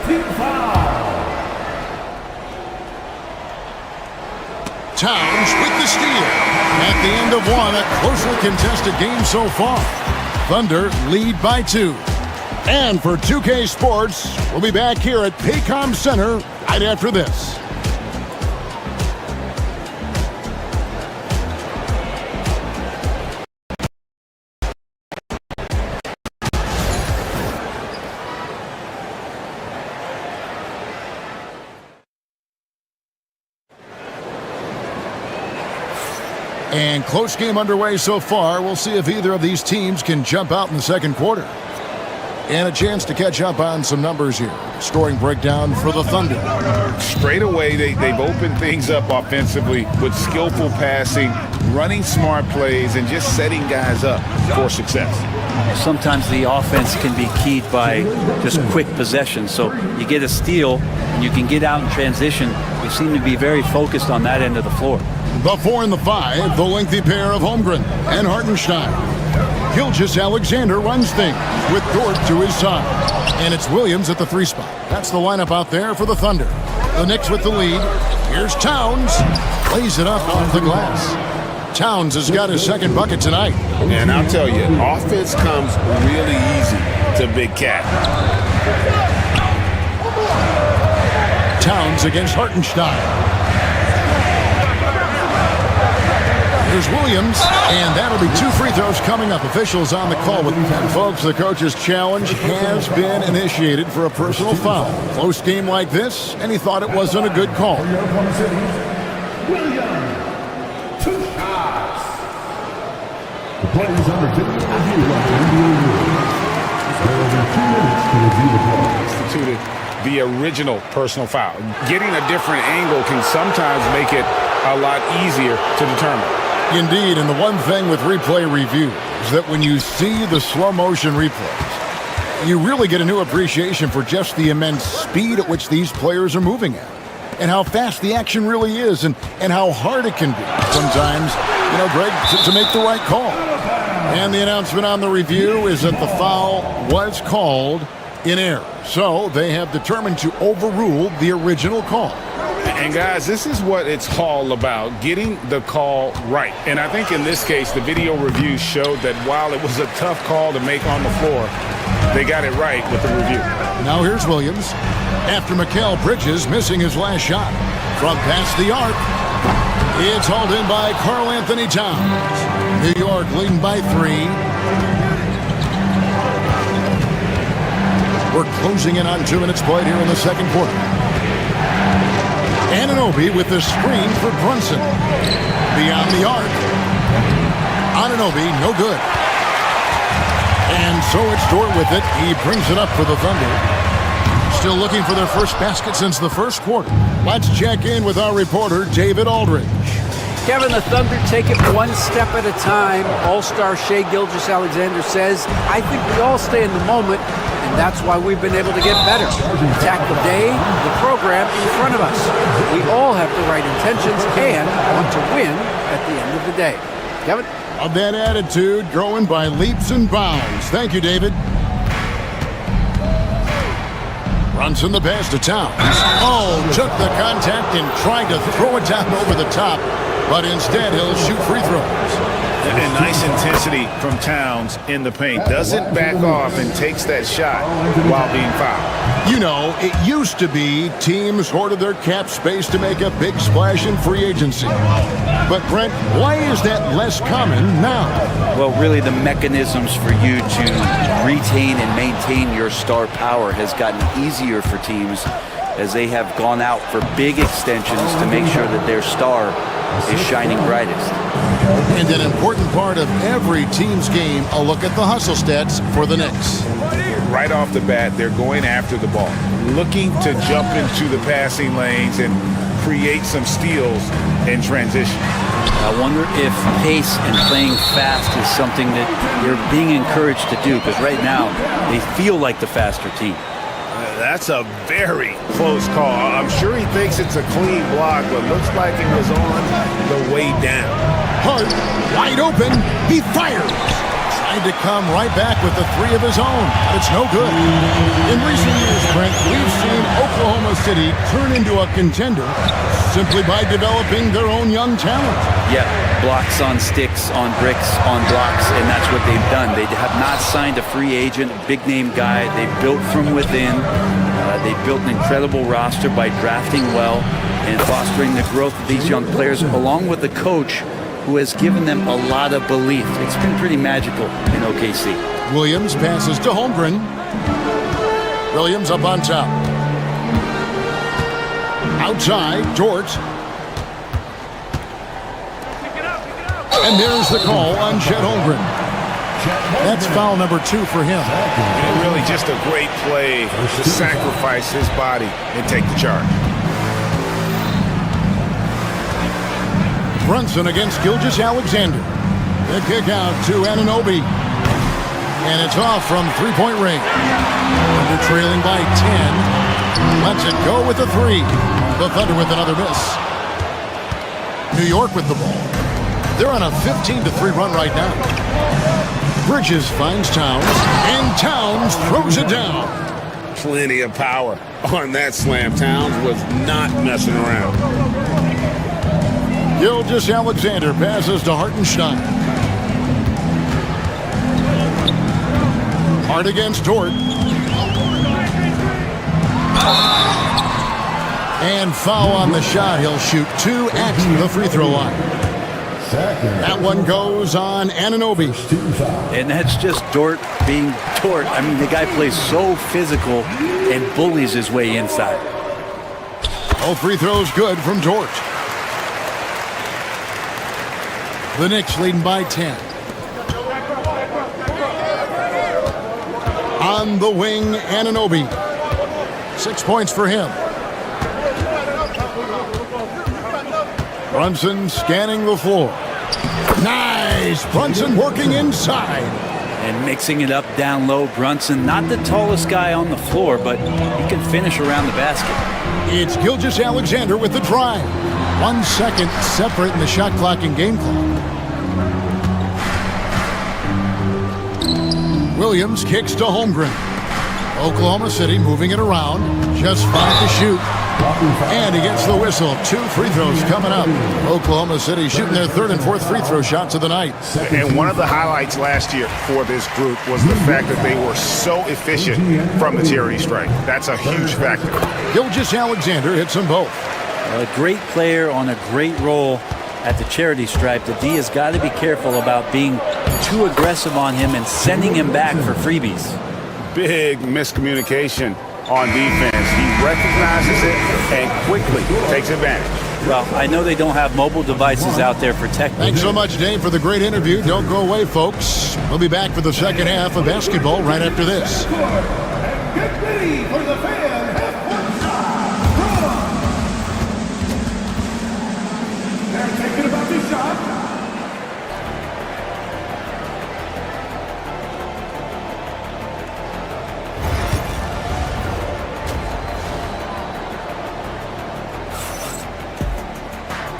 Towns with the steal. At the end of one, a closely contested game so far. Thunder lead by 2. And for 2K Sports, we'll be back here at Paycom Center right after this. And close game underway so far. We'll see if either of these teams can jump out in the second quarter. And a chance to catch up on some numbers here. Scoring breakdown for the Thunder. Straight away, they've opened things up offensively with skillful passing, running smart plays, and just setting guys up for success. Sometimes the offense can be keyed by just quick possession. So you get a steal, and you can get out in transition. We seem to be very focused on that end of the floor. The 4 and the 5, the lengthy pair of Holmgren and Hartenstein. Gilgeous-Alexander runs things with Dort to his side. And it's Williams at the 3 spot. That's the lineup out there for the Thunder. The Knicks with the lead. Here's Towns. Plays it up off the glass. Towns has got his 2nd bucket tonight. And I'll tell you, offense comes really easy to Big Cat. Towns against Hartenstein. Here's Williams, and that'll be 2 free throws coming up. Officials on the call with 10. Folks, the coach's challenge has been initiated for a personal foul. Close game like this, and he thought it wasn't a good call. The play is under video review by the NBA rules. There will be 2 minutes to review the play. Instituted the original personal foul. Getting a different angle can sometimes make it a lot easier to determine. Indeed, and the one thing with replay review is that when you see the slow motion replays, you really get a new appreciation for just the immense speed at which these players are moving at, and how fast the action really is, and how hard it can be sometimes, Greg, to make the right call. And the announcement on the review is that the foul was called in error. So they have determined to overrule the original call. And guys, this is what it's all about, getting the call right. And I think in this case, the video review showed that while it was a tough call to make on the floor, they got it right with the review. Now here's Williams. After Mikal Bridges missing his last shot from past the arc, it's hauled in by Karl Anthony Towns. New York leading by 3. We're closing in on 2 minutes played here in the second quarter. Anunoby with the screen for Brunson. Beyond the arc. Anunoby, no good. And so it's Dort with it. He brings it up for the Thunder. Still looking for their first basket since the first quarter. Let's check in with our reporter, David Aldridge. Kevin, the Thunder take it one step at a time. All-star Shai Gilgeous-Alexander says, I think we all stay in the moment, and that's why we've been able to get better. Attack the day, the program in front of us. We all have the right intentions and want to win at the end of the day. Kevin? Of that attitude, growing by leaps and bounds. Thank you, David. Brunson the pass to Towns. Oh, took the contact and tried to throw it down over the top, but instead he'll shoot free throws. And nice intensity from Towns in the paint. Doesn't back off and takes that shot while being fouled. It used to be teams hoarded their cap space to make a big splash in free agency. But, Brent, why is that less common now? Well, really the mechanisms for you to retain and maintain your star power has gotten easier for teams as they have gone out for big extensions to make sure that their star is shining brightest. And an important part of every team's game, a look at the hustle stats for the Knicks. Right off the bat, they're going after the ball, looking to jump into the passing lanes and create some steals in transition. I wonder if pace and playing fast is something that they're being encouraged to do, because right now they feel like the faster team. That's a very close call. I'm sure he thinks it's a clean block, but looks like it was on the way down. Hart, wide open, he fires. Trying to come right back with the 3 of his own, but it's no good. In recent years, Brent, we've seen Oklahoma City turn into a contender simply by developing their own young talent. Yeah, blocks on sticks, on bricks, on blocks, and that's what they've done. They have not signed a free agent, a big-name guy. They built from within. They built an incredible roster by drafting well and fostering the growth of these young players, along with the coach who has given them a lot of belief. It's been pretty magical in OKC. Williams passes to Holmgren. Williams up on top. Outside, Dort. And there's the call on Chet Holmgren. That's foul number 2 for him. And really just a great play to sacrifice his body and take the charge. Brunson against Gilgeous-Alexander. The kick out to Anunoby. And it's off from three-point range. Thunder trailing by 10. Lets it go with the 3. The Thunder with another miss. New York with the ball. They're on a 15-3 run right now. Bridges finds Towns, and Towns throws it down. Plenty of power on that slam. Towns was not messing around. Gilgeous-Alexander passes to Hartenstein. Hart against Dort. And foul on the shot. He'll shoot 2 at the free throw line. That one goes on Anunoby. And that's just Dort being Dort. I mean, the guy plays so physical and bullies his way inside. All free throws good from Dort. The Knicks leading by 10. On the wing, Anunoby. 6 points for him. Brunson scanning the floor. Nice! Brunson working inside. And mixing it up down low. Brunson, not the tallest guy on the floor, but he can finish around the basket. It's Gilgeous-Alexander with the drive. 1 second separate in the shot clock and game clock. Williams kicks to Holmgren. Oklahoma City moving it around. Just 5 to shoot. And he gets the whistle. 2 free throws coming up. Oklahoma City shooting their 3rd and 4th free throw shots of the night. And one of the highlights last year for this group was the fact that they were so efficient from the charity stripe. That's a huge factor. Gilgeous-Alexander hits them both. A great player on a great role at the charity stripe. The D has got to be careful about being too aggressive on him and sending him back for freebies. Big miscommunication on defense. He recognizes it and quickly takes advantage. Well, I know they don't have mobile devices out there for tech. Thanks so much, Dave, for the great interview. Don't go away, folks. We'll be back for the second half of basketball right after this. Get ready for the fan half-court shot. They're thinking about the shot.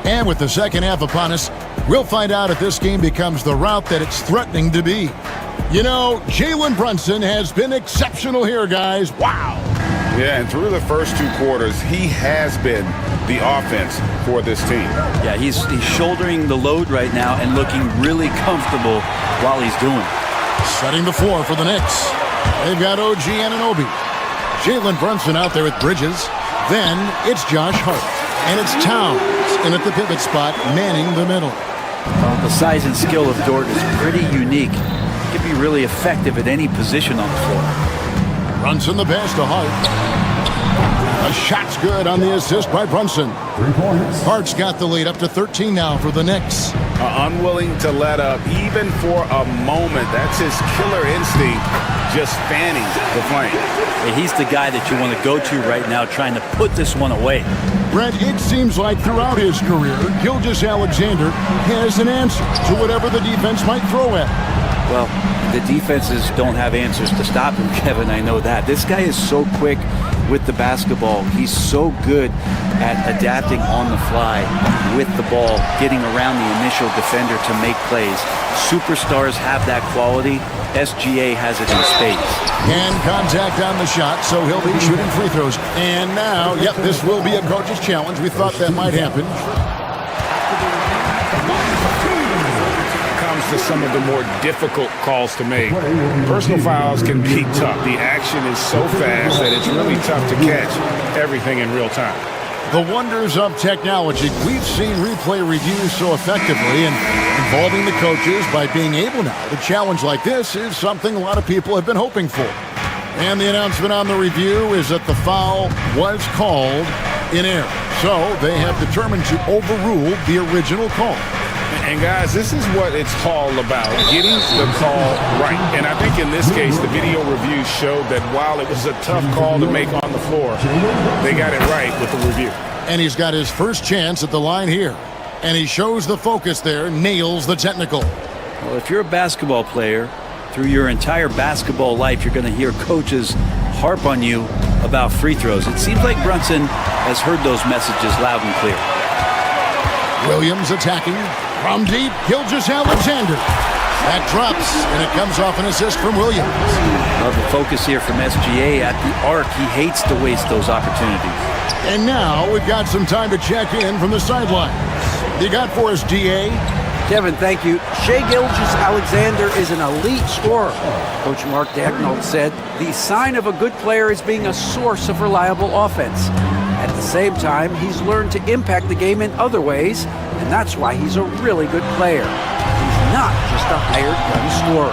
And with the second half upon us, we'll find out if this game becomes the route that it's threatening to be. You know, Jalen Brunson has been exceptional here, guys. Wow. Yeah, and through the first 2 quarters, he has been the offense for this team. Yeah, he's shouldering the load right now and looking really comfortable while he's doing it. Setting the floor for the Knicks. They've got OG Anunoby. Jalen Brunson out there with Bridges. Then it's Josh Hart. And it's Towns in at the pivot spot, manning the middle. Well, the size and skill of Dort is pretty unique. He can be really effective at any position on the floor. Brunson the pass to Hart. A shot's good on the assist by Brunson. 3 points. Hart's got the lead up to 13 now for the Knicks. Unwilling to let up even for a moment. That's his killer instinct, just fanning the flame. And he's the guy that you want to go to right now trying to put this one away. Brent, it seems like throughout his career, Gilgeous-Alexander has an answer to whatever the defense might throw at him. Well, the defenses don't have answers to stop him, Kevin. I know that. This guy is so quick with the basketball. He's so good at adapting on the fly with the ball, getting around the initial defender to make plays. Superstars have that quality. SGA has it in spades. And contact on the shot, so he'll be shooting free throws. And now, yep, this will be a coach's challenge. We thought that might happen. Comes to some of the more difficult calls to make. Personal fouls can be tough. The action is so fast that it's really tough to catch everything in real time. The wonders of technology. We've seen replay reviews so effectively, and involving the coaches by being able now to challenge like this is something a lot of people have been hoping for. And the announcement on the review is that the foul was called in error. So they have determined to overrule the original call. And guys, this is what it's all about, getting the call right. And I think in this case, the video review showed that while it was a tough call to make on the floor, they got it right with the review. And he's got his first chance at the line here. And he shows the focus there, nails the technical. Well, if you're a basketball player, through your entire basketball life, you're going to hear coaches harp on you about free throws. It seems like Brunson has heard those messages loud and clear. Williams attacking from deep. Gilgeous-Alexander. That drops, and it comes off an assist from Williams. Love the focus here from SGA at the arc. He hates to waste those opportunities. And now we've got some time to check in from the sidelines. You got for us, DA? Kevin, thank you. Shai Gilgeous-Alexander is an elite scorer. Coach Mark Daigneault said the sign of a good player is being a source of reliable offense. At the same time, he's learned to impact the game in other ways, and that's why he's a really good player. He's not just a hired gun scorer.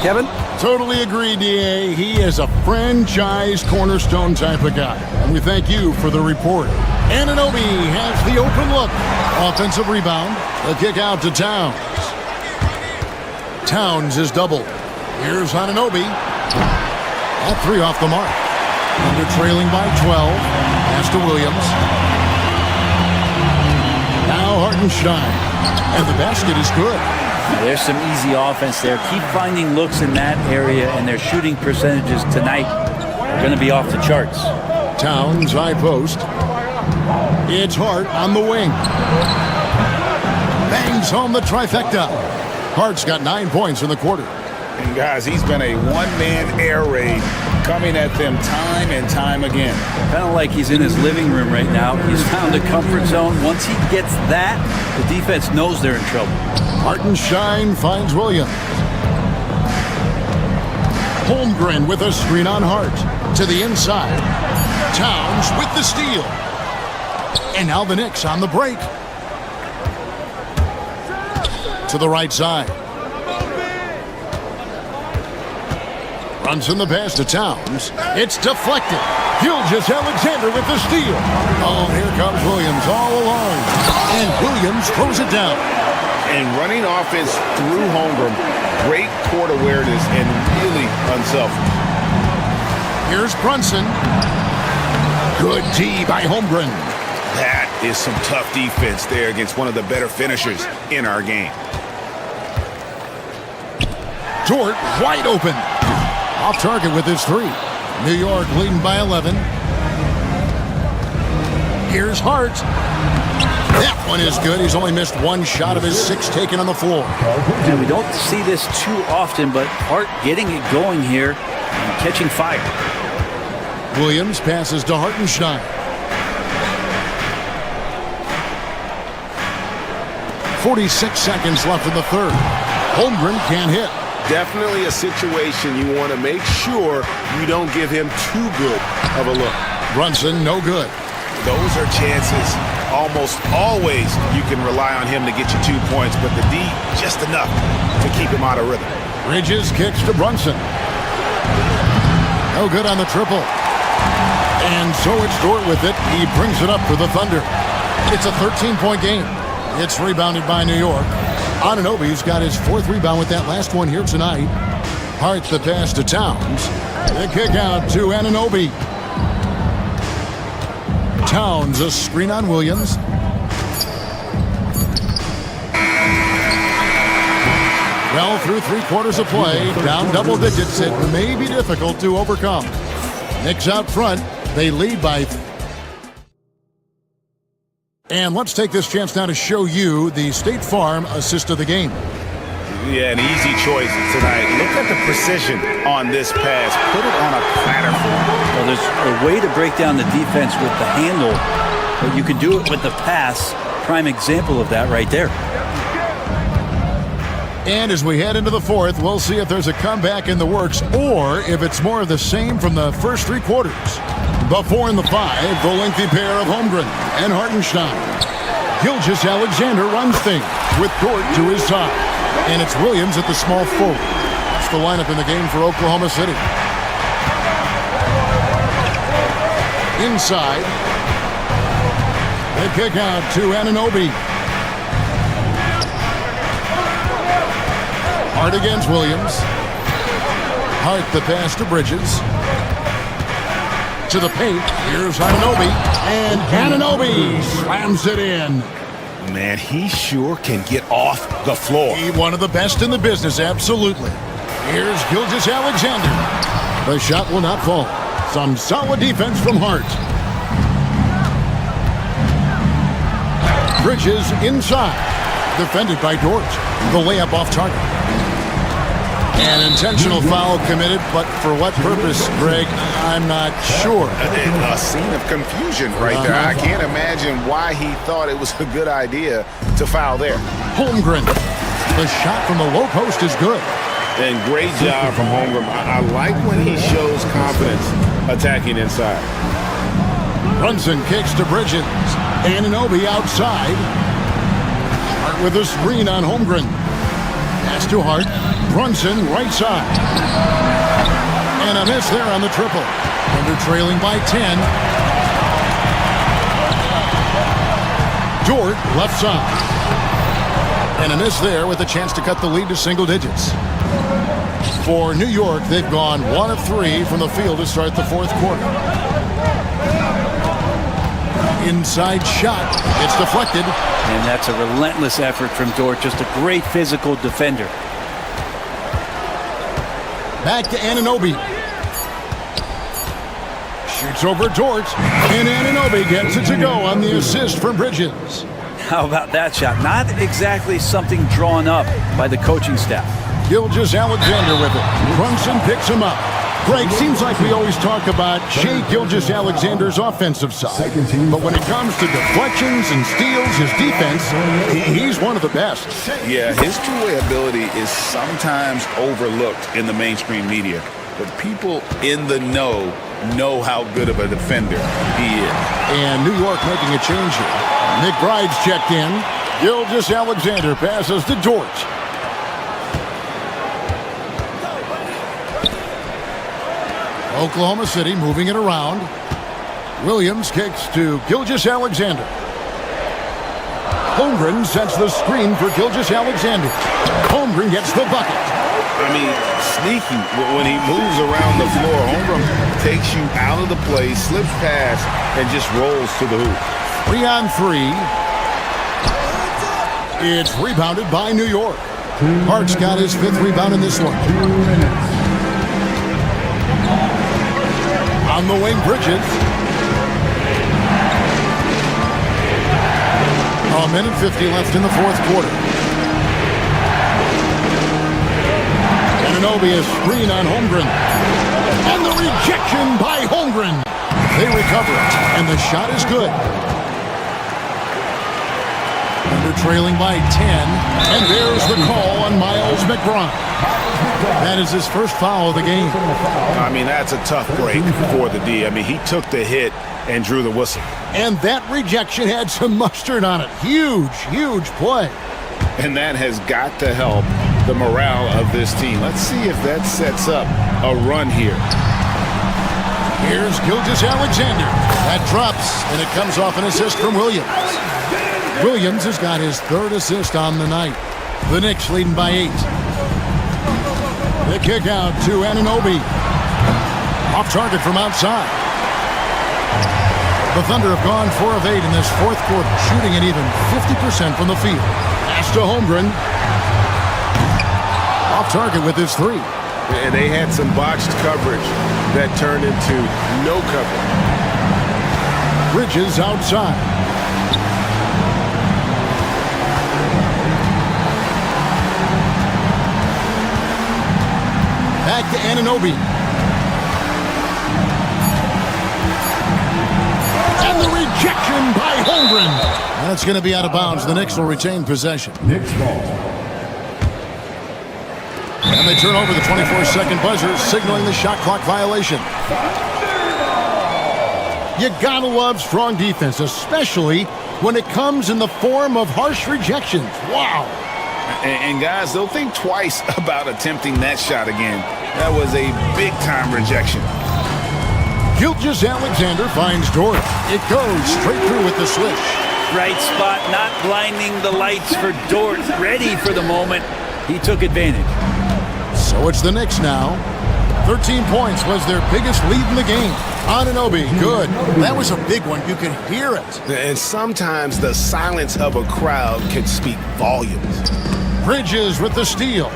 Kevin? Totally agree, D.A. He is a franchise cornerstone type of guy. And we thank you for the report. Anunoby has the open look. Offensive rebound. The kick out to Towns. Towns is doubled. Here's Anunoby. At 3 off the mark. Under trailing by 12. Pass to Williams. Now Hartenstein. And the basket is good. There's some easy offense there. Keep finding looks in that area, and their shooting percentages tonight are going to be off the charts. Towns, high post. It's Hart on the wing. Bangs home the trifecta. Hart's got 9 points in the quarter. And guys, he's been a one-man air raid coming at them time and time again. Kind of like he's in his living room right now. He's found a comfort zone. Once he gets that, the defense knows they're in trouble. Hartenstein finds Williams. Holmgren with a screen on Hart. To the inside. Towns with the steal. And now the Knicks on the break. To the right side. Brunson the pass to Towns. It's deflected. Gilgeous-Alexander with the steal. Oh, here comes Williams all alone. And Williams throws it down. And running offense through Holmgren. Great court awareness and really unselfish. Here's Brunson. Good D by Holmgren. That is some tough defense there against one of the better finishers in our game. Dort wide open. Off target with his 3. New York leading by 11. Here's Hart. That one is good. He's only missed 1 shot of his 6 taken on the floor. And we don't see this too often, but Hart getting it going here and catching fire. Williams passes to Hartenstein. .46 seconds left in the third. Holmgren can't hit. Definitely a situation you want to make sure you don't give him too good of a look. Brunson, no good. Those are chances. Almost always you can rely on him to get you 2 points, but the D, just enough to keep him out of rhythm. Bridges kicks to Brunson. No good on the triple. And so it's Dort with it. He brings it up for the Thunder. It's a 13-point game. It's rebounded by New York. Anunoby's got his 4th rebound with that last one here tonight. Hart the pass to Towns. The kick out to Anunoby. Towns a screen on Williams. Well, through 3 quarters of play, down double digits, it may be difficult to overcome. Knicks out front. They lead by... And let's take this chance now to show you the State Farm assist of the game. Yeah, an easy choice tonight. Look at the precision on this pass. Put it on a platter for him. Well, there's a way to break down the defense with the handle, but you can do it with the pass. Prime example of that right there. And as we head into the 4th, we'll see if there's a comeback in the works or if it's more of the same from the first 3 quarters. The 4 and the 5, the lengthy pair of Holmgren and Hartenstein. Gilgeous-Alexander runs things with Dort to his side. And it's Williams at the small forward. That's the lineup in the game for Oklahoma City. Inside. The kick out to Anunoby. Hart against Williams. Hart the pass to Bridges. To the paint. Here's Anunoby. And Anunoby slams it in. Man, he sure can get off the floor. He one of the best in the business, absolutely. Here's Gilgeous-Alexander. The shot will not fall. Some solid defense from Hart. Bridges inside. Defended by Dort. The layup off target. An intentional foul committed, but for what purpose, Greg, I'm not sure. A scene of confusion right there. I can't imagine why he thought it was a good idea to foul there. Holmgren. The shot from the low post is good. And great job from Holmgren. I like when he shows confidence attacking inside. Brunson kicks to Bridges. Anunoby outside. Hart with a screen on Holmgren. Pass to Hart. Brunson right side. And a miss there on the triple. Thunder trailing by 10. Dort left side. And a miss there with a chance to cut the lead to single digits. For New York, they've gone 1 of 3 from the field to start the fourth quarter. Inside shot. It's deflected. And that's a relentless effort from Dort. Just a great physical defender. Back to Anunoby. Shoots over Dort. And Anunoby gets it to go on the assist from Bridges. How about that shot? Not exactly something drawn up by the coaching staff. Gilgeous-Alexander with it. Brunson picks him up. Greg, seems like we always talk about Shai Gilgeous-Alexander's offensive side. But when it comes to deflections and steals, his defense, he's one of the best. Yeah, his two-way ability is sometimes overlooked in the mainstream media. But people in the know how good of a defender he is. And New York making a change here. McBride's checked in. Gilgeous-Alexander passes to Dort. Oklahoma City moving it around. Williams kicks to Gilgeous-Alexander. Holmgren sets the screen for Gilgeous-Alexander. Holmgren gets the bucket. I mean, sneaky. When he moves around the floor, Holmgren takes you out of the play, slips past, and just rolls to the hoop. 3 on 3. It's rebounded by New York. Hart's got his 5th rebound in this one. On the wing, Bridges. A minute 50 left in the fourth quarter. Anunoby a screen on Holmgren. And the rejection by Holmgren. They recover it, and the shot is good. Thunder trailing by 10, and there's the call on Miles McBride. That is his first foul of the game. I mean, that's a tough break for the D. I mean, he took the hit and drew the whistle. And that rejection had some mustard on it. Huge, huge play. And that has got to help the morale of this team. Let's see if that sets up a run here. Here's Gilgeous-Alexander. That drops, and it comes off an assist from Williams. Williams has got his 3rd assist on the night. The Knicks leading by 8. The kick out to Anunoby. Off target from outside. The Thunder have gone 4 of 8 in this fourth quarter, shooting at even 50% from the field. Pass to Holmgren. Off target with his 3. And they had some botched coverage that turned into no coverage. Bridges outside. Back to Anunoby. And the rejection by Holmgren. That's going to be out of bounds. The Knicks will retain possession. Knicks ball. And they turn over the 24-second buzzer, signaling the shot clock violation. You gotta love strong defense, especially when it comes in the form of harsh rejections. Wow. And guys, they'll think twice about attempting that shot again. That was a big-time rejection. Gilgeous-Alexander finds Dort. It goes straight through with the switch. Right spot, not blinding the lights for Dort. Ready for the moment. He took advantage. So it's the Knicks now. 13 points was their biggest lead in the game. Anunoby, good. That was a big one. You can hear it. And sometimes the silence of a crowd can speak volumes. Bridges with the steal.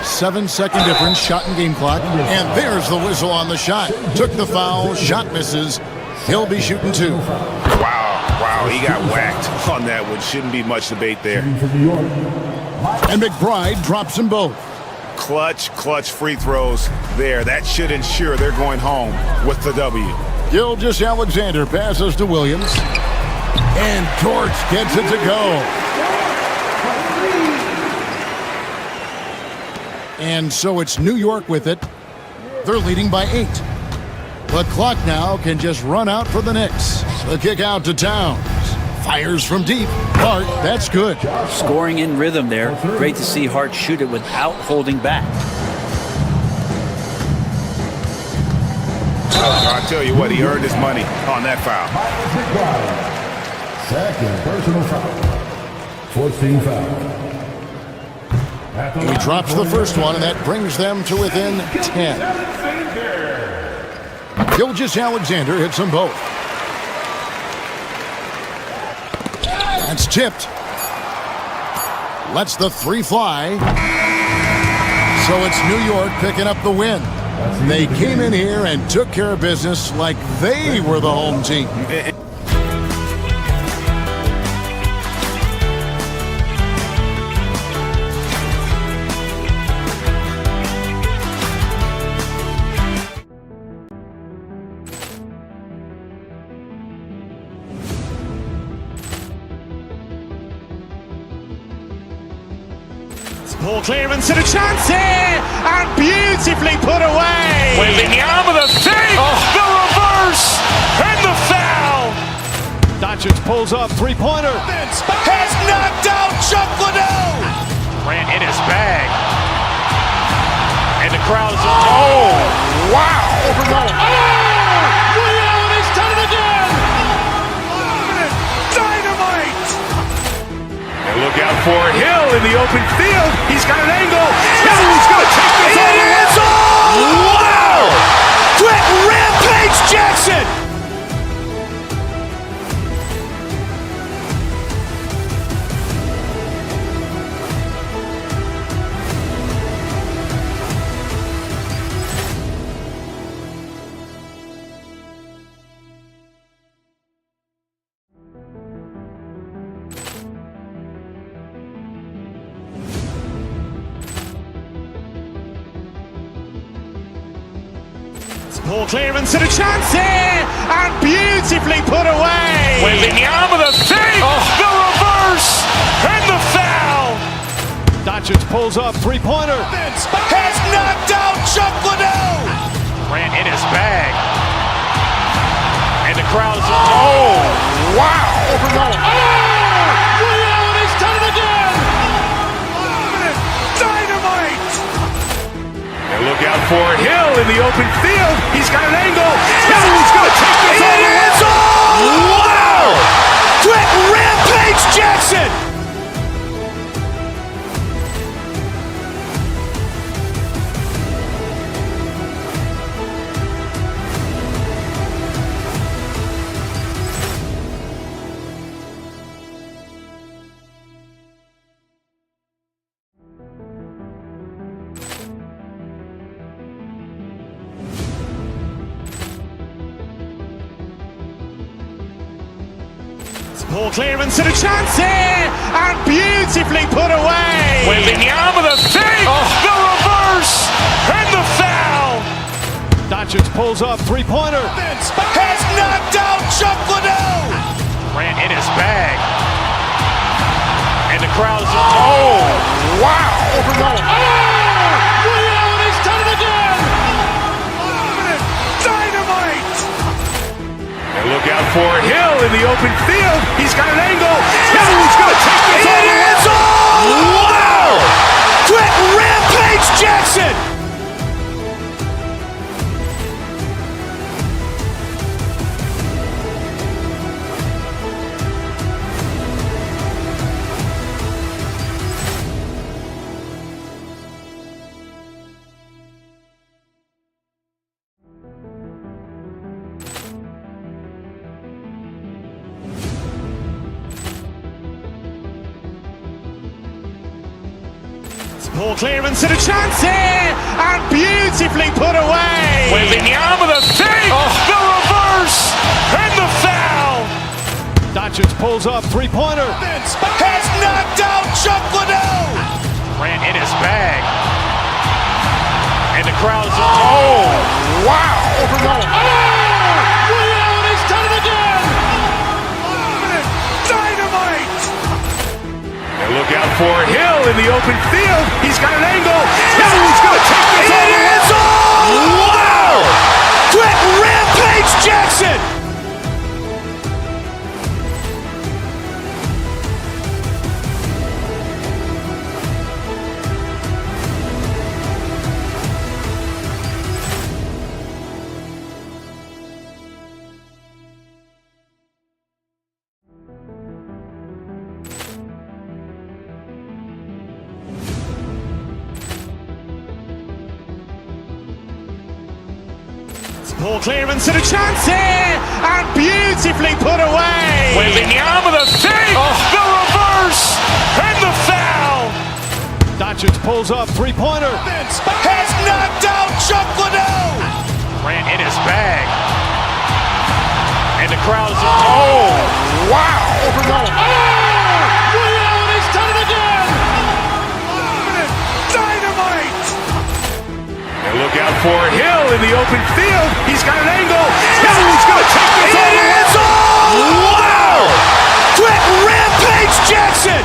7-second difference, shot and game clock. And there's the whistle on the shot. Took the foul, shot misses. He'll be shooting 2. Wow, he got whacked on that one. Shouldn't be much debate there. And McBride drops them both. Clutch free throws there. That should ensure they're going home with the W. Gilgeous-Alexander passes to Williams. And Dort gets it to go. And so it's New York with it. They're leading by 8. The clock now can just run out for the Knicks. The kick out to Towns. Fires from deep. Hart, that's good. Scoring in rhythm there. Great to see Hart shoot it without holding back. I'll tell you what, he earned his money on that foul. Second personal foul. 14 foul. He drops the first one, and that brings them to within 10. Gilgeous-Alexander hits them both. That's tipped. Lets the three fly. So it's New York picking up the win. They came in here and took care of business like they were the home team. Ball clearance and a chance here, and beautifully put away. Wembanyama the save, the reverse, and the foul. Doncic pulls up, three-pointer. Has knocked out Chuck Liddell. Grant in his bag. And the crowd is, oh, wow. He's done it again. Dynamite. And look out for Hill in the open field. He's got an angle. Hill's going to take this all the way. Wow! Quick Rampage Jackson. Ball clearance and a chance here, and beautifully put away. Wembanyama the save, the reverse, and the foul. Doncic pulls up, three-pointer. Has knocked out Chuck Liddell. Grant in his bag. And the crowd is, oh, wow. He's done it again. Dynamite. And look out for Hill in the open field. He's got an angle. Hill's going to take this all the way. Wow! Quick Rampage Jackson. Ball clearance and a chance here, and beautifully put away. Wembanyama the save, the reverse, and the foul. Doncic pulls up, three-pointer. Has knocked out Chuck Liddell. Grant in his bag. And the crowd is, oh, wow. He's done it again. Dynamite. And look out for Hill in the open field. He's got an angle. Hill's going to take this all the way. Wow! Quick Rampage Jackson. Ball clearance and a chance here, and beautifully put away. Wembanyama the save, the reverse, and the foul. Doncic pulls up, three-pointer. Has knocked out Chuck Liddell. Grant in his bag. And the crowd is, oh, wow. He's done it again. Dynamite. And look out for Hill in the open field. He's got an angle. Hill's going to take this all the way. Wow! Quick Rampage Rampage Jackson! Poor clearance and a chance here, and beautifully put away. Waving the arm of the fake, the reverse, and the foul. Doncic pulls up, three-pointer. Has knocked out Chuck Liddell. Grant in his bag. And the crowd is, oh, wow. Ray Allen has done it again. Dynamite. And look out for Hill in the open field. He's got an angle. Hill's going to take this all the way. Wow. Quick Rampage Jackson.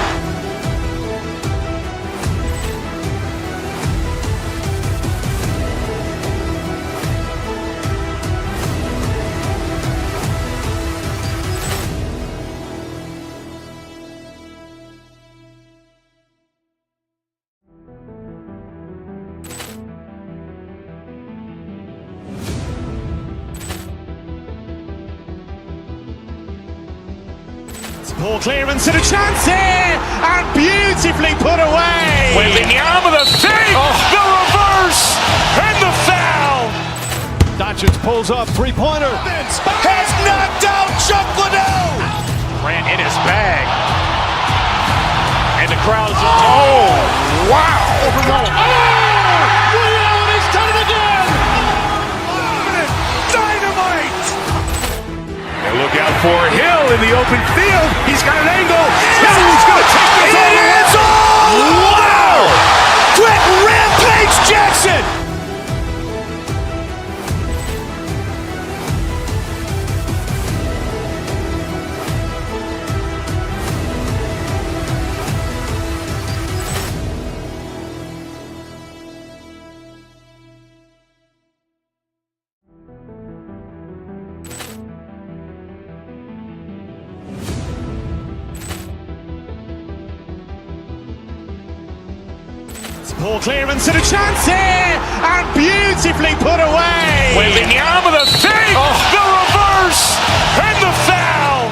Poor clearance and a chance here, and beautifully put away. Waving the arm of the fake, the reverse, and the foul. Doncic pulls up, three-pointer. Has knocked out Chuck Liddell. Grant in his bag. And the crowd is, oh, wow. Ray Allen has done it again. Dynamite. And look out for Hill in the open field. He's got an angle. Hill's going to take this all the way. Wow. Quick Rampage Jackson. Poor clearance and a chance here, and beautifully put away. Waving the arm of the fake, the reverse, and the foul.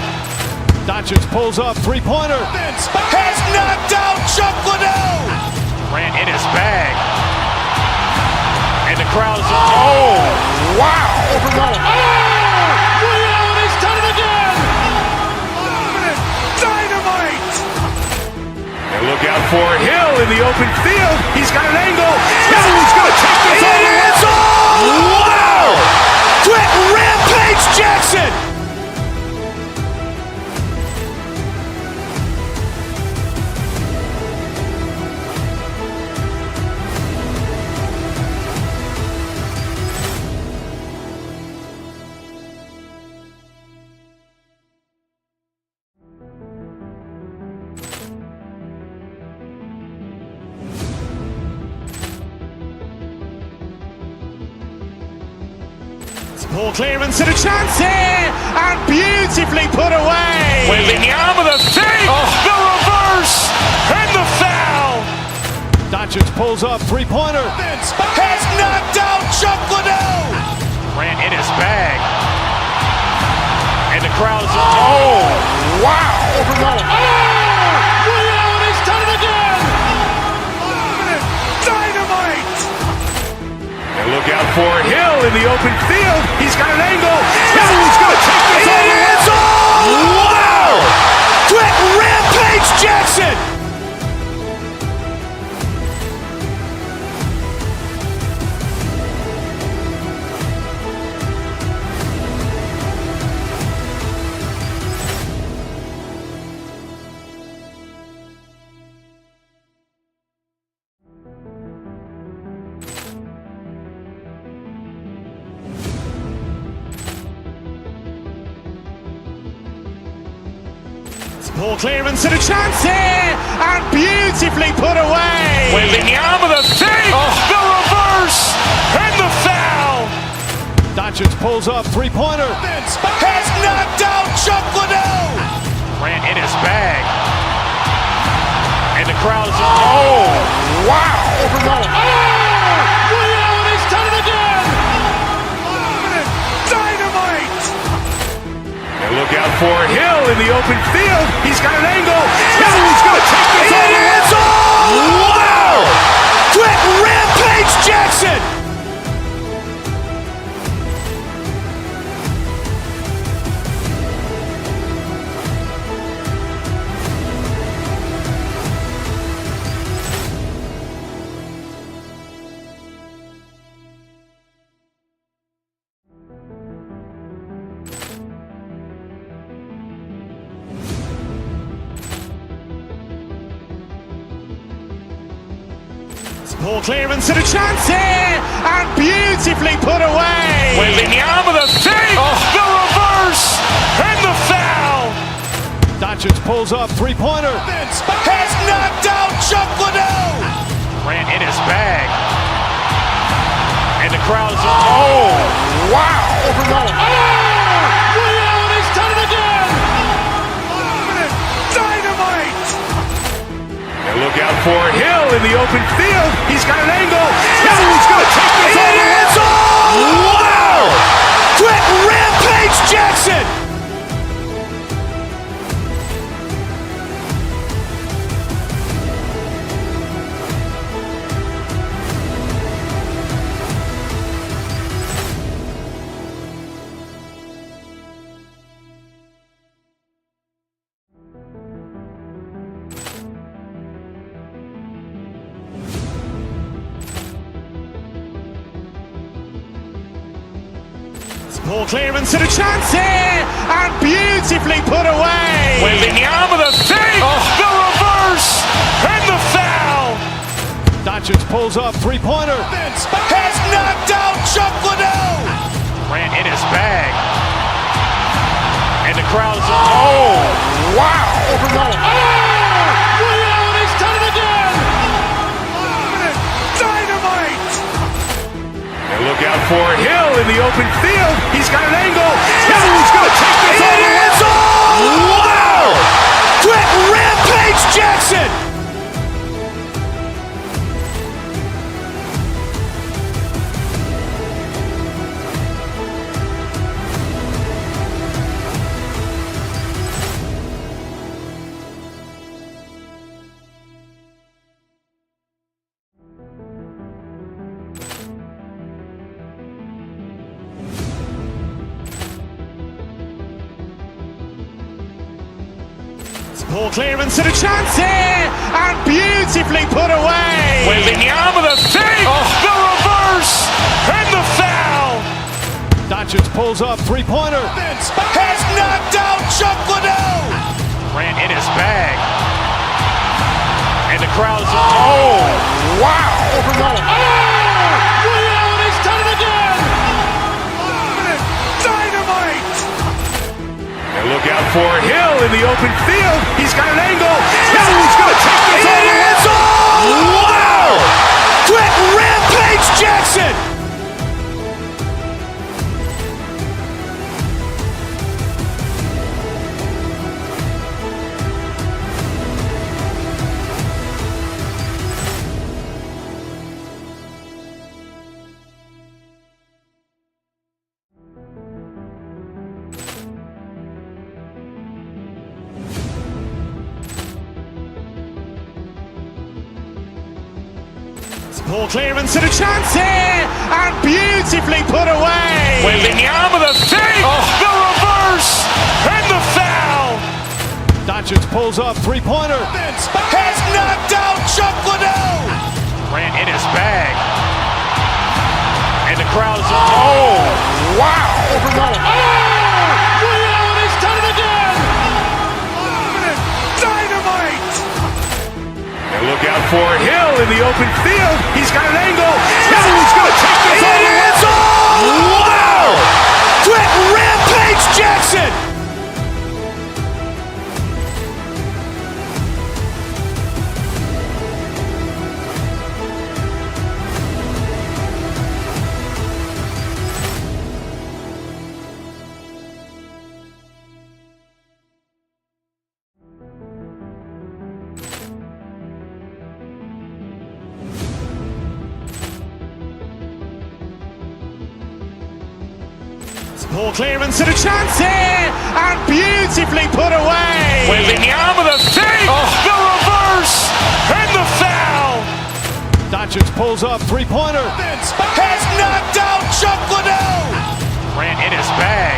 Doncic pulls up, three-pointer. Has knocked out Chuck Liddell. Grant in his bag. And the crowd is, oh, wow. Ray Allen has done it again. Dynamite. And look out for Hill in the open field. He's got an angle. Hill's going to take this all the way. Wow. Quick Rampage Jackson. Poor clearance and a chance here, and beautifully put away. Waving the arm of the fake, the reverse, and the foul. Doncic pulls up, three-pointer. Has knocked out Chuck Liddell. Grant in his bag. And the crowd is, oh, wow. Ray Allen has done it again. Dynamite. And look out for Hill in the open field. He's got an angle. Hill's going to take this all the way. Wow. Quick Rampage Jackson. Poor clearance and a chance here, and beautifully put away. Waving the arm of the fake, the reverse, and the foul. Doncic pulls up, three-pointer. Has knocked out Chuck Liddell. Grant in his bag. And the crowd is, oh, wow. Ray Allen has done it again. Dynamite. And look out for Hill in the open field. He's got an angle. Hill's going to take this all the way. Wow. Quick Rampage Jackson. Ball clearance and a chance here, and beautifully put away. Wembanyama the fake, the reverse, and the foul. Doncic pulls up, three-pointer. Has knocked out Chuck Liddell. Grant in his bag. And the crowd is, oh, wow. Ray Allen has done it again. Dynamite. And look out for Hill in the open field. He's got an angle. Hill's going to take this all the way. Wow. Quick Rampage Jackson. Ball clearance and a chance here, and beautifully put away. Wembanyama the fake, the reverse, and the foul. Doncic pulls up, three-pointer. Has knocked out Chuck Liddell. Grant in his bag. And the crowd is, oh, wow. Ray Allen has done it again. Dynamite. And look out for Hill in the open field. He's got an angle. Hill's going to take this all the way. Wow. Quick Rampage Jackson. Ball clearance and a chance here, and beautifully put away. Wembanyama the fake, the reverse, and the foul. Doncic pulls up, three-pointer. Has knocked out Chuck Liddell. Grant in his bag. And the crowd is, oh, wow. Ray Allen has done it again. Dynamite. And look out for Hill in the open field. He's got an angle. Hill's going to take this all the way. Wow. Quick Rampage Jackson. Ball clearance and a chance here, and beautifully put away. Wembanyama the fake, the reverse, and the foul. Doncic pulls up, three-pointer. Has knocked out Chuck Liddell. Grant in his bag. And the crowd is, oh, wow. Ray Allen has done it again. Dynamite. And look out for Hill in the open field. He's got an angle. Hill's going to take this all the way. Wow. Quick Rampage Jackson. Poor clearance and a chance here, and beautifully put away. Wembanyama with a fake, the reverse, and the foul. Doncic pulls up, three-pointer. Has knocked out Chuck Liddell. Grant in his bag.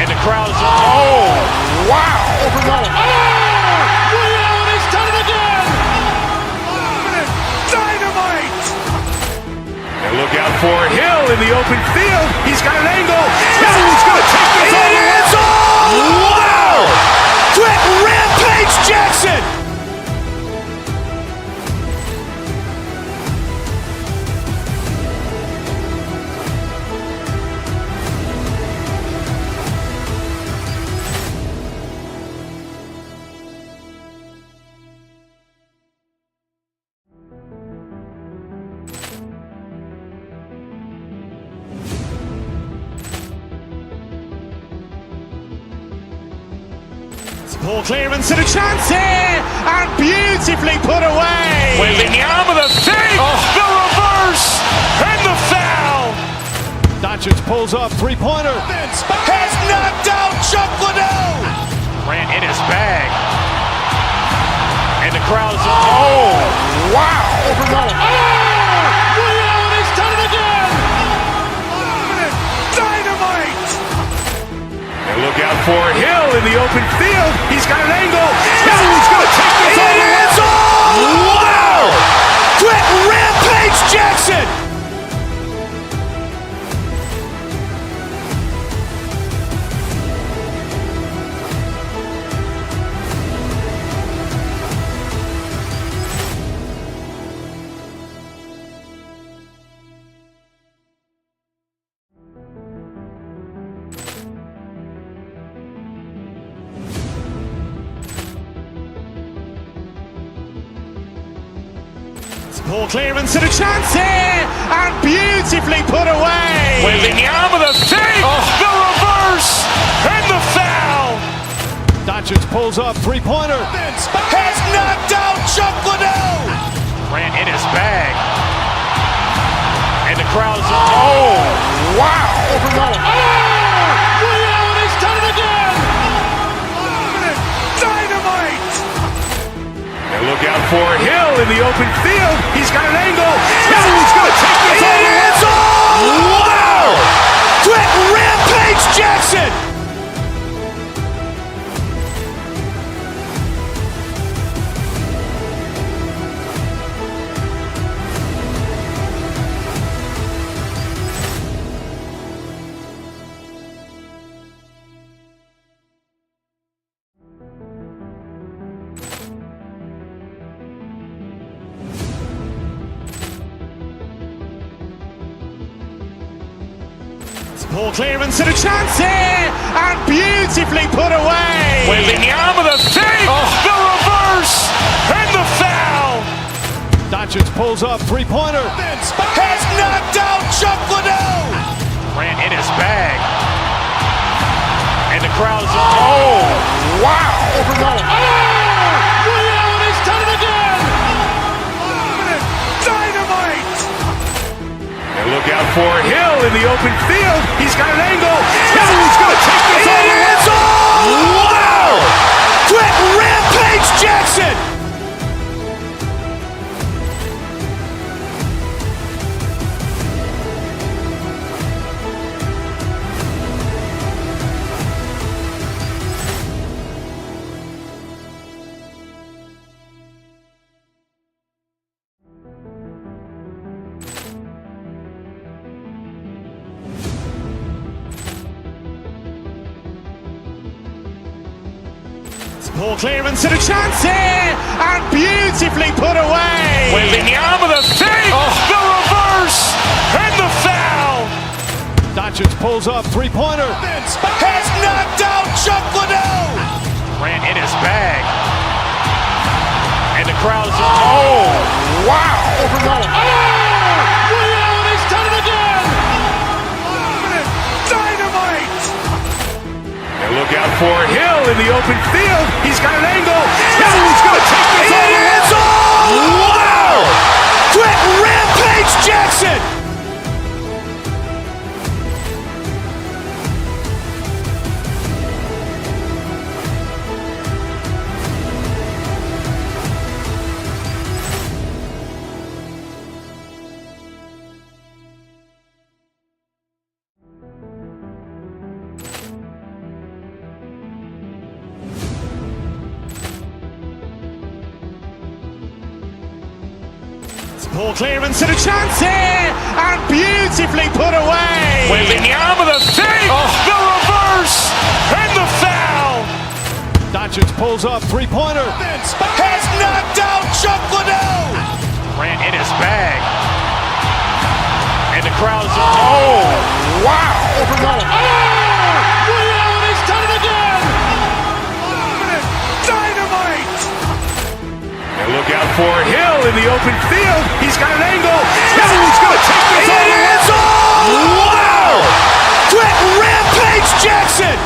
And the crowd is, oh, wow. Ray Allen has done it again. Dynamite. And look out for Hill in the open field. He's got an angle. Hill's going to take this all the way. Wow. Quick Rampage Jackson. Poor clearance and a chance here, and beautifully put away. Wembanyama with a fake, the reverse, and the foul. Doncic pulls up, three-pointer. Has knocked out Chuck Liddell. Grant in his bag. And the crowd is, oh, wow. Ray Allen has done it again. Dynamite. And look out for Hill in the open field. He's got an angle. Hill's going to take this all the way. Wow. Quick Rampage Jackson. Poor clearance and a chance here, and beautifully put away. Wembanyama with a fake, the reverse, and the foul. Doncic pulls up, three-pointer. Has knocked out Chuck Liddell. Grant in his bag. And the crowd is, oh, wow. Ray Allen has done it again. Dynamite. And look out for Hill in the open field. He's got an angle. Hill's going to take this all the way. Wow. Quick Rampage Jackson. Poor clearance and a chance here, and beautifully put away. Wembanyama with a fake, the reverse, and the foul. Doncic pulls up, three-pointer. Has knocked out Chuck Liddell. Grant in his bag. And the crowd is, oh, wow. Ray Allen has done it again. Dynamite. And look out for Hill in the open field. He's got an angle. Hill's going to take this all the way. Wow. Quick Rampage Jackson. Poor clearance and a chance here, and beautifully put away. Wembanyama with a fake, the reverse, and the foul. Doncic pulls up, three-pointer. Has knocked out Chuck Liddell. Grant in his bag. And the crowd is, oh, wow. Ray Allen has done it again. Dynamite. And look out for Hill in the open field. He's got an angle. Hill's going to take this all the way. Wow. Quick Rampage Jackson. Poor clearance and a chance here, and beautifully put away. Wembanyama the save, the reverse, and the foul. Doncic pulls up, three-pointer. Has knocked out Chuck Liddell. Ran in his bag. And the crowd is, oh, wow. He's done it again. Dynamite. And look out for Hill in the open field. He's got an angle. Hill's going to take this all the way. Wow. Quick rampage Jackson.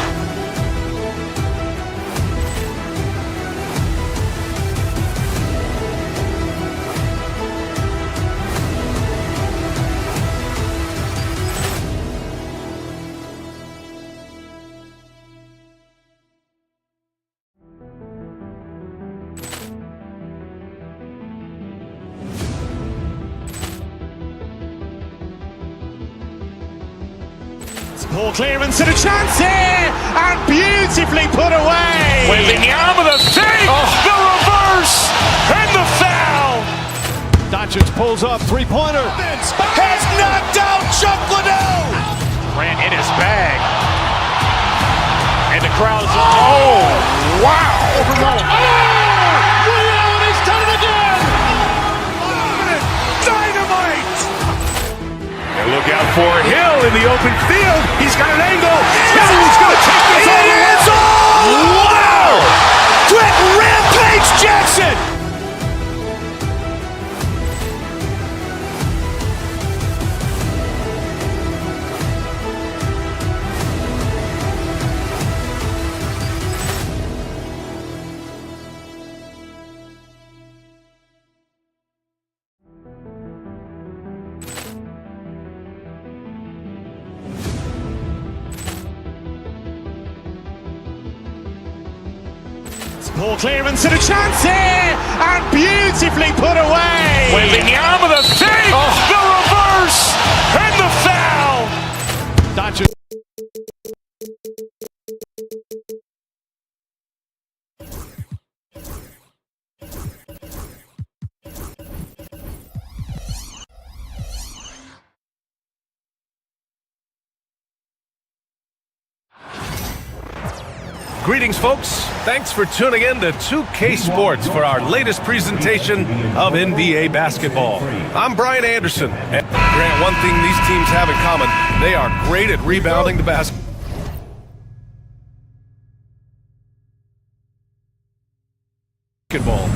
Poor clearance and a chance here, and beautifully put away. Wembanyama the save, the reverse, and the foul. Doncic pulls up, three-pointer. Has knocked out Chuck Liddell. Ran in his bag. And the crowd is, oh, wow. He's done it again. Dynamite. And look out for Hill in the open field. He's got an angle. Hill's going to take this all the way. Wow. Quick rampage Jackson. Poor clearance and a chance here, and beautifully put away. Wembanyama the save, the reverse, and the foul. Doncic. Greetings, folks. Thanks for tuning in to 2K Sports for our latest presentation of NBA basketball. I'm Brian Anderson. And Grant, one thing these teams have in common, they are great at rebounding the basketball.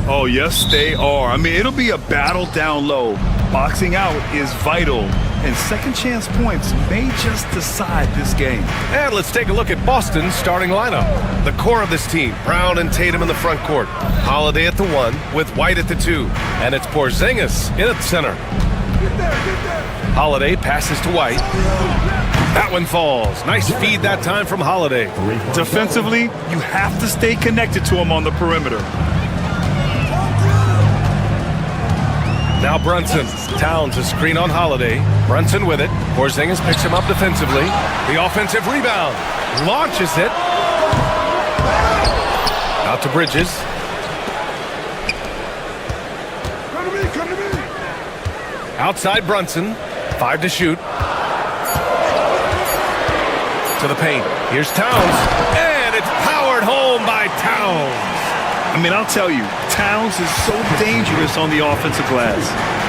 Oh, yes, they are. I mean, it'll be a battle down low. Boxing out is vital, and second chance points may just decide this game. And let's take a look at Boston's starting lineup. The core of this team, Brown and Tatum in the front court. Holiday at the 1 with White at the 2. And it's Porzingis in at the center. Holiday passes to White. That one falls. Nice feed that time from Holiday. Defensively, you have to stay connected to him on the perimeter. Now Brunson. Towns a screen on Holiday. Brunson with it. Porzingis picks him up defensively. The offensive rebound. Launches it. Out to Bridges. Come to me. Outside Brunson. 5 to shoot. To the paint. Here's Towns. And it's powered home by Towns. I mean, I'll tell you, Towns is so dangerous on the offensive glass.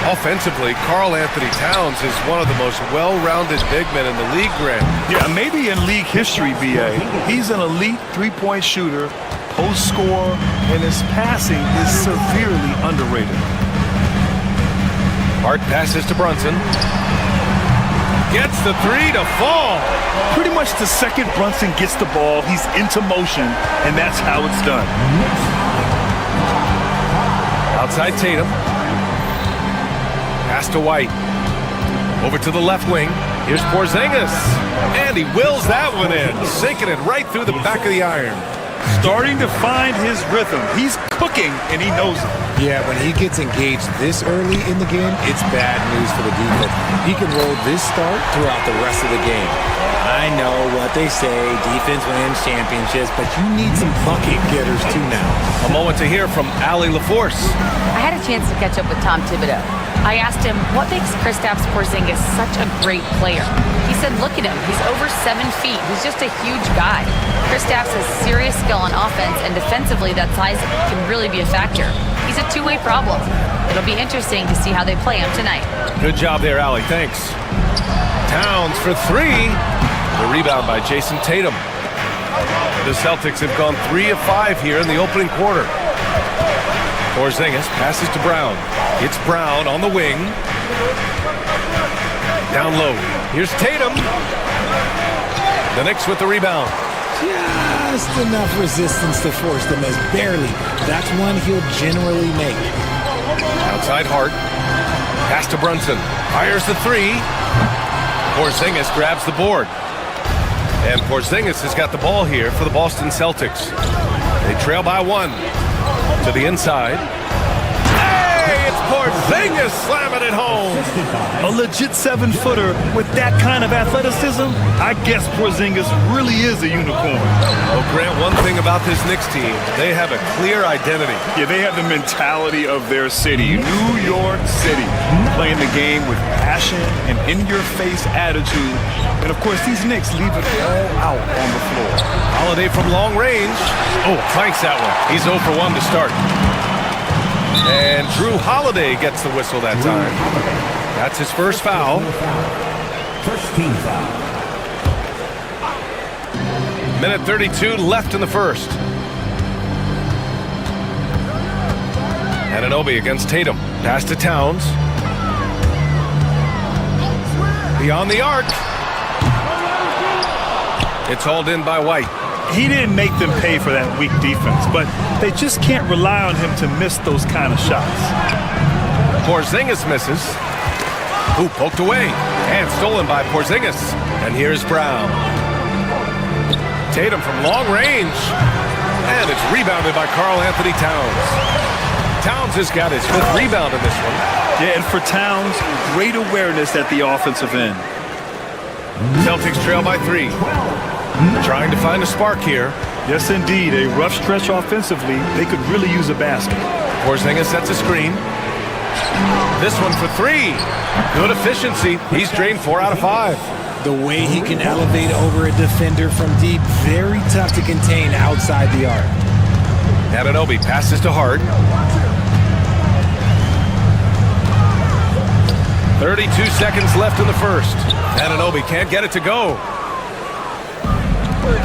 Offensively, Karl Anthony Towns is one of the most well-rounded big men in the league, Grant. Yeah, maybe in league history, B.A. He's an elite three-point shooter, post scorer, and his passing is severely underrated. Hart passes to Brunson. Gets the 3 to fall. Pretty much the second Brunson gets the ball, he's into motion, and that's how it's done. Outside Tatum. Pass to White. Over to the left wing. Here's Porzingis. And he wills that one in, sinking it right through the back of the iron. Starting to find his rhythm. He's cooking, and he knows it. Yeah, when he gets engaged this early in the game, it's bad news for the defense. He can roll this start throughout the rest of the game. I know what they say, defense wins championships, but you need some bucket getters too now. A moment to hear from Allie LaForce. I had a chance to catch up with Tom Thibodeau. I asked him, what makes Kristaps Porzingis such a great player? He said, look at him. He's over 7 feet. He's just a huge guy. Kristaps has serious skill on offense, and defensively, that size can really be a factor. He's a two-way problem. It'll be interesting to see how they play him tonight. Good job there, Allie. Thanks. Towns for 3. The rebound by Jason Tatum. The Celtics have gone 3 of 5 here in the opening quarter. Porzingis passes to Brown. It's Brown on the wing. Down low. Here's Tatum. The Knicks with the rebound. Just enough resistance to force the miss. Barely. That's one he'll generally make. Outside Hart. Pass to Brunson. Fires the 3. Porzingis grabs the board. And Porzingis has got the ball here for the Boston Celtics. They trail by 1. To the inside. Hey, it's Porzingis slamming it home. A legit 7-footer with that kind of athleticism, I guess Porzingis really is a unicorn. Well, Grant, one thing about this Knicks team, they have a clear identity. Yeah, they have the mentality of their city, New York City, playing the game with passion and in-your-face attitude. And, of course, these Knicks leave it all out on the floor. Holiday from long range. Oh, cranks that one. He's 0 for 1 to start. And Drew Holiday gets the whistle that time. That's his first foul. First team foul. Minute 32 left in the first. Anunoby against Tatum. Pass to Towns. Beyond the arc. It's hauled in by White. He didn't make them pay for that weak defense, but they just can't rely on him to miss those kind of shots. Porzingis misses. Ooh, poked away. And stolen by Porzingis. And here's Brown. Tatum from long range. And it's rebounded by Karl Anthony Towns. Towns has got his 5th rebound in this one. Yeah, and for Towns, great awareness at the offensive end. Celtics trail by 3. Trying to find a spark here. Yes, indeed. A rough stretch offensively. They could really use a basket. Porzingis sets a screen. This one for 3. Good efficiency. He's drained 4 out of 5. The way he can elevate over a defender from deep, very tough to contain outside the arc. Anunoby passes to Hart. 32 seconds left in the first. Anunoby can't get it to go.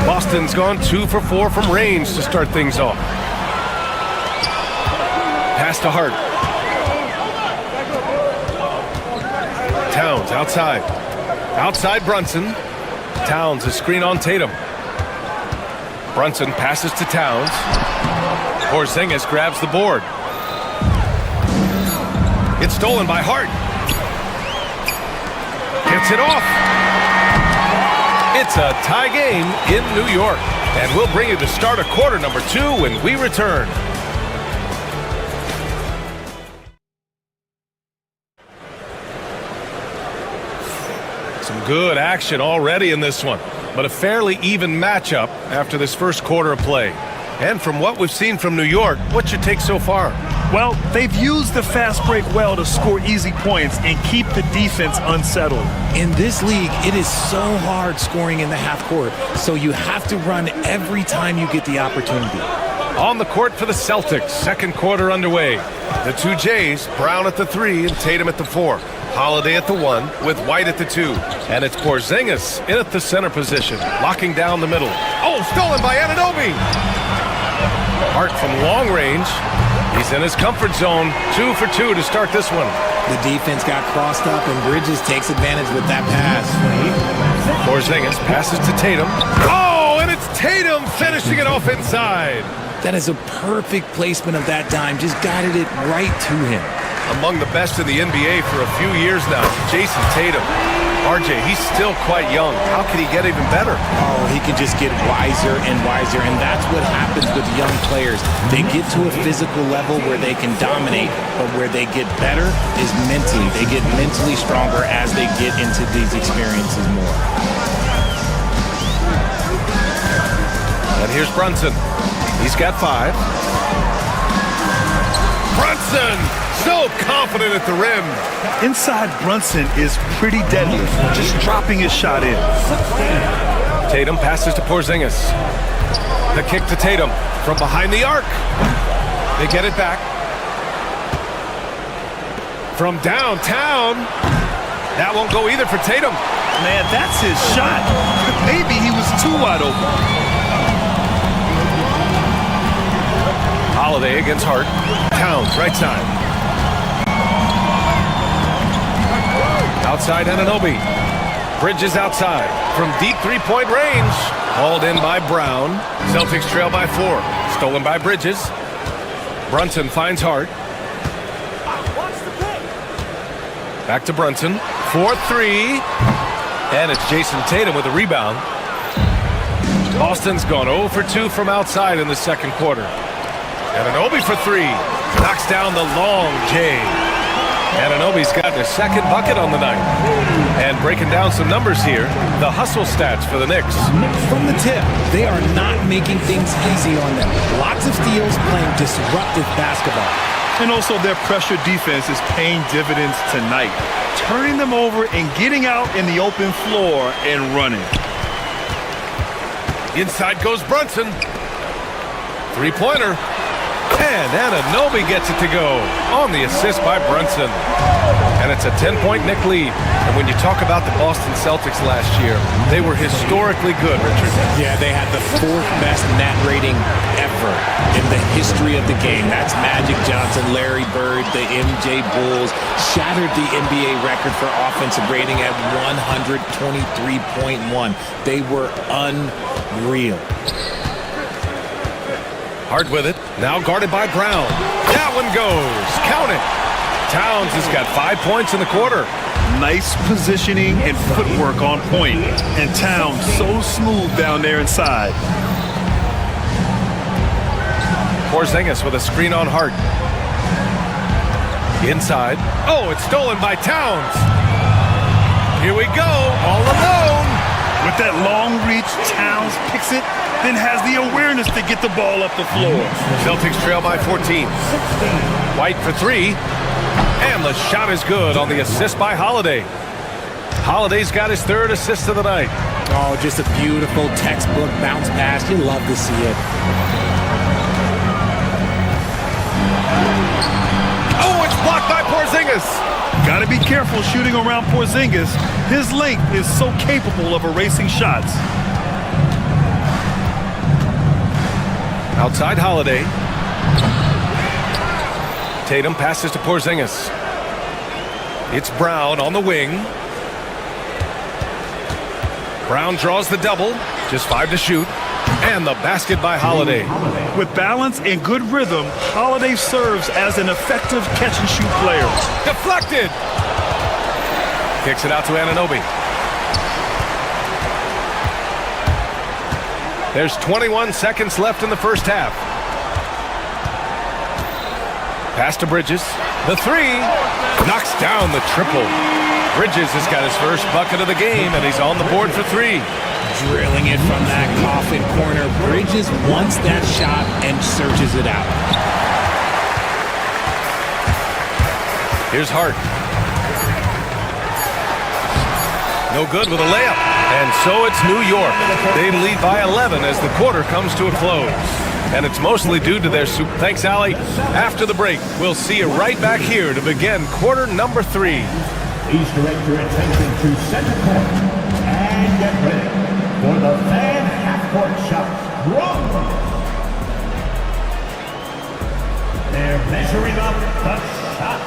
Boston's gone 2 for 4 from range to start things off. Pass to Hart. Towns outside. Outside Brunson. Towns a screen on Tatum. Brunson passes to Towns. Porzingis grabs the board. It's stolen by Hart. Gets it off. It's a tie game in New York. And we'll bring you the start of quarter number 2 when we return. Some good action already in this one, but a fairly even matchup after this first quarter of play. And from what we've seen from New York, what's your take so far? Well, they've used the fast break well to score easy points and keep the defense unsettled. In this league, it is so hard scoring in the half court, so you have to run every time you get the opportunity. On the court for the Celtics, second quarter underway. The two Jays, Brown at the 3 and Tatum at the 4. Holiday at the 1 with White at the 2. And it's Porzingis in at the center position, locking down the middle. Oh, stolen by Anunoby! Hart from long range. He's in his comfort zone. 2 for 2 to start this one. The defense got crossed up, and Bridges takes advantage with that pass. Porzingis passes to Tatum. Oh, and it's Tatum finishing it off inside. That is a perfect placement of that dime. Just guided it right to him. Among the best in the NBA for a few years now, Jason Tatum. RJ, he's still quite young. How can he get even better? Oh, he can just get wiser and wiser, and that's what happens with young players. They get to a physical level where they can dominate, but where they get better is mentally. They get mentally stronger as they get into these experiences more. And here's Brunson. He's got 5. Brunson, so confident at the rim. Inside Brunson is pretty deadly, just dropping his shot in. Tatum passes to Porzingis. The kick to Tatum from behind the arc. They get it back. From downtown. That won't go either for Tatum. Man, that's his shot. Maybe he was too wide open. Holiday against Hart. Towns, right side. Outside Anunoby. Bridges outside from deep three-point range. Hauled in by Brown. Celtics trail by 4. Stolen by Bridges. Brunson finds Hart. Back to Brunson. 4-3. And it's Jason Tatum with a rebound. Boston's gone 0 for 2 from outside in the second quarter. Anunoby for 3. Knocks down the long J. Anunoby's got their second bucket on the night. And breaking down some numbers here, the hustle stats for the Knicks. From the tip, they are not making things easy on them. Lots of steals, playing disruptive basketball. And also their pressure defense is paying dividends tonight. Turning them over and getting out in the open floor and running. Inside goes Brunson. Three-pointer. And Anunoby gets it to go on the assist by Brunson. And it's a 10-point Knick lead. And when you talk about the Boston Celtics last year, they were historically good, Richard. Yeah, they had the 4th best net rating ever in the history of the game. That's Magic Johnson, Larry Bird, the MJ Bulls. Shattered the NBA record for offensive rating at 123.1. They were unreal. Hard with it. Now guarded by Brown. That one goes. Count it. Towns has got 5 points in the quarter. Nice positioning and footwork on point. And Towns so smooth down there inside. Porzingis with a screen on Hart. Inside. Oh, it's stolen by Towns. Here we go. All alone. With that long reach, Towns picks it, then has the awareness to get the ball up the floor. Celtics trail by 14. White for 3. And the shot is good on the assist by Holiday. Holiday's got his 3rd assist of the night. Oh, just a beautiful textbook bounce pass. You love to see it. Oh, it's blocked by Porzingis. Got to be careful shooting around Porzingis. His length is so capable of erasing shots. Outside Holiday. Tatum passes to Porzingis. It's Brown on the wing. Brown draws the double. Just 5 to shoot. And the basket by Holiday. With balance and good rhythm, Holiday serves as an effective catch-and-shoot player. Deflected. Kicks it out to Anunoby. There's 21 seconds left in the first half. Pass to Bridges. The 3. Knocks down the triple. Bridges has got his first bucket of the game, and he's on the board for 3. Drilling it from that coffin corner. Bridges wants that shot and searches it out. Here's Hart. No good with a layup. And so it's New York. They lead by 11 as the quarter comes to a close. And it's mostly due to their Thanks, Allie. After the break, we'll see you right back here to begin quarter number 3. Please direct your attention to center court and get ready for the fan half-court shot. Run! They're measuring up the shot.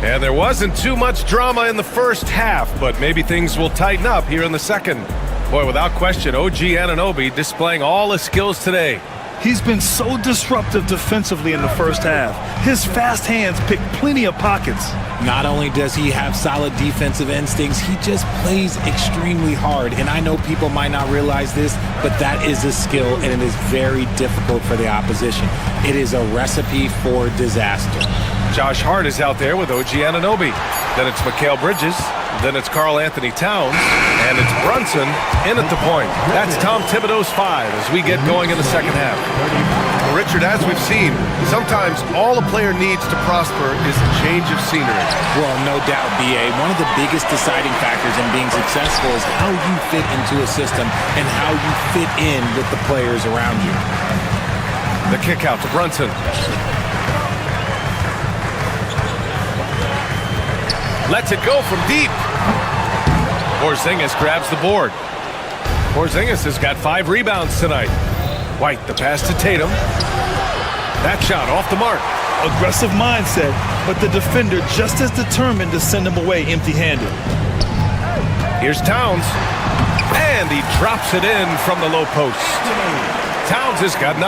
And there wasn't too much drama in the first half, but maybe things will tighten up here in the second. Boy, without question, OG Anunoby displaying all his skills today. He's been so disruptive defensively in the first half. His fast hands pick plenty of pockets. Not only does he have solid defensive instincts, he just plays extremely hard. And I know people might not realize this, but that is a skill, and it is very difficult for the opposition. It is a recipe for disaster. Josh Hart is out there with OG Anunoby. Then it's Mikal Bridges. Then it's Karl Anthony Towns, and it's Brunson in at the point. That's Tom Thibodeau's 5 as we get going in the second half. Richard, as we've seen, sometimes all a player needs to prosper is a change of scenery. Well, no doubt, B.A. One of the biggest deciding factors in being successful is how you fit into a system and how you fit in with the players around you. The kick out to Brunson. Lets it go from deep. Porzingis grabs the board. Porzingis has got 5 rebounds tonight. White, the pass to Tatum. That shot off the mark. Aggressive mindset, but the defender just as determined to send him away empty-handed. Here's Towns. And he drops it in from the low post. Towns has got 9.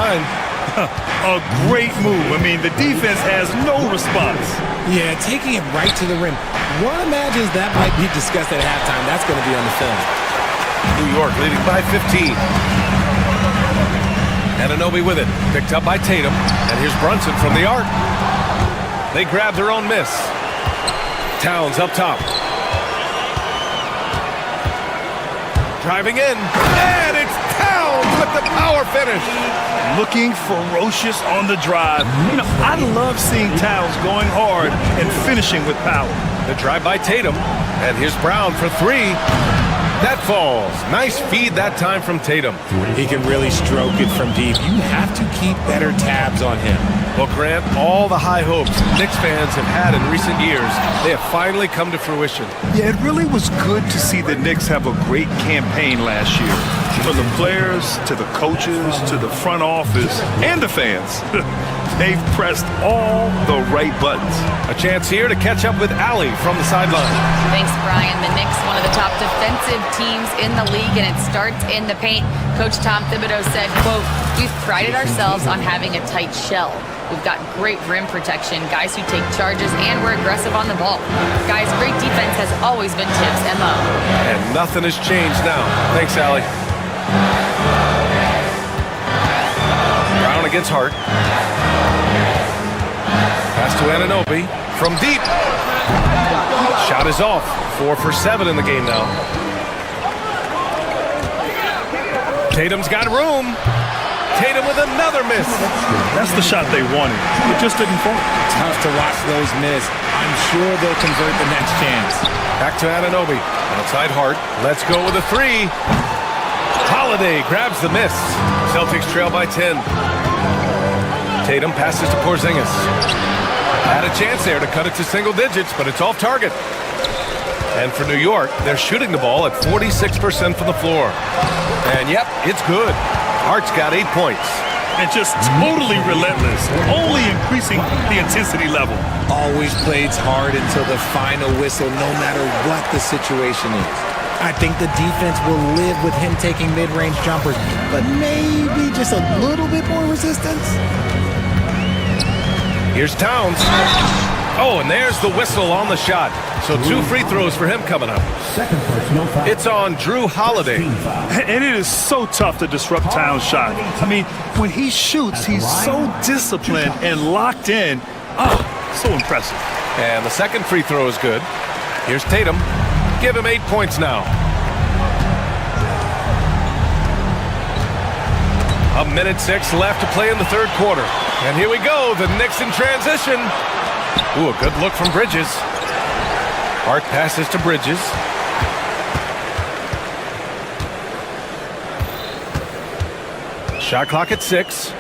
A great move. I mean, the defense has no response. Yeah, taking it right to the rim. One imagines that might be discussed at halftime. That's going to be on the film. New York leading by 15. Anunoby with it. Picked up by Tatum. And here's Brunson from the arc. They grab their own miss. Towns up top. Driving in. And it's Towns with the power finish. Looking ferocious on the drive. You know, I love seeing Towns going hard and finishing with power. The drive by Tatum. And here's Brown for 3. That falls. Nice feed that time from Tatum. He can really stroke it from deep. You have to keep better tabs on him. Well, Grant, all the high hopes Knicks fans have had in recent years, they have finally come to fruition. Yeah, it really was good to see the Knicks have a great campaign last year. From the players, to the coaches, to the front office, and the fans. They've pressed all the right buttons. A chance here to catch up with Allie from the sideline. Thanks, Brian. The Knicks, one of the top defensive teams in the league, and it starts in the paint. Coach Tom Thibodeau said, quote, "We've prided ourselves on having a tight shell. We've got great rim protection, guys who take charges, and we're aggressive on the ball. Guys, great defense has always been Tibbs' MO." And nothing has changed now. Thanks, Allie. Brown against Hart. Pass to Anunoby from deep. Shot is off. 4 for 7 in the game now. Tatum's got room. Tatum with another miss. That's the shot they wanted. It just didn't fall. Tough to watch those miss. I'm sure they'll convert the next chance. Back to Anunoby. Outside Hart. Let's go with a 3. Holiday grabs the miss. Celtics trail by 10. Tatum passes to Porzingis. Had a chance there to cut it to single digits, but it's off target. And for New York, they're shooting the ball at 46% from the floor. And yep, it's good. Hart's got 8 points. And just totally relentless, only increasing the intensity level. Always plays hard until the final whistle, no matter what the situation is. I think the defense will live with him taking mid-range jumpers, but maybe just a little bit more resistance. Here's Towns. Oh, and there's the whistle on the shot. So 2 free throws for him coming up. It's on Drew Holiday. And it is so tough to disrupt Towns' shot. I mean, when he shoots, he's so disciplined and locked in. Oh, so impressive. And the second free throw is good. Here's Tatum. Give him 8 points now. A minute 6 left to play in the third quarter. And here we go, the Knicks in transition. Ooh, a good look from Bridges. Hart passes to Bridges. Shot clock at 6.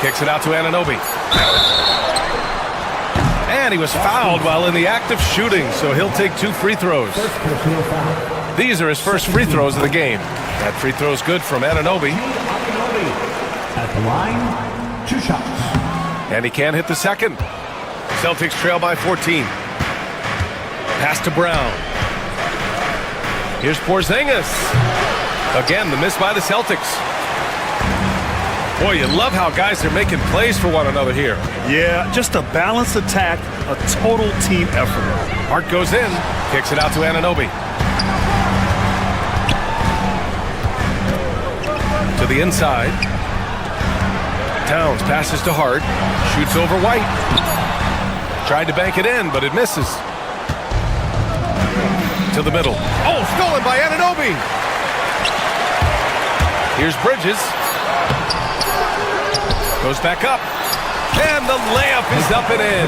Kicks it out to Anunoby. And he was fouled while in the act of shooting, so he'll take 2 free throws. These are his first free throws of the game. That free throw is good from Anunoby. At the line, 2 shots. And he can't hit the second. Celtics trail by 14. Pass to Brown. Here's Porzingis. Again, the miss by the Celtics. Boy, you love how guys are making plays for one another here. Yeah, just a balanced attack, a total team effort. Hart goes in, kicks it out to Anunoby. To the inside. Towns passes to Hart. Shoots over White. Tried to bank it in, but it misses. To the middle. Oh, stolen by Anunoby. Here's Bridges. Goes back up. And the layup is up and in.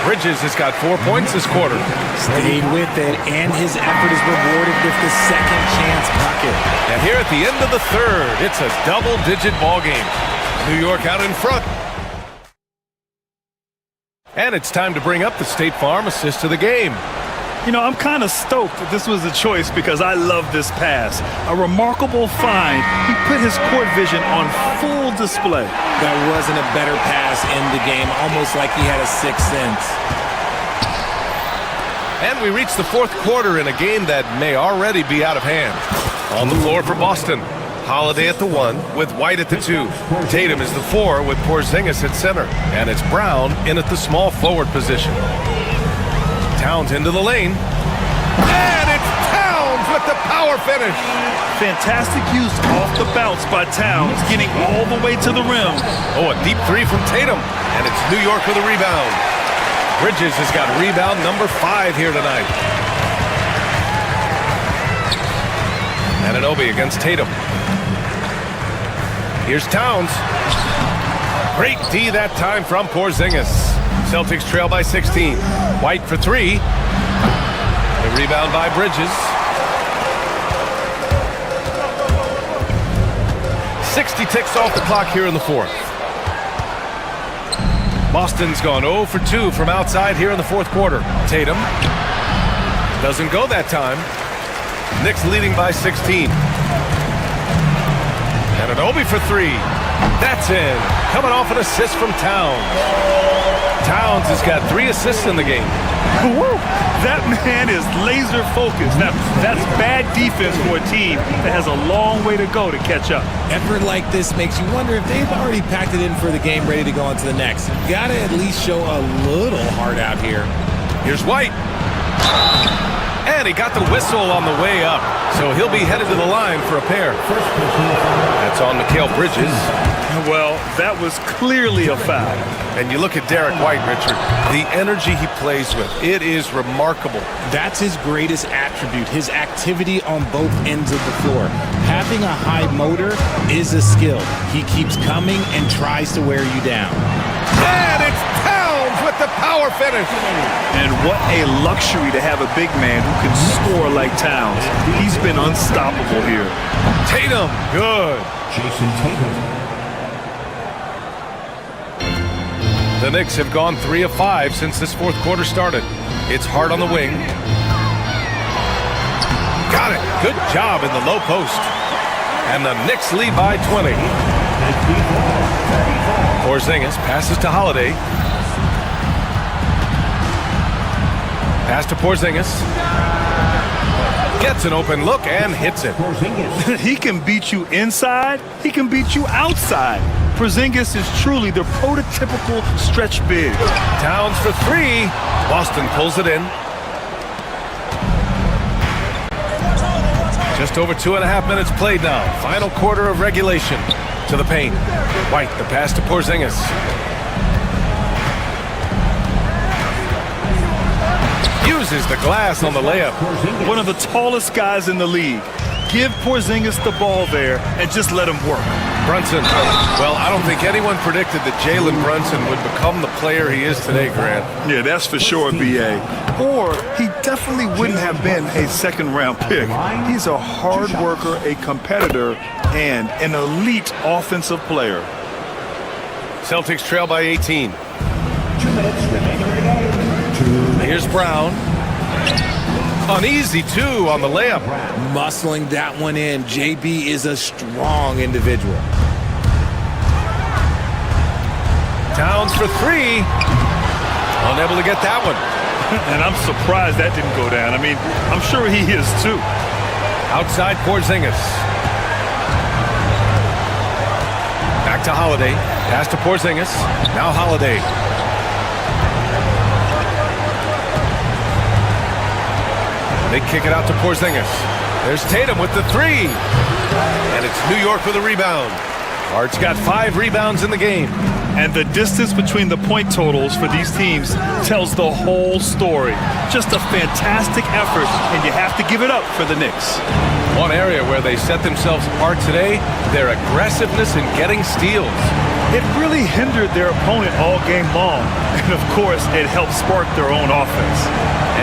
Bridges has got 4 points this quarter. Stayed with it, and his effort is rewarded with the second chance bucket. And here at the end of the third, it's a double-digit ball game. New York out in front. And it's time to bring up the State Farm assist of the game. You know, I'm kind of stoked that this was a choice because I love this pass. A remarkable find. He put his court vision on full display. That wasn't a better pass in the game, almost like he had a sixth sense. And we reach the fourth quarter in a game that may already be out of hand. On the floor for Boston, Holiday at the 1 with White at the 2. Tatum is the 4 with Porzingis at center. And it's Brown in at the small forward position. Towns into the lane. And it's Towns with the power finish. Fantastic use off the bounce by Towns, getting all the way to the rim. Oh, a deep 3 from Tatum. And it's New York with a rebound. Bridges has got rebound number 5 here tonight. Anunoby against Tatum. Here's Towns. Great D that time from Porzingis. Celtics trail by 16. White for 3. The rebound by Bridges. 60 ticks off the clock here in the fourth. Boston's gone 0 for 2 from outside here in the fourth quarter. Tatum doesn't go that time. Knicks leading by 16. Anunoby for 3. That's in. Coming off an assist from Towns. Towns has got 3 assists in the game. Woo! That man is laser focused. Now, that's bad defense for a team that has a long way to go to catch up. Effort like this makes you wonder if they've already packed it in for the game, ready to go on to the next. Got to at least show a little heart out here. Here's White. And he got the whistle on the way up. So he'll be headed to the line for a pair. That's on Mikal Bridges. Well, that was clearly a foul. And you look at Derek White, Richard, the energy he plays with, it is remarkable. That's his greatest attribute, his activity on both ends of the floor. Having a high motor is a skill. He keeps coming and tries to wear you down. And it's Towns with the power finish. And what a luxury to have a big man who can score like Towns. He's been unstoppable here. Tatum, good. Jason Tatum. The Knicks have gone 3 of 5 since this fourth quarter started. It's Hart on the wing. Got it. Good job in the low post. And the Knicks lead by 20. Porzingis passes to Holiday. Pass to Porzingis. Gets an open look and hits it. He can beat you inside. He can beat you outside. Porzingis is truly the prototypical stretch big. Towns for 3. Boston pulls it in. Just over 2.5 minutes played now. Final quarter of regulation. To the paint. White, the pass to Porzingis. Uses the glass on the layup. One of the tallest guys in the league. Give Porzingis the ball there and just let him work. Brunson. Well, I don't think anyone predicted that Jalen Brunson would become the player he is today, Grant. Yeah, that's for sure, B.A. Or he definitely wouldn't have been a second-round pick. He's a hard worker, a competitor, and an elite offensive player. Celtics trail by 18. 2 minutes remaining. Here's Brown. An easy 2 on the layup. Muscling that one in. JB is a strong individual. Towns for 3. Unable to get that one. And I'm surprised that didn't go down. I mean, I'm sure he is too. Outside Porzingis. Back to Holiday. Pass to Porzingis. Now Holiday. They kick it out to Porzingis. There's Tatum with the 3. And it's New York with a rebound. Hart's got 5 rebounds in the game. And the distance between the point totals for these teams tells the whole story. Just a fantastic effort, and you have to give it up for the Knicks. One area where they set themselves apart today, their aggressiveness in getting steals. It really hindered their opponent all game long. And of course, it helped spark their own offense.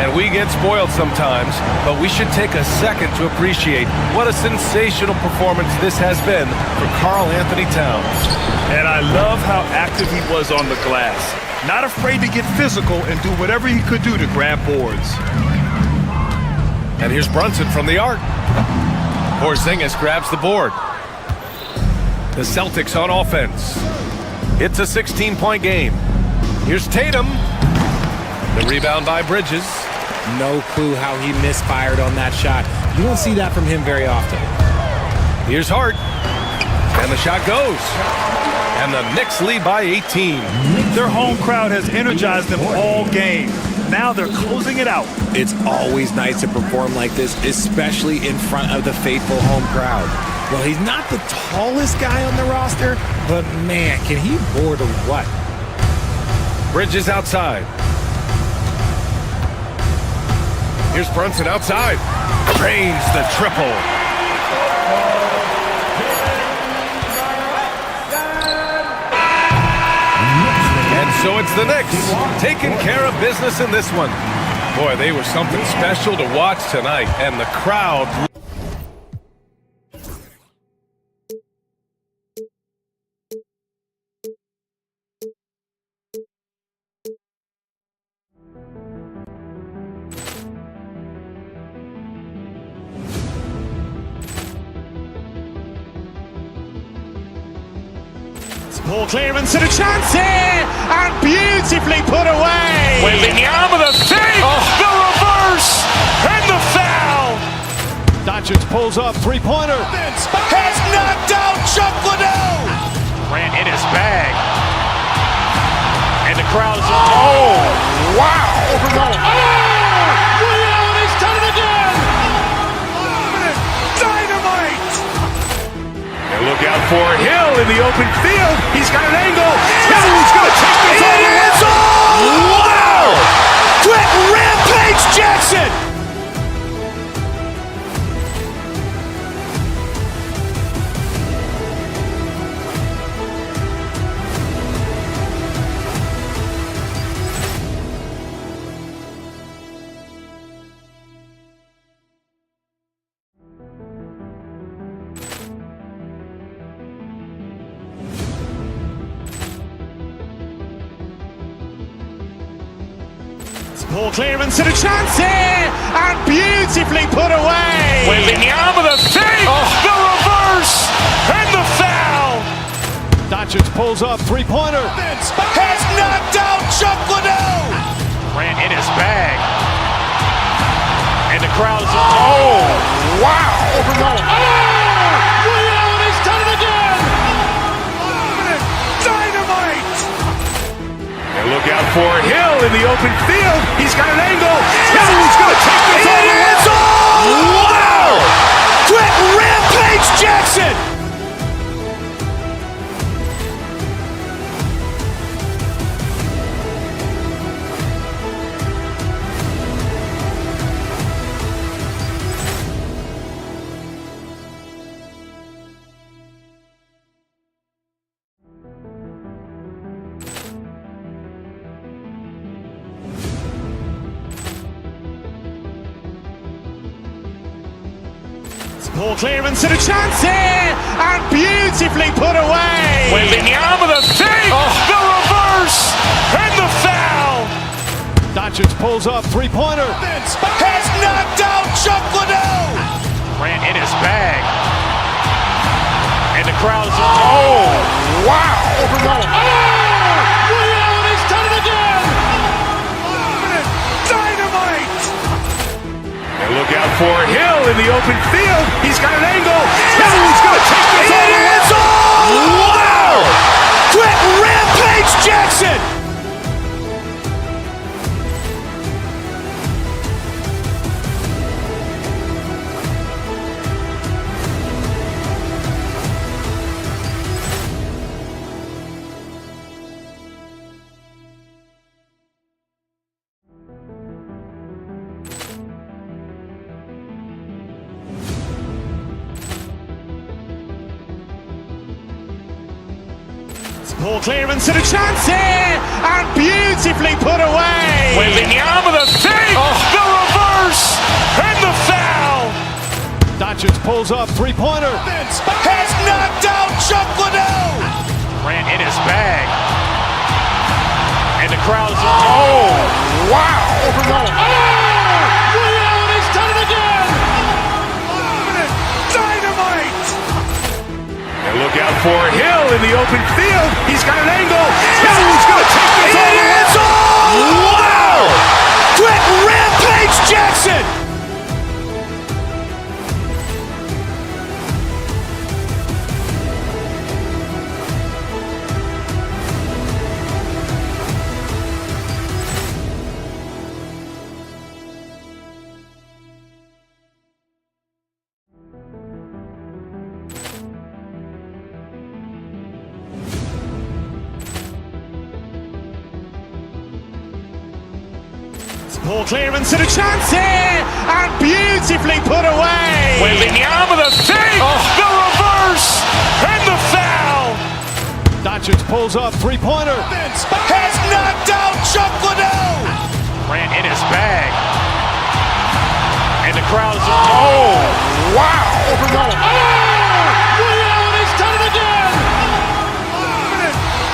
And we get spoiled sometimes, but we should take a second to appreciate what a sensational performance this has been for Karl Anthony Towns. And I love how active he was on the glass. Not afraid to get physical and do whatever he could do to grab boards. And here's Brunson from the arc. Porzingis grabs the board. The Celtics on offense. It's a 16-point game. Here's Tatum. The rebound by Bridges. No clue how he misfired on that shot. You don't see that from him very often. Here's Hart. And the shot goes. And the Knicks lead by 18. Their home crowd has energized them all game. Now they're closing it out. It's always nice to perform like this, especially in front of the faithful home crowd. Well, he's not the tallest guy on the roster, but man, can he board or what? Bridges outside. Here's Brunson outside. Drains the triple. And so it's the Knicks taking care of business in this one. Boy, they were something special to watch tonight, and the crowd... Ball clearance and a chance here, and beautifully put away. Wembanyama the save, the reverse, and the foul. Doncic pulls up, three-pointer. Has knocked out Chuck Liddell. Grant in his bag. And the crowd is... Oh, wow. He's done it again. Dynamite. And look out for Hill in the open field. He's got an angle. Hill's going to take this all the way. Wow. Quick rampage Jackson. Ball clearance and a chance here, and beautifully put away. Wembanyama the save, the reverse, and the foul. Doncic pulls up, three-pointer. Has knocked out Chuck Liddell. Grant in his bag. And the crowd is... Oh, wow. He's done it again. Dynamite. And look out for Hill in the open field. He's got an angle. Hill's going to take this all the way. Wow! Quick rampage Jackson. Ball clearance and a chance here, and beautifully put away. Wembanyama the save, the reverse, and the foul. Doncic pulls up, three-pointer. Has knocked out Chuck Liddell. Grant in his bag. And the crowd is... Oh, wow. He's done it again. Dynamite. And look out for Hill in the open field. He's got an angle. Hill's going to take this all the way. Wow! Quick rampage Jackson. Poor clearance and a chance here, and beautifully put away. Wembanyama the fake, the reverse, and the foul. Doncic pulls up, three-pointer. Has knocked out Chuck Liddell. Ran in his bag. And the crowd is, oh, wow. He's done it again. Dynamite. And look out for Hill in the open field. He's got an angle. Hill's going to take this all the way. Wow. Quick rampage Jackson. Poor clearance and a chance here, and beautifully put away. Wembanyama the fake, the reverse, and the foul. Doncic pulls up, three-pointer. Has knocked out Chuck Liddell. Ran in his bag. And the crowd is, oh, wow. He's done it again.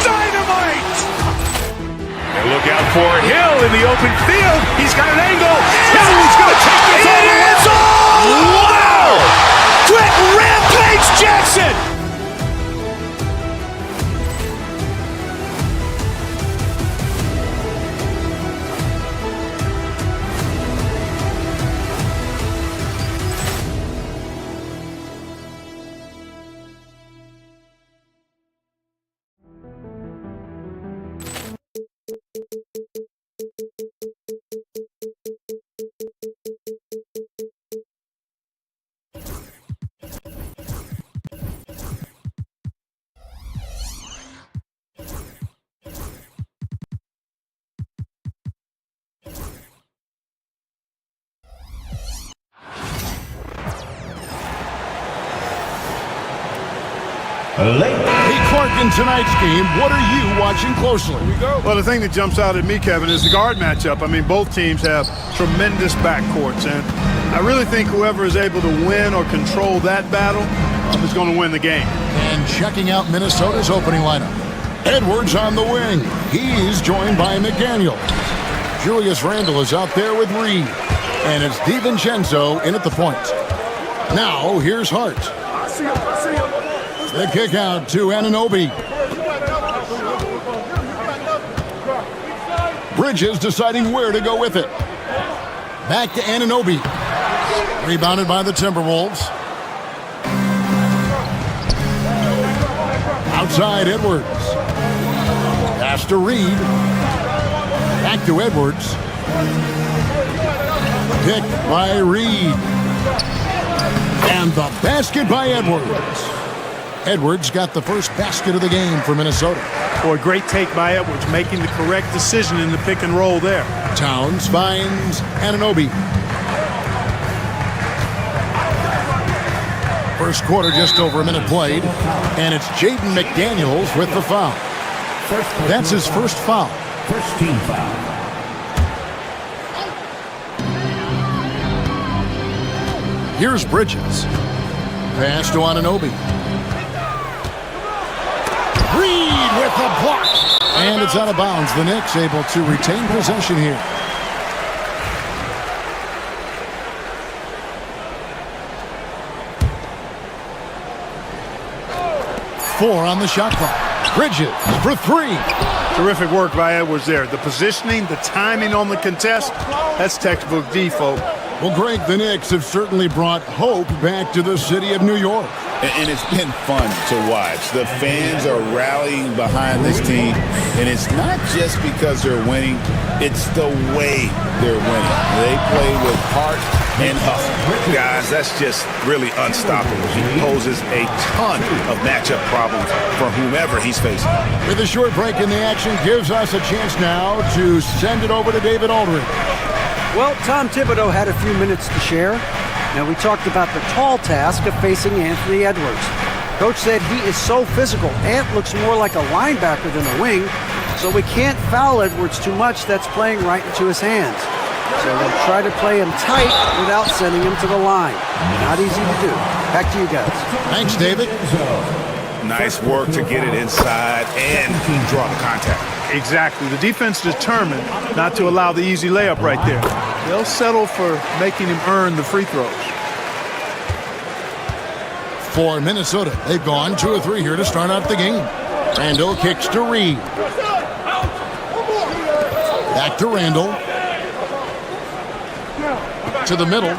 Dynamite. And look out for Hill in the open field. He's got an angle. Hill's going to take this all the way. Wow. Quick rampage Jackson. Hey, Clark, in tonight's game, what are you watching closely? Well, the thing that jumps out at me, Kevin, is the guard matchup. I mean, both teams have tremendous backcourts, and I really think whoever is able to win or control that battle is going to win the game. And checking out Minnesota's opening lineup. Edwards on the wing. He's joined by McDaniel. Julius Randle is out there with Reed. And it's DiVincenzo in at the point. Now, here's Hart. The kick out to Anunoby. Bridges deciding where to go with it. Back to Anunoby. Rebounded by the Timberwolves. Outside Edwards. Pass to Reed. Back to Edwards. Pick by Reed. And the basket by Edwards. Edwards got the first basket of the game for Minnesota. Boy, great take by Edwards, making the correct decision in the pick and roll there. Towns finds Anunoby. First quarter, just over a minute played. And it's Jaden McDaniels with the foul. That's his first foul. First team foul. Here's Bridges. Pass to Anunoby. Reed with the block. And it's out of bounds. The Knicks able to retain possession here. Four on the shot clock. Bridges for three. Terrific work by Edwards there. The positioning, the timing on the contest, that's textbook D, folks. Well, Greg, the Knicks have certainly brought hope back to the city of New York. And it's been fun to watch. The fans are rallying behind this team, and it's not just because they're winning, it's the way they're winning. They play with heart and hustle. Guys, that's just really unstoppable. He poses a ton of matchup problems for whomever he's facing. With a short break in the action, gives us a chance now to send it over to David Aldridge. Well, Tom Thibodeau had a few minutes to share. Now, we talked about the tall task of facing Anthony Edwards. Coach said he is so physical. Ant looks more like a linebacker than a wing, so we can't foul Edwards too much. That's playing right into his hands. So they'll try to play him tight without sending him to the line. Not easy to do. Back to you guys. Thanks, David. Nice work to get it inside and draw the contact. Exactly. The defense determined not to allow the easy layup right there. They'll settle for making him earn the free throws. For Minnesota, they've gone 2 of 3 here to start out the game. Randall kicks to Reed. Back to Randall. To the middle.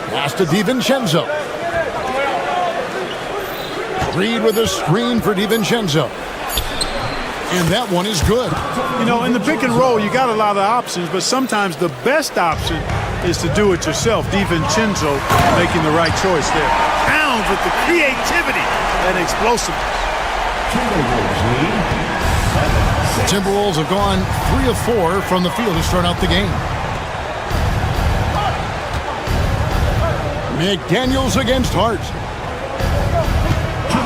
Pass to DiVincenzo. Reed with a screen for DiVincenzo. And that one is good. You know, in the pick and roll, you got a lot of options, but sometimes the best option is to do it yourself. DiVincenzo making the right choice there. Pounds with the creativity and explosiveness. Timberwolves have gone 3 of 4 from the field to start out the game. McDaniels against Hart.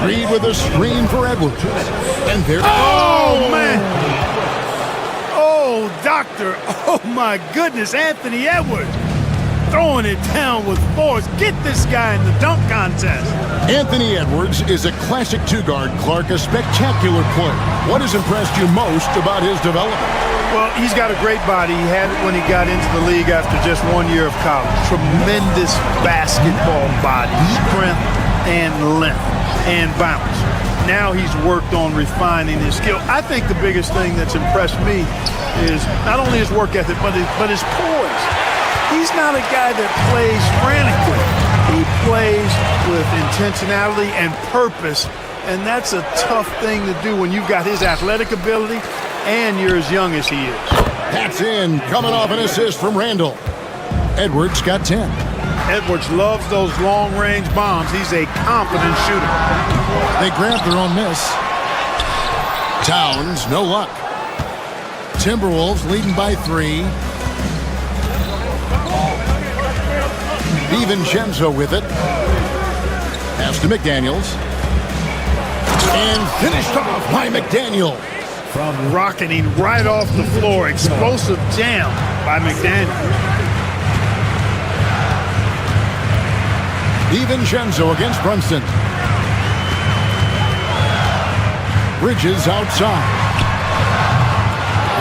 Reed with a screen for Edwards. And there. Oh, man. Oh, doctor. Oh, my goodness. Anthony Edwards throwing it down with force. Get this guy in the dunk contest. Anthony Edwards is a classic 2-guard, Clark, a spectacular player. What has impressed you most about his development? Well, he's got a great body. He had it when he got into the league after just 1 year of college. Tremendous basketball body, strength and length and bounce. Now he's worked on refining his skill. I think the biggest thing that's impressed me is not only his work ethic, but his poise. He's not a guy that plays frantically. He plays with intentionality and purpose, and that's a tough thing to do when you've got his athletic ability and you're as young as he is. That's in, coming off an assist from Randall. Edwards got 10. Edwards loves those long-range bombs. He's a confident shooter. They grabbed their own miss. Towns, no luck. Timberwolves leading by 3. DiVincenzo with it. Pass to McDaniels. And finished off by McDaniel. Rocketing right off the floor. Explosive jam by McDaniel. DiVincenzo against Brunson. Bridges outside.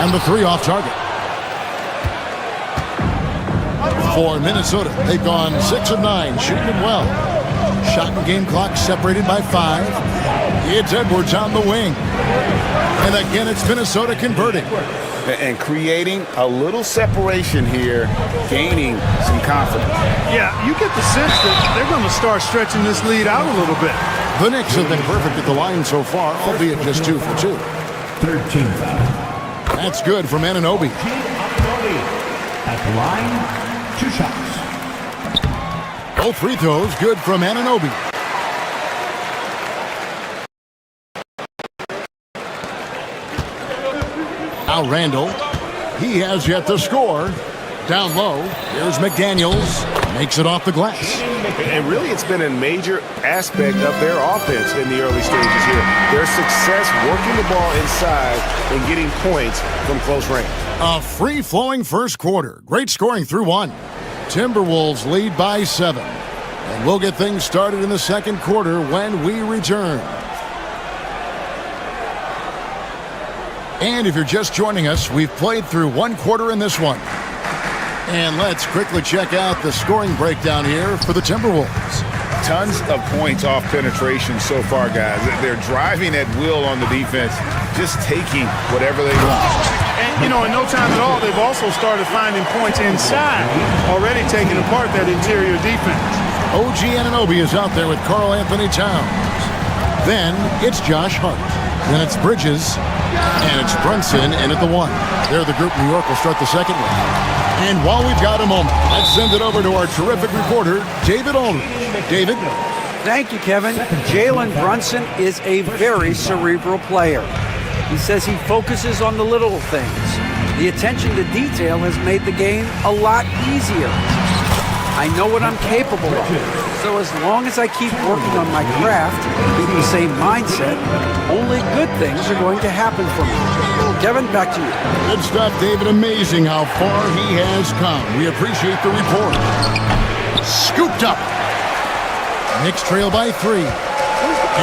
And the 3 off target. For Minnesota, they've gone 6 of 9, shooting it well. Shot and game clock separated by 5. It's Edwards on the wing. And again, it's Minnesota converting. And creating a little separation here, gaining some confidence. Yeah, you get the sense that they're going to start stretching this lead out a little bit. The Knicks have been perfect at the line so far, albeit just 2 for 2. 13 foul. That's good from Anunoby. At the line, 2 shots. Both free throws good from Anunoby. Now Randall, he has yet to score. Down low, here's McDaniels, makes it off the glass. And really, it's been a major aspect of their offense in the early stages here. Their success working the ball inside and getting points from close range. A free-flowing first quarter. Great scoring through 1. Timberwolves lead by 7. And we'll get things started in the second quarter when we return. And if you're just joining us, we've played through 1 quarter in this one. And let's quickly check out the scoring breakdown here for the Timberwolves. Tons of points off penetration so far, guys. They're driving at will on the defense, just taking whatever they want. And, you know, in no time at all, they've also started finding points inside, already taking apart that interior defense. OG Anunoby is out there with Karl Anthony Towns. Then it's Josh Hart. Then it's Bridges. And it's Brunson in at the 1. There, the group New York will start the second one. And while we've got a moment, let's send it over to our terrific reporter, David Aldridge. David? Thank you, Kevin. Jalen Brunson is a very cerebral player. He says he focuses on the little things. The attention to detail has made the game a lot easier. I know what I'm capable of. So as long as I keep working on my craft, keeping the same mindset, only good things are going to happen for me. Kevin, back to you. Good stuff, David. Amazing how far he has come. We appreciate the report. Scooped up. Knicks trail by 3.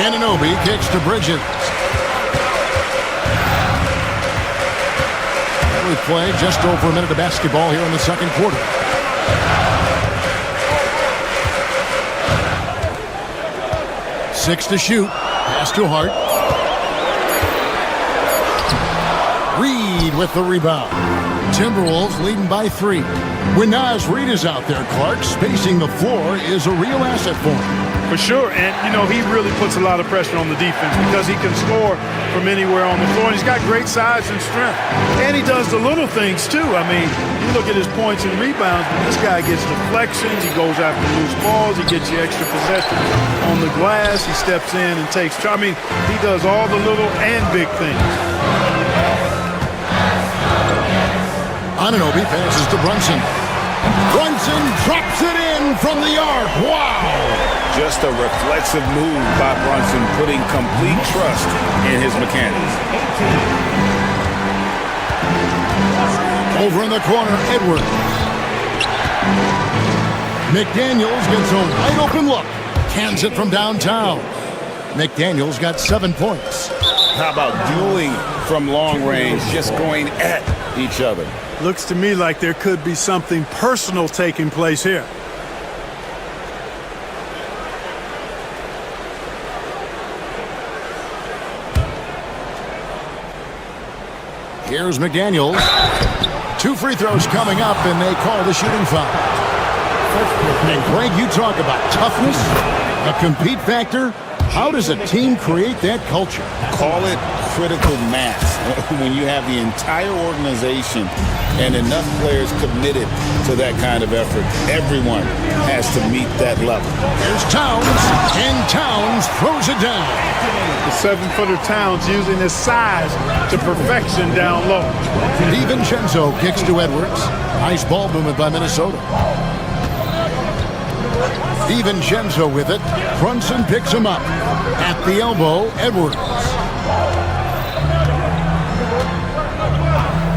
Anunoby kicks to Bridges. We play just over a minute of basketball here in the second quarter. Six to shoot. Pass to Hart. Reed with the rebound. Timberwolves leading by 3. When Naz Reed is out there, Clark, spacing the floor is a real asset for him. For sure, and he really puts a lot of pressure on the defense because he can score from anywhere on the floor, and he's got great size and strength. And he does the little things too. I mean, you look at his points and rebounds, but this guy gets deflections, he goes after loose balls, he gets you extra possessions on the glass, he steps in and takes charge. I mean, he does all the little and big things. Anunoby passes to Brunson. Brunson drops it in from the arc. Wow! Just a reflexive move by Brunson, putting complete trust in his mechanics. Over in the corner, Edwards. McDaniels gets a wide open look. Cans it from downtown. McDaniels got 7 points. How about dueling from long range, just going at each other? Looks to me like there could be something personal taking place here. Here's McDaniels. 2 free throws coming up, and they call the shooting foul. And Greg, you talk about toughness, a compete factor. How does a team create that culture? Call it critical mass. When you have the entire organization and enough players committed to that kind of effort, everyone has to meet that level. There's Towns, and Towns throws it down. The 7-footer Towns using his size to perfection down low. DiVincenzo kicks to Edwards. Nice ball movement by Minnesota. DiVincenzo with it. Brunson picks him up. At the elbow, Edwards.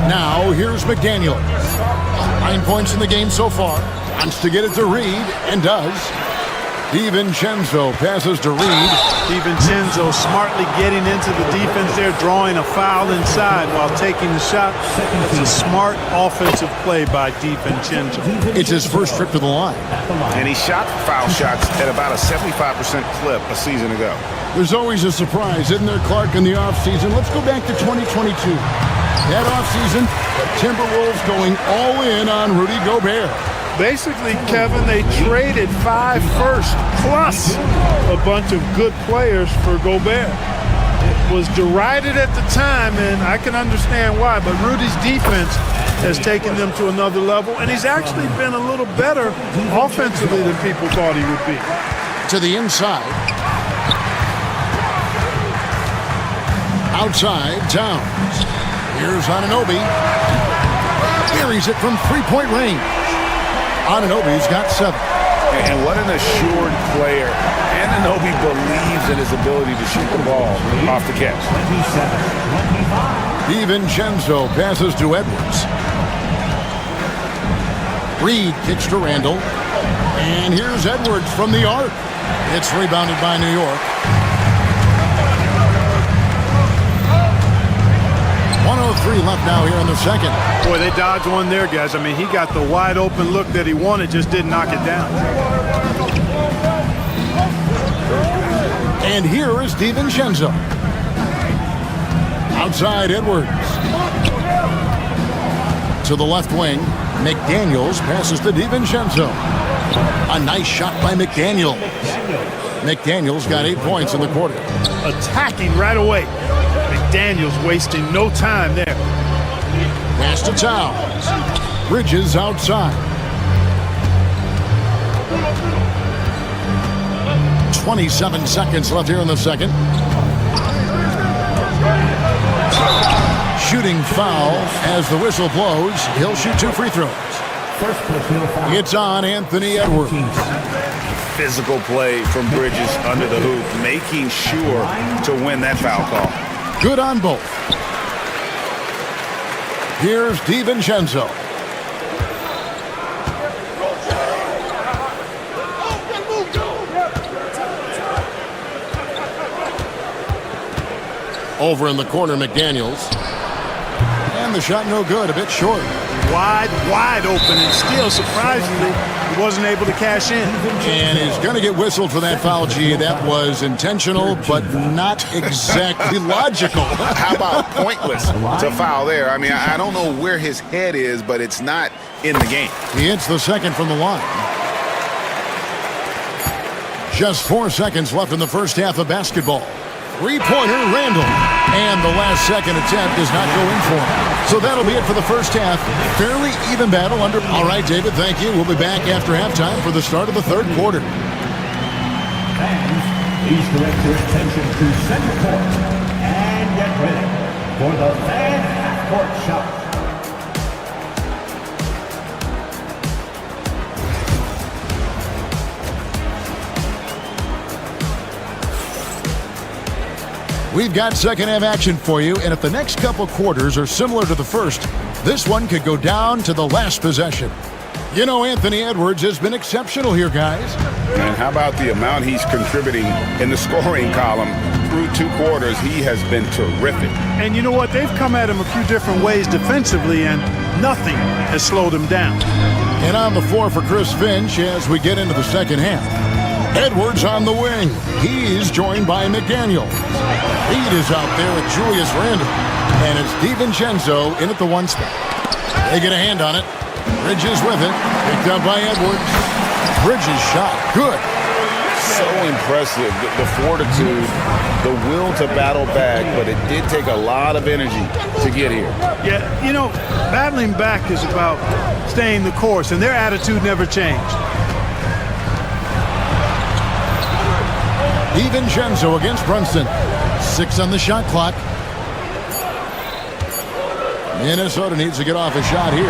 Now, here's McDaniels. 9 points in the game so far. Wants to get it to Reed, and does. DiVincenzo passes to Reed. DiVincenzo smartly getting into the defense there, drawing a foul inside while taking the shot. It's a smart offensive play by DiVincenzo. It's his first trip to the line. And he shot foul shots at about a 75% clip a season ago. There's always a surprise, isn't there, Clark, in the offseason? Let's go back to 2022. That offseason, the Timberwolves going all in on Rudy Gobert. Basically, Kevin, they traded 5 firsts plus a bunch of good players for Gobert. It was derided at the time, and I can understand why, but Rudy's defense has taken them to another level, and he's actually been a little better offensively than people thought he would be. To the inside. Outside, Towns. Here's Anunoby. Buries it from 3-point range. Anunoby's got 7. And what an assured player. Anunoby believes in his ability to shoot the ball off the catch. DiVincenzo passes to Edwards. Reed kicks to Randall. And here's Edwards from the arc. It's rebounded by New York. 1:03 left now here in the second. Boy, they dodged one there, guys. I mean, he got the wide open look that he wanted, just didn't knock it down. And here is DiVincenzo. Outside Edwards. To the left wing, McDaniels passes to DiVincenzo. A nice shot by McDaniels. McDaniels got 8 points in the quarter. Attacking right away. McDaniels wasting no time there. Pass to Towns. Bridges outside. 27 seconds left here in the second. Shooting foul as the whistle blows. He'll shoot 2 free throws. First personal foul. It's on Anthony Edwards. Physical play from Bridges under the hoop, making sure to win that foul call. Good on both. Here's DiVincenzo. Over in the corner, McDaniels. And the shot no good, a bit short. Wide open, and still, surprisingly, he wasn't able to cash in. And he's going to get whistled for that foul, G. That was intentional, but not exactly logical. How about pointless to foul there? I mean, I don't know where his head is, but it's not in the game. He hits the second from the line. Just 4 seconds left in the first half of basketball. Three-pointer, Randall. And the last second attempt does not go in for him. So that'll be it for the first half. Fairly even battle under. All right, David, thank you. We'll be back after halftime for the start of the third quarter. Fans, please direct your attention to center court and get ready for the fan half-court shot. We've got second half action for you, and if the next couple quarters are similar to the first, this one could go down to the last possession. You know, Anthony Edwards has been exceptional here, guys. And how about the amount he's contributing in the scoring column through 2 quarters? He has been terrific. And you know what? They've come at him a few different ways defensively, and nothing has slowed him down. And on the floor for Chris Finch as we get into the second half. Edwards on the wing. He's joined by McDaniel. Reed is out there with Julius Randle. And it's DiVincenzo in at the 1 spot. They get a hand on it. Bridges with it. Picked up by Edwards. Bridges shot. Good. So impressive. The fortitude, the will to battle back, but it did take a lot of energy to get here. Yeah, you know, battling back is about staying the course, and their attitude never changed. DiVincenzo against Brunson. 6 on the shot clock. Minnesota needs to get off a shot here.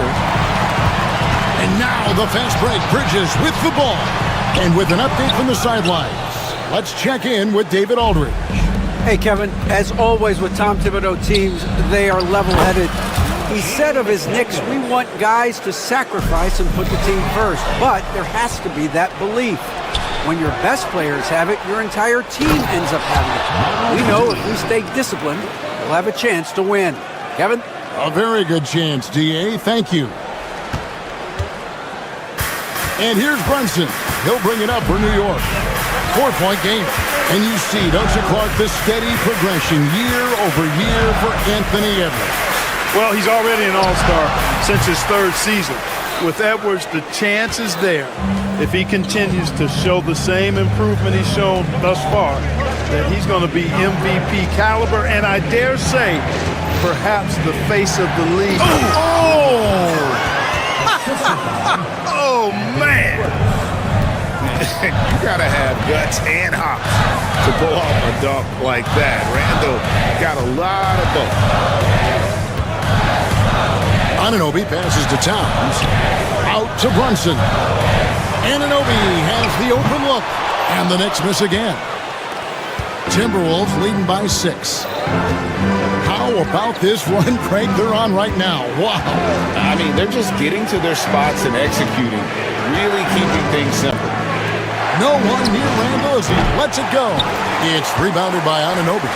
And now the fast break. Bridges with the ball. And with an update from the sidelines, let's check in with David Aldridge. Hey, Kevin, as always with Tom Thibodeau teams, they are level-headed. He said of his Knicks, we want guys to sacrifice and put the team first. But there has to be that belief. When your best players have it, your entire team ends up having it. We know if we stay disciplined, we'll have a chance to win. Kevin? A very good chance, D.A. Thank you. And here's Brunson. He'll bring it up for New York. 4-point game. And you see, don't you, Clark, the steady progression year over year for Anthony Edwards. Well, he's already an all-star since his 3rd season. With Edwards, the chance is there, if he continues to show the same improvement he's shown thus far, that he's going to be MVP caliber, and I dare say, perhaps the face of the league. Oh, man. You got to have guts and hops to pull off a dunk like that. Randall got a lot of both. Anunoby passes to Towns. Out to Brunson. Anunoby has the open look. And the Knicks miss again. Timberwolves leading by 6. How about this run, Craig, they're on right now? Wow. I mean, they're just getting to their spots and executing, really keeping things simple. No one near Randall as he lets it go. It's rebounded by Anunoby.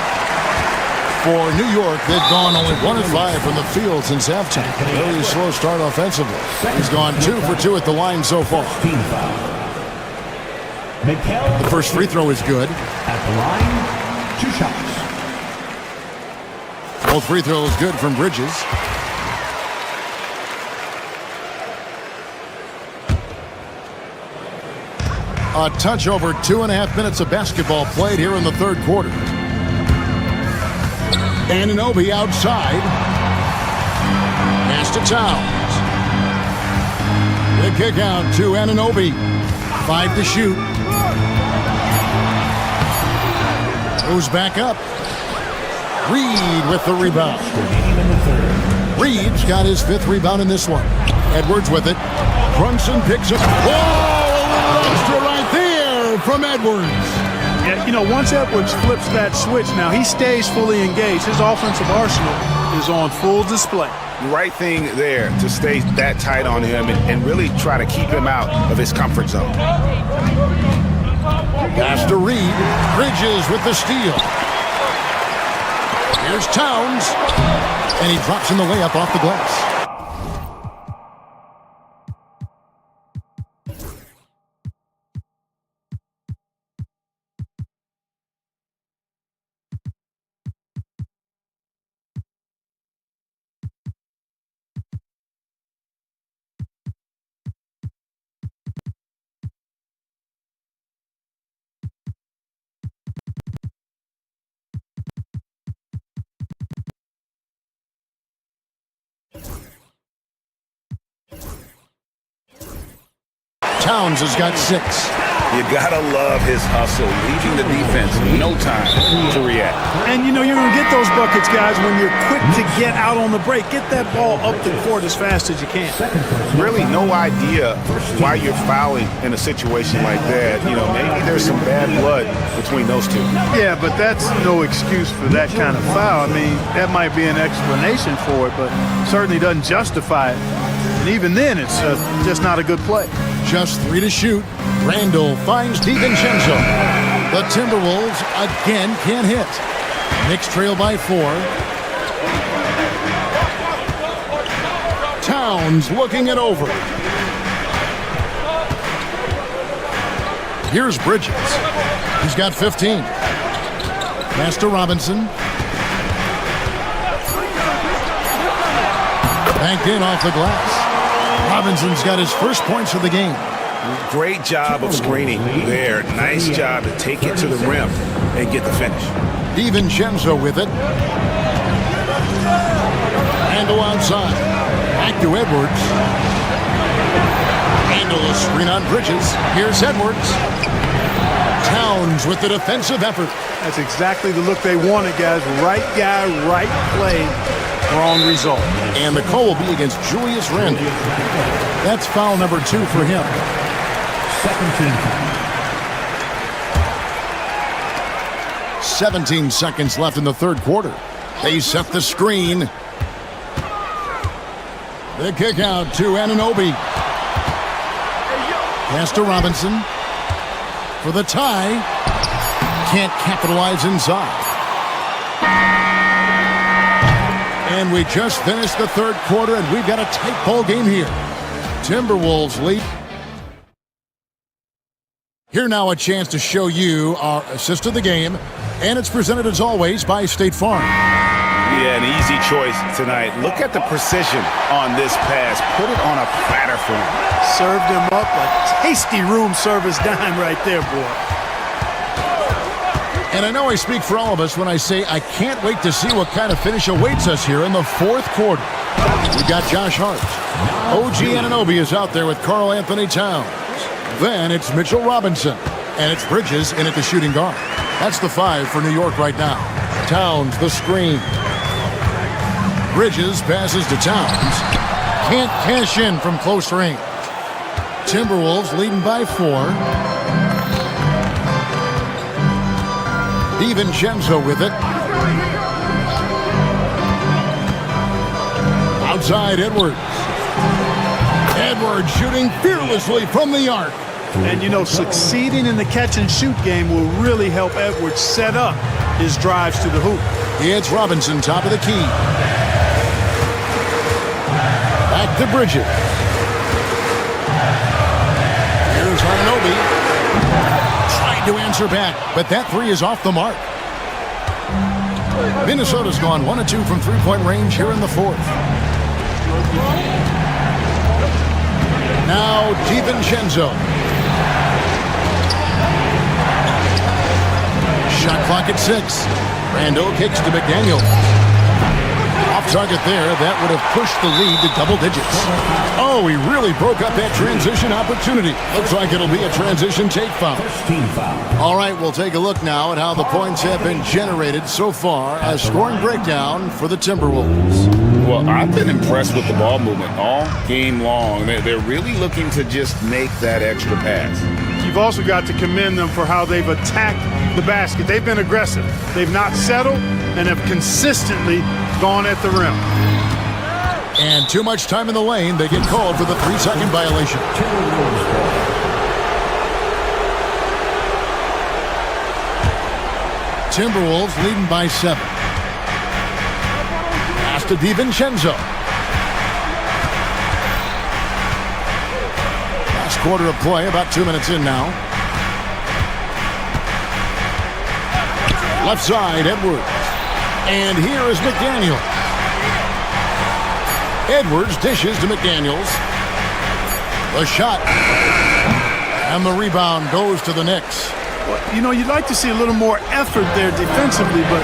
For New York, they've gone only 1 of 5 from the field since halftime. Very slow start offensively. He's gone 2 for 2 at the line so far. The first free throw is good. At the line, 2 shots. Both free throws good from Bridges. A touch over 2.5 minutes of basketball played here in the third quarter. Anunoby outside. Pass to Towns. The kick out to Anunoby. 5 to shoot. Goes back up. Reed with the rebound. Reed's got his 5th rebound in this one. Edwards with it. Brunson picks up. Oh, a little extra right there from Edwards. Yeah, you know, once Edwards flips that switch, now he stays fully engaged. His offensive arsenal is on full display. Right thing there to stay that tight on him and really try to keep him out of his comfort zone. Pass to Reed. Bridges with the steal. Here's Towns. And he drops in the layup off the glass. Towns has got 6. You gotta love his hustle, leaving the defense no time to react. And you know you're gonna get those buckets, guys, when you're quick to get out on the break. Get that ball up the court as fast as you can. Really no idea why you're fouling in a situation like that. You know, maybe there's some bad blood between those two. Yeah, but that's no excuse for that kind of foul. I mean, that might be an explanation for it, but certainly doesn't justify it. And even then, it's just not a good play. Just 3 to shoot. Randall finds DiVincenzo. The Timberwolves again can't hit. Knicks trail by 4. Towns looking it over. Here's Bridges. He's got 15. Pass to Robinson. Banked in off the glass. Robinson's got his first points of the game. Great job of screening there. Nice job to take it to the rim and get the finish. DiVincenzo with it. Randall outside. Back to Edwards. Randall a screen on Bridges. Here's Edwards. Towns with the defensive effort. That's exactly the look they wanted, guys. Right guy, right play, wrong result. And the call will be against Julius Randle. That's foul number 2 for him. 17 seconds left in the third quarter. They set the screen. The kick out to Anunoby. Pass to Robinson. For the tie. Can't capitalize inside. And we just finished the third quarter, and we've got a tight ball game here. Timberwolves lead. Here now a chance to show you our assist of the game, and it's presented as always by State Farm. Yeah, an easy choice tonight. Look at the precision on this pass. Put it on a platter for him. Served him up a tasty room service dime right there, boy. And I know I speak for all of us when I say I can't wait to see what kind of finish awaits us here in the fourth quarter. We've got Josh Hart. OG Anunoby is out there with Karl Anthony Towns. Then it's Mitchell Robinson. And it's Bridges in at the shooting guard. That's the 5 for New York right now. Towns, the screen. Bridges passes to Towns. Can't cash in from close range. Timberwolves leading by 4. DiVincenzo with it. Outside Edwards. Edwards shooting fearlessly from the arc. And you know, succeeding in the catch and shoot game will really help Edwards set up his drives to the hoop. It's Robinson, top of the key. Back to Bridges. Here's Anunoby. Tried to answer back, but that 3 is off the mark. Minnesota's gone 1 of 2 from three-point range here in the fourth. Now DiVincenzo. Shot clock at 6. Randall kicks to McDaniel. Off target there. That would have pushed the lead to double digits. Oh, he really broke up that transition opportunity. Looks like it'll be a transition take foul. All right, we'll take a look now at how the points have been generated so far. A scoring breakdown for the Timberwolves. Well, I've been impressed with the ball movement all game long. They're really looking to just make that extra pass. You've also got to commend them for how they've attacked the basket. They've been aggressive. They've not settled and have consistently gone at the rim. And too much time in the lane. They get called for the 3-second violation. Timberwolves leading by 7. Pass to DiVincenzo. Last quarter of play, about 2 minutes in now. Left side, Edwards. And here is McDaniel. Edwards dishes to McDaniels. The shot. And the rebound goes to the Knicks. Well, you know, you'd like to see a little more effort there defensively, but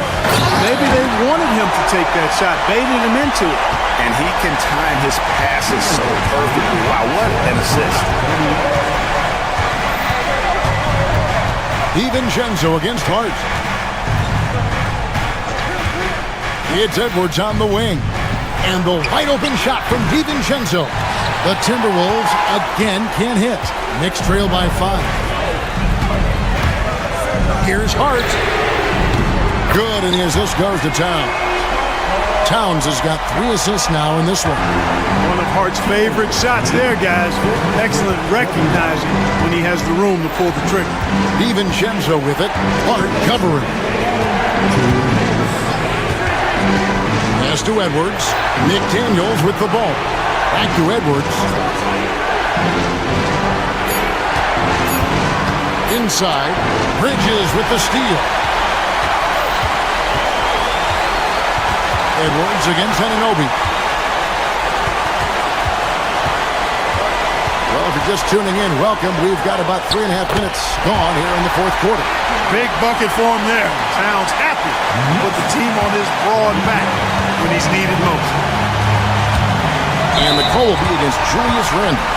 maybe they wanted him to take that shot, baited him into it. And he can time his passes so perfectly. Wow, what an assist. DiVincenzo against Hart. It's Edwards on the wing. And the wide open shot from DiVincenzo. The Timberwolves again can't hit. Knicks trail by 5. Here's Hart. Good, and the assist goes to Towns. Towns has got 3 assists now in this one. One of Hart's favorite shots there, guys. Excellent recognizing when he has the room to pull the trigger. DiVincenzo with it. Hart covering. Pass to Edwards. McDaniels with the ball. Back to Edwards. Inside. Bridges with the steal. Edwards against Anunoby. Well, if you're just tuning in, welcome. We've got about 3.5 minutes gone here in the fourth quarter. Big bucket for him there. Towns happy to put the team on his broad back when he's needed most. And the call will be against Julius Randle.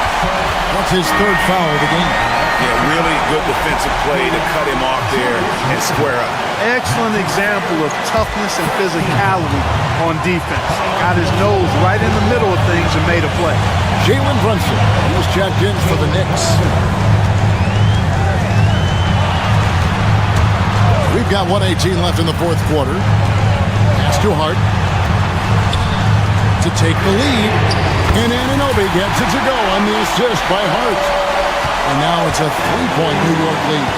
That's his 3rd foul of the game. Yeah, really good defensive play to cut him off there and square up. Excellent example of toughness and physicality on defense. Got his nose right in the middle of things and made a play. Jalen Brunson, he's checked in for the Knicks. We've got 1:18 left in the fourth quarter. Pass to Hart to take the lead. And Anunoby gets it to go on the assist by Hart. And now it's a 3-point New York lead.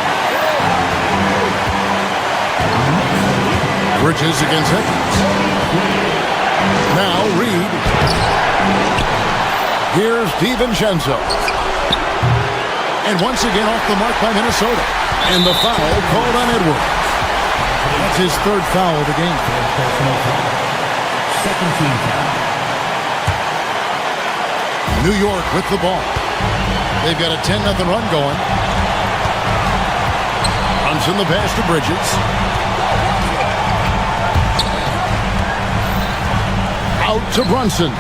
Bridges against Edwards. Now Reed. Here's DiVincenzo. And once again off the mark by Minnesota. And the foul called on Edwards. That's his 3rd foul of the game. Second team foul. New York with the ball. They've got a 10-0 run going. Brunson the pass to Bridges. Out to Brunson.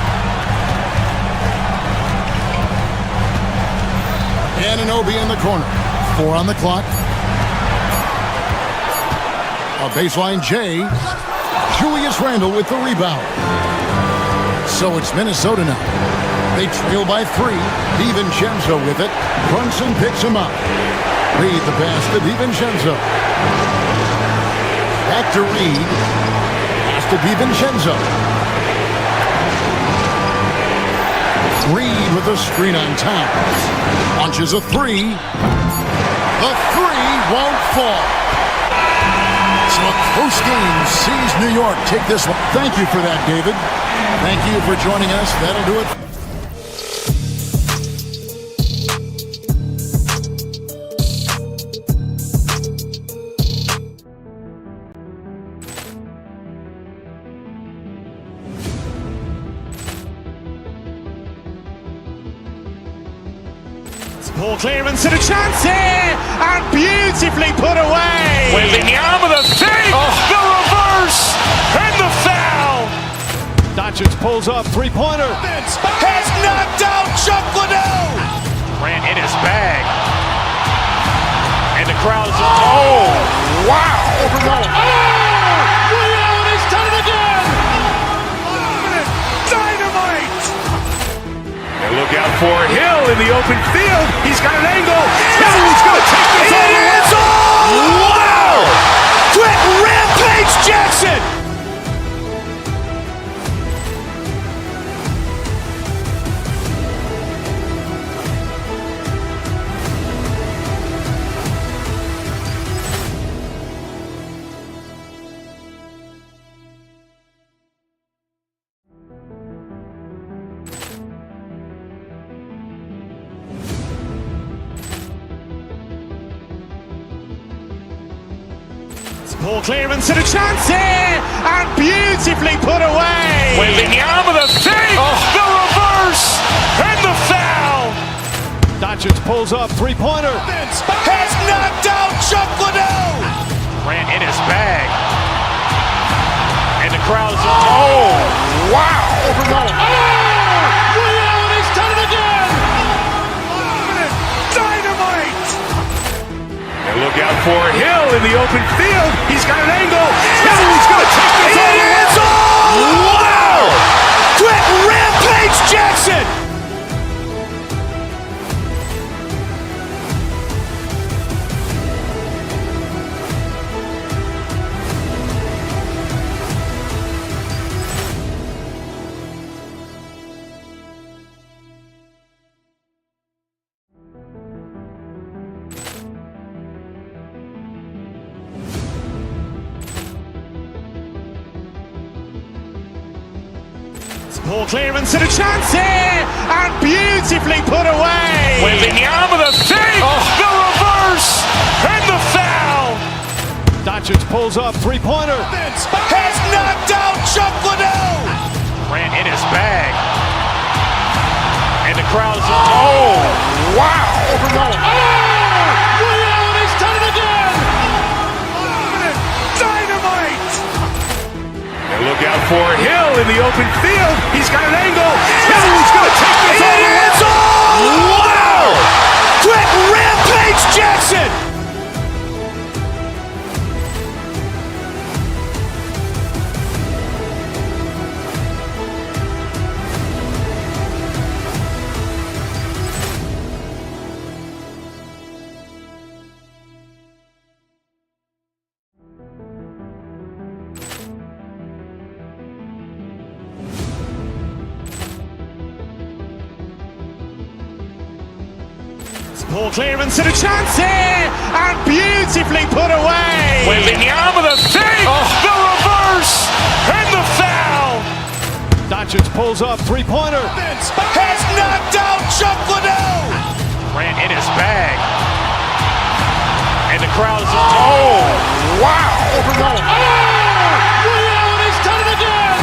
Anunoby in the corner. 4 on the clock. A baseline J. Julius Randle with the rebound. So it's Minnesota now. They trail by 3. DiVincenzo with it. Brunson picks him up. Reed the pass to DiVincenzo. Back to Reed. Pass to DiVincenzo. Reed with a screen on Towns. Launches a 3. The 3 won't fall. So a close game sees New York take this one. Thank you for that, David. Thank you for joining us. That'll do it. Poor clearance and a chance here, and beautifully put away. Wembanyama the fake, the reverse, and the foul. Doncic pulls up, 3-pointer. Has knocked out Chuck Liddell. Ran in his bag. And the crowd is, oh, wow. Oh, Lee Allen, he's done it again. look out for Hill in the open field. He's got an angle. Hill's going to take this all the way. Wow! Quick rampage Jackson! Ball clearance and a chance here, and beautifully put away. Wembanyama the fake, the reverse, and the foul. Doncic pulls up, three-pointer. Has knocked out Chuck Liddell. Grant in his bag. And the crowd is, oh, wow. Ray Allen has done it again. Dynamite. And look out for Hill in the open field. He's got an angle. Hill's going to take this all the way. Wow. Quick rampage Jackson. Ball clearance and a chance here, and beautifully put away. Wembanyama the fake, the reverse, and the foul. Doncic pulls up, three-pointer. Has knocked out Chuck Liddell. Grant in his bag. And the crowd is, oh, wow. Ray Allen has done it again. Dynamite. And look out for Hill in the open field. He's got an angle. Hill's going to take this all the way. Wow. Quick rampage Jackson. Ball clearance and a chance here, and beautifully put away. Wembanyama the fake, the reverse, and the foul. Doncic pulls up, three-pointer. Has knocked out Chuck Liddell. Grant in his bag. And the crowd is, oh, wow. Ray Allen has done it again.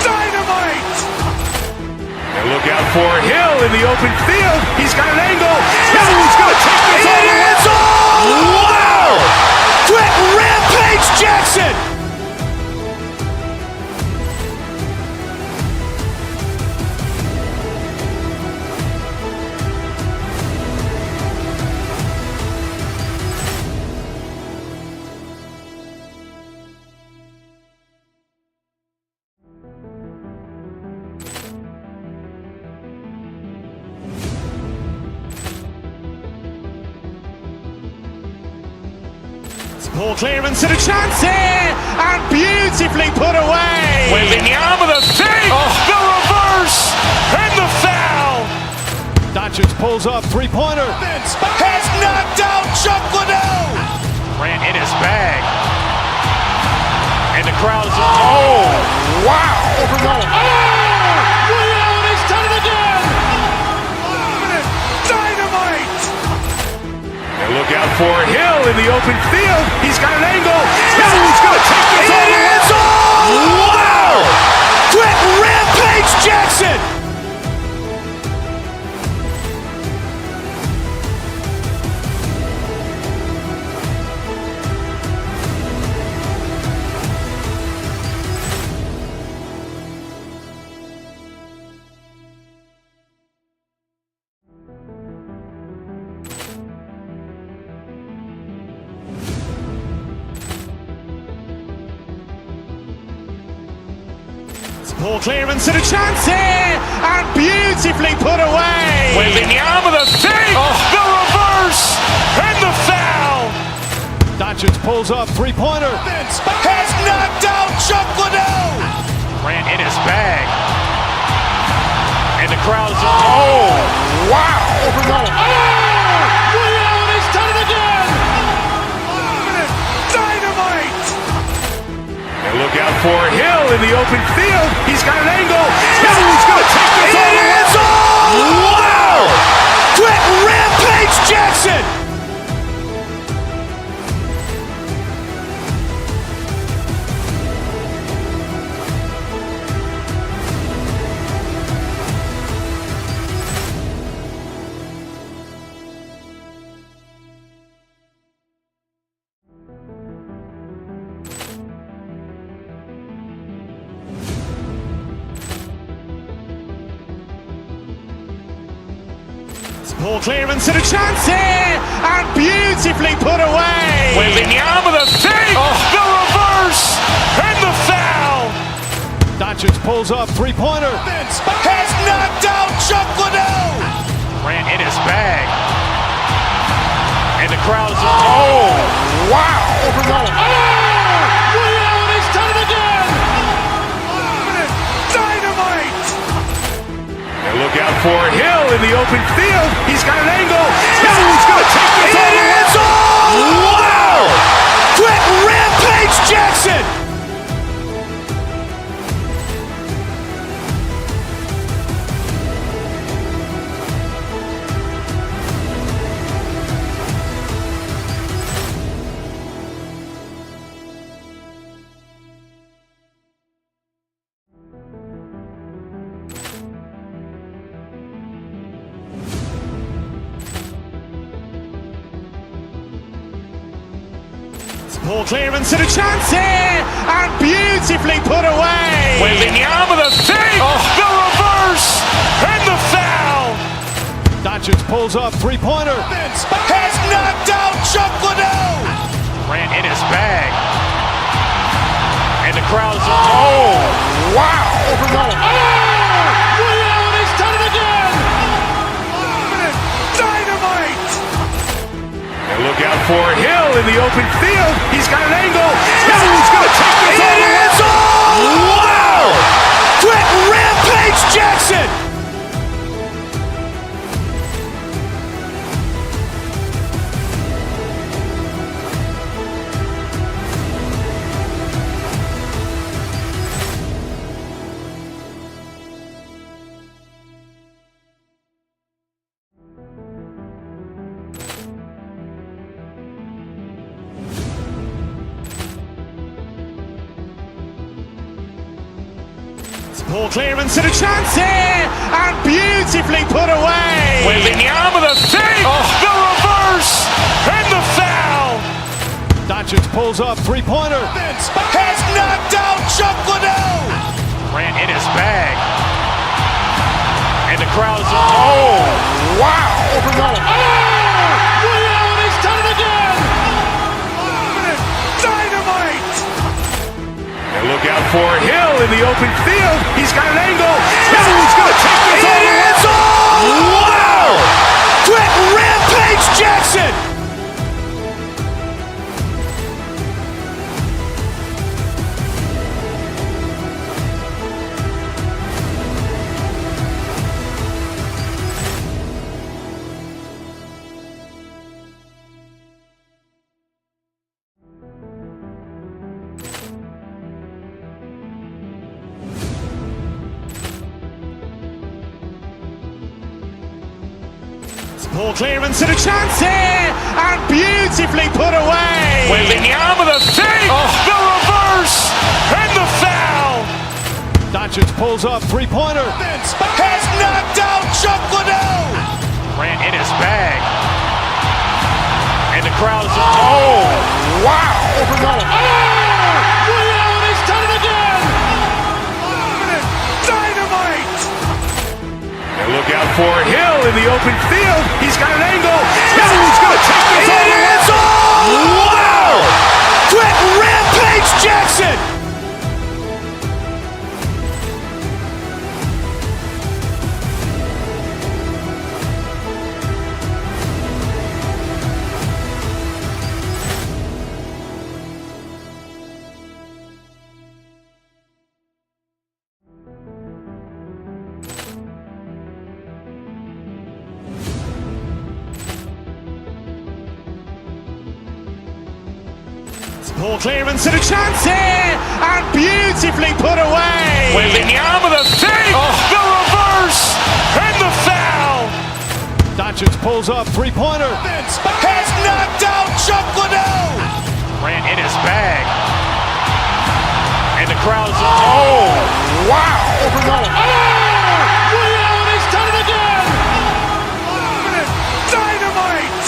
Dynamite. And look out for Hill in the open field. He's got an angle. Hill's going to take this all the way. Wow. Quick rampage Jackson. Ball clearance and a chance here, and beautifully put away. Wembanyama the fake, the reverse, and the foul. Doncic pulls up, three-pointer. Has knocked out Chuck Liddell. Grant in his bag. And the crowd is, oh, wow. Ray Allen has done it again. Dynamite. And look out for Hill in the open field. He's got an angle. Hill's going to take this all the way. Wow. Quick rampage Jackson. Poor clearance and a chance here, and beautifully put away. Wembanyama with a fake, the reverse, and the foul. Doncic pulls up, three-pointer. Has knocked out Chuck Liddell. Ran in his bag. And the crowd is, oh, wow. He's done it again. Dynamite. And look out for Hill in the open field. He's got an angle. He's going to take this all the way. Wow. Quick Rampage Jackson. Poor clearance and a chance here, and beautifully put away. Wembanyama with a fake, the reverse, and the foul. Doncic pulls up, three-pointer. Has knocked out Chuck Liddell. Ran in his bag. And the crowd is, oh, wow. He's done it again. Dynamite. And look out for Hill in the open field. He's got an angle. He's going to take this all the way. Wow. Quick Rampage Jackson. Poor clearance and a chance here, and beautifully put away. Wembanyama with a fake, the reverse, and the foul. Doncic pulls up, three-pointer. Has knocked out Chuck Liddell. Ran in his bag. And the crowd is, oh, wow. He's done it again. Dynamite. And look out for Hill in the open field. He's got an angle. He's going to take this all the way. Wow. Quick Rampage Jackson. Poor clearance and a chance here, and beautifully put away. Wembanyama with a fake, the reverse, and the foul. Doncic pulls up, three-pointer. Has knocked out Chuck Liddell. Ran in his bag. And the crowd is, oh, wow. He's done it again. Dynamite. And look out for Hill in the open field. He's got an angle. He's going to take this all the way. Wow. Quick Rampage Jackson. Poor clearance and a chance here, and beautifully put away. Wembanyama with a fake, the reverse, and the foul. Doncic pulls up, three-pointer. Has knocked out Chuck Liddell. Ran in his bag. And the crowd is, oh, wow. He's done it again. Dynamite. And look out for Hill in the open field. He's got an angle. He's going to take this all the way. Wow. Quick Rampage Jackson. Poor clearance and a chance here, and beautifully put away. Wembanyama the fake, the reverse, and the foul. Doncic pulls up, three-pointer. Has knocked out Chuck Liddell. Ran in his bag. And the crowd's, oh, wow. He's done it again. Dynamite.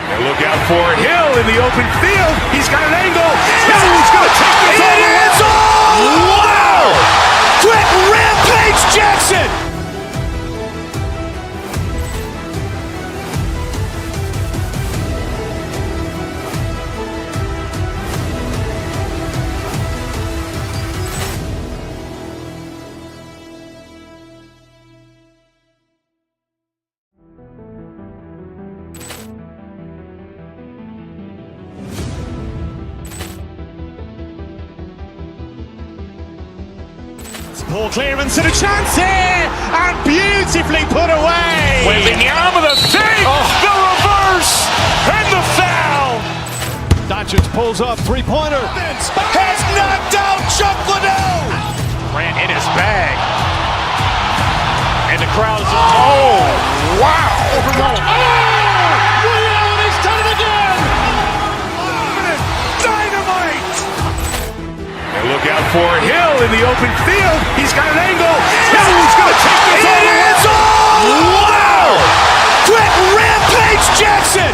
And look out for Hill in the open field. He's got an angle. Hill's going to take this all the way. Wow! Quick Rampage Jackson. Poor clearance and a chance here, and beautifully put away. Wembanyama the fake, the reverse, and the foul. Doncic pulls up, three-pointer. Has knocked out Chuck Liddell. Ran in his bag. And the crowd's, oh, wow. He's done it again. Dynamite. And look out for Hill in the open field. He's got an angle. Hill's going to take this all the way. Wow! Quick Rampage Jackson.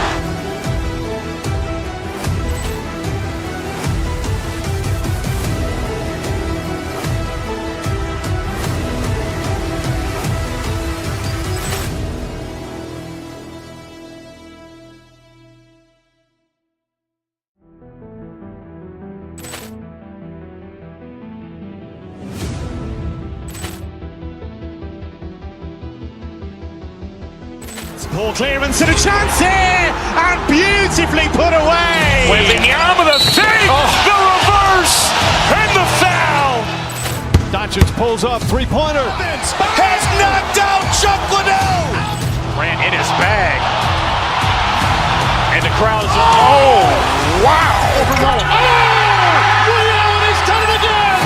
Poor clearance and a chance here, and beautifully put away. Wembanyama the fake, the reverse, and the foul. Doncic pulls up, three-pointer. Has knocked out Chuck Liddell. Ran in his bag. And the crowd's, oh, wow. He's done it again.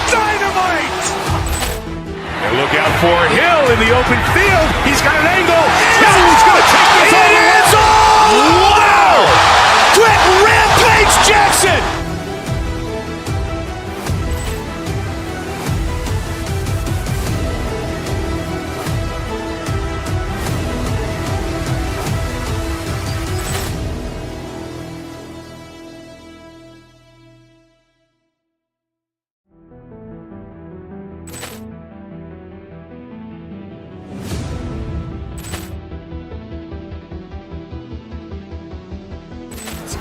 Dynamite. And look out for Hill in the open field. He's got an angle. Hill's going to take this all the way. Wow! Quick Rampage Jackson.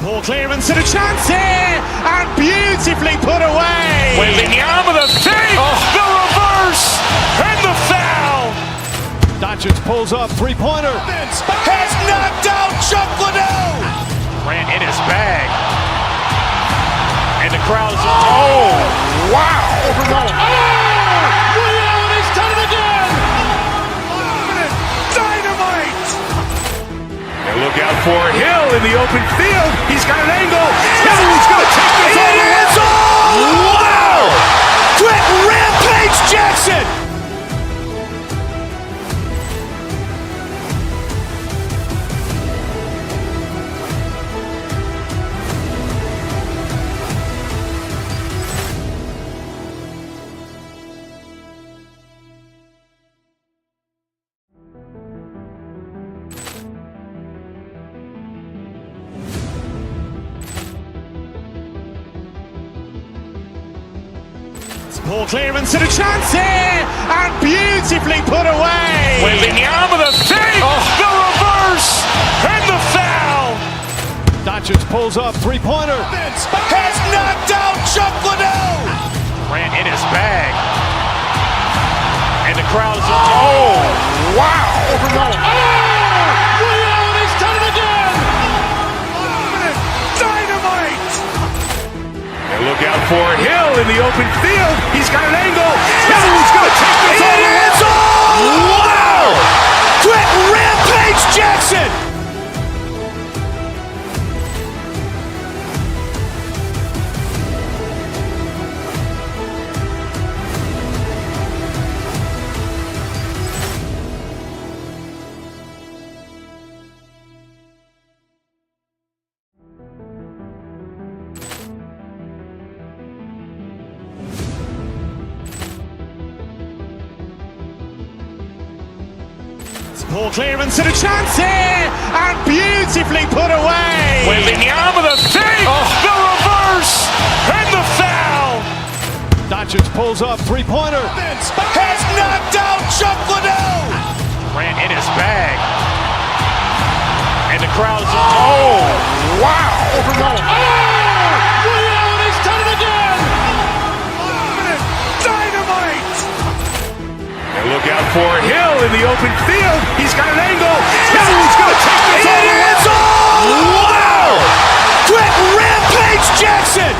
Poor clearance and a chance here, and beautifully put away. Wembanyama the fake, the reverse, and the foul. Doncic pulls up, three-pointer. Has knocked out Chuck Liddell. Ran in his bag. And the crowd's, oh, wow. He's done it again. Dynamite. And look out for Hill in the open field. He's got an angle. Hill's going to take this all the way. Wow! Quick Rampage Jackson. Poor clearance and a chance here, and beautifully put away. Wembanyama the fake, the reverse, and the foul. Doncic pulls up, three-pointer. Has knocked out Chuck Liddell. Ran in his bag. And the crowd's, oh, wow. He's done it again. Dynamite. And look out for Hill in the open field. He's got an angle. Hill's going to take this all the way. Wow! Quick Rampage Jackson. Poor clearance and a chance here, and beautifully put away. Wembanyama the save, the reverse, and the foul. Doncic pulls up, three-pointer. Has knocked out Chuck Liddell. Grant in his bag. And the crowd's, oh, wow. Ray Allen has done it again. Dynamite. And look out for Hill in the open field. He's got an angle. Hill's going to take this all the way. Wow. Quick Rampage Jackson.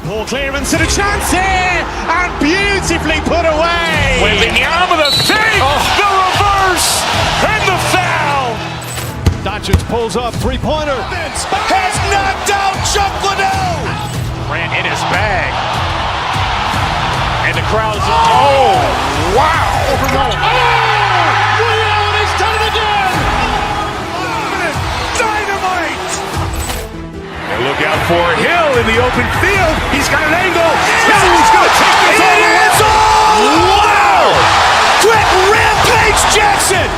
Poor clearance and a chance here, and beautifully put away. Wembanyama the save, the reverse, and the foul. Doncic pulls up, three-pointer. Has knocked out Chuck Liddell. Grant in his bag. And the crowd's, oh, wow. Ray Allen has done it again. Dynamite. And look out for Hill in the open field. He's got an angle. Hill's going to take this all the way. Wow. Quick Rampage Jackson.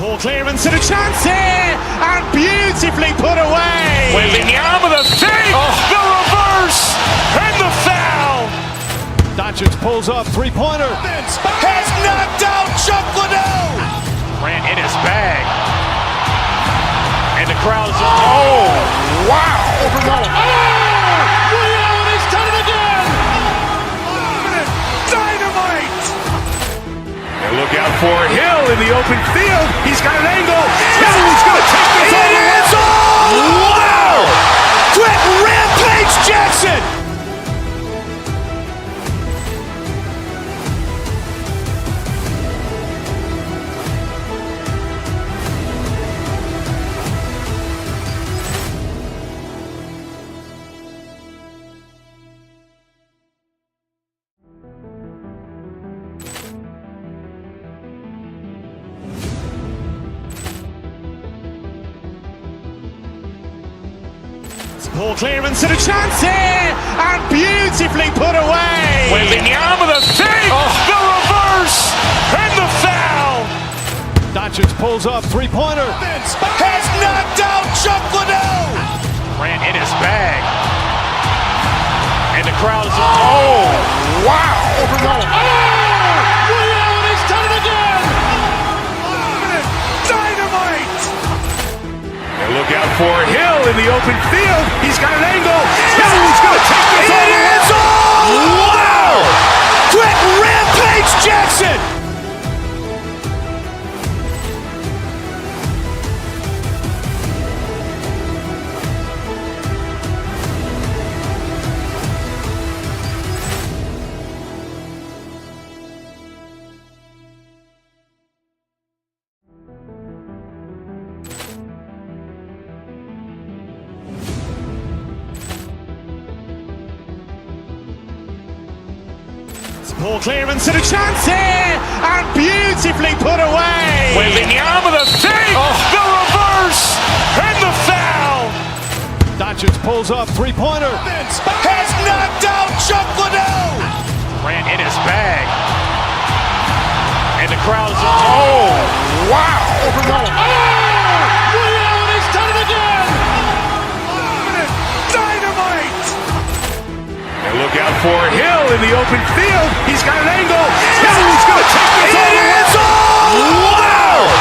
Poor clearance and a chance here, and beautifully put away. Wembanyama the save, the reverse, and the foul. Doncic pulls up, three-pointer. Has knocked out Chuck Liddell. Grant in his bag. And the crowd's, oh, wow. Ray Allen has done it again. Dynamite. And look out for Hill in the open field. He's got an angle. Hill's going to take this all the way. Wow. Quick Rampage Jackson. Poor clearance and a chance here, and beautifully put away. Wembanyama the save, the reverse, and the foul. Doncic pulls up, three-pointer. Has knocked out Chuck Liddell. Grant in his bag. And the crowd's, oh, wow. Ray Allen has done it again. Dynamite. And look out for Hill in the open field. He's got an angle. Hill's going to take this all the way. Wow. Quick Rampage Jackson. Poor clearance and a chance here, and beautifully put away. Wembanyama the save, the reverse, and the foul. Doncic pulls up, three-pointer. Has knocked out Chuck Liddell. Grant in his bag. And the crowd's, oh, wow. Ray Allen has done it again. Dynamite. And look out for Hill in the open field. He's got an angle. Hill's going to take this all the way. Wow.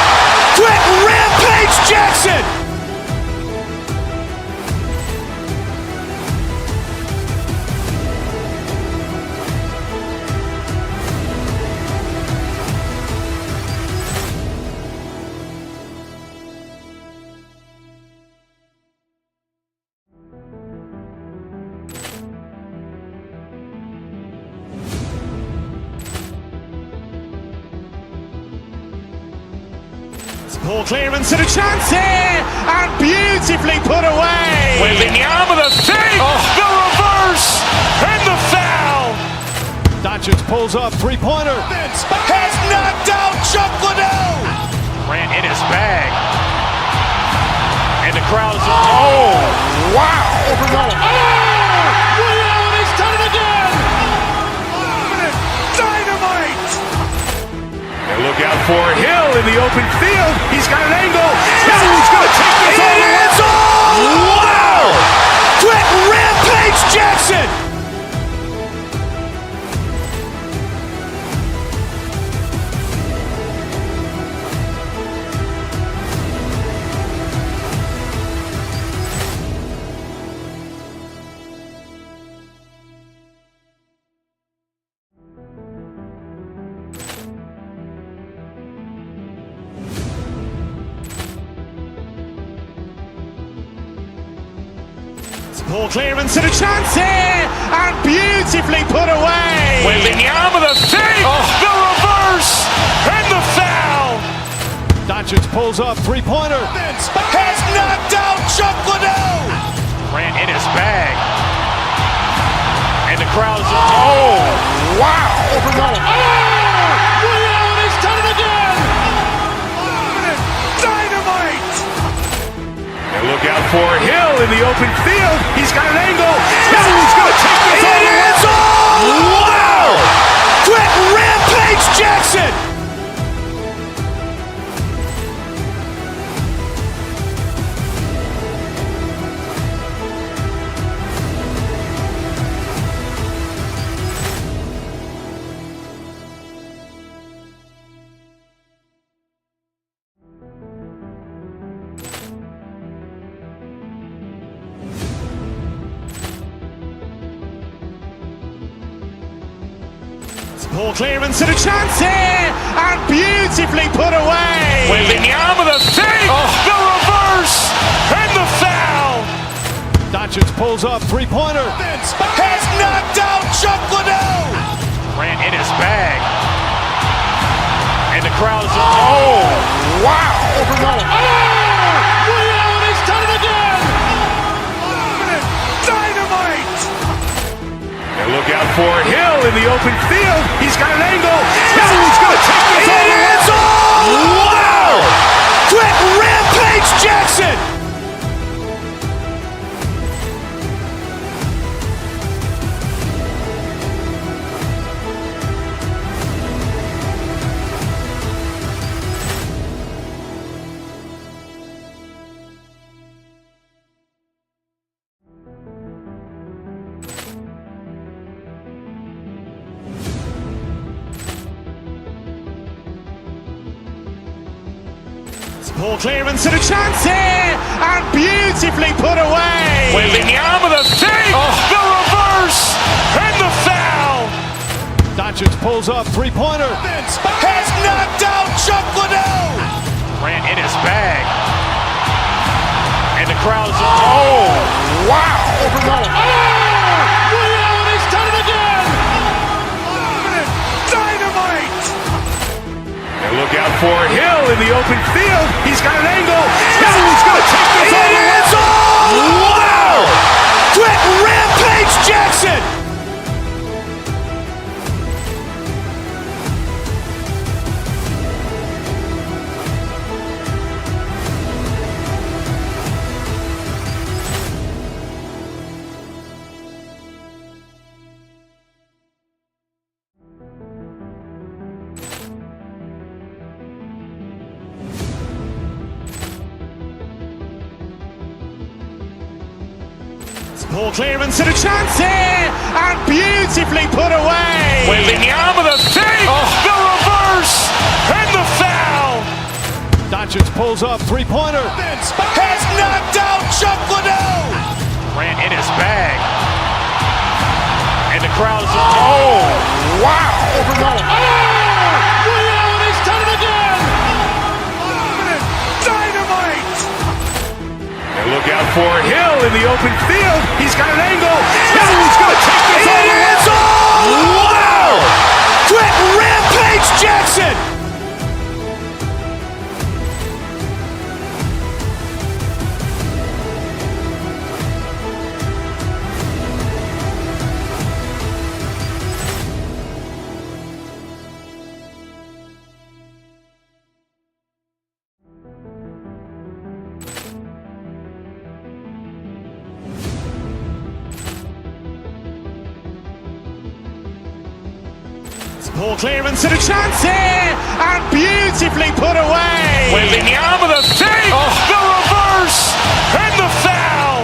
Quick Rampage Jackson. Poor clearance and a chance here, and beautifully put away. Wembanyama the fake, the reverse, and the foul. Doncic pulls up, three-pointer. Has knocked out Chuck Liddell. Ran in his bag. And the crowd is, oh, wow. He's done it again. Dynamite. And look out for Hill in the open field. He's got an angle. He's going to take this all the way. Wow. Quick Rampage Jackson. Poor clearance and a chance here, and beautifully put away. Wembanyama the fake, the reverse, and the foul. Doncic pulls up, three-pointer. Has knocked out Chuck Liddell. Ran in his bag. And the crowd is, oh, wow. He's done it again. Dynamite. And look out for Hill in the open field. He's got an angle. He's going to take this all the way. Wow. Quick Rampage Jackson. Poor clearance and a chance here, and beautifully put away. Wembanyama the fake, the reverse, and the foul. Doncic pulls up, three-pointer. Has knocked out Chuck Liddell. Ran in his bag. And the crowd is, oh, wow. He's done it again. Dynamite. And look out for Hill in the open field. He's got an angle. He's going to take this all the way. Wow. Quick Rampage Jackson. Poor clearance and a chance here, and beautifully put away. Wembanyama the fake, the reverse, and the foul. Doncic pulls up, three-pointer. Has knocked out Chuck Liddell. Ran in his bag. And the crowd is, oh, wow. He's done it again. Dynamite. And look out for Hill in the open field. He's got an angle. He's going to take this all the way. Wow. Quick Rampage Jackson. Poor clearance and a chance here, and beautifully put away. Wembanyama the fake, the reverse, and the foul. Doncic pulls up, three-pointer. Has knocked out Chuck Liddell. Ran in his bag. And the crowd is, oh, wow. He's done it again. Dynamite. And look out for Hill in the open field. He's got an angle. He's going to take this all the way. Wow. Quick Rampage Jackson. Poor clearance and a chance here, and beautifully put away. Wembanyama the save, the reverse, and the foul.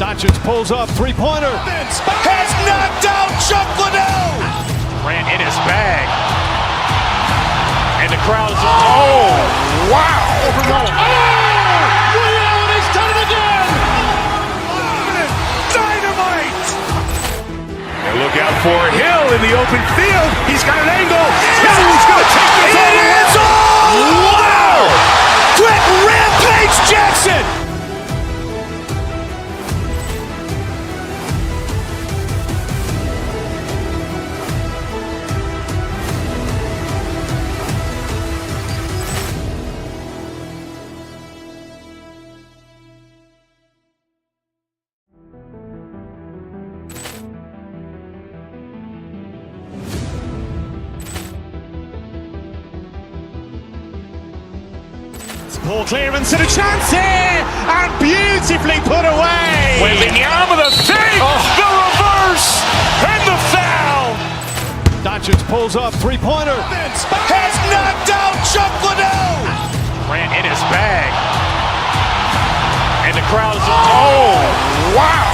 Doncic pulls up, three-pointer. Has knocked out Chuck Liddell. Grant in his bag. And the crowd is, oh, wow. Ray Allen has done it again. Dynamite. And look out for Hill in the open field. He's got an angle. Hill's going to take this all the way. Wow. Quick rampage Jackson. Poor clearance and a chance here, and beautifully put away. Wembanyama the save, the reverse, and the foul. Doncic pulls up, three-pointer. Has knocked out Chuck Liddell. Grant in his bag. And the crowd is, oh, wow.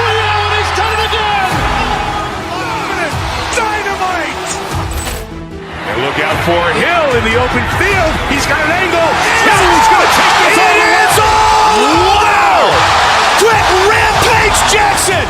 Ray Allen has done it again. Dynamite. And look out for Hill in the open field. He's got an angle. Hill's going to take this all the way. Wow. Quick rampage Jackson.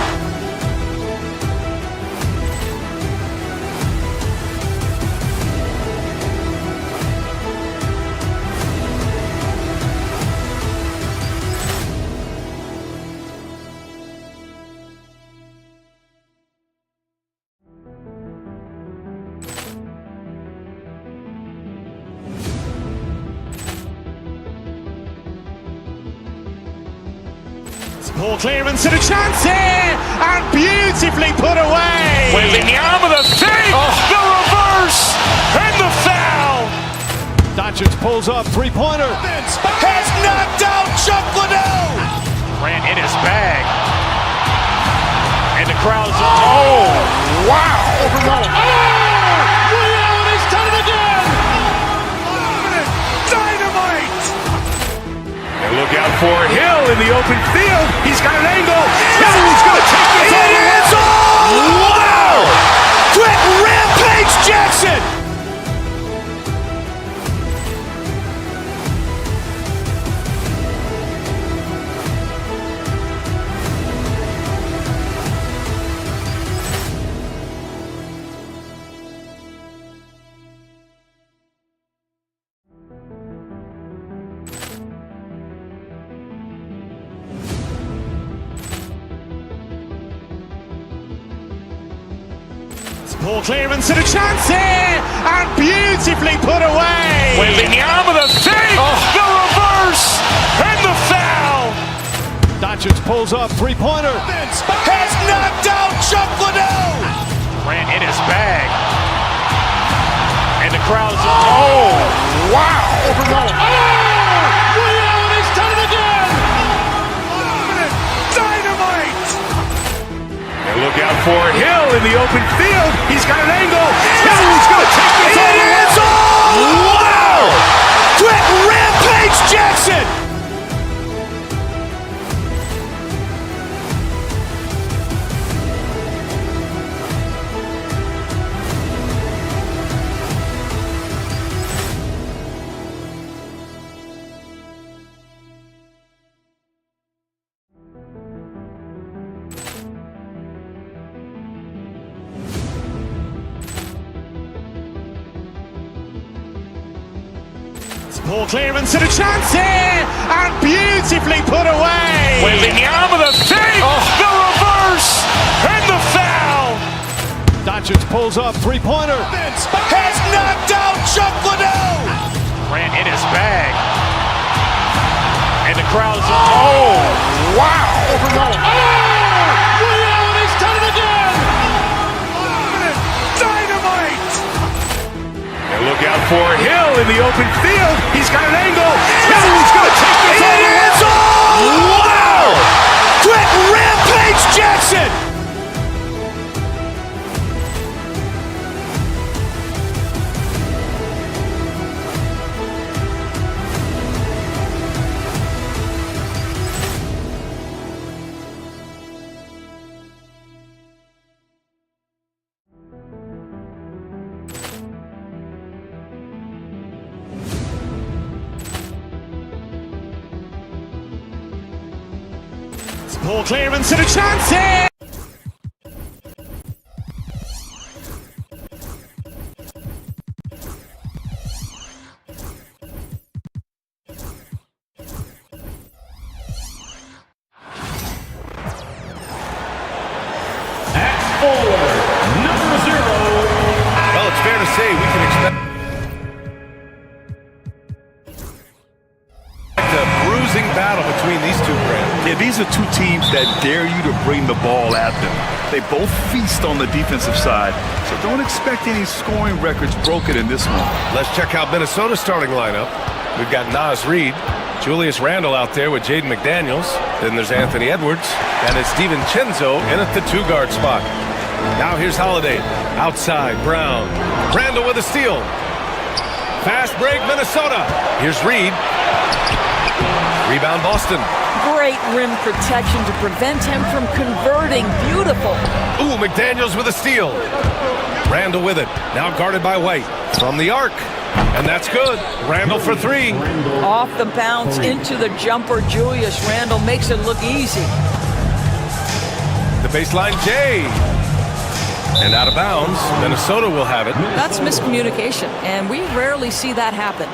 Poor clearance and a chance here, and beautifully put away. Wembanyama the save, the reverse, and the foul. Doncic pulls up, three-pointer. Has knocked out Chuck Liddell. Grant in his bag. And the crowd is, oh, wow. Ray Allen has done it again. Dynamite. And look out for Hill in the open field. He's got an angle. Hill's going to take this all the way. Wow. Quick rampage Jackson. Poor clearance and a chance here, and beautifully put away. Wembanyama the save, the reverse, and the foul. Doncic pulls up, three-pointer. Has knocked out Chuck Liddell. Grant in his bag. And the crowd is, oh, wow. Ray Allen has done it again. Dynamite. And look out for Hill in the open field. He's got an angle. Hill's going to take this all the way. Wow. Quick rampage Jackson. Poor clearance and a chance here, and beautifully put away. Wembanyama the save, the reverse, and the foul. Doncic pulls up, three-pointer. Has knocked out Chuck Liddell. Grant in his bag. And the crowd is, oh, wow. Ray Allen has done it again. Dynamite. And look out for Hill in the open field. He's got an angle. Hill's going to take this all the way. Wow. Quick rampage Jackson. Poor clearance and a chance here! Number 0. Well, it's fair to say we can expect a bruising battle between these two brands. Yeah, these are two teams that dare you to bring the ball at them. They both feast on the defensive side, so don't expect any scoring records broken in this one. Let's check out Minnesota's starting lineup. We've got Naz Reid, Julius Randle out there with Jaden McDaniels. Then there's Anthony Edwards, and it's DiVincenzo in at the 2-guard spot. Now here's Holiday. Outside, Brown. Randle with a steal. Fast break, Minnesota. Here's Reid. Rebound, Boston. Great rim protection to prevent him from converting. Beautiful. Ooh, McDaniels with a steal. Randle with it. Now guarded by White. From the arc. And that's good. Randle for 3. Off the bounce into the jumper. Julius Randle makes it look easy. The baseline, Jay. And out of bounds, Minnesota will have it. That's miscommunication, and we rarely see that happen.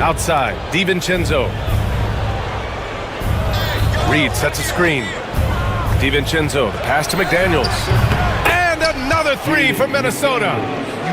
Outside, DiVincenzo. Reid sets a screen. DiVincenzo, the pass to McDaniels. And another 3 for Minnesota.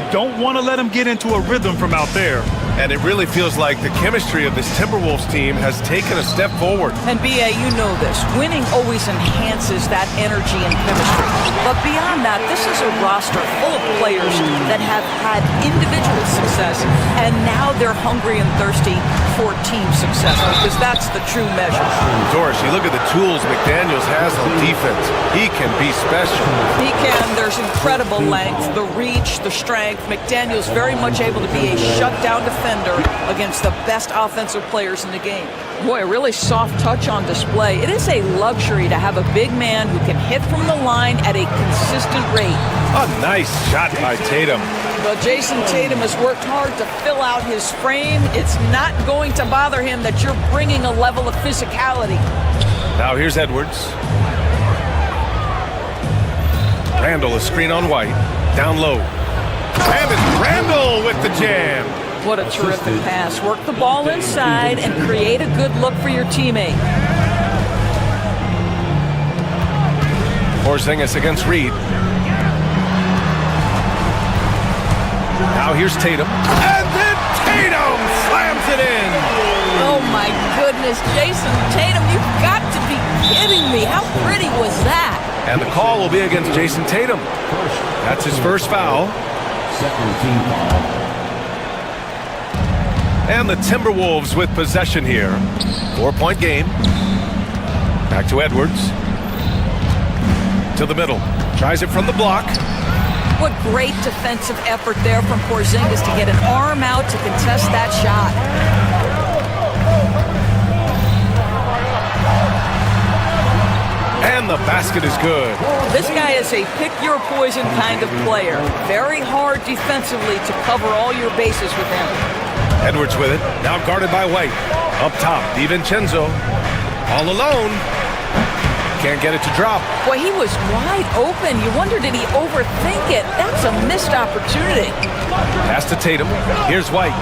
You don't want to let them get into a rhythm from out there. And it really feels like the chemistry of this Timberwolves team has taken a step forward. And B.A., you know this. Winning always enhances that energy and chemistry. But beyond that, this is a roster full of players that have had individual success, and now they're hungry and thirsty for team success, because that's the true measure. Doris, you look at the tools McDaniels has on defense. He can be special. He can. There's incredible length, the reach, the strength. McDaniels very much able to be a shutdown defender against the best offensive players in the game. Boy, a really soft touch on display. It is a luxury to have a big man who can hit from the line at a consistent rate. A nice shot by Tatum. But Jason Tatum has worked hard to fill out his frame. It's not going to bother him that you're bringing a level of physicality. Now here's Edwards. Randle, a screen on White. Down low. And it's Randle with the jam. What a terrific pass. Work the ball inside and create a good look for your teammate. Porzingis against Reid. Now here's Tatum. And then Tatum slams it in. Oh my goodness, Jason Tatum, you've got to be kidding me. How pretty was that? And the call will be against Jason Tatum. That's his first foul. Second team foul. And the Timberwolves with possession here. 4-point game. Back to Edwards. To the middle. Tries it from the block. What great defensive effort there from Porzingis to get an arm out to contest that shot. And the basket is good. This guy is a pick-your-poison kind of player. Very hard defensively to cover all your bases with him. Edwards with it. Now guarded by White. Up top, DiVincenzo. All alone. Can't get it to drop. Boy, he was wide open. You wonder, did he overthink it? That's a missed opportunity. Pass to Tatum. Here's White.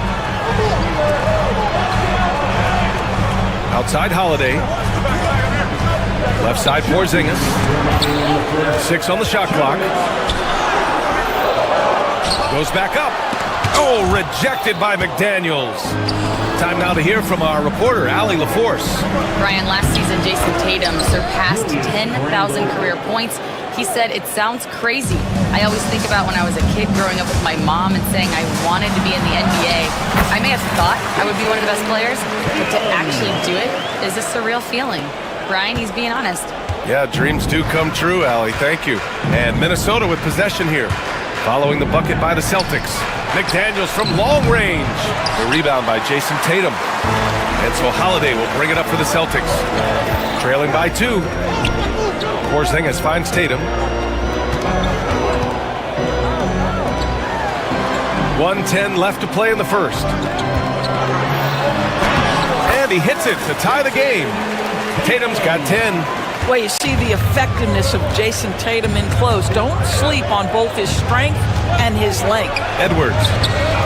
Outside Holiday. Left side Porzingis. 6 on the shot clock. Goes back up. Oh, rejected by McDaniels. Time now to hear from our reporter, Allie LaForce. Brian, last season, Jason Tatum surpassed 10,000 career points. He said, "It sounds crazy. I always think about when I was a kid growing up with my mom and saying I wanted to be in the NBA. I may have thought I would be one of the best players, but to actually do it is a surreal feeling." Brian, he's being honest. Yeah, dreams do come true, Allie. Thank you. And Minnesota with possession here. Following the bucket by the Celtics. McDaniels from long range. The rebound by Jason Tatum. And so Holiday will bring it up for the Celtics. Trailing by 2. Porzingis finds Tatum. 1:10 left to play in the first. And he hits it to tie the game. Tatum's got 10. Well, you see the effectiveness of Jason Tatum in close. Don't sleep on both his strength and his length. Edwards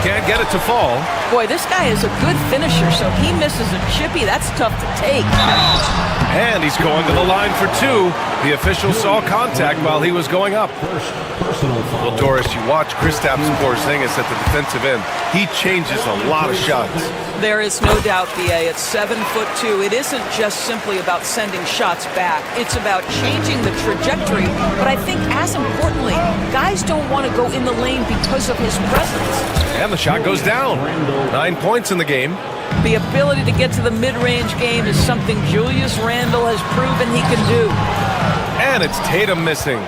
can't get it to fall. Boy, this guy is a good finisher, so he misses a chippy. That's tough to take. And he's going to the line for two. The official saw contact while he was going up. Well, Doris, you watch Kristaps Porzingis at the defensive end. He changes a lot of shots. There is no doubt, B.A. At 7'2", it isn't just simply about sending shots back. It's about changing the trajectory. But I think, as importantly, guys don't want to go in the lane because of his presence. And the shot goes down. 9 points in the game. The ability to get to the mid-range game is something Julius Randle has proven he can do. And it's Tatum missing.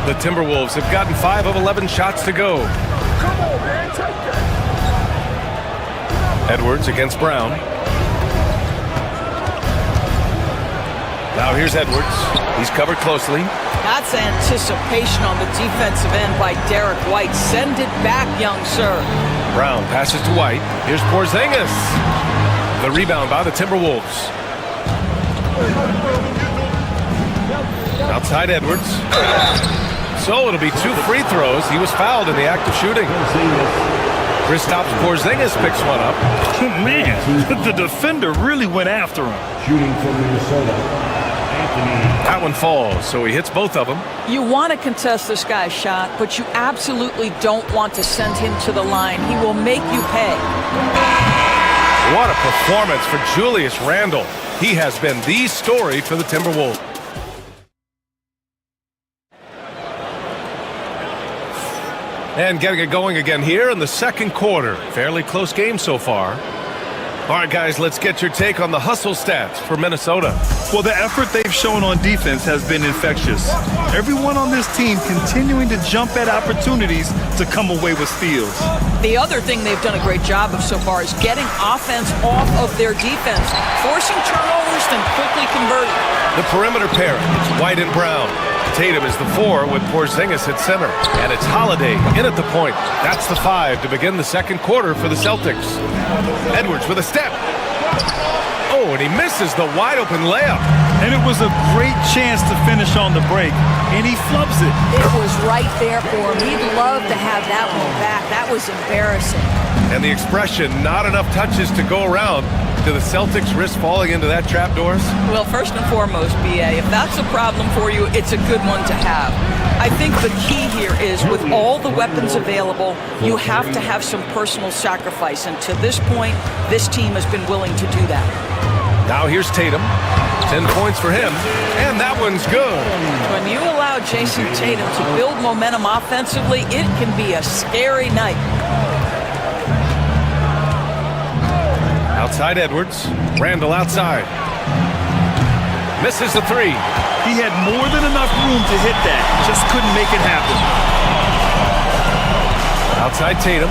The Timberwolves have gotten 5 of 11 shots to go. Come on, man, take that. Edwards against Brown. Now here's Edwards. He's covered closely. That's anticipation on the defensive end by Derek White. Send it back, young sir. Brown passes to White. Here's Porzingis. The rebound by the Timberwolves. Outside Edwards. So it'll be 2 free throws. He was fouled in the act of shooting. Kristaps Porzingis picks one up. Man, the defender really went after him. Shooting from Minnesota. That one falls, so he hits both of them. You want to contest this guy's shot, but you absolutely don't want to send him to the line. He will make you pay. What a performance for Julius Randle. He has been the story for the Timberwolves. And getting it going again here in the second quarter. Fairly close game so far. All right, guys, let's get your take on the hustle stats for Minnesota. Well, the effort they've shown on defense has been infectious. Everyone on this team continuing to jump at opportunities to come away with steals. The other thing they've done a great job of so far is getting offense off of their defense, forcing turnovers, then quickly converting. The perimeter pair, it's White and Brown. Tatum is the 4 with Porzingis at center. And it's Holiday in at the point. That's the 5 to begin the second quarter for the Celtics. Edwards with a step. Oh, and he misses the wide-open layup. And it was a great chance to finish on the break, and he flubs it. It was right there for him. He'd love to have that one back. That was embarrassing. And the expression, not enough touches to go around. Do the Celtics risk falling into that trap, Doris? Well, first and foremost, B.A., if that's a problem for you, it's a good one to have. I think the key here is with all the weapons available, you have to have some personal sacrifice. And to this point, this team has been willing to do that. Now here's Tatum. 10 points for him. And that one's good. When you allow Jason Tatum to build momentum offensively, it can be a scary night. Outside Edwards. Randle outside. Misses the 3. He had more than enough room to hit that. Just couldn't make it happen. Outside Tatum.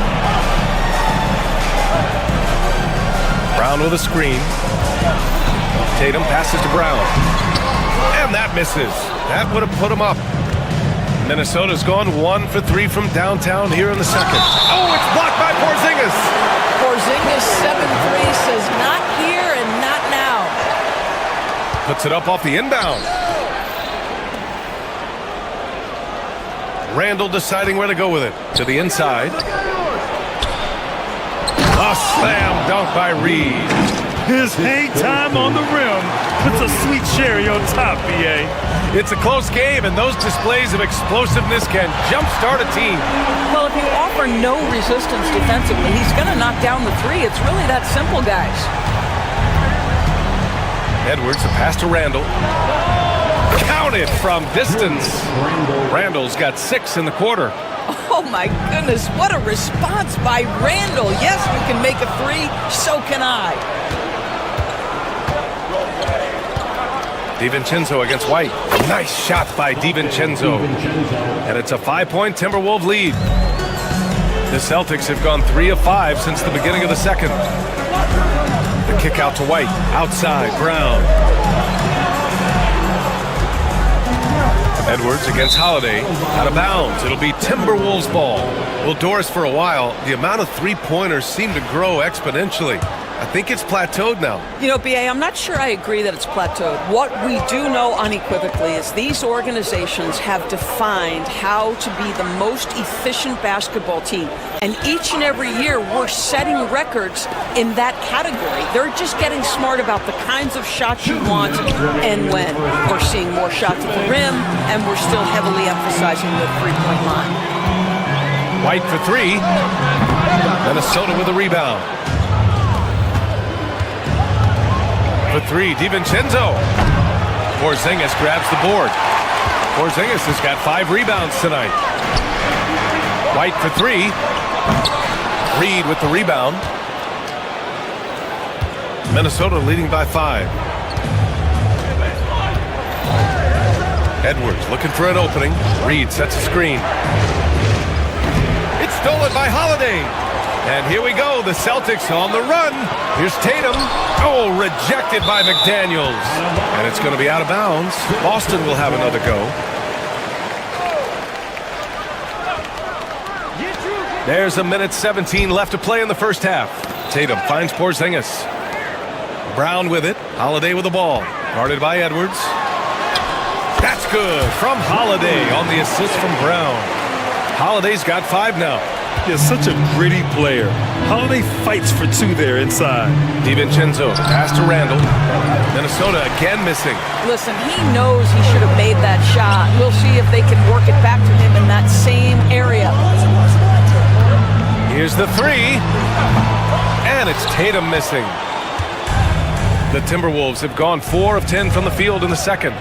Brown with a screen. Tatum passes to Brown. And that misses. That would have put him up. Minnesota's gone 1 for 3 from downtown here in the second. Oh, it's blocked by Porzingis. Porzingis 7-3 says not here and not now. Puts it up off the inbound. Randle deciding where to go with it. To the inside. A slam dunk by Reed. His hang time on the rim puts a sweet cherry on top, B.A. It's a close game, and those displays of explosiveness can jumpstart a team. Well, if you offer no resistance defensively, he's going to knock down the 3. It's really that simple, guys. Edwards, a pass to Randle. Counted from distance. Randle's got 6 in the quarter. Oh, my goodness. What a response by Randle. Yes, we can make a 3. So can I. DiVincenzo against White. Nice shot by DiVincenzo. And it's a 5-point Timberwolves lead. The Celtics have gone 3 of 5 since the beginning of the second. The kick out to White. Outside, Brown. Edwards against Holiday. Out of bounds. It'll be Timberwolves ball. Well, Doris, for a while, the amount of three-pointers seemed to grow exponentially. I think it's plateaued now. You know, B.A., I'm not sure I agree that it's plateaued. What we do know unequivocally is these organizations have defined how to be the most efficient basketball team. And each and every year, we're setting records in that category. They're just getting smart about the kinds of shots you want and when. We're seeing more shots at the rim, and we're still heavily emphasizing the three-point line. White for three. Minnesota with a rebound. For three, DiVincenzo. Porzingis grabs the board. Porzingis has got 5 rebounds tonight. White for three. Reed with the rebound. Minnesota leading by 5. Edwards looking for an opening. Reed sets a screen. It's stolen by Holiday. And here we go, the Celtics on the run. Here's Tatum. Oh, rejected by McDaniels. And it's going to be out of bounds. Boston will have another go. There's a minute 17 left to play in the first half. Tatum finds Porzingis. Brown with it. Holiday with the ball. Guarded by Edwards. That's good from Holiday on the assist from Brown. Holiday's got 5 now. He's such a gritty player. Holiday fights for 2 there inside. DiVincenzo pass to Randall. Minnesota again missing. Listen, he knows he should have made that shot. We'll see if they can work it back to him in that same area. Here's the 3. And it's Tatum missing. The Timberwolves have gone 4 of 10 from the field in the second.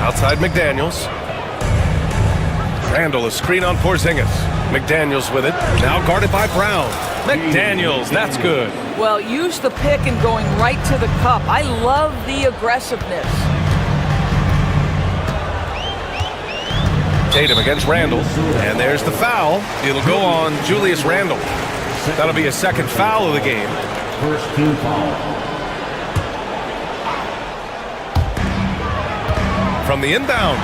Outside McDaniels. Randall, a screen on Porzingis. McDaniels with it. Now guarded by Brown. McDaniels, that's good. Well, use the pick and going right to the cup. I love the aggressiveness. Tatum against Randall. And there's the foul. It'll go on Julius Randall. That'll be a second foul of the game. First team foul. From the inbound.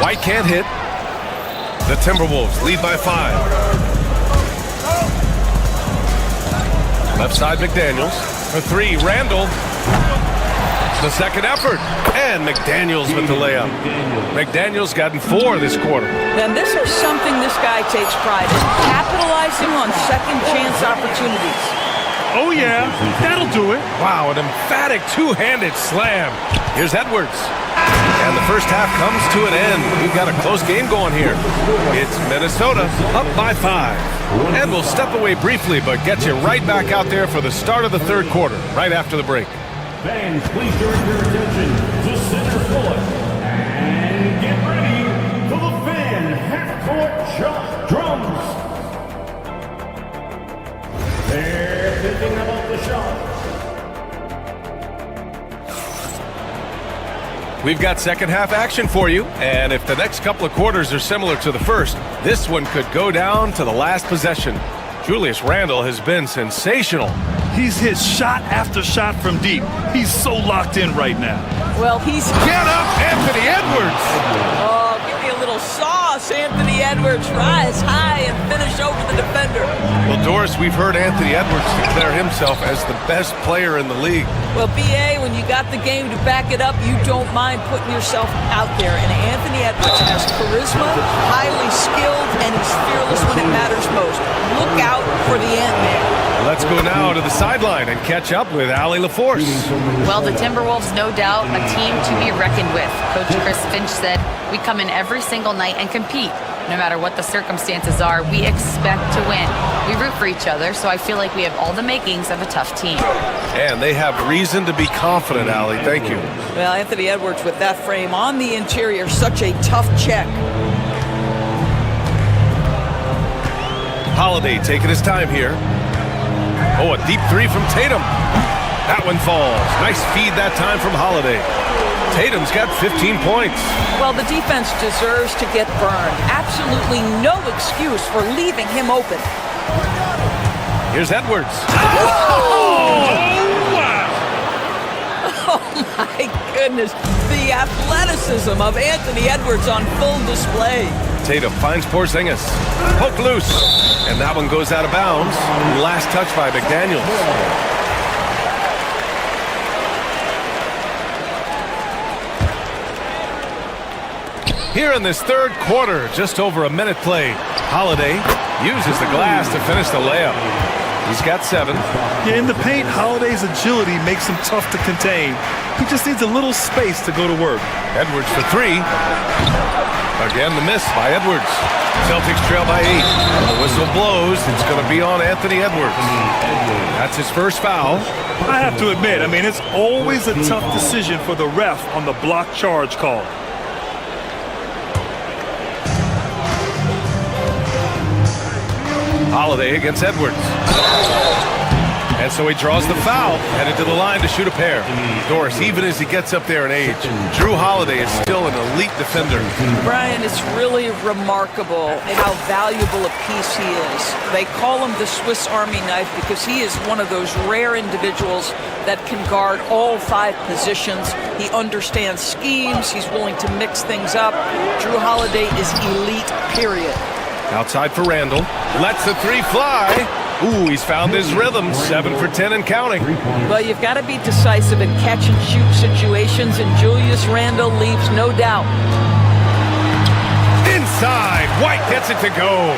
White can't hit. The Timberwolves lead by 5. Left side McDaniels. For 3, Randall. The second effort. And McDaniels with the layup. McDaniels gotten 4 this quarter. And this is something this guy takes pride in. Capitalizing on second chance opportunities. Oh yeah, that'll do it. Wow, an emphatic two-handed slam. Here's Edwards. And the first half comes to an end. We've got a close game going here. It's Minnesota up by 5. And we'll step away briefly, but get you right back out there for the start of the third quarter, right after the break. Fans, please direct your attention to center court. And get ready for the fan half-court shot drums. They're thinking about the shot. We've got second half action for you, and if the next couple of quarters are similar to the first, this one could go down to the last possession. Julius Randle has been sensational. He's hit shot after shot from deep. He's so locked in right now. Well, he's... Get up, Anthony Edwards! Oh, give me a little sauce, Anthony Edwards. Rise high and finish over the defender. Well, Doris, we've heard Anthony Edwards declare himself as the best player in the league. Well, B.A., when you got the game to back it up, you don't mind putting yourself out there. And Anthony Edwards has charisma, highly skilled, and he's fearless when it matters most. Look out for the Ant-Man. Let's go now to the sideline and catch up with Allie LaForce. Well, the Timberwolves, no doubt, a team to be reckoned with. Coach Chris Finch said, we come in every single night and compete. No matter what the circumstances are, we expect to win. We root for each other, so I feel like we have all the makings of a tough team. And they have reason to be confident, Allie. Thank you. Well, Anthony Edwards with that frame on the interior, such a tough check. Holiday taking his time here. Oh, a deep 3 from Tatum. That one falls. Nice feed that time from Holiday. Tatum's got 15 points. Well, the defense deserves to get burned. Absolutely no excuse for leaving him open. Here's Edwards. Oh! Wow! Oh, my goodness. The athleticism of Anthony Edwards on full display. Tatum finds Porzingis. Poke loose. And that one goes out of bounds. Last touch by McDaniels. Here in this third quarter, just over a minute played. Holiday uses the glass to finish the layup. He's got 7. Yeah, in the paint, Holiday's agility makes him tough to contain. He just needs a little space to go to work. Edwards for 3. Again, the miss by Edwards. Celtics trail by 8. When the whistle blows, it's going to be on Anthony Edwards. That's his first foul. I have to admit, it's always a tough decision for the ref on the block charge call. Holiday against Edwards. And so he draws the foul, headed to the line to shoot a pair. Doris, even as he gets up there in age, Drew Holiday is still an elite defender. Brian, it's really remarkable how valuable a piece he is. They call him the Swiss Army knife because he is one of those rare individuals that can guard all 5 positions. He understands schemes. He's willing to mix things up. Drew Holiday is elite, period. Outside for Randall. Lets the 3 fly. Ooh, he's found his rhythm. 7 for 10 and counting. Well, you've got to be decisive in catch-and-shoot situations, and Julius Randle leaves no doubt. Inside. White gets it to go.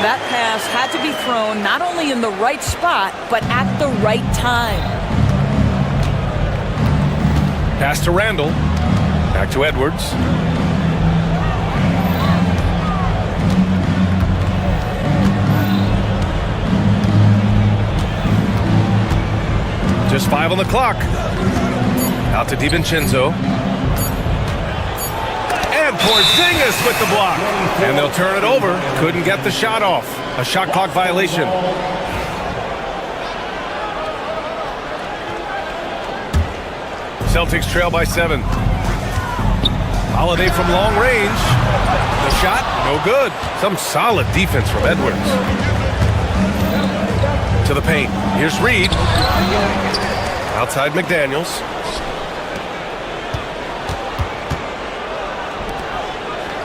That pass had to be thrown not only in the right spot, but at the right time. Pass to Randall. Back to Edwards. Just 5 on the clock. Out to DiVincenzo. And Porzingis with the block. And they'll turn it over. Couldn't get the shot off. A shot clock violation. Celtics trail by 7. Holiday from long range. The shot, no good. Some solid defense from Edwards. To the paint. Here's Reed. Outside McDaniels.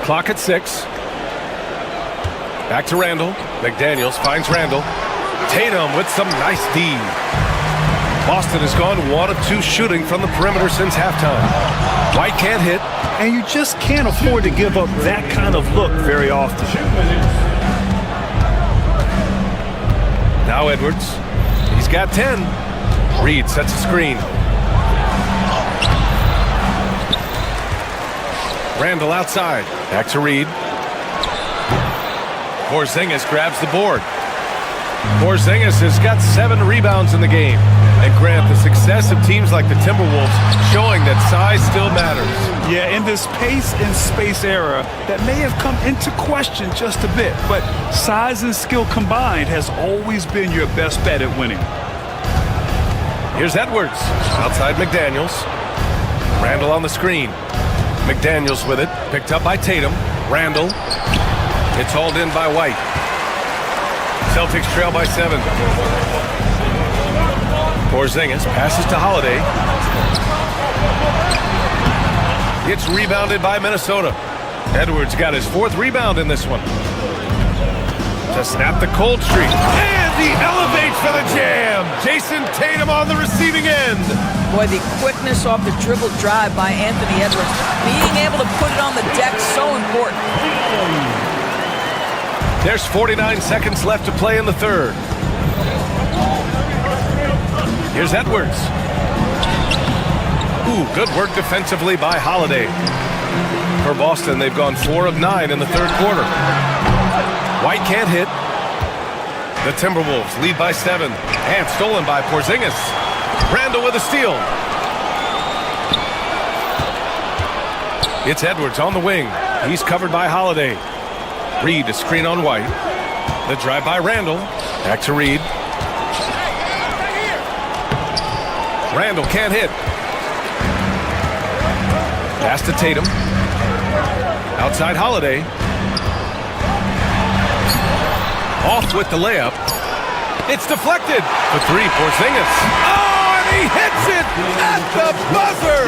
Clock at 6. Back to Randall. McDaniels finds Randall. Tatum with some nice D. Boston has gone 1 of 2 shooting from the perimeter since halftime. White can't hit. And you just can't afford to give up that kind of look very often. Now Edwards. He's got 10. Reed sets a screen. Randall outside. Back to Reed. Porzingis grabs the board. Porzingis has got 7 rebounds in the game. And Grant, the success of teams like the Timberwolves showing that size still matters. Yeah, in this pace and space era, that may have come into question just a bit, but size and skill combined has always been your best bet at winning. Here's Edwards. Outside McDaniels. Randall on the screen. McDaniels with it. Picked up by Tatum. Randall. It's hauled in by White. Celtics trail by 7. Porzingis passes to Holiday. It's rebounded by Minnesota. Edwards got his 4th rebound in this one. To snap the cold streak. And he elevates for the jam. Jason Tatum on the receiving end. Boy, the quickness off the dribble drive by Anthony Edwards. Being able to put it on the deck, so important. There's 49 seconds left to play in the third. Here's Edwards. Ooh, good work defensively by Holiday. For Boston, they've gone 4 of 9 in the third quarter. White can't hit. The Timberwolves lead by 7. And stolen by Porzingis. Randall with a steal. It's Edwards on the wing. He's covered by Holiday. Reed a screen on White. The drive by Randall. Back to Reed. Randall can't hit. Pass to Tatum. Outside Holiday. Off with the layup. It's deflected. For 3, Porzingis. Oh, and he hits it at the buzzer!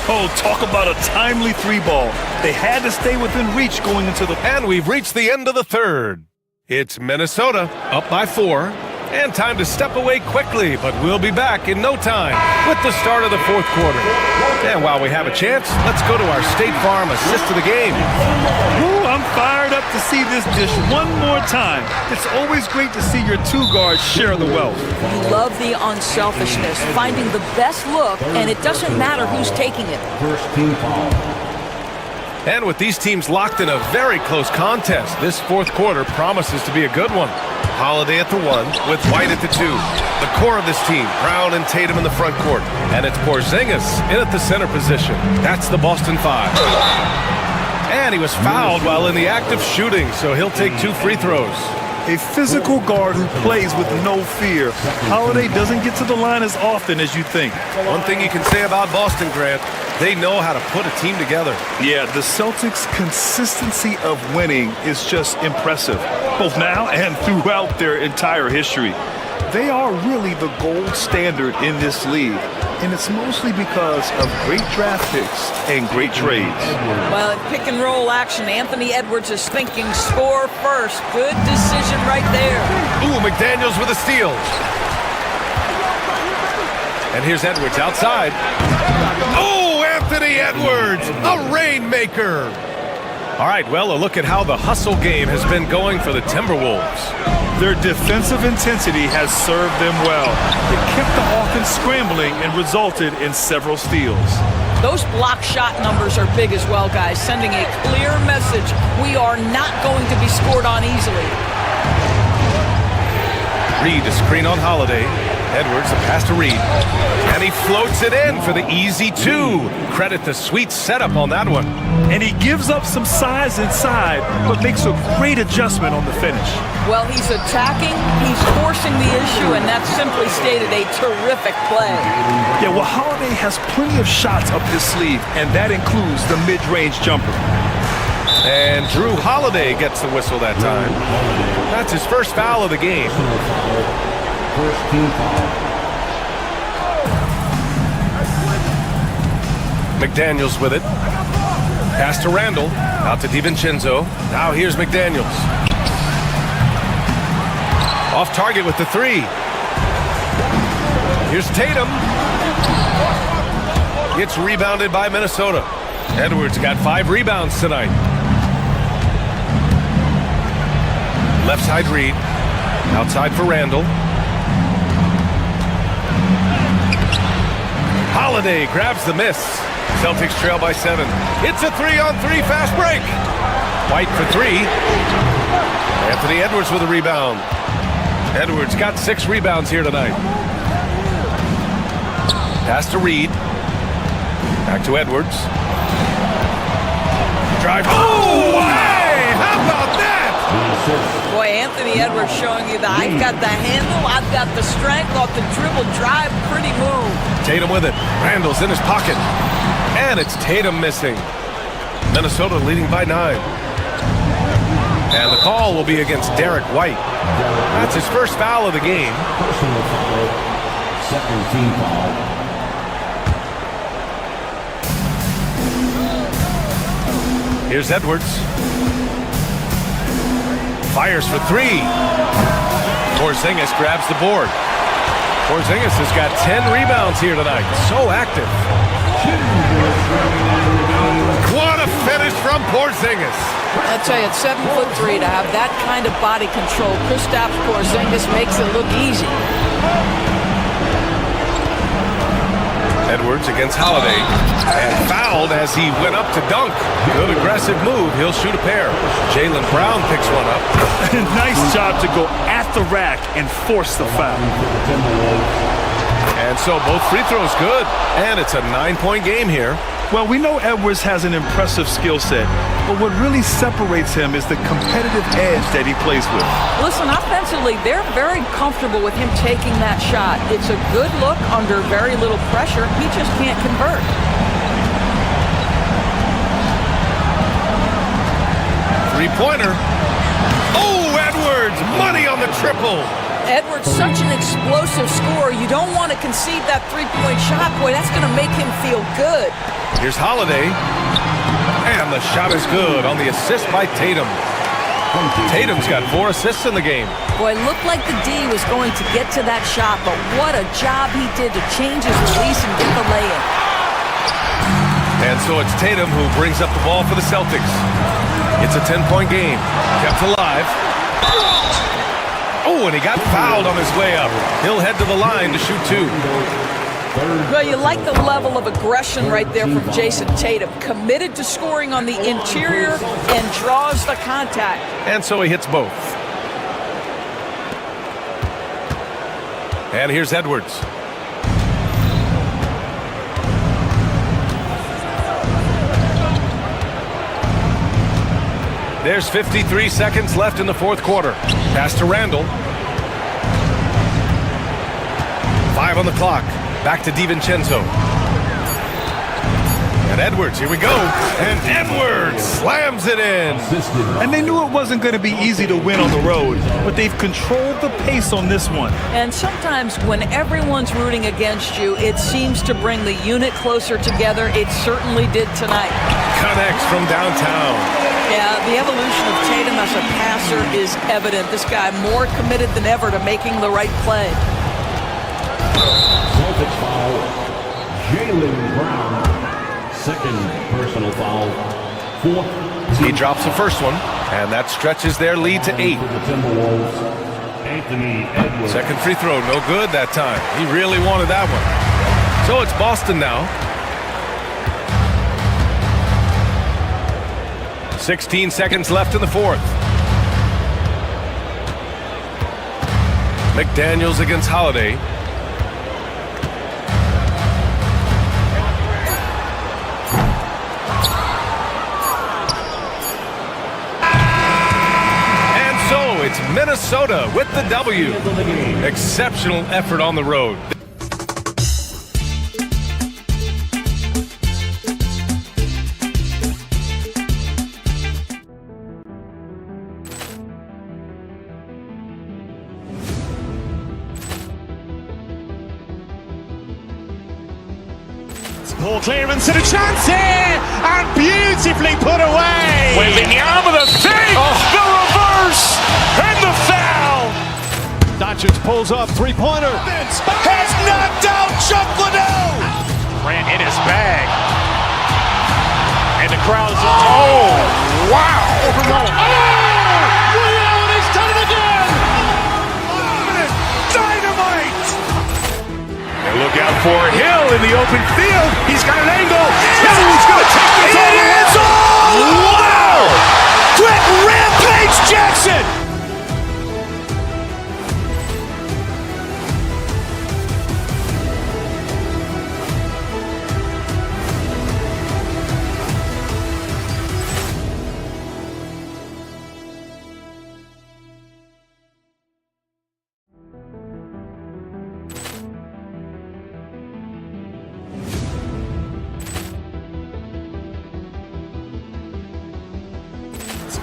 Oh, talk about a timely three ball. They had to stay within reach going into the... And we've reached the end of the third. It's Minnesota up by 4. And time to step away quickly, but we'll be back in no time with the start of the fourth quarter. And while we have a chance, let's go to our State Farm assist of the game. Ooh, I'm fired up to see this dish one more time. It's always great to see your two guards share the wealth. You love the unselfishness, finding the best look, and it doesn't matter who's taking it. First team foul. And with these teams locked in a very close contest, this fourth quarter promises to be a good one. Holiday at the 1, with White at the 2. The core of this team, Brown and Tatum in the front court. And it's Porzingis in at the center position. That's the Boston 5. And he was fouled while in the act of shooting, so he'll take 2 free throws. A physical guard who plays with no fear. Holiday doesn't get to the line as often as you think. One thing you can say about Boston, Grant, they know how to put a team together. Yeah, the Celtics' consistency of winning is just impressive, both now and throughout their entire history. They are really the gold standard in this league, and it's mostly because of great draft picks and great trades. Well, in pick and roll action, Anthony Edwards is thinking score first. Good decision right there. Ooh, McDaniels with a steal. And here's Edwards outside. Oh, Anthony Edwards, a rainmaker. All right, well, a look at how the hustle game has been going for the Timberwolves. Their defensive intensity has served them well. It kept the offense scrambling and resulted in several steals. Those block shot numbers are big as well, guys, sending a clear message. We are not going to be scored on easily. Reed, a screen on Holiday. Edwards, a pass to Reed. And he floats it in for the easy 2. Credit the sweet setup on that one. And he gives up some size inside, but makes a great adjustment on the finish. Well, he's attacking, he's forcing the issue, and that's simply stated a terrific play. Yeah, well, Holiday has plenty of shots up his sleeve, and that includes the mid-range jumper. And Drew Holiday gets the whistle that time. That's his first foul of the game. First team foul. McDaniels with it. Pass to Randall. Out to DiVincenzo. Now here's McDaniels. Off target with the 3. Here's Tatum. It's rebounded by Minnesota. Edwards got 5 rebounds tonight. Left side Reed. Outside for Randall. Holiday grabs the miss. Celtics trail by 7. It's a 3-on-3 fast break. White for 3. Anthony Edwards with a rebound. Edwards got 6 rebounds here tonight. Pass to Reed. Back to Edwards. Drive. Oh, hey! How about that? Boy, Anthony Edwards showing you that I've got the handle, I've got the strength off the dribble drive. Pretty move. Tatum with it. Randall's in his pocket. And it's Tatum missing. Minnesota leading by 9. And the call will be against Derek White. That's his first foul of the game. Personal foul. Second team foul. Here's Edwards. Fires for 3. Porzingis grabs the board. Porzingis has got 10 rebounds here tonight. So active. What a finish from Porzingis. I tell you, at 7'3", to have that kind of body control, Kristaps Porzingis makes it look easy. Edwards against Holiday. And fouled as he went up to dunk. Good aggressive move. He'll shoot a pair. Jaylen Brown picks one up. Nice job to go at the rack and force the foul. And so both free throws good. And it's a 9-point game here. Well, we know Edwards has an impressive skill set, but what really separates him is the competitive edge that he plays with. Listen, offensively, they're very comfortable with him taking that shot. It's a good look under very little pressure. He just can't convert. Three-pointer. Oh, Edwards! Money on the triple. Edwards, such an explosive scorer. You don't want to concede that three-point shot. Boy, that's going to make him feel good. Here's Holiday. And the shot is good on the assist by Tatum. Tatum's got 4 assists in the game. Boy, it looked like the D was going to get to that shot, but what a job he did to change his release and get the lay-in. And so it's Tatum who brings up the ball for the Celtics. It's a 10-point game. Kept alive. Oh, and he got fouled on his way up. He'll head to the line to shoot 2. Well, you like the level of aggression right there from Jason Tatum. Committed to scoring on the interior and draws the contact. And so he hits both. And here's Edwards. There's 53 seconds left in the fourth quarter. Pass to Randall. 5 on the clock. Back to DiVincenzo. And Edwards, here we go. And Edwards slams it in. And they knew it wasn't going to be easy to win on the road, but they've controlled the pace on this one. And sometimes when everyone's rooting against you, it seems to bring the unit closer together. It certainly did tonight. Connects from downtown. Yeah, the evolution of Tatum as a passer is evident. This guy more committed than ever to making the right play. Celtics foul, Jaylen Brown. Second personal foul. 4th. He drops the first one, and that stretches their lead to 8. For the Timberwolves, Anthony Edwards. Second free throw, no good that time. He really wanted that one. So it's Boston now. 16 seconds left in the fourth. McDaniels against Holiday. It's Minnesota with the W. Exceptional effort on the road. Ball clearance and a chance here, and beautifully put away. Wembanyama the save, the reverse, and the foul. Doncic pulls up, three-pointer. Has knocked out Chuck Liddell. Ran in his bag. And the crowd is, oh, wow. He's done it again. Dynamite. And look out for Hill in the open field. He's got an angle. He's going to take this all the way. Wow. Quick Rampage Jackson.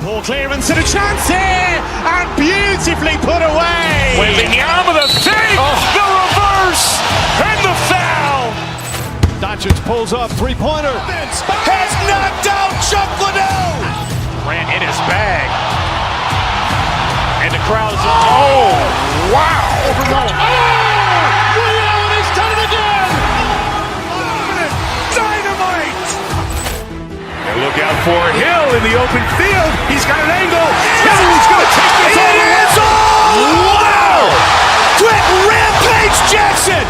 Ball clearance and a chance here, and beautifully put away. Wembanyama the save, the reverse, and the foul. Doncic pulls up, three-pointer. Has knocked out Chuck Liddell. Ran in his bag. And the crowd is, oh, wow. He's done it again. Dynamite. And look out for Hill in the open field. He's got an angle. He's going to take this all the way. Wow. Quick Rampage Jackson.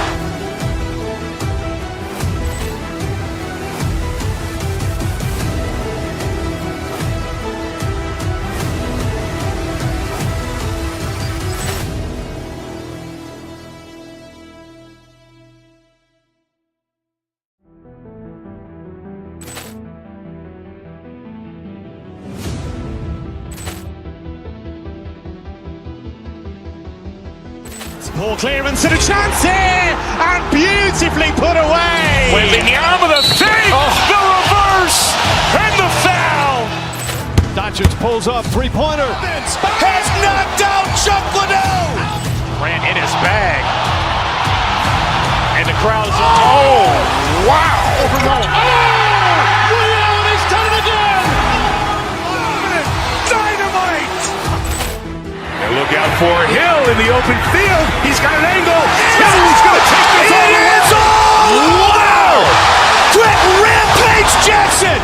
Ball clearance and a chance here, and beautifully put away. Wembanyama the save, the reverse, and the foul. Doncic pulls up, three-pointer. Has knocked out Chuck Liddell. over Nolan. He's done it again! Dynamite! And look out for Hill in the open field. He's got an angle. He's going to take this all the way. Wow! Quick Rampage Jackson!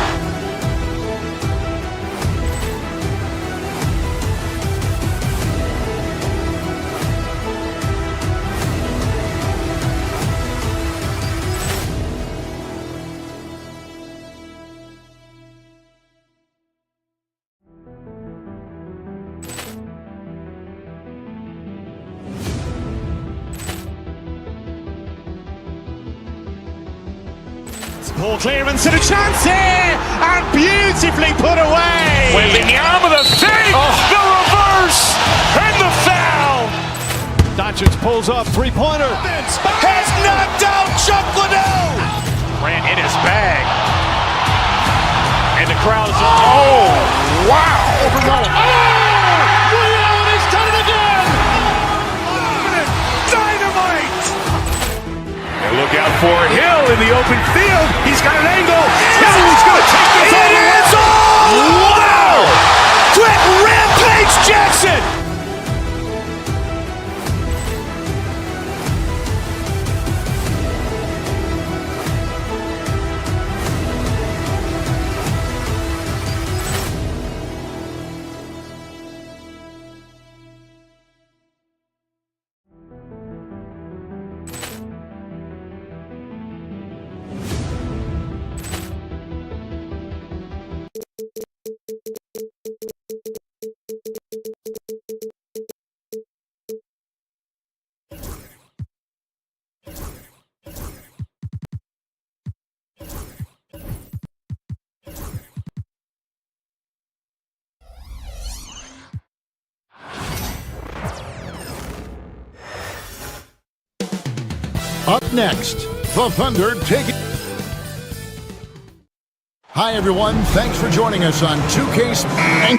Ball clearance and a chance here, and beautifully put away. Wembanyama the fake, the reverse, and the foul. Doncic pulls up, three-pointer. Has knocked out Chuck Liddell. Ran in his bag. And the crowd is, oh, wow. Over Nolan. He's done it again. Dynamite. And look out for Hill in the open field. He's got an angle. He's going to take this all the way. Wow! Quick Rampage Jackson. Up next, the Thunder take it. Hi, everyone. Thanks for joining us on 2K.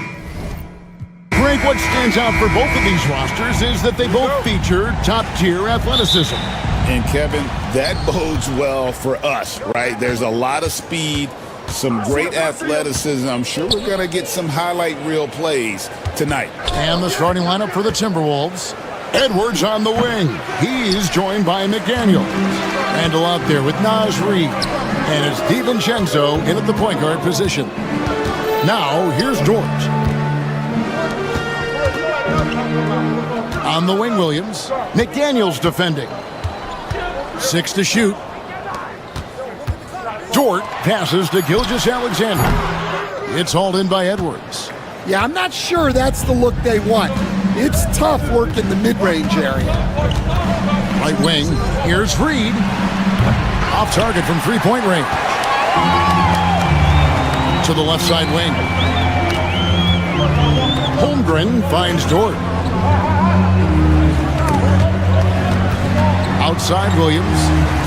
Greg, what stands out for both of these rosters is that they both feature top-tier athleticism. And, Kevin, that bodes well for us, right? There's a lot of speed, some great athleticism. I'm sure we're going to get some highlight reel plays tonight. And the starting lineup for the Timberwolves. Edwards on the wing. He's joined by McDaniel. Randall out there with Naz Reid. And it's DiVincenzo in at the point guard position. Now, here's Dort. On the wing, Williams. McDaniel's defending. 6 to shoot. Dort passes to Gilgeous-Alexander. It's hauled in by Edwards. Yeah, I'm not sure that's the look they want. It's tough work in the mid-range area. Right wing, here's Reid. Off target from three-point range. To the left side wing. Holmgren finds Dort. Outside Williams.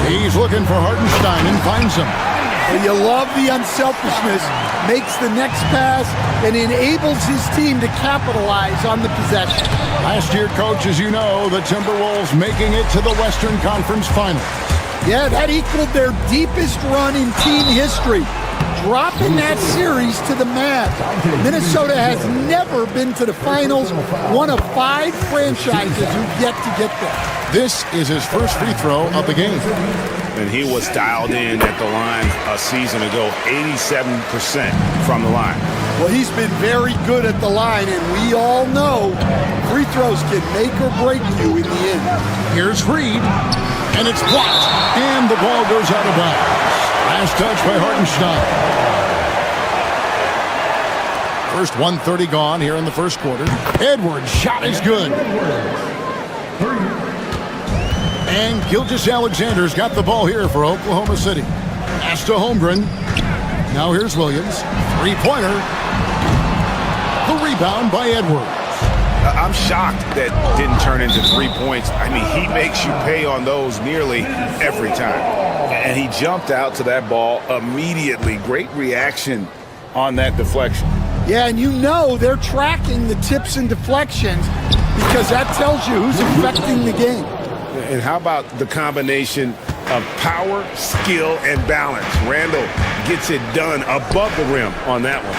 He's looking for Hartenstein and finds him. Well, you love the unselfishness. Makes the next pass and enables his team to capitalize on the possession. Last year, Coach, as you know, the Timberwolves making it to the Western Conference Finals. Yeah, that equaled their deepest run in team history, dropping that series to the Mavs. Minnesota has never been to the finals, one of 5 franchises who've yet to get there. This is his first free throw of the game. And he was dialed in at the line a season ago, 87% from the line. Well, he's been very good at the line, and we all know free throws can make or break you in the end. Here's Reid, and it's blocked, and the ball goes out of bounds. Last touch by Hartenstein. First 1:30 gone here in the first quarter. Edwards' shot is good. And Gilgeous-Alexander's got the ball here for Oklahoma City. Pass to Holmgren. Now here's Williams. Three-pointer. The rebound by Edwards. I'm shocked that didn't turn into 3 points. I mean, he makes you pay on those nearly every time. And he jumped out to that ball immediately. Great reaction on that deflection. Yeah, and you know they're tracking the tips and deflections because that tells you who's affecting the game. And how about the combination of power, skill, and balance. Randall gets it done above the rim on that one.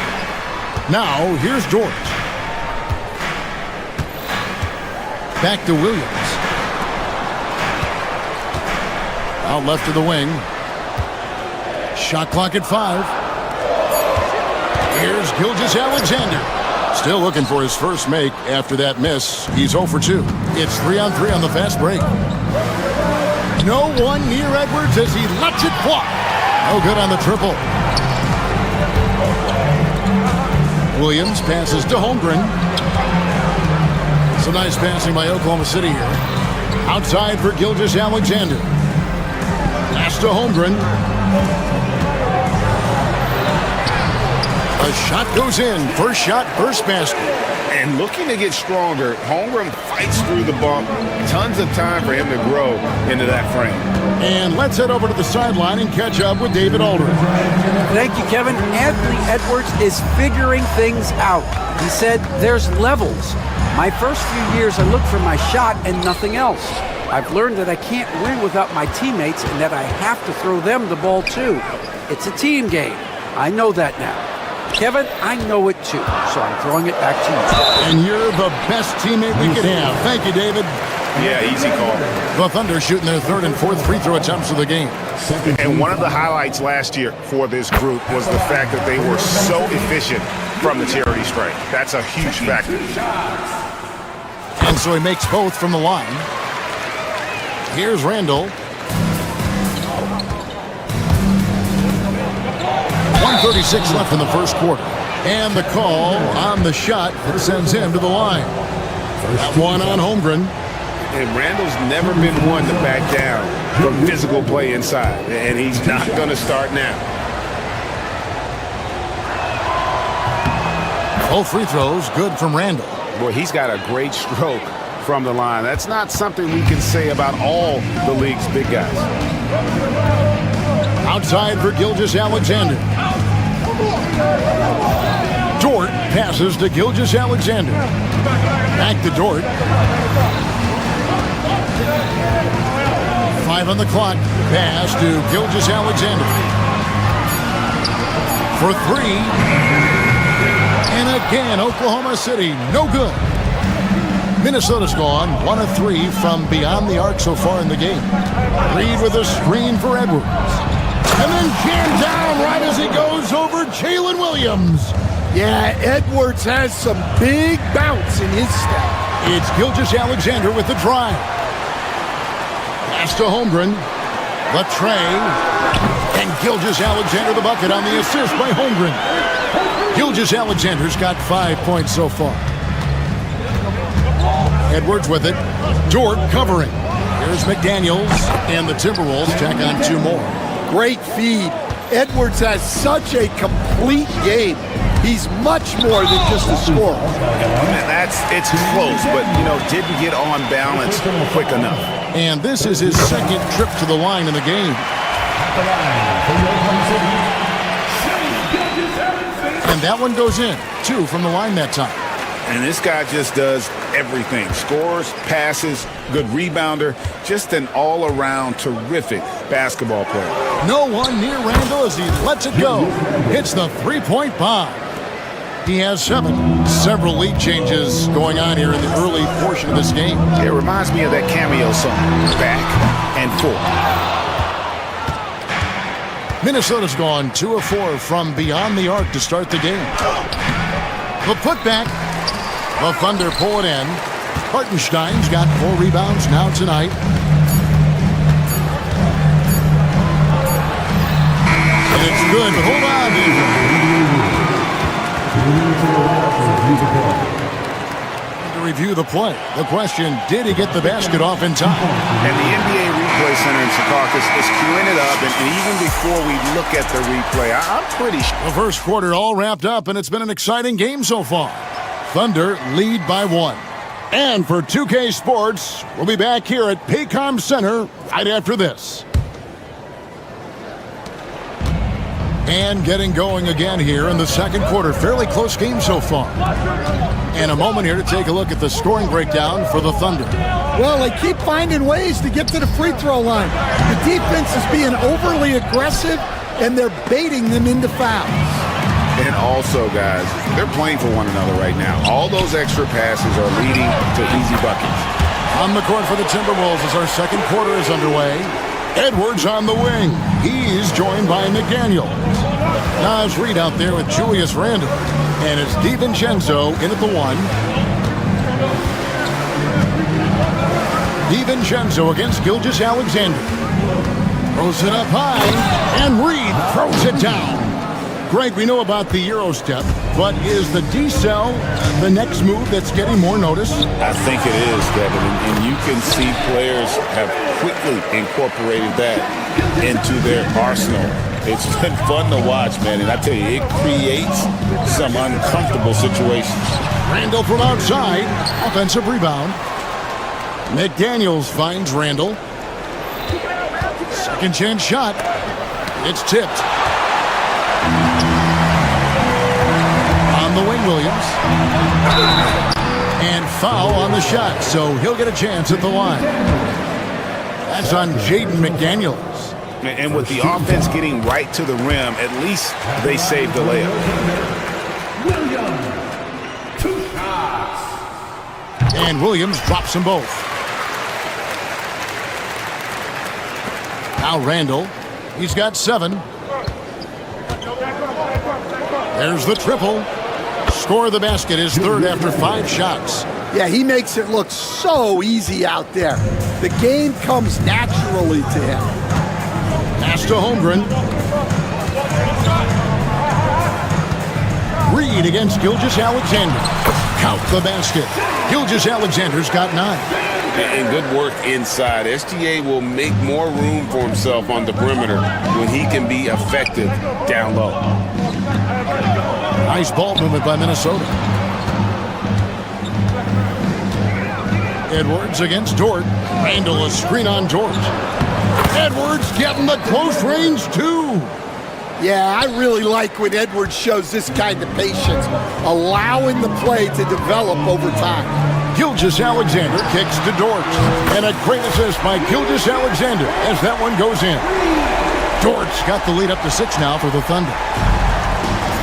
Now, here's George. Back to Williams. Out left of the wing. Shot clock at 5. Here's Gilgeous-Alexander. Still looking for his first make after that miss. He's 0 for 2. It's 3-on-3 on the fast break. No one near Edwards as he lets it fly. No good on the triple. Williams passes to Holmgren. Some nice passing by Oklahoma City here. Outside for Gilgeous-Alexander. Pass to Holmgren. A shot goes in. First shot, first basket. And looking to get stronger, Holmgren fights through the bump. Tons of time for him to grow into that frame. And let's head over to the sideline and catch up with David Aldridge. Thank you, Kevin. Anthony Edwards is figuring things out. He said there's levels. My first few years, I looked for my shot and nothing else. I've learned that I can't win without my teammates and that I have to throw them the ball too. It's a team game. I know that now. Kevin, I know it too, so I'm throwing it back to you. And you're the best teammate we could have. Thank you, David. Yeah, easy call. The Thunder shooting their third and fourth free throw attempts of the game. And one of the highlights last year for this group was the fact that they were so efficient from the charity stripe. That's a huge factor. And so he makes both from the line. Here's Randall. 1:36 left in the first quarter. And the call on the shot that sends him to the line. That one on Holmgren. And Randall's never been one to back down from physical play inside. And he's not going to start now. Both free throws good from Randall. Boy, he's got a great stroke from the line. That's not something we can say about all the league's big guys. Outside for Gilgeous-Alexander. Dort passes to Gilgeous-Alexander. Back to Dort. 5 on the clock. Pass to Gilgeous-Alexander. For 3. And again, Oklahoma City, no good. Minnesota's gone 1 of 3 from beyond the arc so far in the game. Reed with a screen for Edwards. And then jammed down right as he goes over Jalen Williams. Yeah, Edwards has some big bounce in his step. It's Gilgeous-Alexander with the drive. Pass to Holmgren. The tray. And Gilgeous-Alexander the bucket on the assist by Holmgren. Gilgeous-Alexander's got 5 points so far. Edwards with it. Dort covering. Here's McDaniels. And the Timberwolves tack on 2 more. Great feed. Edwards has such a complete game. He's much more than just a scorer. It's close, but, didn't get on balance quick enough. And this is his second trip to the line in the game. And that one goes in. 2 from the line that time. And this guy just does everything. Scores, passes, good rebounder. Just an all-around terrific basketball player. No one near Randall as he lets it go. Hits the three-point bomb. He has 7. Several lead changes going on here in the early portion of this game. It reminds me of that cameo song, Back and Forth. Minnesota's gone 2 of 4 from beyond the arc to start the game. The putback. The Thunder pull it in. Hartenstein's got 4 rebounds now tonight. And it's good, but hold on, to review the play. The question, did he get the basket off in time? And the NBA Replay Center in Secaucus is queuing it up, and even before we look at the replay, I'm pretty sure. The first quarter all wrapped up, and it's been an exciting game so far. Thunder lead by 1. And for 2K Sports, we'll be back here at Paycom Center right after this. And getting going again here in the second quarter. Fairly close game so far. And a moment here to take a look at the scoring breakdown for the Thunder. Well, they keep finding ways to get to the free throw line. The defense is being overly aggressive, and they're baiting them into fouls. And also, guys, they're playing for one another right now. All those extra passes are leading to easy buckets. On the court for the Timberwolves as our second quarter is underway. Edwards on the wing. He's joined by McDaniel. Naz Reid out there with Julius Randle. And it's DiVincenzo in at the 1. DiVincenzo against Gilgeous-Alexander. Throws it up high, and Reid throws it down. Greg, we know about the Euro step, but is the D-cell the next move that's getting more notice? I think it is, Kevin, and you can see players have quickly incorporated that into their arsenal. It's been fun to watch, man, and I tell you, it creates some uncomfortable situations. Randle from outside, offensive rebound. McDaniels finds Randle. Second chance shot. It's tipped. On the wing, Williams. And foul on the shot, so he'll get a chance at the line. That's on Jaden McDaniels. And with the offense getting right to the rim, at least they saved the layup. Williams, 2 shots. And Williams drops them both. Now Randle. He's got 7. There's the triple. Score of the basket is third after 5 shots. Yeah, he makes it look so easy out there. The game comes naturally to him. Pass to Holmgren. Reid against Gilgeous-Alexander. Count the basket. Gilgeous-Alexander's got 9. And good work inside. SGA will make more room for himself on the perimeter when he can be effective down low. Nice ball movement by Minnesota. Edwards against Dort. Randle a screen on Dort. Edwards getting the close range too. Yeah, I really like when Edwards shows this kind of patience, allowing the play to develop over time. Gilgeous-Alexander kicks to Dort. And a great assist by Gilgeous-Alexander as that one goes in. Dort's got the lead up to 6 now for the Thunder.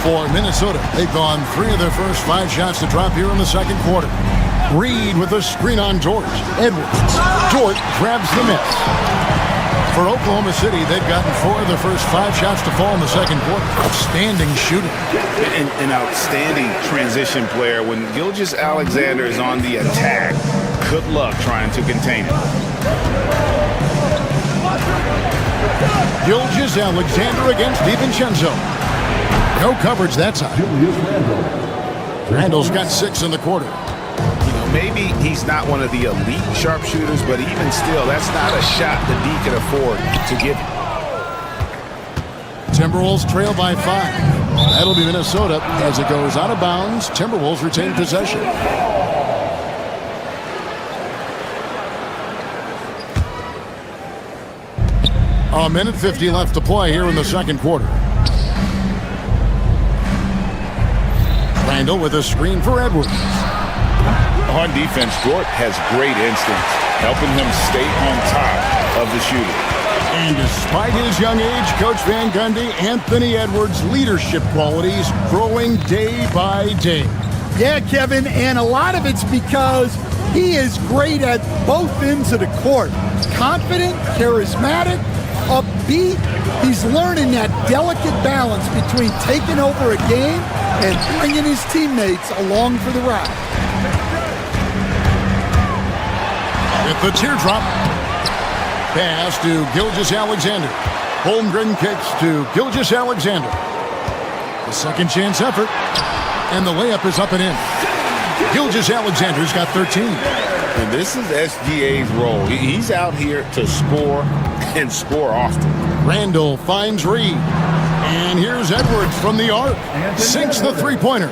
For Minnesota, they've gone 3 of their first 5 shots to drop here in the second quarter. Reid with a screen on Dort. Edwards. Dort grabs the miss. For Oklahoma City, they've gotten 4 of their first 5 shots to fall in the second quarter. Outstanding shooting. An outstanding transition player. When Gilgeous-Alexander is on the attack, good luck trying to contain him. Gilgeous-Alexander against DiVincenzo. No coverage that time. Randle's got 6 in the quarter. Maybe he's not one of the elite sharpshooters, but even still, that's not a shot that he can afford to give you. Timberwolves trail by 5. That'll be Minnesota as it goes out of bounds. Timberwolves retain possession. A minute 50 left to play here in the second quarter. Randle with a screen for Edwards. On defense, Dort has great instincts, helping him stay on top of the shooter. And despite his young age, Coach Van Gundy, Anthony Edwards' leadership qualities growing day by day. Yeah, Kevin, and a lot of it's because he is great at both ends of the court. Confident, charismatic, upbeat. He's learning that delicate balance between taking over a game and bringing his teammates along for the ride. With the teardrop. Pass to Gilgeous-Alexander. Holmgren kicks to Gilgeous-Alexander. The second chance effort. And the layup is up and in. Gilgeous-Alexander's got 13. And this is SGA's role. He's out here to score and score often. Randle finds Reid. And here's Edwards from the arc. Sinks the three-pointer.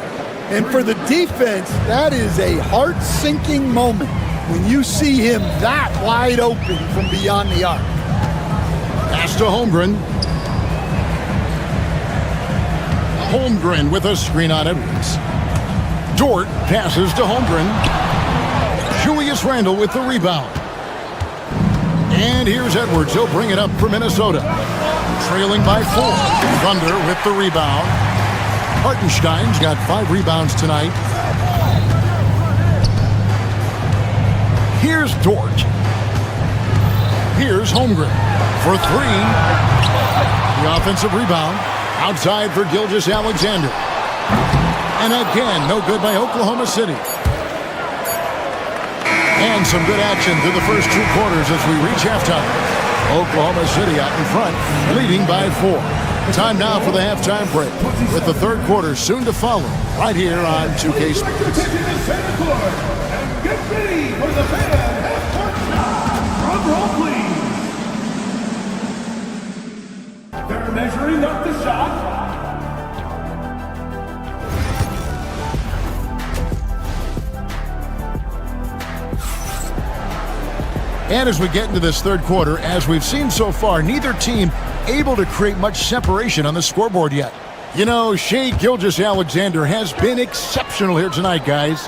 And for the defense, that is a heart-sinking moment when you see him that wide open from beyond the arc. Pass to Holmgren. Holmgren with a screen on Edwards. Dort passes to Holmgren. Julius Randle with the rebound. And here's Edwards. He'll bring it up for Minnesota. Trailing by 4. Thunder with the rebound. Hartenstein's got 5 rebounds tonight. Here's Dort. Here's Holmgren for 3. The offensive rebound outside for Gilgeous-Alexander. And again, no good by Oklahoma City. And some good action through the first 2 quarters as we reach halftime. Oklahoma City out in front, leading by 4. Time now for the halftime break, with the third quarter soon to follow, right here on 2K Sports. And get ready for the fan half-court shot. Drum roll, please. They're measuring up the shot. And as we get into this third quarter, as we've seen so far, neither team able to create much separation on the scoreboard yet. You know, Shai Gilgeous-Alexander has been exceptional here tonight, guys.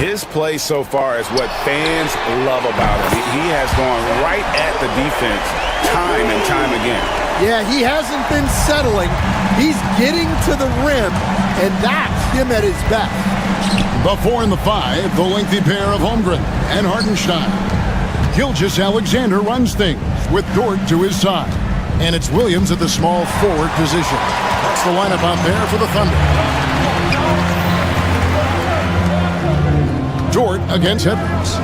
His play so far is what fans love about him. He has gone right at the defense time and time again. Yeah, he hasn't been settling. He's getting to the rim, and that's him at his best. The 4 and the 5, the lengthy pair of Holmgren and Hartenstein. Gilgeous-Alexander runs things with Dort to his side. And it's Williams at the small forward position. That's the lineup out there for the Thunder. Dort against Edwards.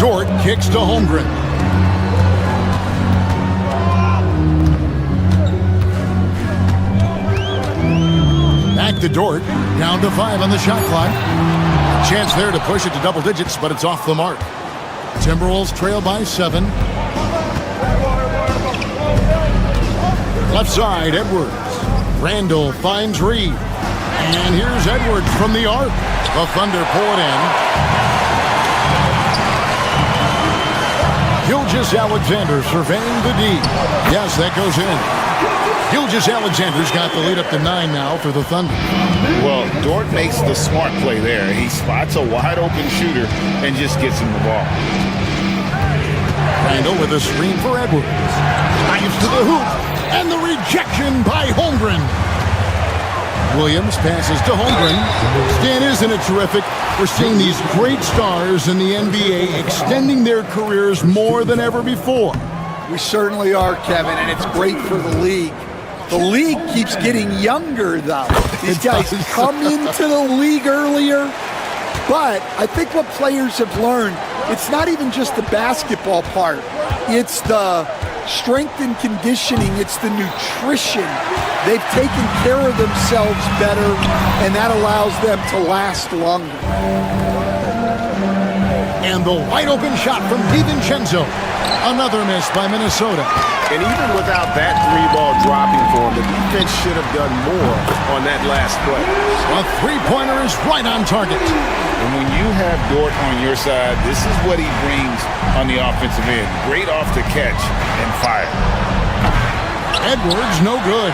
Dort kicks to Holmgren. Back to Dort. Down to 5 on the shot clock. A chance there to push it to double digits, but it's off the mark. Timberwolves trail by 7. Left side, Edwards. Randle finds Reed. And here's Edwards from the arc. The Thunder pull it in. Gilgeous-Alexander surveying the D. Yes, that goes in. Gilgeous-Alexander's got the lead up to 9 now for the Thunder. Well, Dort makes the smart play there. He spots a wide open shooter and just gets him the ball. Randle with a screen for Edwards. Dives to the hoop. And the rejection by Holmgren. Williams passes to Holmgren. Stan, isn't it terrific? We're seeing these great stars in the NBA extending their careers more than ever before. We certainly are, Kevin, and it's great for the league. The league keeps getting younger, though. These guys come into the league earlier, but I think what players have learned, it's not even just the basketball part. It's the strength and conditioning. It's the nutrition. They've taken care of themselves better, and that allows them to last longer. And the wide open shot from DiVincenzo. Another miss by Minnesota. And even without that 3-ball dropping for him, the defense should have done more on that last play. A 3-pointer is right on target. And when you have Dort on your side, this is what he brings on the offensive end. Great off the catch and fire. Edwards, no good.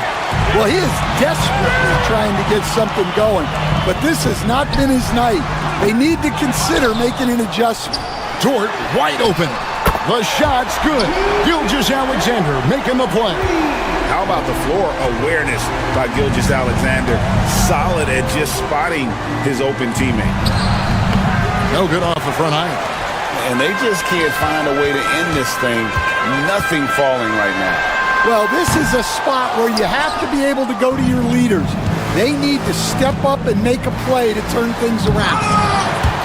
Well, he is desperately trying to get something going, but this has not been his night. They need to consider making an adjustment. Dort wide open. The shot's good. Gilgeous-Alexander making the play. How about the floor awareness by Gilgeous-Alexander? Solid at just spotting his open teammate. No good off the front iron. And they just can't find a way to end this thing. Nothing falling right now. Well, this is a spot where you have to be able to go to your leaders. They need to step up and make a play to turn things around.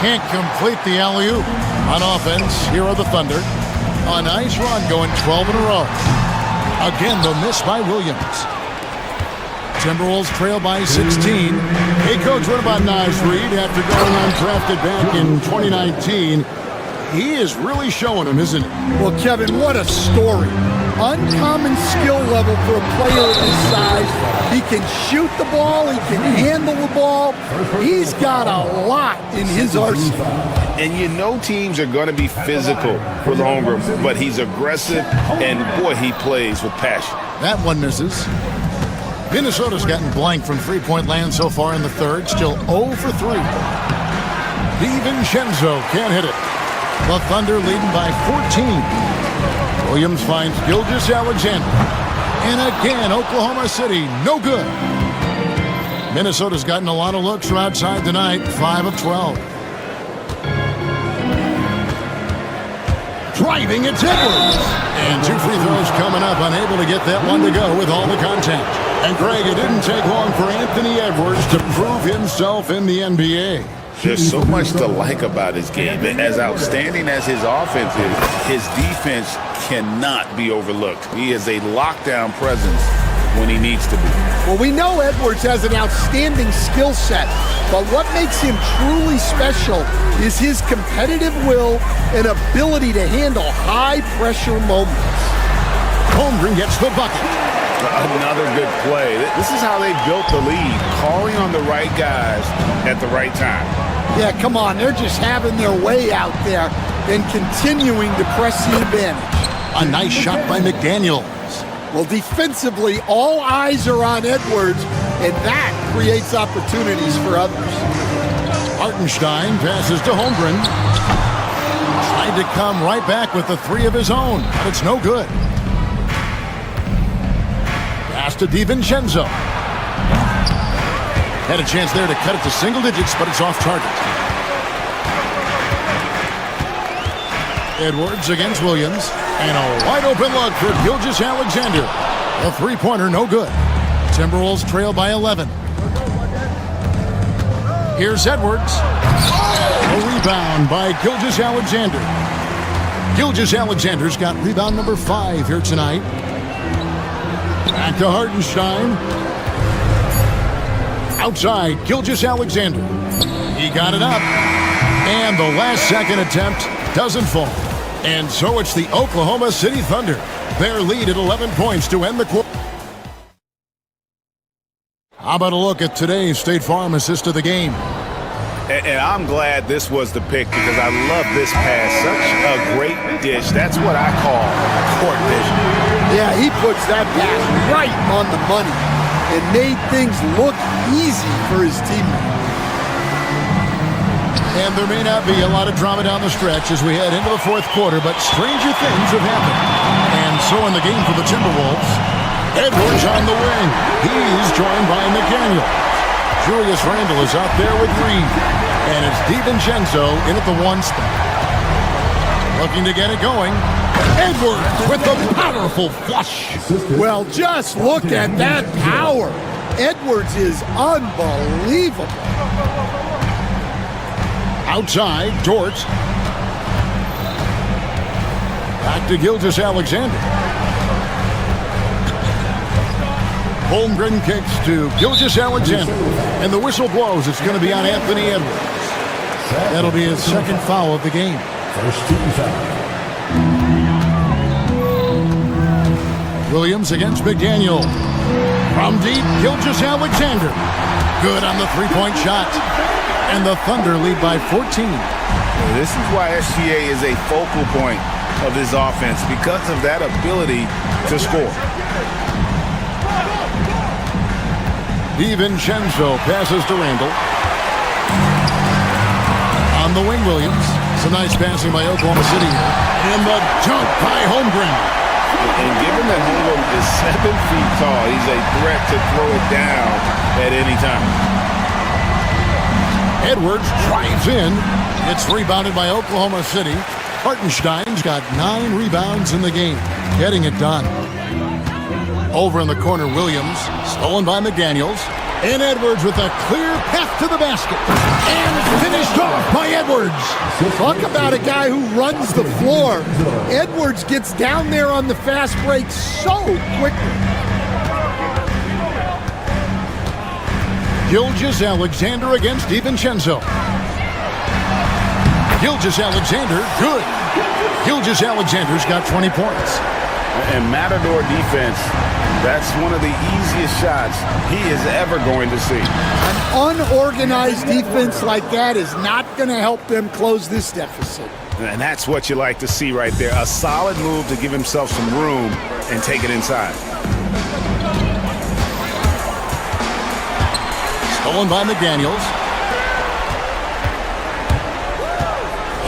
Can't complete the alley-oop. On offense, here are the Thunder. A nice run going 12 in a row. Again, the miss by Williams. Timberwolves trail by 16. Hey, coach, what about Naz Reid after going undrafted back in 2019? He is really showing them, isn't he? Well, Kevin, what a story. Uncommon skill level for a player of his size. He can shoot the ball. He can handle the ball. He's got a lot in his arsenal. And you know teams are going to be physical for the homer, but he's aggressive, and boy, he plays with passion. That one misses. Minnesota's gotten blank from three-point land so far in the third. Still 0 for 3. DiVincenzo can't hit it. The Thunder leading by 14. Williams finds Gilgeous-Alexander. And again, Oklahoma City, no good. Minnesota's gotten a lot of looks from outside tonight, 5 of 12. Driving, it's Edwards. And 2 free throws coming up, unable to get that one to go with all the contact. And Greg, it didn't take long for Anthony Edwards to prove himself in the NBA. There's so much to like about his game. As outstanding as his offense is, his defense cannot be overlooked. He is a lockdown presence when he needs to be. Well, we know Edwards has an outstanding skill set, but what makes him truly special is his competitive will and ability to handle high-pressure moments. Holmgren gets the bucket. Another good play. This is how they built the lead, calling on the right guys at the right time. Yeah, come on. They're just having their way out there and continuing to press the advantage. A nice shot by McDaniels. Well, defensively, all eyes are on Edwards, and that creates opportunities for others. Hartenstein passes to Holmgren. Tried to come right back with the 3 of his own, but it's no good. Pass to DiVincenzo. Had a chance there to cut it to single digits, but it's off target. Edwards against Williams. And a wide open look for Gilgeous-Alexander. A 3-pointer, no good. Timberwolves trail by 11. Here's Edwards. A rebound by Gilgeous-Alexander. Gilgeous-Alexander's got rebound number 5 here tonight. Back to Hartenstein. Outside, Gilgeous-Alexander. He got it up. And the last second attempt doesn't fall. And so it's the Oklahoma City Thunder. Their lead at 11 points to end the quarter. How about a look at today's State Farm assist of the game? And I'm glad this was the pick because I love this pass. Such a great dish. That's what I call court vision. Yeah, he puts that pass right on the money and made things look easy for his teammates. And there may not be a lot of drama down the stretch as we head into the 4th quarter, but stranger things have happened. And so in the game for the Timberwolves, Edwards on the wing. He's joined by McDaniel. Julius Randle is out there with Reed. And it's DiVincenzo in at the 1 spot. Looking to get it going. Edwards with the powerful flush. Well, just look at that power. Edwards is unbelievable. Outside, Dort. Back to Gilgeous-Alexander. Holmgren kicks to Gilgeous-Alexander. And the whistle blows. It's going to be on Anthony Edwards. That'll be his 2nd foul of the game. First team foul. Williams against McDaniel. From deep, Gilgeous-Alexander. Good on the 3-point shot. And the Thunder lead by 14. This is why SGA is a focal point of this offense because of that ability to score. DiVincenzo passes to Randle. On the wing, Williams. Some nice passing by Oklahoma City here. And the dunk by Holmgren. And given that Holmgren is 7 feet tall, he's a threat to throw it down at any time. Edwards drives in. It's rebounded by Oklahoma City. Hartenstein's got 9 rebounds in the game, getting it done. Over in the corner, Williams, stolen by McDaniels. And Edwards with a clear path to the basket. And finished off by Edwards. Talk about a guy who runs the floor. Edwards gets down there on the fast break so quickly. Gilgeous-Alexander against DiVincenzo. Gilgeous-Alexander, good. Gilgeous-Alexander's got 20 points. And Matador defense, that's one of the easiest shots he is ever going to see. An unorganized defense like that is not going to help them close this deficit. And that's what you like to see right there. A solid move to give himself some room and take it inside. Stolen by McDaniels.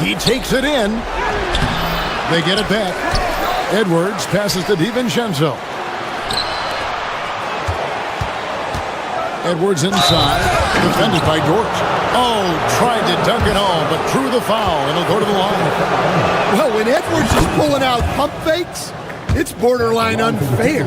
He takes it in. They get it back. Edwards passes to DiVincenzo. Edwards inside, defended by Dort. Oh, tried to dunk it home, but drew the foul. It'll go to the line. Well, when Edwards is pulling out pump fakes, it's borderline unfair.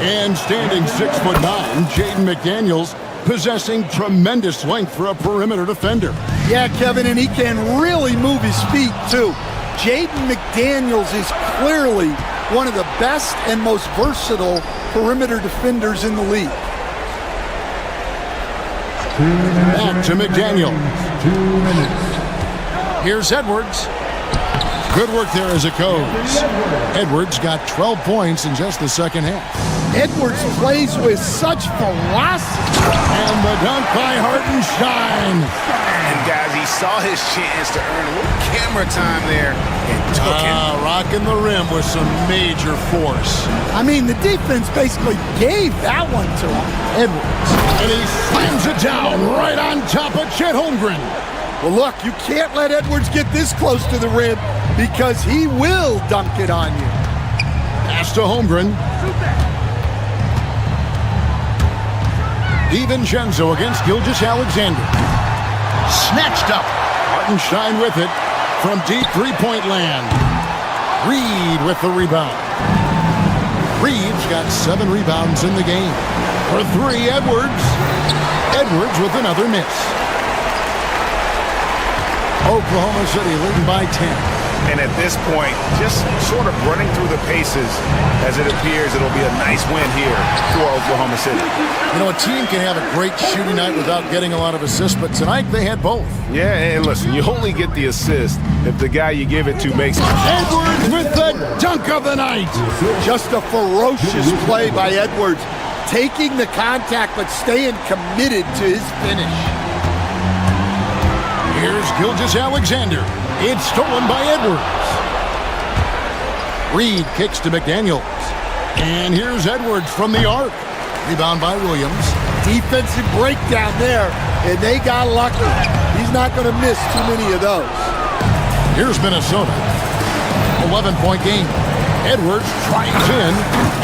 And standing 6'9", Jaden McDaniels, possessing tremendous length for a perimeter defender. Yeah, Kevin, and he can really move his feet, too. Jaden McDaniels is clearly one of the best and most versatile perimeter defenders in the league. Back to McDaniel. 2 minutes. Here's Edwards. Good work there as it goes. Edwards got 12 points in just the second half. Edwards plays with such ferocity. And the dunk by Hartenstein. And guys, he saw his chance to earn a little camera time there and took it. Rocking the rim with some major force. I mean, the defense basically gave that one to him. Edwards. And he slams it down right on top of Chet Holmgren. Well, look, you can't let Edwards get this close to the rim because he will dunk it on you. Pass to Holmgren. DiVincenzo against Gilgeous-Alexander. Snatched up. Hartenstein with it from deep three-point land. Reed with the rebound. Reed's got 7 rebounds in the game. For 3, Edwards. Edwards with another miss. Oklahoma City leading by 10. And at this point, just sort of running through the paces as it appears it'll be a nice win here for Oklahoma City. You know, a team can have a great shooting night without getting a lot of assists, but tonight they had both. Yeah, and listen, you only get the assist if the guy you give it to makes it. Edwards with the dunk of the night. Just a ferocious play by Edwards. Taking the contact, but staying committed to his finish. Here's Gilgeous-Alexander. It's stolen by Edwards. Reed kicks to McDaniels. And here's Edwards from the arc. Rebound by Williams. Defensive breakdown there, and they got lucky. He's not going to miss too many of those. Here's Minnesota. 11-point game. Edwards drives in,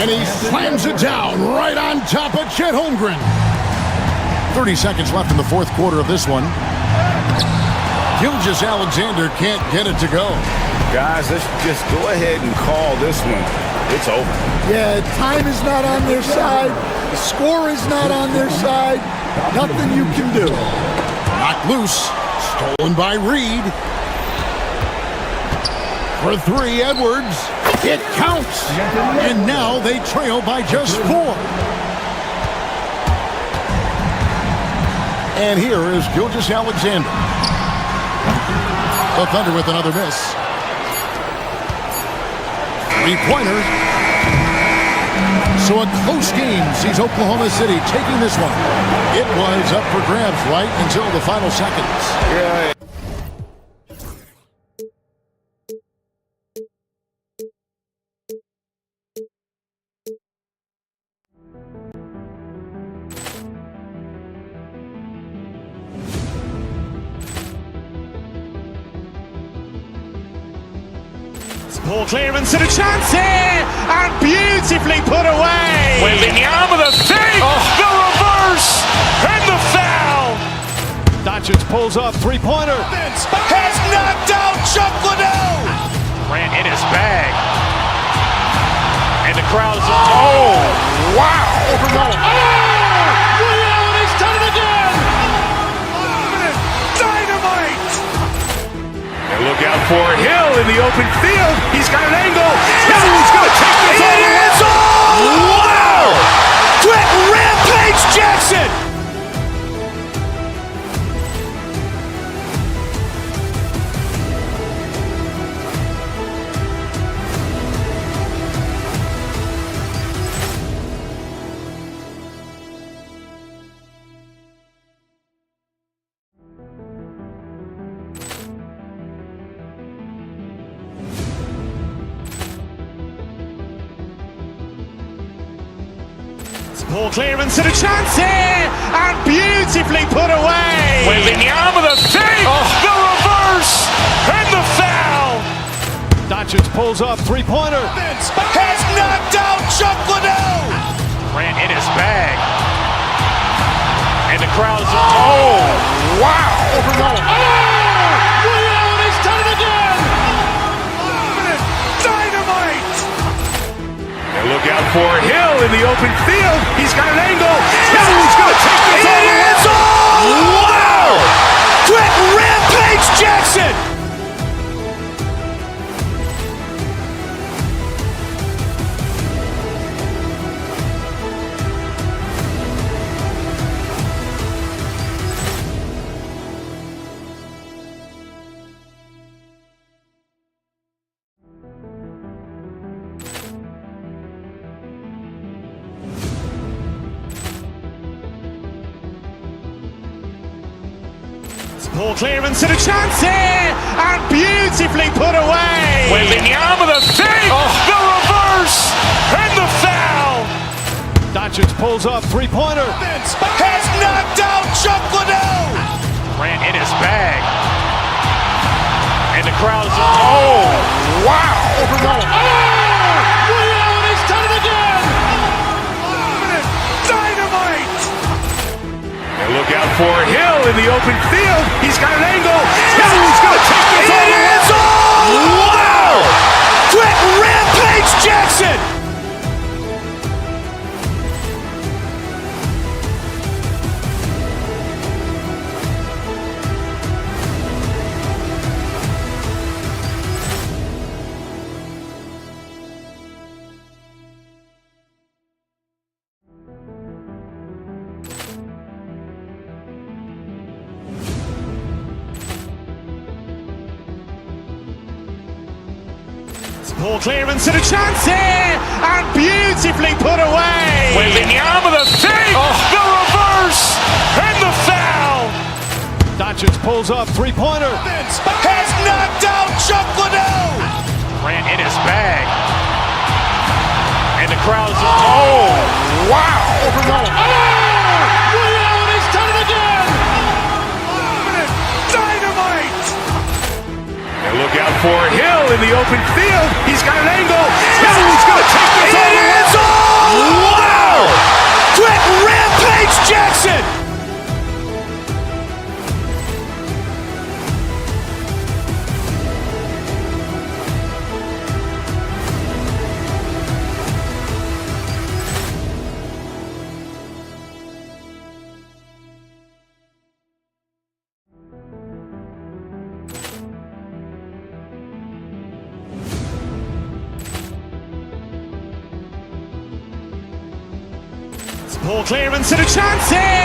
and he slams it down right on top of Chet Holmgren. 30 seconds left in the fourth quarter of this one. Gilgeous-Alexander can't get it to go. Guys, let's just go ahead and call this one. It's over. Yeah, time is not on their side. The score is not on their side. Nothing you can do. Knocked loose. Stolen by Reed. For 3, Edwards. It counts. And now they trail by just 4. And here is Gilgeous-Alexander. The Thunder with another miss. 3-pointer. So a close game sees Oklahoma City taking this one. It was up for grabs right until the final seconds. Yeah. Ball clearance and a chance here, and beautifully put away. Wembanyama the fake, the reverse, and the foul. Doncic pulls off three-pointer. Has knocked out Chuck Liddell. Ran in his bag. And the crowd is, oh, wow. He's done it again. Dynamite. And look out for Hill in the open field. He's got an angle. He's going to take this all the way. Wow! Quick Rampage Jackson. Ball clearance and a chance here, and beautifully put away. Wembanyama the fake, the reverse. reverse and the foul. Doncic pulls up, three-pointer. Has knocked out Chuck Liddell. Ran in his bag. And the crowd is, oh, wow. Ray Allen has done it again. Dynamite. And look out for Hill in the open field. He's got an angle. Hill's going to take this all the way. Wow. Quick Rampage Jackson. Poor clearance and a chance here, and beautifully put away. Wembanyama the fake, the reverse, and the foul. Doncic pulls up, three-pointer. Has knocked out Chuck Liddell. Ran in his bag. And the crowd is, oh, wow. Ray Allen has done it again. Dynamite. And look out for Hill in the open field. He's got an angle. Hill's going to take this all the way. Wow. Quick Rampage Jackson. Poor clearance and a chance here, and beautifully put away. Wembanyama the fake, the reverse, and the foul. Doncic pulls up, three-pointer. Has knocked out Chuck Liddell. Ran in his bag. And the crowd is, oh, wow. Ray Allen has done it again. Dynamite. And look out for Hill in the open field. He's got an angle. Hill's going to take this all the way. Wow. Quick Rampage Jackson. Poor clearance and a chance here.